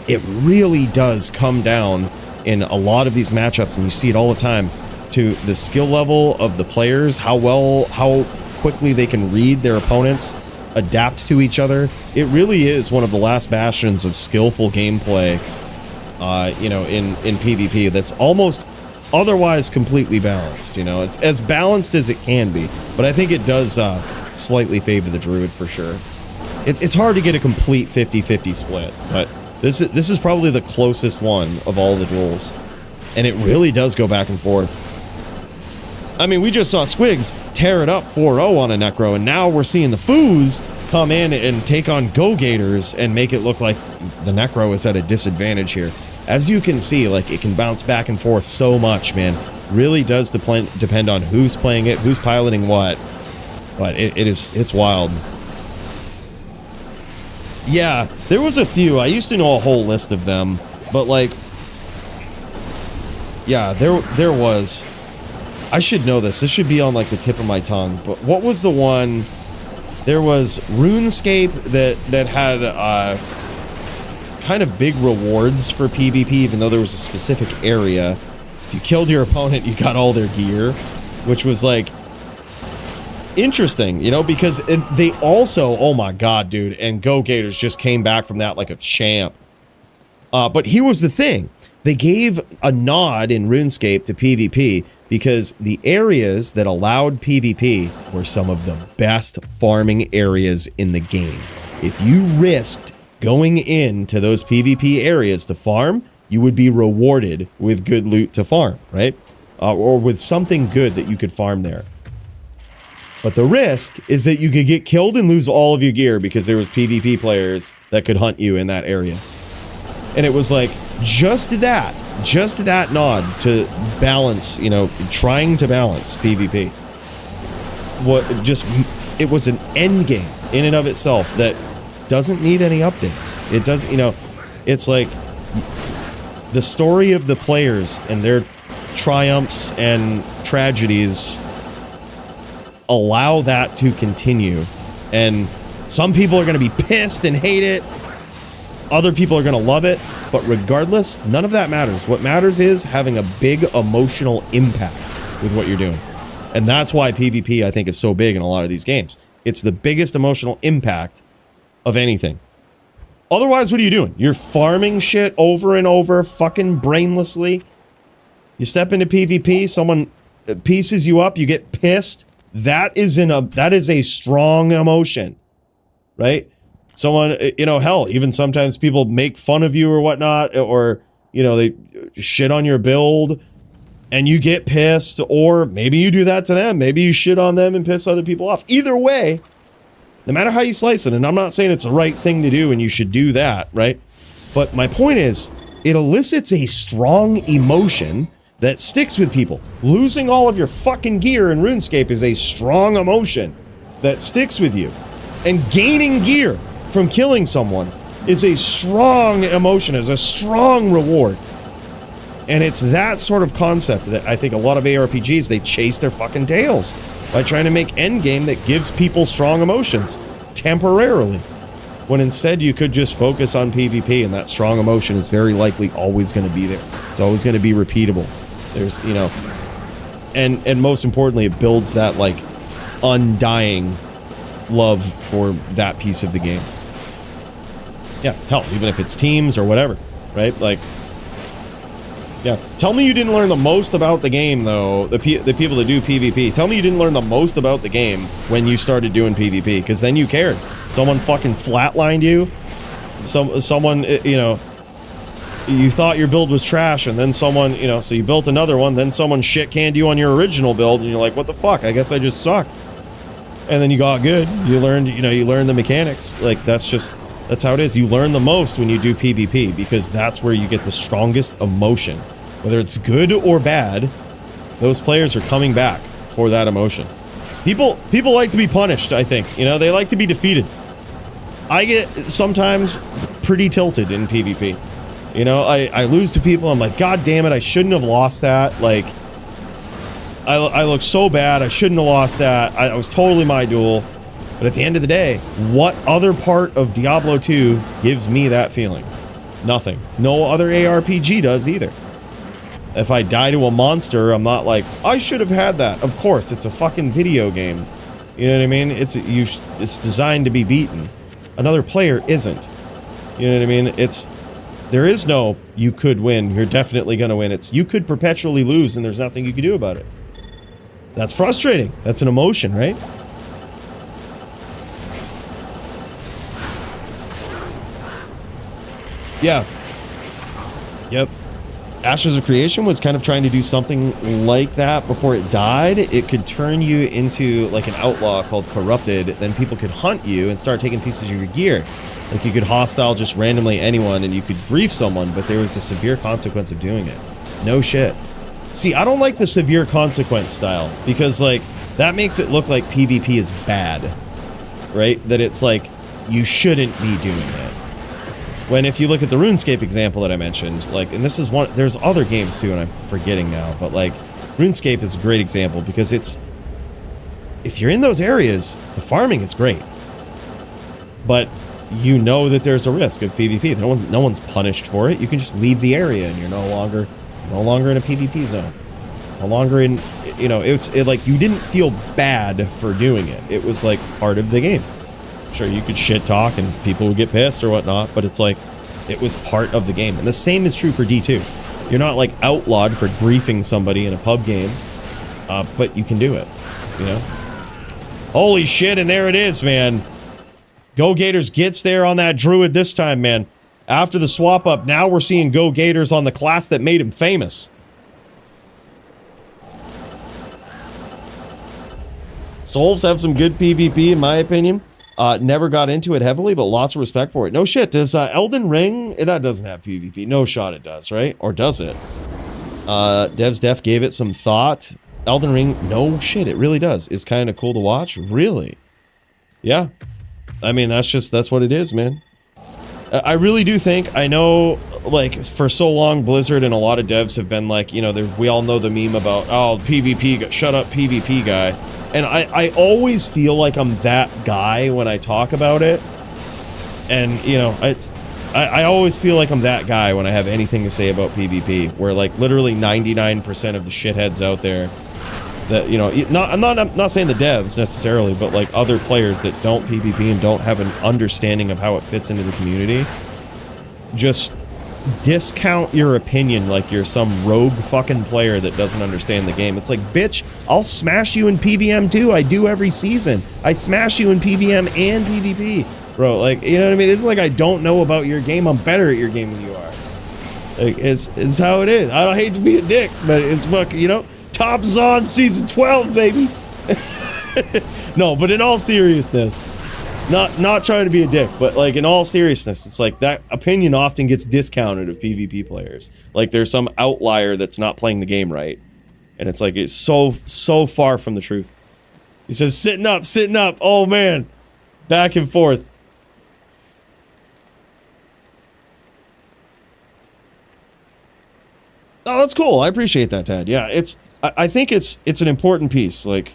it really does come down in a lot of these matchups, and you see it all the time, to the skill level of the players, how quickly they can read their opponents, adapt to each other. It really is one of the last bastions of skillful gameplay, you know, in PvP that's almost otherwise completely balanced. You know, it's as balanced as it can be, but I think it does slightly favor the Druid for sure. It's hard to get a complete 50-50 split, but this is probably the closest one of all the duels, and it really does go back and forth. I mean, we just saw Squigs tear it up 4-0 on a Necro, and now we're seeing the Foos come in and take on GoGators and make it look like the Necro is at a disadvantage here. as you can see, like, it can bounce back and forth so much, man. Really does depend on who's playing it, who's piloting what. But it's wild. Yeah, there was a few. I used to know a whole list of them, but like, yeah, there was. I should know this. This should be on like the tip of my tongue. But what was the one? There was RuneScape that had kind of big rewards for PvP, even though there was a specific area. If you killed your opponent, you got all their gear, which was like interesting, you know, because they also, oh my god, dude, and GoGators just came back from that like a champ. But here was the thing. They gave a nod in RuneScape to PvP because the areas that allowed PvP were some of the best farming areas in the game. If you risked going into those PvP areas to farm, you would be rewarded with good loot to farm, right? Or with something good that you could farm there. But the risk is that you could get killed and lose all of your gear because there was PvP players that could hunt you in that area. And it was like, just that nod to balance, you know, trying to balance PvP. It was an end game in and of itself that doesn't need any updates. It doesn't, you know, it's like the story of the players and their triumphs and tragedies allow that to continue. And some people are going to be pissed and hate it. Other people are going to love it. But regardless, none of that matters. What matters is having a big emotional impact with what you're doing. And that's why PvP, I think, is so big in a lot of these games. It's the biggest emotional impact of anything. Otherwise, what are you doing? You're farming shit over and over, fucking brainlessly. You step into PvP, someone pieces you up, you get pissed. That is a strong emotion, right? Someone, you know, hell, even sometimes people make fun of you or whatnot, or, you know, they shit on your build and you get pissed, or maybe you do that to them. Maybe you shit on them and piss other people off. Either way, no matter how you slice it, and I'm not saying it's the right thing to do and you should do that, right? But my point is, it elicits a strong emotion that sticks with people. Losing all of your fucking gear in RuneScape is a strong emotion that sticks with you. And gaining gear from killing someone is a strong emotion, is a strong reward. And it's that sort of concept that I think a lot of ARPGs, they chase their fucking tails by trying to make endgame that gives people strong emotions temporarily. When instead you could just focus on PvP, and that strong emotion is very likely always going to be there. It's always going to be repeatable. There's, you know, and most importantly, it builds that like undying love for that piece of the game. Yeah, hell, even if it's teams or whatever, right? Like, yeah. Tell me you didn't learn the most about the game, though, the people that do PvP. Tell me you didn't learn the most about the game when you started doing PvP, because then you cared. Someone fucking flatlined you. Someone, you know, you thought your build was trash, and then someone, you know, so you built another one, then someone shit-canned you on your original build, and you're like, what the fuck? I guess I just suck. And then you got good. You learned, you know, you learned the mechanics. Like, that's how it is. You learn the most when you do PvP, because that's where you get the strongest emotion. Whether it's good or bad, those players are coming back for that emotion. People like to be punished, I think. You know, they like to be defeated. I get sometimes pretty tilted in PvP. You know, I lose to people, I'm like, God damn it, I shouldn't have lost that. Like, I look so bad, I shouldn't have lost that. I was totally my duel. But at the end of the day, what other part of Diablo 2 gives me that feeling? Nothing. No other ARPG does either. If I die to a monster, I'm not like, I should have had that. Of course, it's a fucking video game. You know what I mean? It's designed to be beaten. Another player isn't. You know what I mean? There is no, you could win, you're definitely gonna win. It's, you could perpetually lose and there's nothing you can do about it. That's frustrating. That's an emotion, right? Yeah. Yep. Ashes of Creation was kind of trying to do something like that before it died. It could turn you into like an outlaw called Corrupted. Then people could hunt you and start taking pieces of your gear. Like you could hostile just randomly anyone and you could grief someone, but there was a severe consequence of doing it. No shit. See, I don't like the severe consequence style because like that makes it look like PvP is bad, right? That it's like you shouldn't be doing it. When if you look at the RuneScape example that I mentioned, like, and this is one, there's other games too, and I'm forgetting now, but like, RuneScape is a great example because it's, if you're in those areas, the farming is great, but you know that there's a risk of PvP. No one's punished for it. You can just leave the area and you're no longer in a PvP zone. No longer in, you know, it's like you didn't feel bad for doing it. It was like part of the game. Sure, you could shit talk and people would get pissed or whatnot, but it's like it was part of the game. And the same is true for D2. You're not like outlawed for griefing somebody in a pub game, but you can do it, you know? Holy shit, and there it is, man. GoGators gets there on that druid this time, man. After the swap up, now we're seeing GoGators on the class that made him famous. Solves have some good PvP, in my opinion. Never got into it heavily, but lots of respect for it. No shit, does Elden Ring, that doesn't have PvP. No shot it does, right? Or does it? Devs Def gave it some thought. Elden Ring, no shit, it really does. It's kind of cool to watch, really. Yeah. I mean, that's what it is, man. I really do think, I know, like, for so long, Blizzard and a lot of devs have been like, you know, we all know the meme about, oh, PvP, shut up, PvP guy. And I always feel like I'm that guy when I talk about it. And, you know, I always feel like I'm that guy when I have anything to say about PvP. Where, like, literally 99% of the shitheads out there that, you know, I'm not saying the devs necessarily, but, like, other players that don't PvP and don't have an understanding of how it fits into the community, just discount your opinion like you're some rogue fucking player that doesn't understand the game. It's like, bitch, I'll smash you in PVM too. I do every season. I smash you in PVM and PvP. Bro, like, you know what I mean? It's like I don't know about your game. I'm better at your game than you are. Like, it's how it is. I don't hate to be a dick, but it's fucking, you know, Top Zon season 12, baby. No, but in all seriousness, not trying to be a dick, but like in all seriousness, it's like that opinion often gets discounted of PvP players. Like there's some outlier that's not playing the game right. And it's like, it's so far from the truth. He says, sitting up. Oh man. Back and forth. Oh, that's cool. I appreciate that, Tad. Yeah, I think it's an important piece. Like,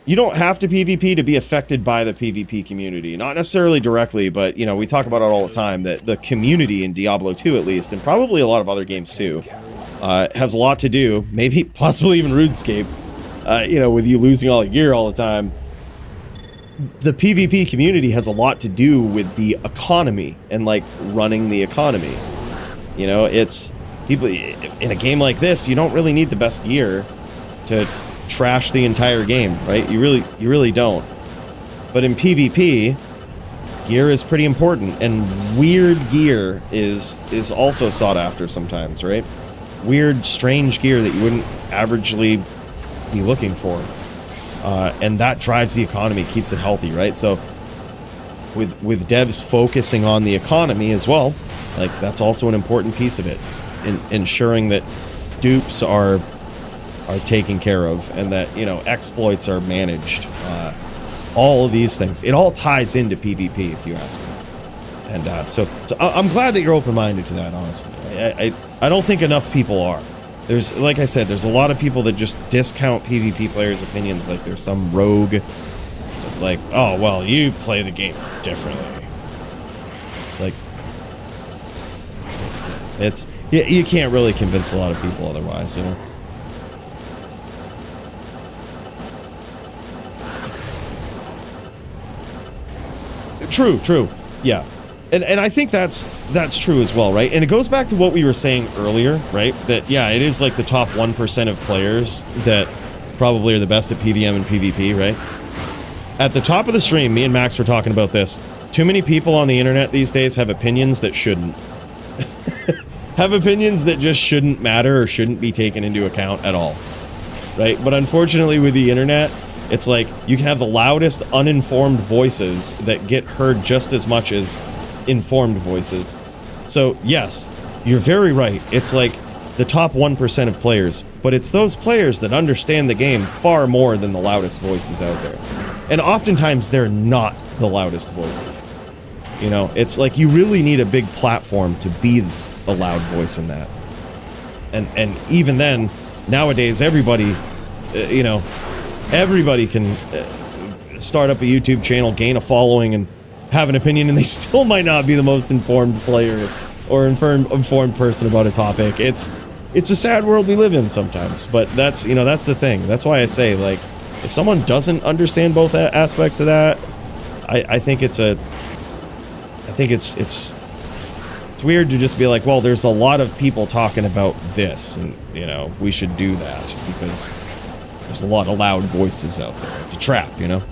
you don't have to PvP to be affected by the PvP community. Not necessarily directly, but, you know, we talk about it all the time, that the community in Diablo 2, at least, and probably a lot of other games too, has a lot to do, maybe possibly even RuneScape, you know, with you losing all your gear all the time. The PvP community has a lot to do with the economy and, like, running the economy. You know, it's people in a game like this, you don't really need the best gear to trash the entire game, right? You really don't. But in PvP, gear is pretty important, and weird gear is also sought after sometimes, right? Weird, strange gear that you wouldn't averagely be looking for. And that drives the economy, keeps it healthy, right? So with devs focusing on the economy as well, like, that's also an important piece of it, in ensuring that dupes are taken care of, and that, you know, exploits are managed. All of these things, it all ties into PvP, if you ask me. And so I'm glad that you're open-minded to that, honestly. I don't think enough people are. There's, like I said, there's a lot of people that just discount PvP players' opinions like they're some rogue, like, oh, well, you play the game differently. It's like, you can't really convince a lot of people otherwise, you know? True. Yeah. And I think that's true as well, right? And it goes back to what we were saying earlier, right? That, yeah, it is like the top 1% of players that probably are the best at PVM and PvP, right? At the top of the stream, me and Max were talking about this. Too many people on the internet these days have opinions that shouldn't. have opinions that just shouldn't matter or shouldn't be taken into account at all, right? But unfortunately with the internet, it's like you can have the loudest uninformed voices that get heard just as much as informed voices. So yes, you're very right. It's like the top 1% of players, but it's those players that understand the game far more than the loudest voices out there. And oftentimes they're not the loudest voices. You know, it's like you really need a big platform to be a loud voice in that. And even then, nowadays everybody, you know, everybody can start up a YouTube channel, gain a following, and have an opinion, and they still might not be the most informed player or informed person about a topic. It's a sad world we live in sometimes, but that's, you know, that's the thing. That's why I say, like, if someone doesn't understand both aspects of that, I think it's weird to just be like, well, there's a lot of people talking about this, and, you know, we should do that because there's a lot of loud voices out there. It's a trap, you know?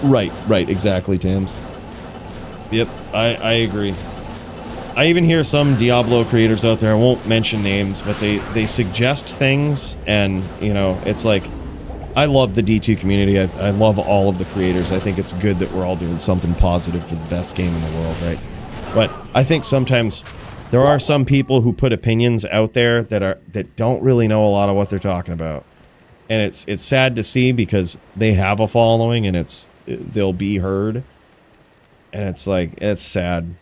Right, exactly, Tams. Yep, I agree. I even hear some Diablo creators out there, I won't mention names, but they suggest things, and, you know, it's like, I love the D2 community. I love all of the creators. I think it's good that we're all doing something positive for the best game in the world, right? But I think sometimes there are some people who put opinions out there that don't really know a lot of what they're talking about. And it's sad to see because they have a following and they'll be heard. And it's like, it's sad.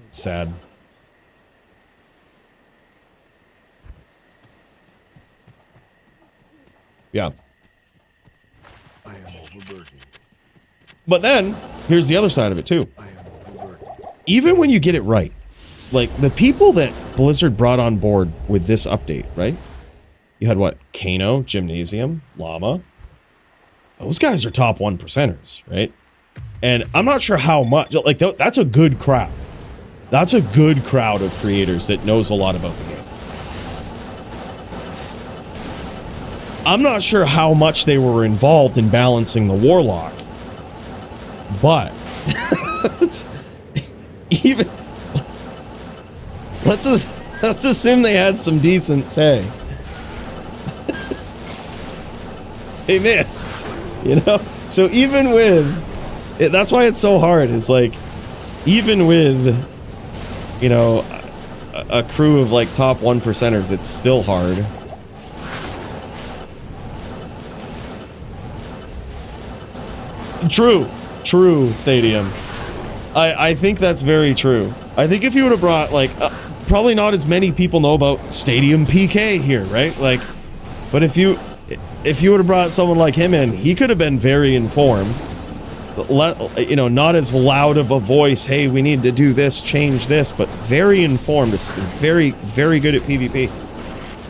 It's sad. Yeah. I am overburdened. But then, here's the other side of it too. Even when you get it right, like the people that Blizzard brought on board with this update, right? You had what? Kano, Gymnasium, Llama. Those guys are top 1%ers, right? And I'm not sure how much, like, that's a good crowd. That's a good crowd of creators that knows a lot about the game. I'm not sure how much they were involved in balancing the Warlock, but even let's assume they had some decent say. They missed, you know? So even with that's why it's so hard. It's like, even with, you know, a crew of like top 1%ers, it's still hard. True, Stadium. I think that's very true. I think if you would have brought, like, probably not as many people know about Stadium PK here, right? Like, but if you would have brought someone like him in, he could have been very informed. You know, not as loud of a voice, hey, we need to do this, change this, but very informed, very, very good at PvP.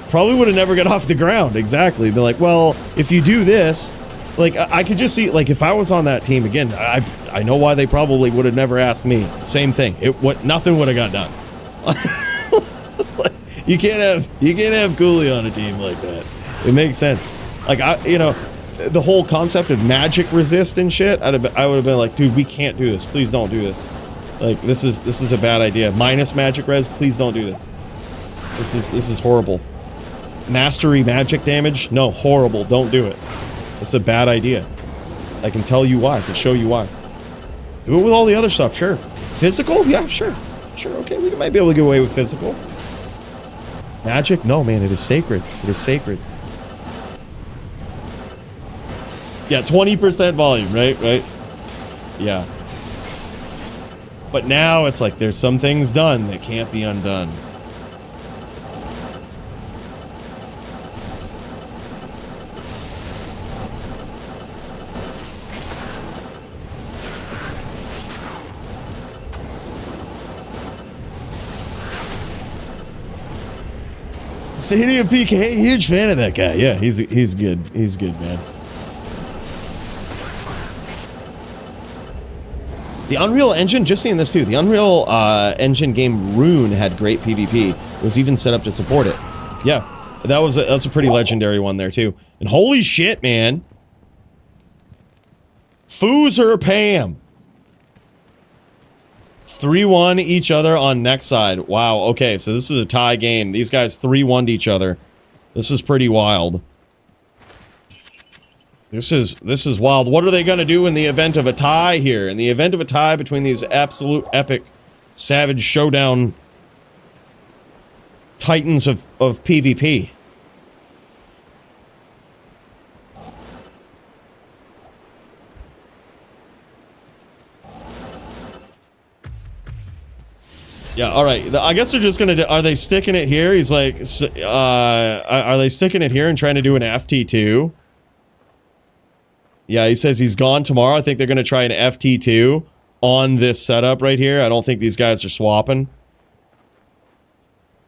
Probably would have never got off the ground, exactly. Be like, well, if you do this, like, I could just see, like, if I was on that team, again, I know why they probably would have never asked me. Same thing. Nothing would have got done. You can't have Coolie on a team like that. It makes sense. Like, you know, the whole concept of magic resist and shit, I would have been like, dude, we can't do this. Please don't do this. Like, this is a bad idea. Minus magic res, please don't do this. This is horrible. Mastery magic damage, no, horrible. Don't do it. It's a bad idea. I can tell you why. I can show you why. Do it with all the other stuff, sure. Physical? Yeah, sure. Sure, okay, we might be able to get away with physical. Magic? No, man, it is sacred. It is sacred. Yeah, 20% volume, right? Right? Yeah. But now it's like there's some things done that can't be undone. Stadium PK, huge fan of that guy. Yeah, he's good. He's good, man. The Unreal Engine, just seeing this too, the Unreal Engine game Rune had great PvP. It was even set up to support it. Yeah, that's a pretty legendary one there too. And holy shit, man. Foozer Pam. 3-1 each other on next side. Wow, okay, so this is a tie game. These guys 3-1'd each other. This is pretty wild. This is wild. What are they gonna do in the event of a tie here? In the event of a tie between these absolute epic savage showdown titans of PvP. Yeah, all right. I guess they're just gonna. Are they sticking it here? He's like, are they sticking it here and trying to do an FT2? Yeah, he says he's gone tomorrow. I think they're gonna try an FT2 on this setup right here. I don't think these guys are swapping.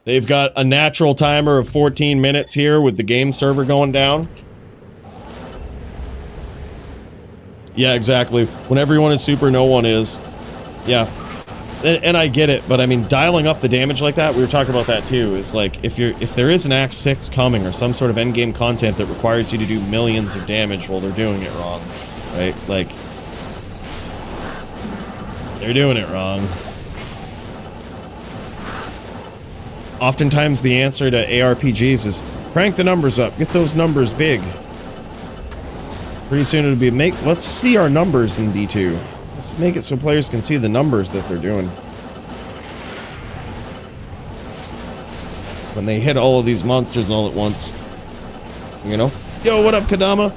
They've got a natural timer of 14 minutes here with the game server going down. Yeah, exactly. When everyone is super, no one is. Yeah. And I get it, but I mean, dialing up the damage like that, we were talking about that too, is like, if there is an Act 6 coming or some sort of endgame content that requires you to do millions of damage, well, they're doing it wrong, right? Like, they're doing it wrong. Oftentimes the answer to ARPGs is, crank the numbers up, get those numbers big. Pretty soon it'll be, let's see our numbers in D2. Let's make it so players can see the numbers that they're doing. When they hit all of these monsters all at once. You know? Yo, what up, Kadama?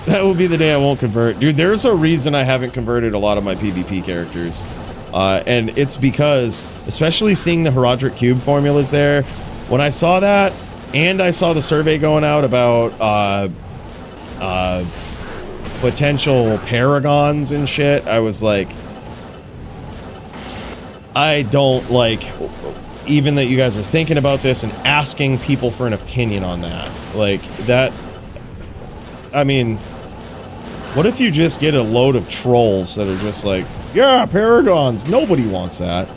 That will be the day I won't convert. Dude, there's a reason I haven't converted a lot of my PvP characters. And it's because, especially seeing the Herodric Cube formulas there, when I saw that, and I saw the survey going out about, potential paragons and shit, I was like, I don't like even that you guys are thinking about this and asking people for an opinion on that. Like, that, I mean, what if you just get a load of trolls that are just like, yeah, paragons, nobody wants that.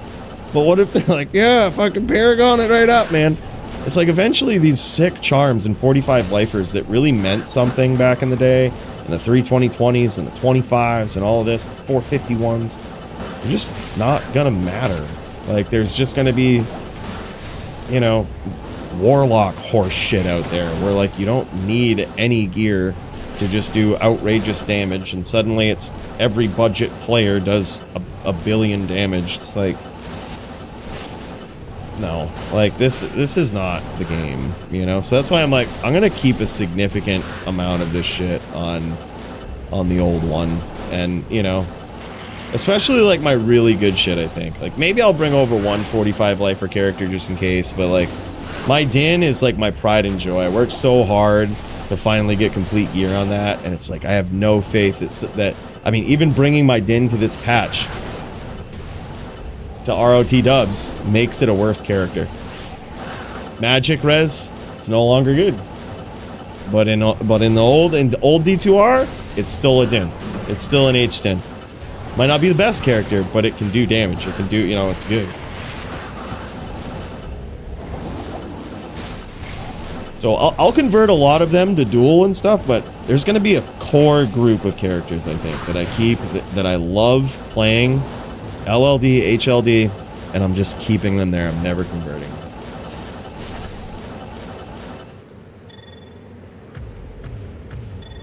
But what if they're like, yeah, fucking paragon it right up, man. It's like, eventually these sick charms and 45 lifers that really meant something back in the day, and the 32020s and the 25s and all of this, the 451s, they're just not gonna matter. Like, there's just gonna be, you know, Warlock horse shit out there where, like, you don't need any gear to just do outrageous damage, and suddenly it's every budget player does a billion damage. It's like, no, like, this is not the game, you know? So that's why I'm like, I'm gonna keep a significant amount of this shit on the old one, and, you know, especially, like, my really good shit, I think. Like, maybe I'll bring over one 45 lifer character just in case, but, like, my Din is, like, my pride and joy. I worked so hard to finally get complete gear on that, and it's like, I have no faith that I mean, even bringing my Din to this patch to ROT dubs makes it a worse character. Magic res, it's no longer good. But in the old D2R, it's still a Din. It's still an H10. Might not be the best character, but it can do damage. It can do, you know, it's good. So I'll convert a lot of them to duel and stuff, but there's going to be a core group of characters, I think, that I keep, that I love playing. LLD, HLD, and I'm just keeping them there. I'm never converting.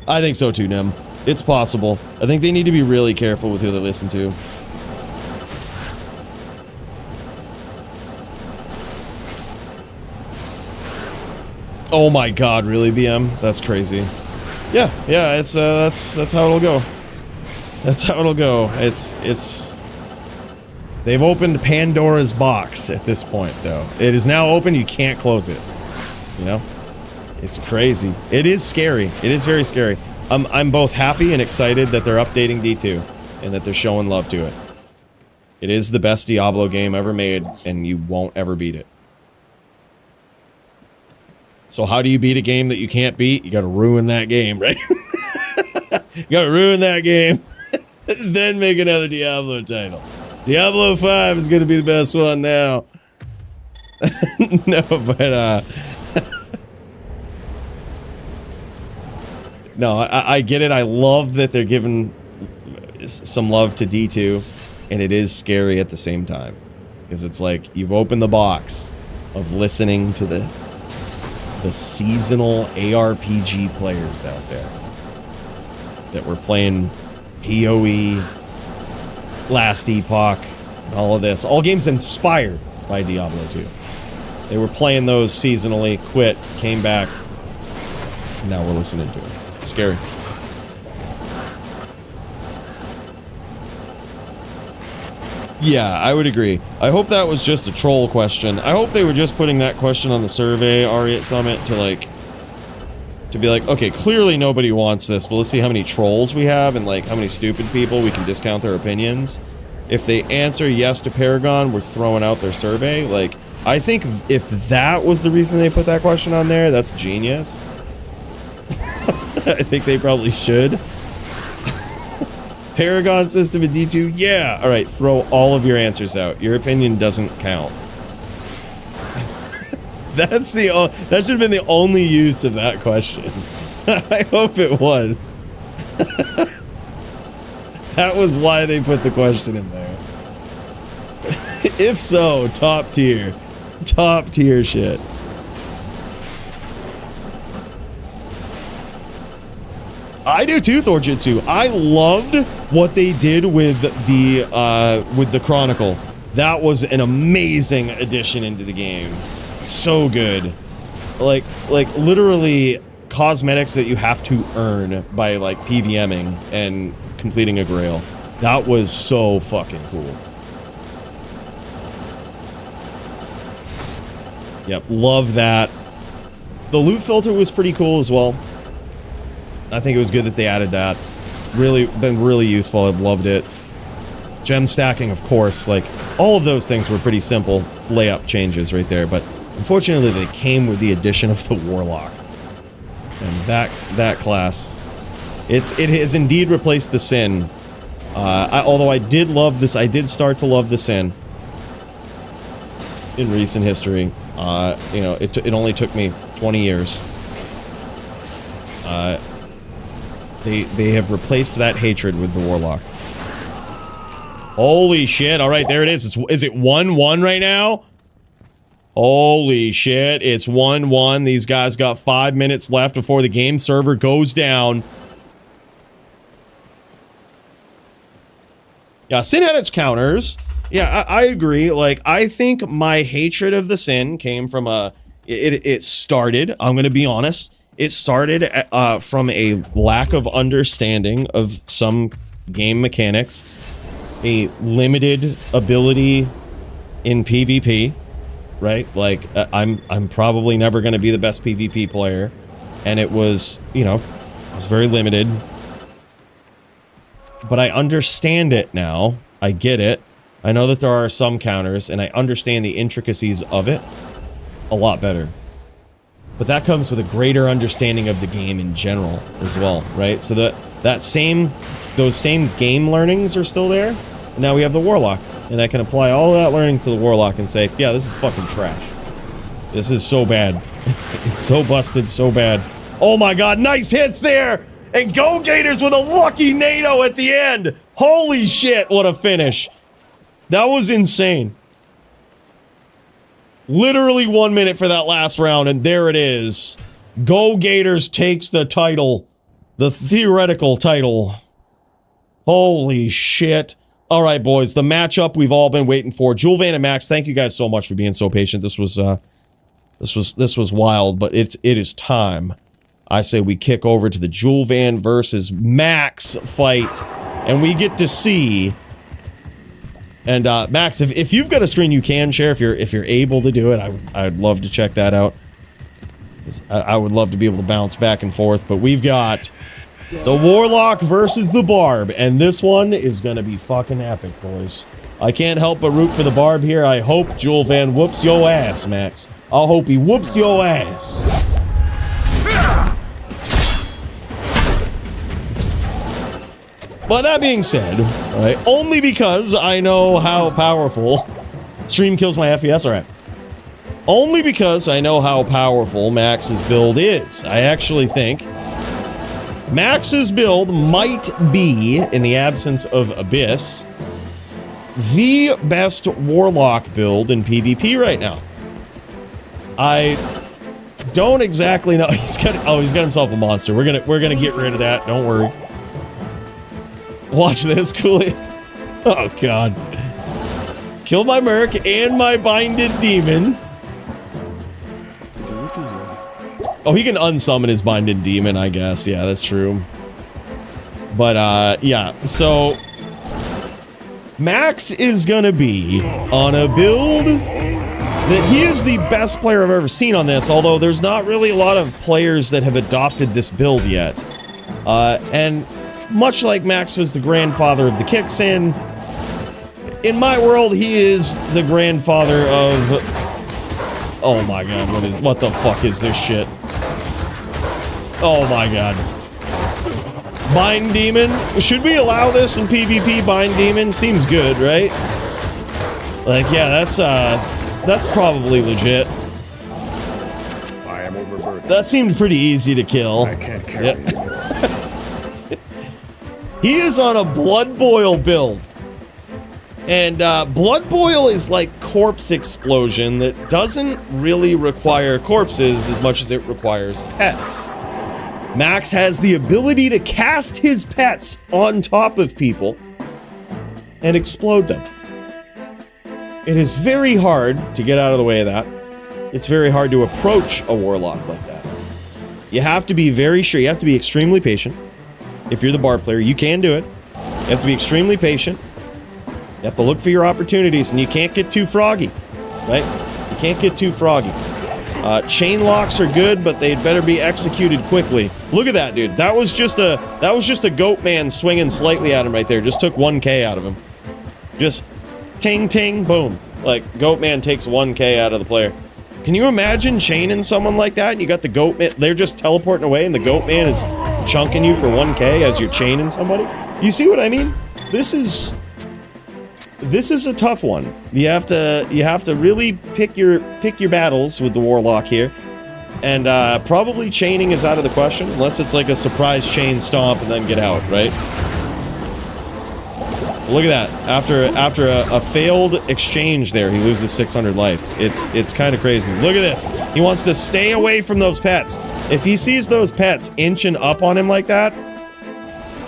I think so too, Nim. It's possible. I think they need to be really careful with who they listen to. Oh my god, really, BM? That's crazy. Yeah, it's that's how it'll go. That's how it'll go. It's they've opened Pandora's box at this point, though. It is now open, you can't close it. You know? It's crazy. It is scary. It is very scary. I'm both happy and excited that they're updating D2 and that they're showing love to it. It is the best Diablo game ever made, and you won't ever beat it. So how do you beat a game that you can't beat? You gotta ruin that game, right? You gotta ruin that game, then make another Diablo title. Diablo 5 is gonna be the best one now. No, but no, I get it. I love that they're giving some love to D2. and it is scary at the same time. Because it's like, you've opened the box of listening to the seasonal ARPG players out there that were playing PoE, Last Epoch, all of this. All games inspired by Diablo 2. They were playing those seasonally, quit, came back. Now we're listening to it. It's scary. Yeah, I would agree. I hope that was just a troll question. I hope they were just putting that question on the survey, Ari at Summit, to be like, okay, clearly nobody wants this, but let's see how many trolls we have and like how many stupid people we can discount their opinions. If they answer yes to Paragon, we're throwing out their survey. Like, I think if that was the reason they put that question on there, that's genius. I think they probably should. Paragon system in D2? Yeah! Alright, throw all of your answers out. Your opinion doesn't count. That should have been the only use of that question. I hope it was. That was why they put the question in there. If so, top tier. Top tier shit. I do too, Thorjitsu. I loved what they did with the Chronicle. That was an amazing addition into the game. So good. Like literally cosmetics that you have to earn by like PVMing and completing a grail. That was so fucking cool. Yep, love that. The loot filter was pretty cool as well. I think it was good that they added that. Really, been really useful. I've loved it. Gem stacking, of course. Like, all of those things were pretty simple layup changes right there. But unfortunately, they came with the addition of the Warlock. And that class, it has indeed replaced the Sin. Although I did love this, I did start to love the Sin in recent history. You know, it only took me 20 years. They have replaced that hatred with the Warlock. Holy shit. All right, there it is. Is it 1-1 right now? Holy shit. It's 1-1. These guys got 5 minutes left before the game server goes down. Yeah, Sin had its counters. Yeah, I agree. Like, I think my hatred of the Sin came from it started, I'm going to be honest, it started from a lack of understanding of some game mechanics, a limited ability in PvP, right? Like, I'm probably never going to be the best PvP player, and it was, you know, it was very limited. But I understand it now. I get it. I know that there are some counters, and I understand the intricacies of it a lot better. But that comes with a greater understanding of the game in general as well, right? So those same game learnings are still there. And now we have the Warlock, and I can apply all that learning to the Warlock and say, yeah, this is fucking trash. This is so bad. It's so busted, so bad. Oh my god, nice hits there! And GoGators with a lucky NATO at the end! Holy shit, what a finish. That was insane. Literally 1 minute for that last round, and there it is. GoGators takes the title. The theoretical title. Holy shit. Alright, boys, the matchup we've all been waiting for. Julvan and Max, thank you guys so much for being so patient. This was wild, but it is time. I say we kick over to the Julvan versus Max fight, and we get to see. And Max, if you've got a screen you can share, if you're able to do it, I'd love to check that out. I would love to be able to bounce back and forth, but we've got the Warlock versus the Barb, and this one is gonna be fucking epic, boys. I can't help but root for the Barb here. I hope Julvan whoops yo ass, Max. I hope he whoops yo ass. But that being said, right, only because I know how powerful stream kills my FPS, alright. Only because I know how powerful Max's build is. I actually think Max's build might be, in the absence of Abyss, the best Warlock build in PvP right now. I don't exactly know. He's got himself a monster. We're gonna get rid of that. Don't worry. Watch this, Coolie. Oh god. Kill my merc and my binded demon. Oh, he can unsummon his binded demon, I guess. Yeah, that's true. But yeah, so Max is gonna be on a build that he is the best player I've ever seen on this, although there's not really a lot of players that have adopted this build yet. And much like Max was the grandfather of the kicks in my world, he is the grandfather of... Oh my god, what the fuck is this shit? Oh my god. Bind Demon? Should we allow this in PvP? Bind Demon? Seems good, right? Like, yeah, that's probably legit. I am overburdened. That seemed pretty easy to kill. I can't carry it. He is on a Blood Boil build. And Blood Boil is like Corpse Explosion that doesn't really require corpses as much as it requires pets. Max has the ability to cast his pets on top of people and explode them. It is very hard to get out of the way of that. It's very hard to approach a Warlock like that. You have to be very sure. You have to be extremely patient. If you're the bar player, you can do it. You have to be extremely patient. You have to look for your opportunities, and you can't get too froggy, right? You can't get too froggy. Chain locks are good, but they'd better be executed quickly. Look at that, dude. That was just a goat man swinging slightly at him right there. Just took 1k out of him. Just ting ting boom. Like goat man takes 1k out of the player. Can you imagine chaining someone like that? And you got the goat man. They're just teleporting away, and the goat man is chunking you for 1k as you're chaining somebody. You see what I mean? This is a tough one. You have to really pick your battles with the Warlock here, and probably chaining is out of the question unless it's like a surprise chain stomp and then get out, right? Look at that. After a failed exchange there, he loses 600 life. It's kind of crazy. Look at this. He wants to stay away from those pets. If he sees those pets inching up on him like that.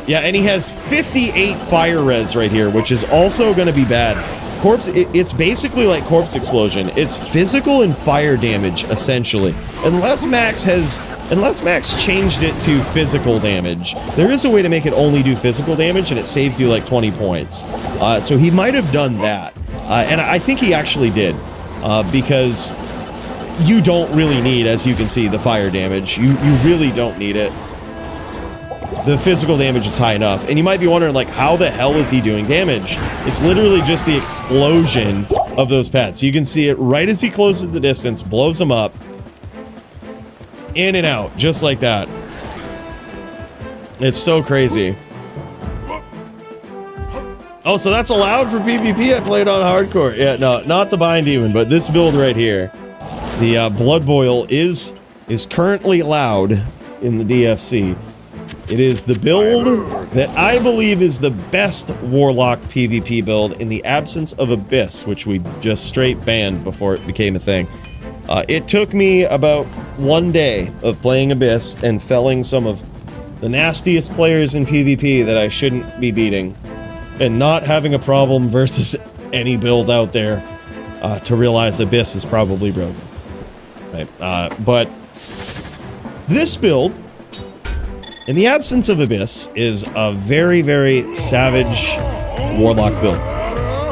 Yeah, and he has 58 fire res right here, which is also going to be bad. It's basically like Corpse Explosion. It's physical and fire damage, essentially. Unless Max changed it to physical damage. There is a way to make it only do physical damage, and it saves you like 20 points. So he might have done that. And I think he actually did. Because you don't really need, as you can see, the fire damage. You really don't need it. The physical damage is high enough. And you might be wondering, like, how the hell is he doing damage? It's literally just the explosion of those pets. You can see it right as he closes the distance, blows them up. In and out, just like that. It's so crazy. Oh, so that's allowed for PvP? I played on hardcore. Yeah, no, not the Bind Demon, but this build right here. The Blood Boil is currently allowed in the DFC. It is the build that I believe is the best Warlock PvP build in the absence of Abyss, which we just straight banned before it became a thing. It took me about 1 day of playing Abyss and felling some of the nastiest players in PvP that I shouldn't be beating, and not having a problem versus any build out there to realize Abyss is probably broken. Right? But this build, in the absence of Abyss, is a very, very savage Warlock build.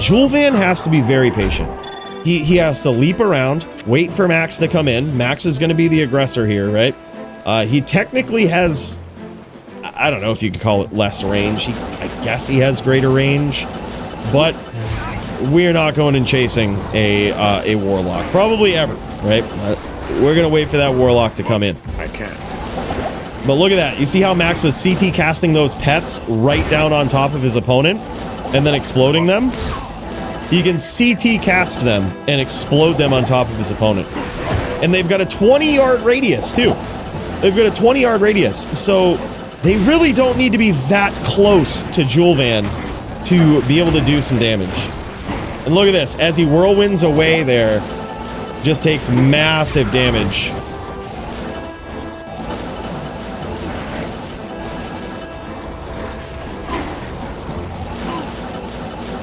Julvan has to be very patient. He has to leap around, wait for Max to come in. Max is going to be the aggressor here, right? He technically has, I don't know if you could call it less range. I guess he has greater range, but we're not going and chasing a Warlock. Probably ever, right? We're going to wait for that Warlock to come in. I can't. But look at that. You see how Max was CT casting those pets right down on top of his opponent and then exploding them? He can CT cast them and explode them on top of his opponent. And they've got a 20-yard radius, too. They've got a 20-yard radius. So they really don't need to be that close to Julvan to be able to do some damage. And look at this. As he whirlwinds away there, just takes massive damage.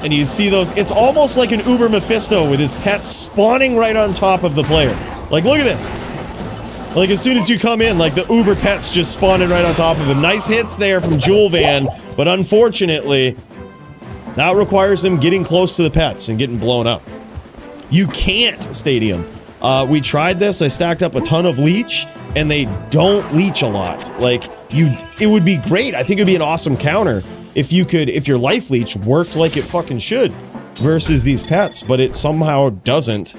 And you see those, it's almost like an Uber Mephisto with his pets spawning right on top of the player. Like, look at this. Like, as soon as you come in, like, the Uber pets just spawning right on top of him. Nice hits there from Julvan, but unfortunately, that requires him getting close to the pets and getting blown up. You can't Stadium. We tried this, I stacked up a ton of leech, and they don't leech a lot. Like, it would be great. I think it'd be an awesome counter if your life leech worked like it fucking should versus these pets, but it somehow doesn't,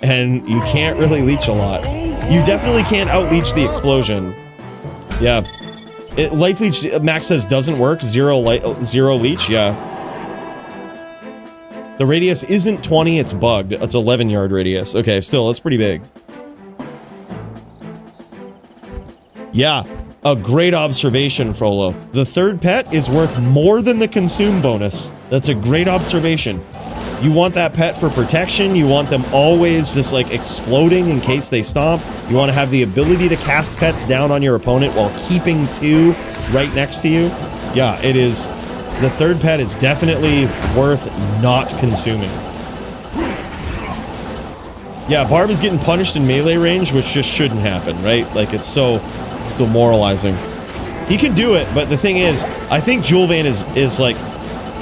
and you can't really leech a lot. You definitely can't out-leech the explosion. Yeah. Life leech, Max says, doesn't work. Zero leech, yeah. The radius isn't 20, it's bugged. It's 11-yard radius. Okay, still, that's pretty big. Yeah. A great observation, Frollo. The third pet is worth more than the consume bonus. That's a great observation. You want that pet for protection. You want them always just like exploding in case they stomp. You want to have the ability to cast pets down on your opponent while keeping two right next to you. Yeah, it is. The third pet is definitely worth not consuming. Yeah, Barb is getting punished in melee range, which just shouldn't happen, right? Like, it's demoralizing. He can do it, but the thing is, I think Julvan is like,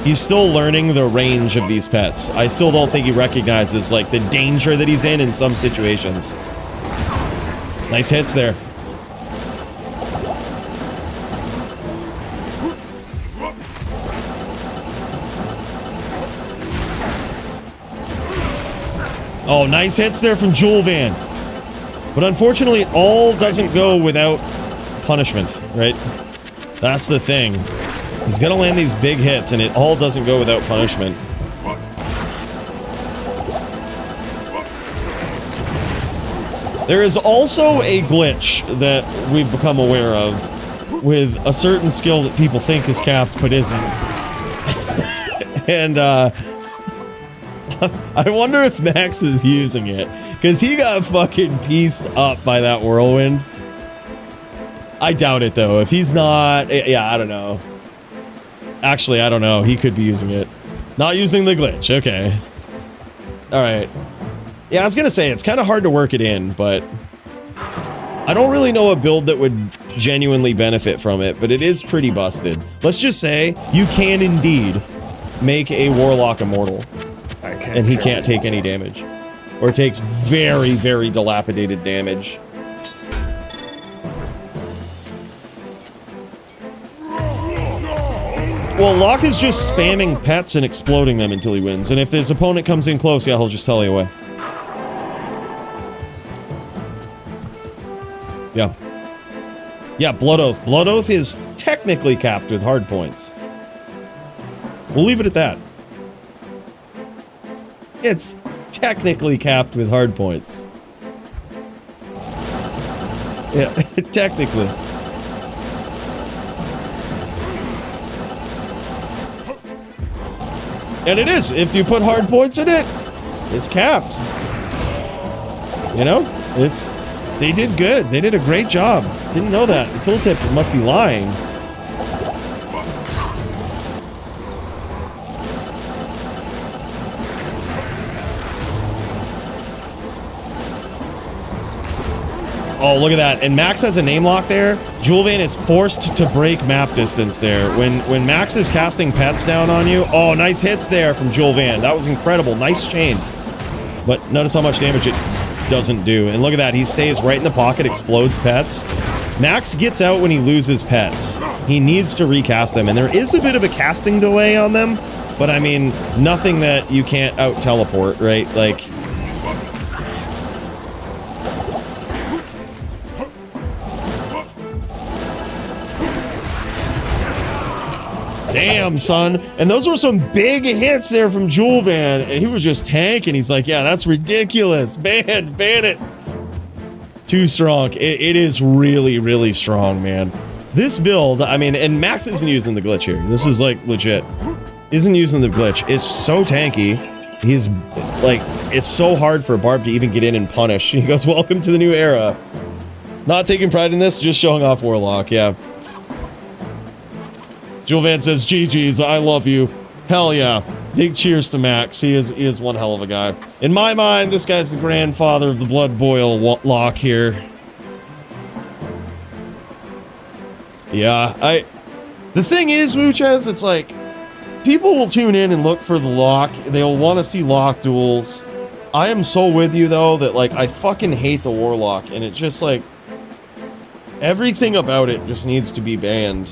he's still learning the range of these pets. I still don't think he recognizes, like, the danger that he's in some situations. Nice hits there. Oh, nice hits there from Julvan. But unfortunately, it all doesn't go without punishment, right? That's the thing. He's gonna land these big hits, and it all doesn't go without punishment. There is also a glitch that we've become aware of with a certain skill that people think is capped, but isn't. And, I wonder if Max is using it, because he got fucking pieced up by that whirlwind. I doubt it, though. If he's not... Yeah, I don't know. Actually, I don't know. He could be using it. Not using the glitch. Okay. Alright. Yeah, I was gonna say, it's kind of hard to work it in, but... I don't really know a build that would genuinely benefit from it, but it is pretty busted. Let's just say, you can indeed make a Warlock immortal. And he can't take any damage. Or takes very, very dilapidated damage. Well, Locke is just spamming pets and exploding them until he wins. And if his opponent comes in close, yeah, he'll just tell you away. Yeah. Yeah, Blood Oath. Blood Oath is technically capped with hard points. We'll leave it at that. It's technically capped with hard points. Yeah, technically. And it is. If you put hard points in it, it's capped. You know? They did good. They did a great job. Didn't know that. The tooltip must be lying. Oh, look at that. And Max has a name lock there. Julvan is forced to break map distance there. When Max is casting pets down on you, oh, nice hits there from Julvan. That was incredible. Nice chain. But notice how much damage it doesn't do. And look at that. He stays right in the pocket, explodes pets. Max gets out when he loses pets. He needs to recast them. And there is a bit of a casting delay on them. But I mean, nothing that you can't out-teleport, right? Like... Damn, son. And those were some big hits there from Julvan. And he was just tanking. He's like, yeah, that's ridiculous. Ban it. Too strong. It is really, really strong, man. This build, I mean, and Max isn't using the glitch here. This is like legit. Isn't using the glitch. It's so tanky. He's like, it's so hard for Barb to even get in and punish. He goes, welcome to the new era. Not taking pride in this, just showing off Warlock, yeah. Julvan says, GG's, I love you. Hell yeah. Big cheers to Max. He is one hell of a guy. In my mind, this guy's the grandfather of the Blood Boil lock here. Yeah, the thing is, Wuchaz, it's like, people will tune in and look for the lock. They'll want to see lock duels. I am so with you, though, that, like, I fucking hate the Warlock, and it just, like, everything about it just needs to be banned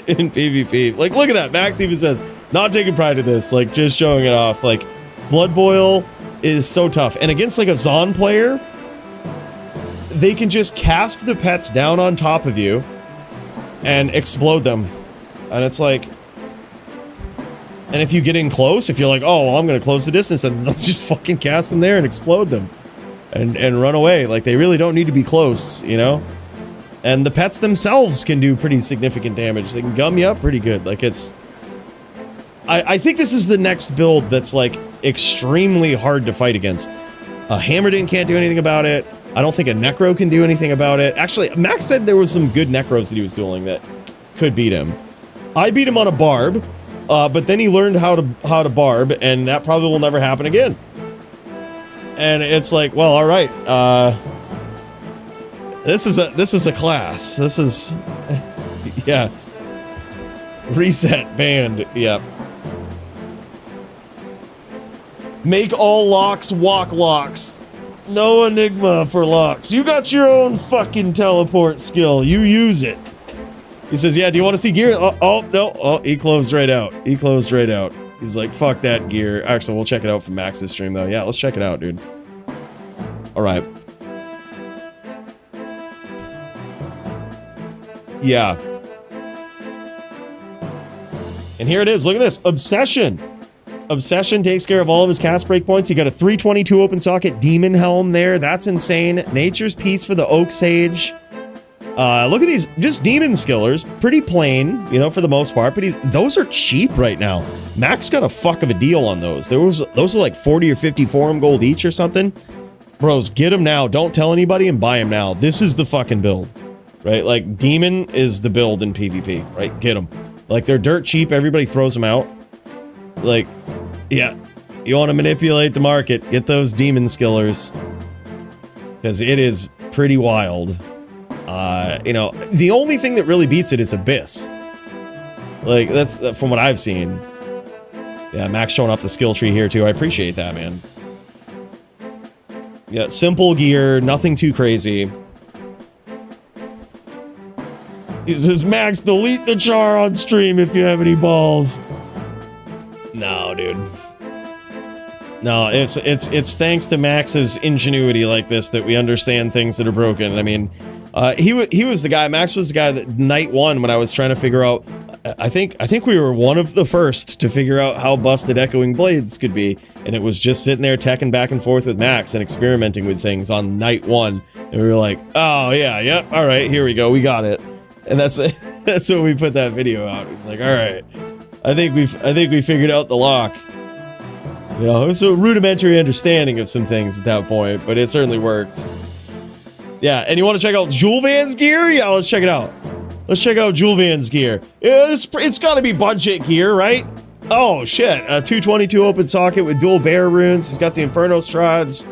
in PvP. Like, look at that. Max even says, not taking pride in this, like, just showing it off. Like, Blood Boil is so tough. And against, like, a Zon player, they can just cast the pets down on top of you and explode them. And it's like, and if you get in close, if you're like, oh, well, I'm going to close the distance, then let's just fucking cast them there and explode them and run away. Like, they really don't need to be close, you know? And the pets themselves can do pretty significant damage. They can gum you up pretty good. Like, it's... I think this is the next build that's, like, extremely hard to fight against. Hammerdin can't do anything about it. I don't think a Necro can do anything about it. Actually, Max said there was some good Necros that he was dueling that could beat him. I beat him on a Barb, but then he learned how to Barb, and that probably will never happen again. And it's like, well, all right. This is a class. This is, yeah. Reset banned. Yep. Make all locks walk locks. No Enigma for locks. You got your own fucking teleport skill. You use it. He says, yeah, do you want to see gear? Oh, no. Oh, he closed right out. He closed right out. He's like, fuck that gear. Actually, we'll check it out from Max's stream, though. Yeah, let's check it out, dude. All right. Yeah. And here it is. Look at this. Obsession. Obsession takes care of all of his cast break points. You got a 322 open socket demon helm there. That's insane. Nature's Peace for the Oak Sage. Look at these, just demon skillers. Pretty plain, you know, for the most part, but those are cheap right now. Max got a fuck of a deal on those. Those are like 40 or 50 forum gold each or something. Bros, get them now. Don't tell anybody and buy them now. This is the fucking build, right? Like, demon is the build in PvP, right? Get them. Like, they're dirt cheap. Everybody throws them out. Like, yeah, you want to manipulate the market, get those demon skillers, because it is pretty wild. You know, the only thing that really beats it is Abyss. Like, that's from what I've seen. Yeah, Max showing off the skill tree here too. I appreciate that, man. Yeah, simple gear, nothing too crazy. It says, Max, delete the char on stream if you have any balls. No, dude. No, it's thanks to Max's ingenuity like this that we understand things that are broken. I mean, he was the guy. Max was the guy that night one when I was trying to figure out. I think we were one of the first to figure out how busted echoing blades could be, and it was just sitting there teching back and forth with Max and experimenting with things on night one, and we were like, oh yeah, all right, here we go, we got it, and that's when we put that video out. It's like, all right. I think we figured out the lock. You know, it was a rudimentary understanding of some things at that point, but it certainly worked. Yeah, and you want to check out Julvan's gear? Yeah, let's check it out. Let's check out Julvan's gear. Yeah, it's got to be budget gear, right? Oh shit, a 222 open socket with dual bear runes. He's got the Inferno Strides.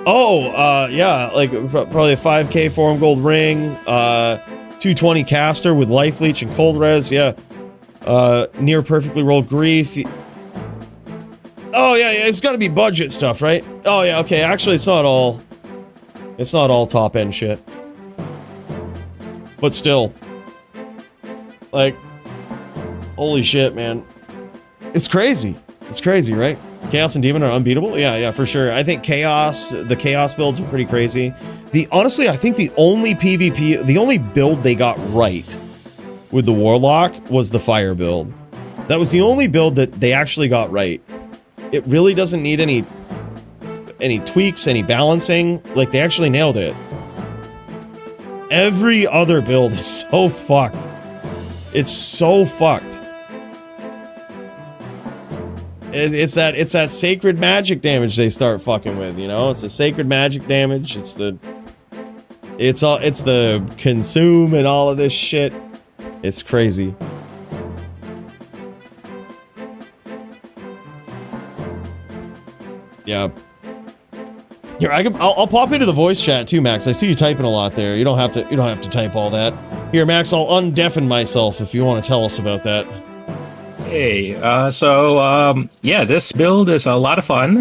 Oh, yeah, like probably a 5k forum gold ring. 220 caster with life leech and cold res. Yeah. Near perfectly rolled grief. Oh yeah, it's got to be budget stuff, right? Oh yeah, okay. Actually, it's not all top end shit. But still, like, holy shit, man, it's crazy. It's crazy, right? Chaos and Demon are unbeatable. Yeah, for sure. I think the Chaos builds are pretty crazy. Honestly, I think the only build they got right with the Warlock was the Fire build. That was the only build that they actually got right. It really doesn't need any tweaks, any balancing. Like, they actually nailed it. Every other build is so fucked. It's so fucked. It's that sacred magic damage they start fucking with, you know? It's the sacred magic damage. It's the consume and all of this shit. It's crazy. Yeah. Here, I'll pop into the voice chat too, Max. I see you typing a lot there. You don't have to type all that. Here, Max, I'll undeafen myself if you want to tell us about that. Hey, yeah, this build is a lot of fun.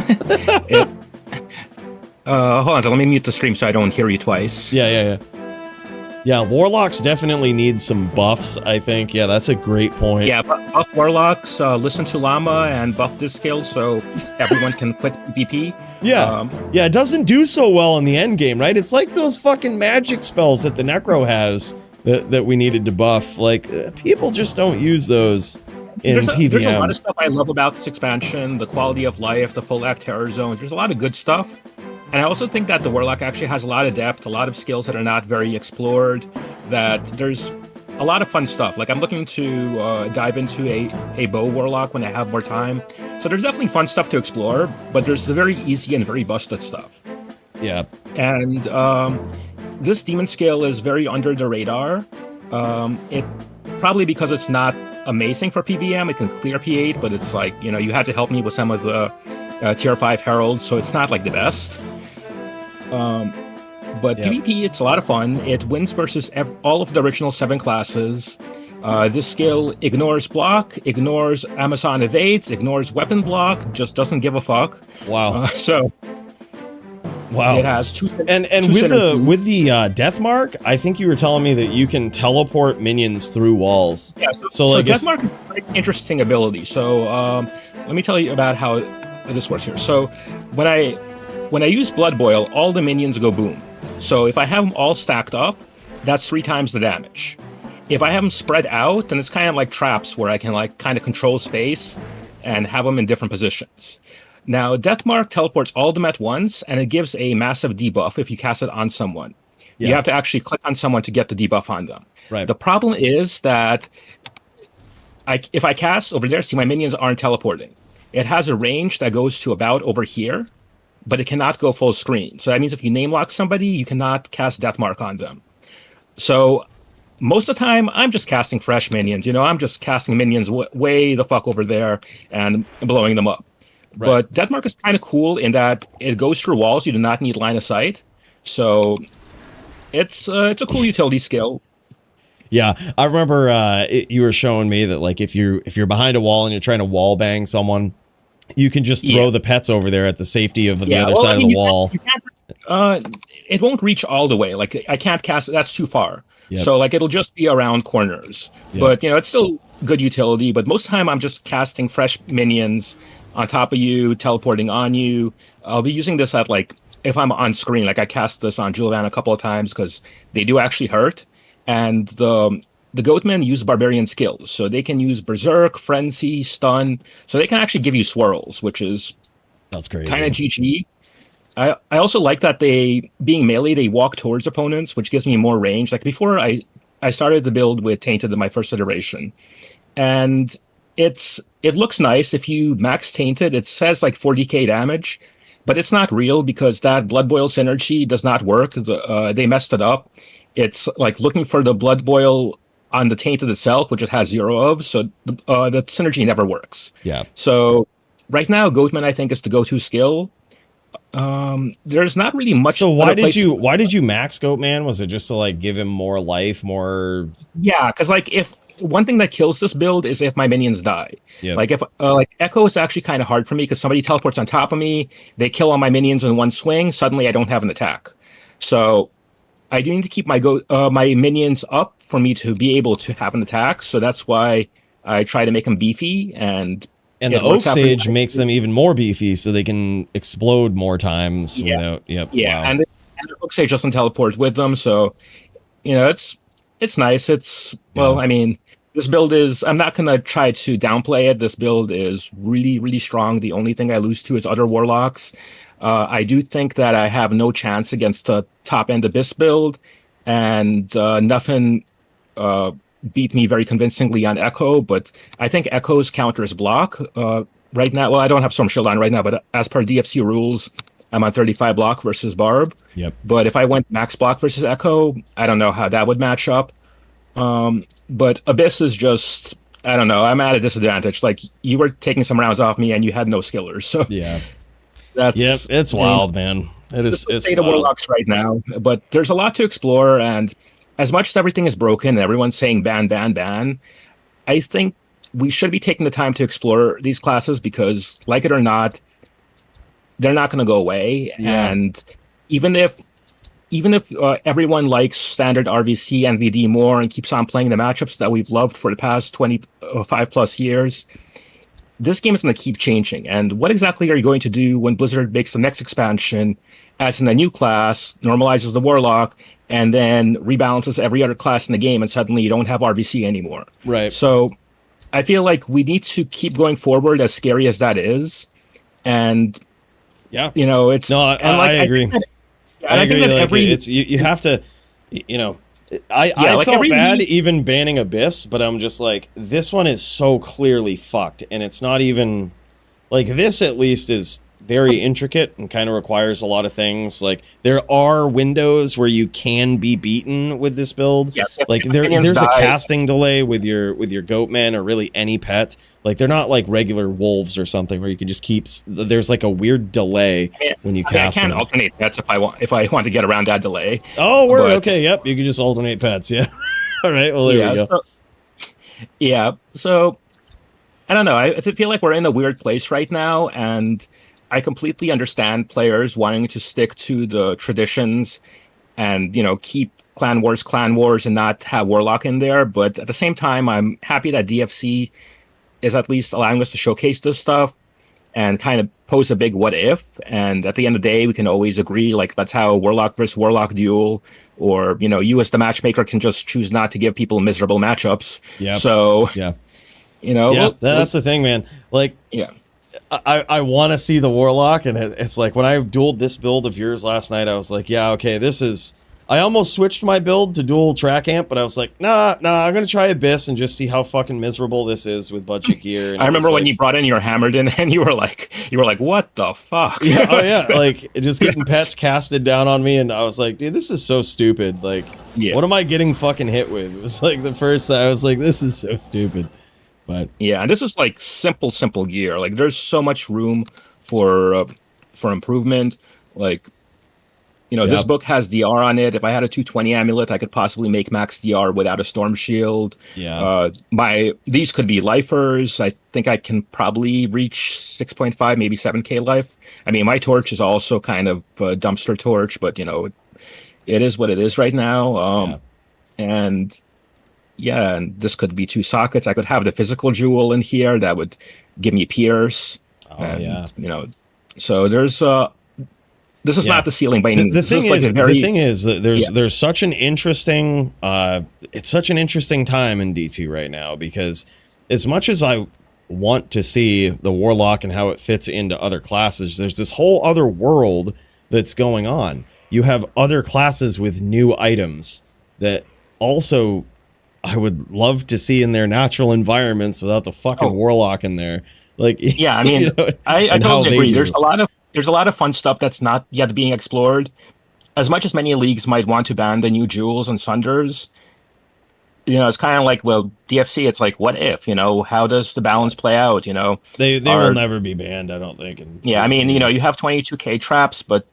Hold on, so let me mute the stream so I don't hear you twice. Yeah. Yeah, Warlocks definitely need some buffs, I think. Yeah, that's a great point. Yeah, buff Warlocks, listen to Llama, and buff this skill so everyone can quit PvP. Yeah, yeah, it doesn't do so well in the end game, right? It's like those fucking magic spells that the Necro has that we needed to buff. Like, people just don't use those in PvM. There's a lot of stuff I love about this expansion, the quality of life, the full act terror zones. There's a lot of good stuff. And I also think that the Warlock actually has a lot of depth, a lot of skills that are not very explored, that there's a lot of fun stuff. Like, I'm looking to dive into a bow Warlock when I have more time. So there's definitely fun stuff to explore, but there's the very easy and very busted stuff. Yeah. And this demon scale is very under the radar. It probably because it's not amazing for PvM, it can clear P8, but it's like, you know, you had to help me with some of the tier 5 heralds, so it's not like the best. But Yep. PvP, it's a lot of fun. It wins versus all of the original 7 classes. This skill ignores block, ignores Amazon evades, ignores weapon block, just doesn't give a fuck. Wow. Wow. It has two. And with the death mark, I think you were telling me that you can teleport minions through walls. Yeah. So like death mark is a very interesting ability. So let me tell you about how this works here. So when I use Blood Boil, all the minions go boom. So if I have them all stacked up, that's 3 times the damage. If I have them spread out, then it's kind of like traps where I can like kind of control space and have them in different positions. Now, Deathmark teleports all of them at once, and it gives a massive debuff if you cast it on someone. Yeah. You have to actually click on someone to get the debuff on them. Right. The problem is that if I cast over there, see, my minions aren't teleporting. It has a range that goes to about over here, but it cannot go full screen. So that means if you name lock somebody, you cannot cast Deathmark on them. So most of the time, I'm just casting fresh minions. You know, I'm just casting minions way the fuck over there and blowing them up. Right. But Deathmark is kind of cool in that it goes through walls. You do not need line of sight. So it's a cool utility skill. Yeah, I remember you were showing me that like if you're behind a wall and you're trying to wall bang someone, you can just throw the pets over there at the safety of the other side of the wall. It won't reach all the way. Like I can't cast it. That's too far. Yep. So like it'll just be around corners. Yep. But you know, it's still good utility. But most of the time, I'm just casting fresh minions on top of you, teleporting on you. I'll be using this at like if I'm on screen. Like I cast this on Julivan a couple of times because they do actually hurt. And the Goatmen use barbarian skills, so they can use Berserk, Frenzy, Stun, so they can actually give you swirls, which is that's crazy. Kind of GG. I also like that being melee, they walk towards opponents, which gives me more range. Like before, I started the build with Tainted in my first iteration, and it looks nice. If you max Tainted, it says like 40k damage, but it's not real because that Blood Boil synergy does not work. They messed it up. It's like looking for the Blood Boil on the Tainted itself, which it has 0 of, so the synergy never works. Yeah. So right now, Goatman I think is the go-to skill. There's not really much. So why did you max Goatman? Was it just to like give him more life, more? Yeah, because like if one thing that kills this build is if my minions die. Yep. Like if like Echo is actually kind of hard for me because somebody teleports on top of me, they kill all my minions in one swing. Suddenly, I don't have an attack. So I do need to keep my minions up for me to be able to have an attack. So that's why I try to make them beefy, and the Oak Sage makes them even more beefy, so they can explode more times. Yeah, without, yep. Yeah, wow. and the Oak Sage doesn't teleport with them, so you know it's nice. Well, I mean, this build is. I'm not gonna try to downplay it. This build is really, really strong. The only thing I lose to is other Warlocks. I do think that I have no chance against the top-end Abyss build, and nothing beat me very convincingly on Echo, but I think Echo's counter is block. right now, well, I don't have Storm Shield on right now, but as per DFC rules, I'm on 35 block versus Barb. Yep. But if I went max block versus Echo, I don't know how that would match up. But Abyss is just, I don't know, I'm at a disadvantage. Like, you were taking some rounds off me and you had no skillers. So yeah, that's it's wild, man. It's state of Warlocks right now. But there's a lot to explore, and as much as everything is broken and everyone's saying ban, ban, ban, I think we should be taking the time to explore these classes because, like it or not, they're not going to go away. Yeah. And even if everyone likes standard RVC NVD more and keeps on playing the matchups that we've loved for the past 25 plus years, this game is going to keep changing. And what exactly are you going to do when Blizzard makes the next expansion, adds in a new class, normalizes the Warlock, and then rebalances every other class in the game, and suddenly you don't have RVC anymore? Right. So I feel like we need to keep going forward, as scary as that is. And yeah, you know, it's no, I agree. I think that like, every it's you have to, you know, I like felt every bad league- even banning Abyss, but I'm just like, this one is so clearly fucked, and it's not even like this. At least is very intricate and kind of requires a lot of things. Like, there are windows where you can be beaten with this build. Yes, like there's a casting delay with your Goatman or really any pet. Like, they're not like regular wolves or something where you can just keep. There's like a weird delay when you cast. I can them. alternate pets if I want to get around that delay. Oh, word. But- Okay, yep. You can just alternate pets. Yeah. All right. Well, there you go. So I don't know. I feel like we're in a weird place right now, and I completely understand players wanting to stick to the traditions and, you know, keep clan wars and not have Warlock in there. But at the same time, I'm happy that DFC is at least allowing us to showcase this stuff and kind of pose a big what if. And at the end of the day, we can always agree, like, that's how Warlock versus Warlock duel, or, you know, you as the matchmaker can just choose not to give people miserable matchups. Yeah. So, yeah. You know, yeah, that's the thing, man. Like, yeah. I want to see the Warlock, and it's like when I dueled this build of yours last night, I was like, yeah, okay, this is. I almost switched my build to dual track amp, but I was like, nah, I'm gonna try Abyss and just see how fucking miserable this is with budget gear. And I remember when like, you brought in your Hammerden, and you were like, what the fuck? Yeah, oh yeah, like just getting pets casted down on me, and I was like, dude, this is so stupid. Like, what am I getting fucking hit with? It was like the first I was like, this is so stupid. But yeah, and this is like simple gear. Like, there's so much room for improvement. Like, you know, this book has DR on it. If I had a 220 amulet, I could possibly make max DR without a storm shield. Yeah. These could be lifers. I think I can probably reach 6.5, maybe 7k life. I mean, my torch is also kind of a dumpster torch, but, you know, it is what it is right now. And yeah, and this could be 2 sockets. I could have the physical jewel in here that would give me pierce. Yeah. You know, so there's this is not the ceiling by any means. The thing is that there's such an interesting it's such an interesting time in D2 right now, because as much as I want to see the Warlock and how it fits into other classes, there's this whole other world that's going on. You have other classes with new items that also I would love to see in their natural environments without the fucking Warlock in there. Like, yeah, I mean, you know, I totally agree. There's a lot of fun stuff that's not yet being explored. As much as many leagues might want to ban the new jewels and sunders, you know, it's kind of like, well, DFC, it's like, what if, you know, how does the balance play out? You know, they will never be banned, I don't think. I mean, you know, you have 22k traps, but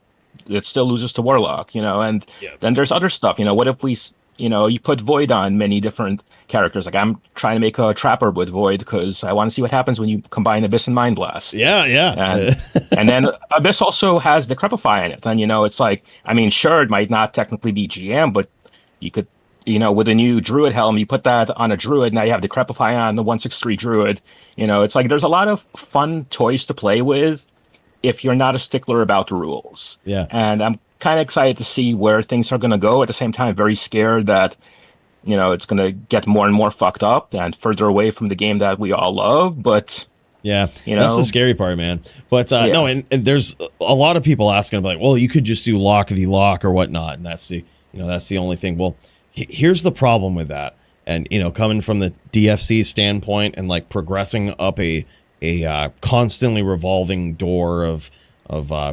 it still loses to Warlock, you know, and then there's other stuff. You know, what if we, you know, you put Void on many different characters? Like, I'm trying to make a Trapper with Void because I want to see what happens when you combine Abyss and Mind Blast. Yeah. And then Abyss also has Decrepify in it. And, you know, it's like, I mean, sure, it might not technically be GM, but you could, you know, with a new Druid helm, you put that on a Druid, now you have Decrepify on the 163 Druid. You know, it's like there's a lot of fun toys to play with if you're not a stickler about the rules. Yeah. And I'm kind of excited to see where things are going to go. At the same time, very scared that, you know, it's going to get more and more fucked up and further away from the game that we all love. But yeah, you know, that's the scary part, man. But no, and there's a lot of people asking, like, well, you could just do lock v lock or whatnot, and that's the only thing. Well, here's the problem with that, and you know, coming from the DFC standpoint and like progressing up a constantly revolving door of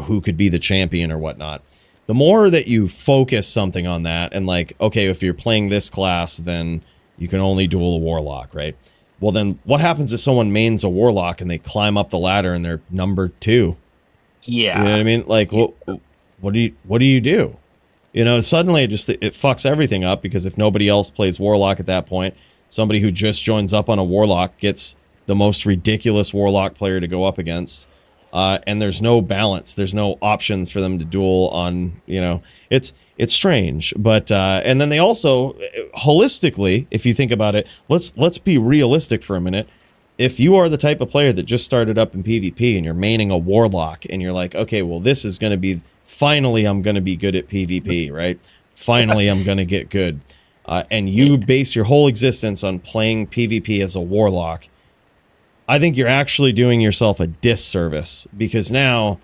who could be the champion or whatnot. The more that you focus something on that, and like, okay, if you're playing this class, then you can only duel a Warlock, right? Well, then what happens if someone mains a Warlock and they climb up the ladder and they're number 2? Yeah. You know what I mean? Like, what do you do? You know, suddenly it fucks everything up, because if nobody else plays Warlock at that point, somebody who just joins up on a Warlock gets the most ridiculous Warlock player to go up against. And there's no balance. There's no options for them to duel on, you know, it's strange. But, and then they also, holistically, if you think about it, let's be realistic for a minute. If you are the type of player that just started up in PvP and you're maining a Warlock and you're like, okay, well, this is going to be, finally, I'm going to be good at PvP, right? Finally, I'm going to get good. And you base your whole existence on playing PvP as a Warlock, I think you're actually doing yourself a disservice, because now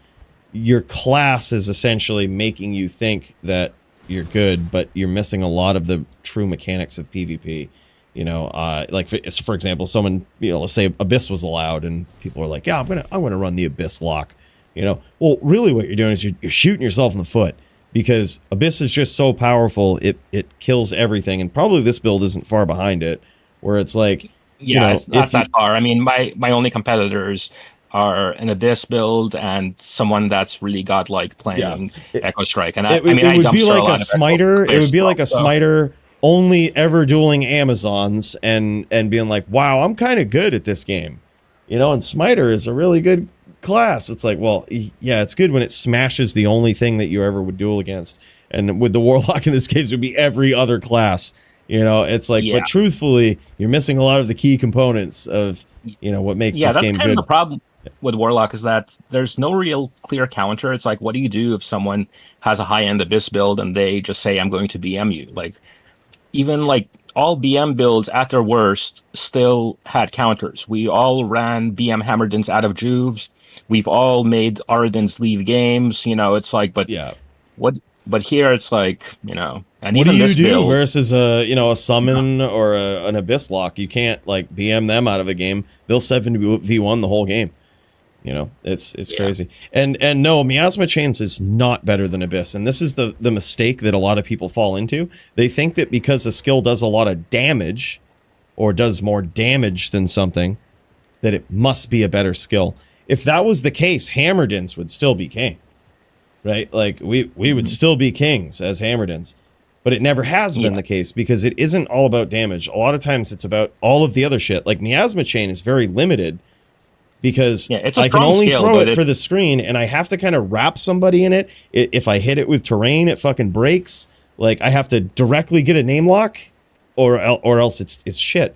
your class is essentially making you think that you're good, but you're missing a lot of the true mechanics of PvP. You know, like for example, someone, you know, let's say Abyss was allowed, and people are like, yeah, I'm gonna run the Abyss lock. You know, well, really, what you're doing is you're shooting yourself in the foot, because Abyss is just so powerful, it kills everything, and probably this build isn't far behind it, where it's like. Yeah, you know, it's not that far. I mean, my only competitors are an Abyss build and someone that's really godlike playing Echo Strike. And it would be like a Smiter. It would be like a Smiter only ever dueling Amazons and being like, wow, I'm kind of good at this game. You know, and Smiter is a really good class. It's like, well, yeah, it's good when it smashes the only thing that you ever would duel against. And with the Warlock in this case, it would be every other class. You know, it's like, but truthfully, you're missing a lot of the key components of, you know, what makes this game good. Yeah, that's kind of the problem with Warlock, is that there's no real clear counter. It's like, what do you do if someone has a high-end Abyss build and they just say, I'm going to BM you? Like, even like all BM builds at their worst still had counters. We all ran BM Hammerdins out of Juves. We've all made Aridans leave games. You know, it's like, but what? But here it's like, you know, and what even do you this do build, versus a summon or an Abyss lock? You can't like BM them out of a game. They'll 7v1 the whole game. You know, it's crazy. And no, Miasma Chains is not better than Abyss. And this is the mistake that a lot of people fall into. They think that because a skill does a lot of damage or does more damage than something, that it must be a better skill. If that was the case, Hammerdins would still be king. Right? Like, we would still be kings as Hammerdins. But it never has been the case, because it isn't all about damage. A lot of times it's about all of the other shit. Like, Miasma Chain is very limited, because I can only throw it for the screen, and I have to kind of wrap somebody in it. If I hit it with terrain, it fucking breaks. Like, I have to directly get a name lock, or else it's shit.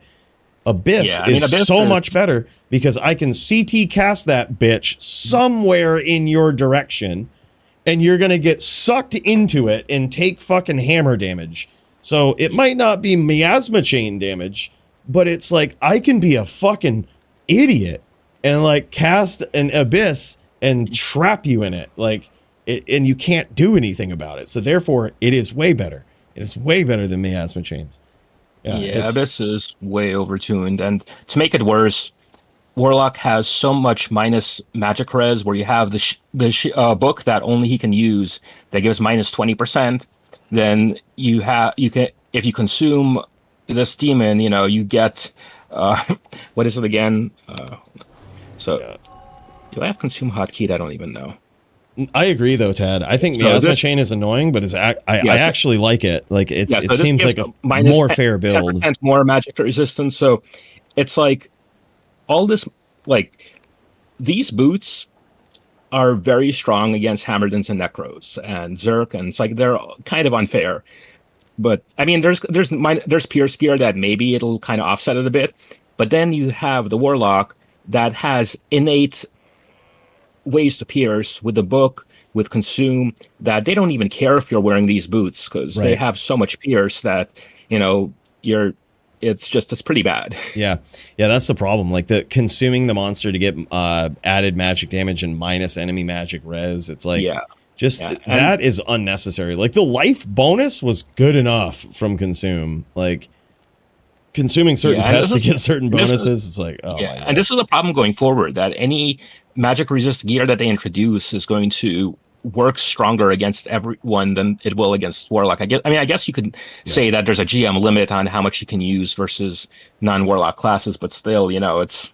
Abyss is so much better, because I can CT cast that bitch somewhere in your direction, and you're going to get sucked into it and take fucking hammer damage. So it might not be Miasma Chain damage, but it's like, I can be a fucking idiot and like cast an Abyss and trap you in it. Like, and you can't do anything about it. So therefore, it is way better. It is way better than Miasma Chains. Yeah, Abyss is way overtuned. And to make it worse, Warlock has so much minus magic res, where you have the book that only he can use that gives minus 20%. Then you can, if you consume this demon, you know, you get what is it again? Do I have consume hotkeyed? I don't even know. I agree though, Tad. I think Miasma Chain is annoying, but I actually like it. Like, it seems like a more fair build. 10% more magic resistance. So it's like, all this, like, these boots are very strong against Hammerdins and Necros and Zerk, and it's like, they're kind of unfair. But I mean, there's Pierce gear that maybe it'll kind of offset it a bit, but then you have the Warlock that has innate ways to pierce with the book, with consume, that they don't even care if you're wearing these boots, because they have so much pierce that, you know, it's pretty bad. Yeah, that's the problem. Like, the consuming the monster to get added magic damage and minus enemy magic res. It's like, that is unnecessary. Like, the life bonus was good enough from consume. Like, consuming certain Yeah, and pets to get certain this is- bonuses. It's like, oh yeah, my and this is the problem going forward, that any magic resist gear that they introduce is going to work stronger against everyone than it will against Warlock. I guess you could say that there's a GM limit on how much you can use versus non-Warlock classes, but still, it's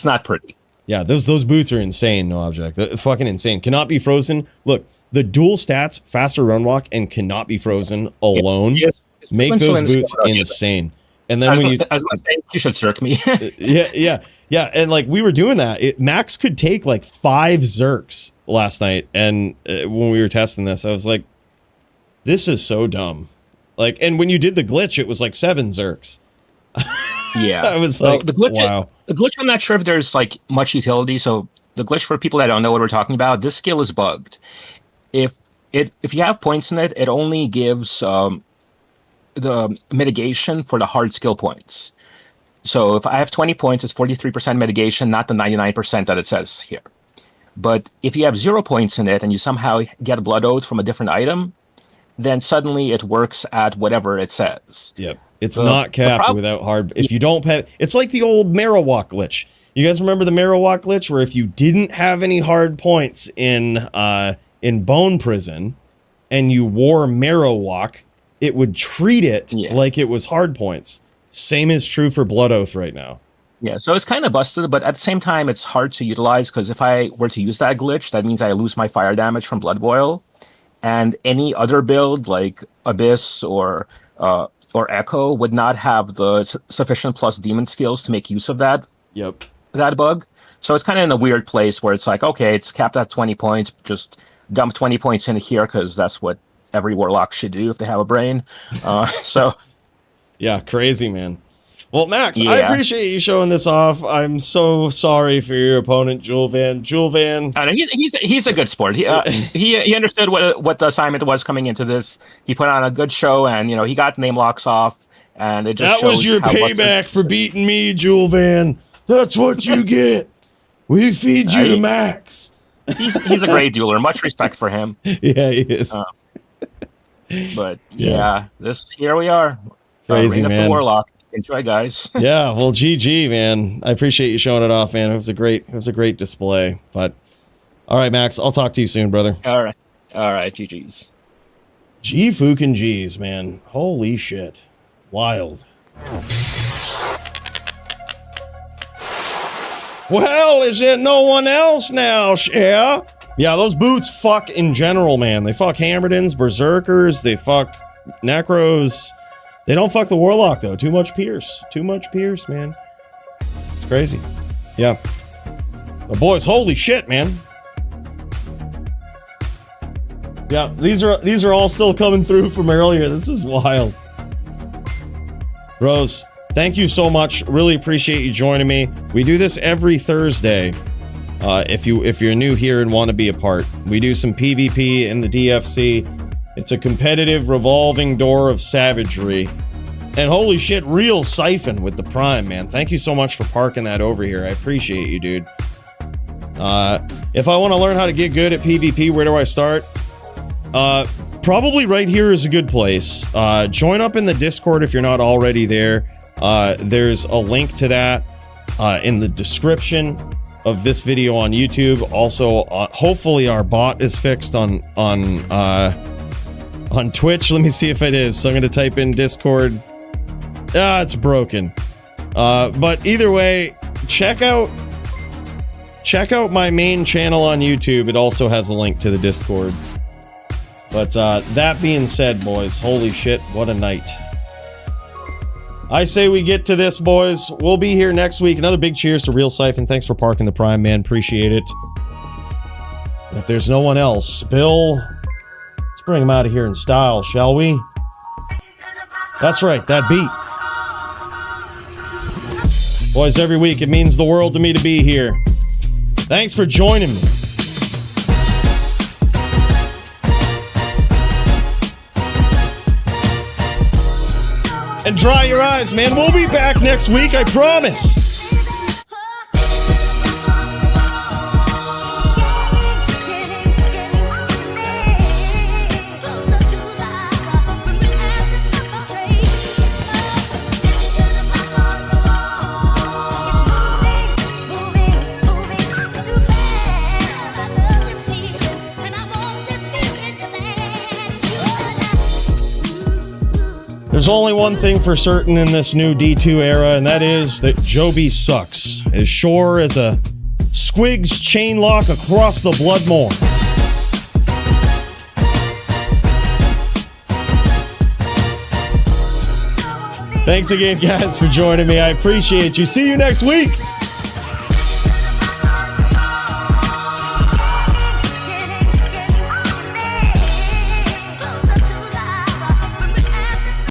not pretty. Yeah, those boots are insane, no object. They're fucking insane. Cannot be frozen. Look, the dual stats, faster run walk, and cannot be frozen alone It's make influential those in the boots squad. insane. And then I was when you gonna say, you should circ me. yeah, and like we were doing that, Max could take like 5 Zerks last night, and when we were testing this, I was like, this is so dumb. Like, and when you did the glitch, it was like 7 Zerks. Yeah, I was like, the glitch. wow. The glitch, I'm not sure if there's like much utility. So the glitch, for people that don't know what we're talking about, this skill is bugged. If you have points in it, it only gives the mitigation for the hard skill points. So if I have 20 points, it's 43% mitigation, not the 99% that it says here. But if you have 0 points in it and you somehow get a Blood Oath from a different item, then suddenly it works at whatever it says. Yep. It's not capped without hard. If you don't pay, it's like the old Marrow Walk glitch. You guys remember the Marrow Walk glitch, where if you didn't have any hard points in Bone Prison and you wore Marrow Walk, it would treat it like it was hard points. Same is true for Blood Oath right now. Yeah, so it's kind of busted, but at the same time, it's hard to utilize, because if I were to use that glitch, that means I lose my fire damage from Blood Boil, and any other build like Abyss or Echo would not have the sufficient plus demon skills to make use of that. Yep. That bug. So it's kind of in a weird place where it's like, okay, it's capped at 20 points, just dump 20 points in here, because that's what every Warlock should do if they have a brain. Yeah, crazy, man. Well, Max, I appreciate you showing this off. I'm so sorry for your opponent, Julvan. He's a good sport. He understood what the assignment was coming into this. He put on a good show, and he got name locks off, and it just that was your payback for beating me, Julvan. That's what you get. We feed you to Max. He's a great dueler. Much respect for him. Yeah, he is. But here we are. Crazy, Reign man. of the Warlock. Enjoy, guys. Yeah, well, GG, man. I appreciate you showing it off, man. It was a great display. But all right, Max, I'll talk to you soon, brother. All right, GG's. G fucking G's, man. Holy shit. Wild. Well, is there no one else now, Cher? Yeah, those boots fuck in general, man. They fuck Hammerdins, Berserkers, they fuck Necros. They don't fuck the Warlock, though. Too much Pierce. Too much Pierce, man. It's crazy. Yeah. But boys, holy shit, man. Yeah, these are all still coming through from earlier. This is wild. Rose, thank you so much. Really appreciate you joining me. We do this every Thursday. If you're new here and want to be a part, we do some PvP in the DFC. It's a competitive revolving door of savagery. And holy shit, real siphon with the Prime, man. Thank you so much for parking that over here. I appreciate you, dude. If I want to learn how to get good at PvP, where do I start? Probably right here is a good place. Join up in the Discord if you're not already there. There's a link to that in the description of this video on YouTube. Also, hopefully our bot is fixed on Twitch. Let me see if it is. So I'm going to type in Discord. It's broken. But either way, check out my main channel on YouTube. It also has a link to the Discord. But that being said, boys, holy shit, what a night. I say we get to this, boys. We'll be here next week. Another big cheers to Real Siphon. Thanks for parking the Prime, man. Appreciate it. And if there's no one else, Bill, let's bring him out of here in style, shall we? That's right, that beat. Boys, every week, it means the world to me to be here. Thanks for joining me. And dry your eyes, man. We'll be back next week, I promise. There's only one thing for certain in this new D2 era, and that is that Joby sucks. As sure as a Squig's chain lock across the Bloodmore. Thanks again, guys, for joining me. I appreciate you. See you next week.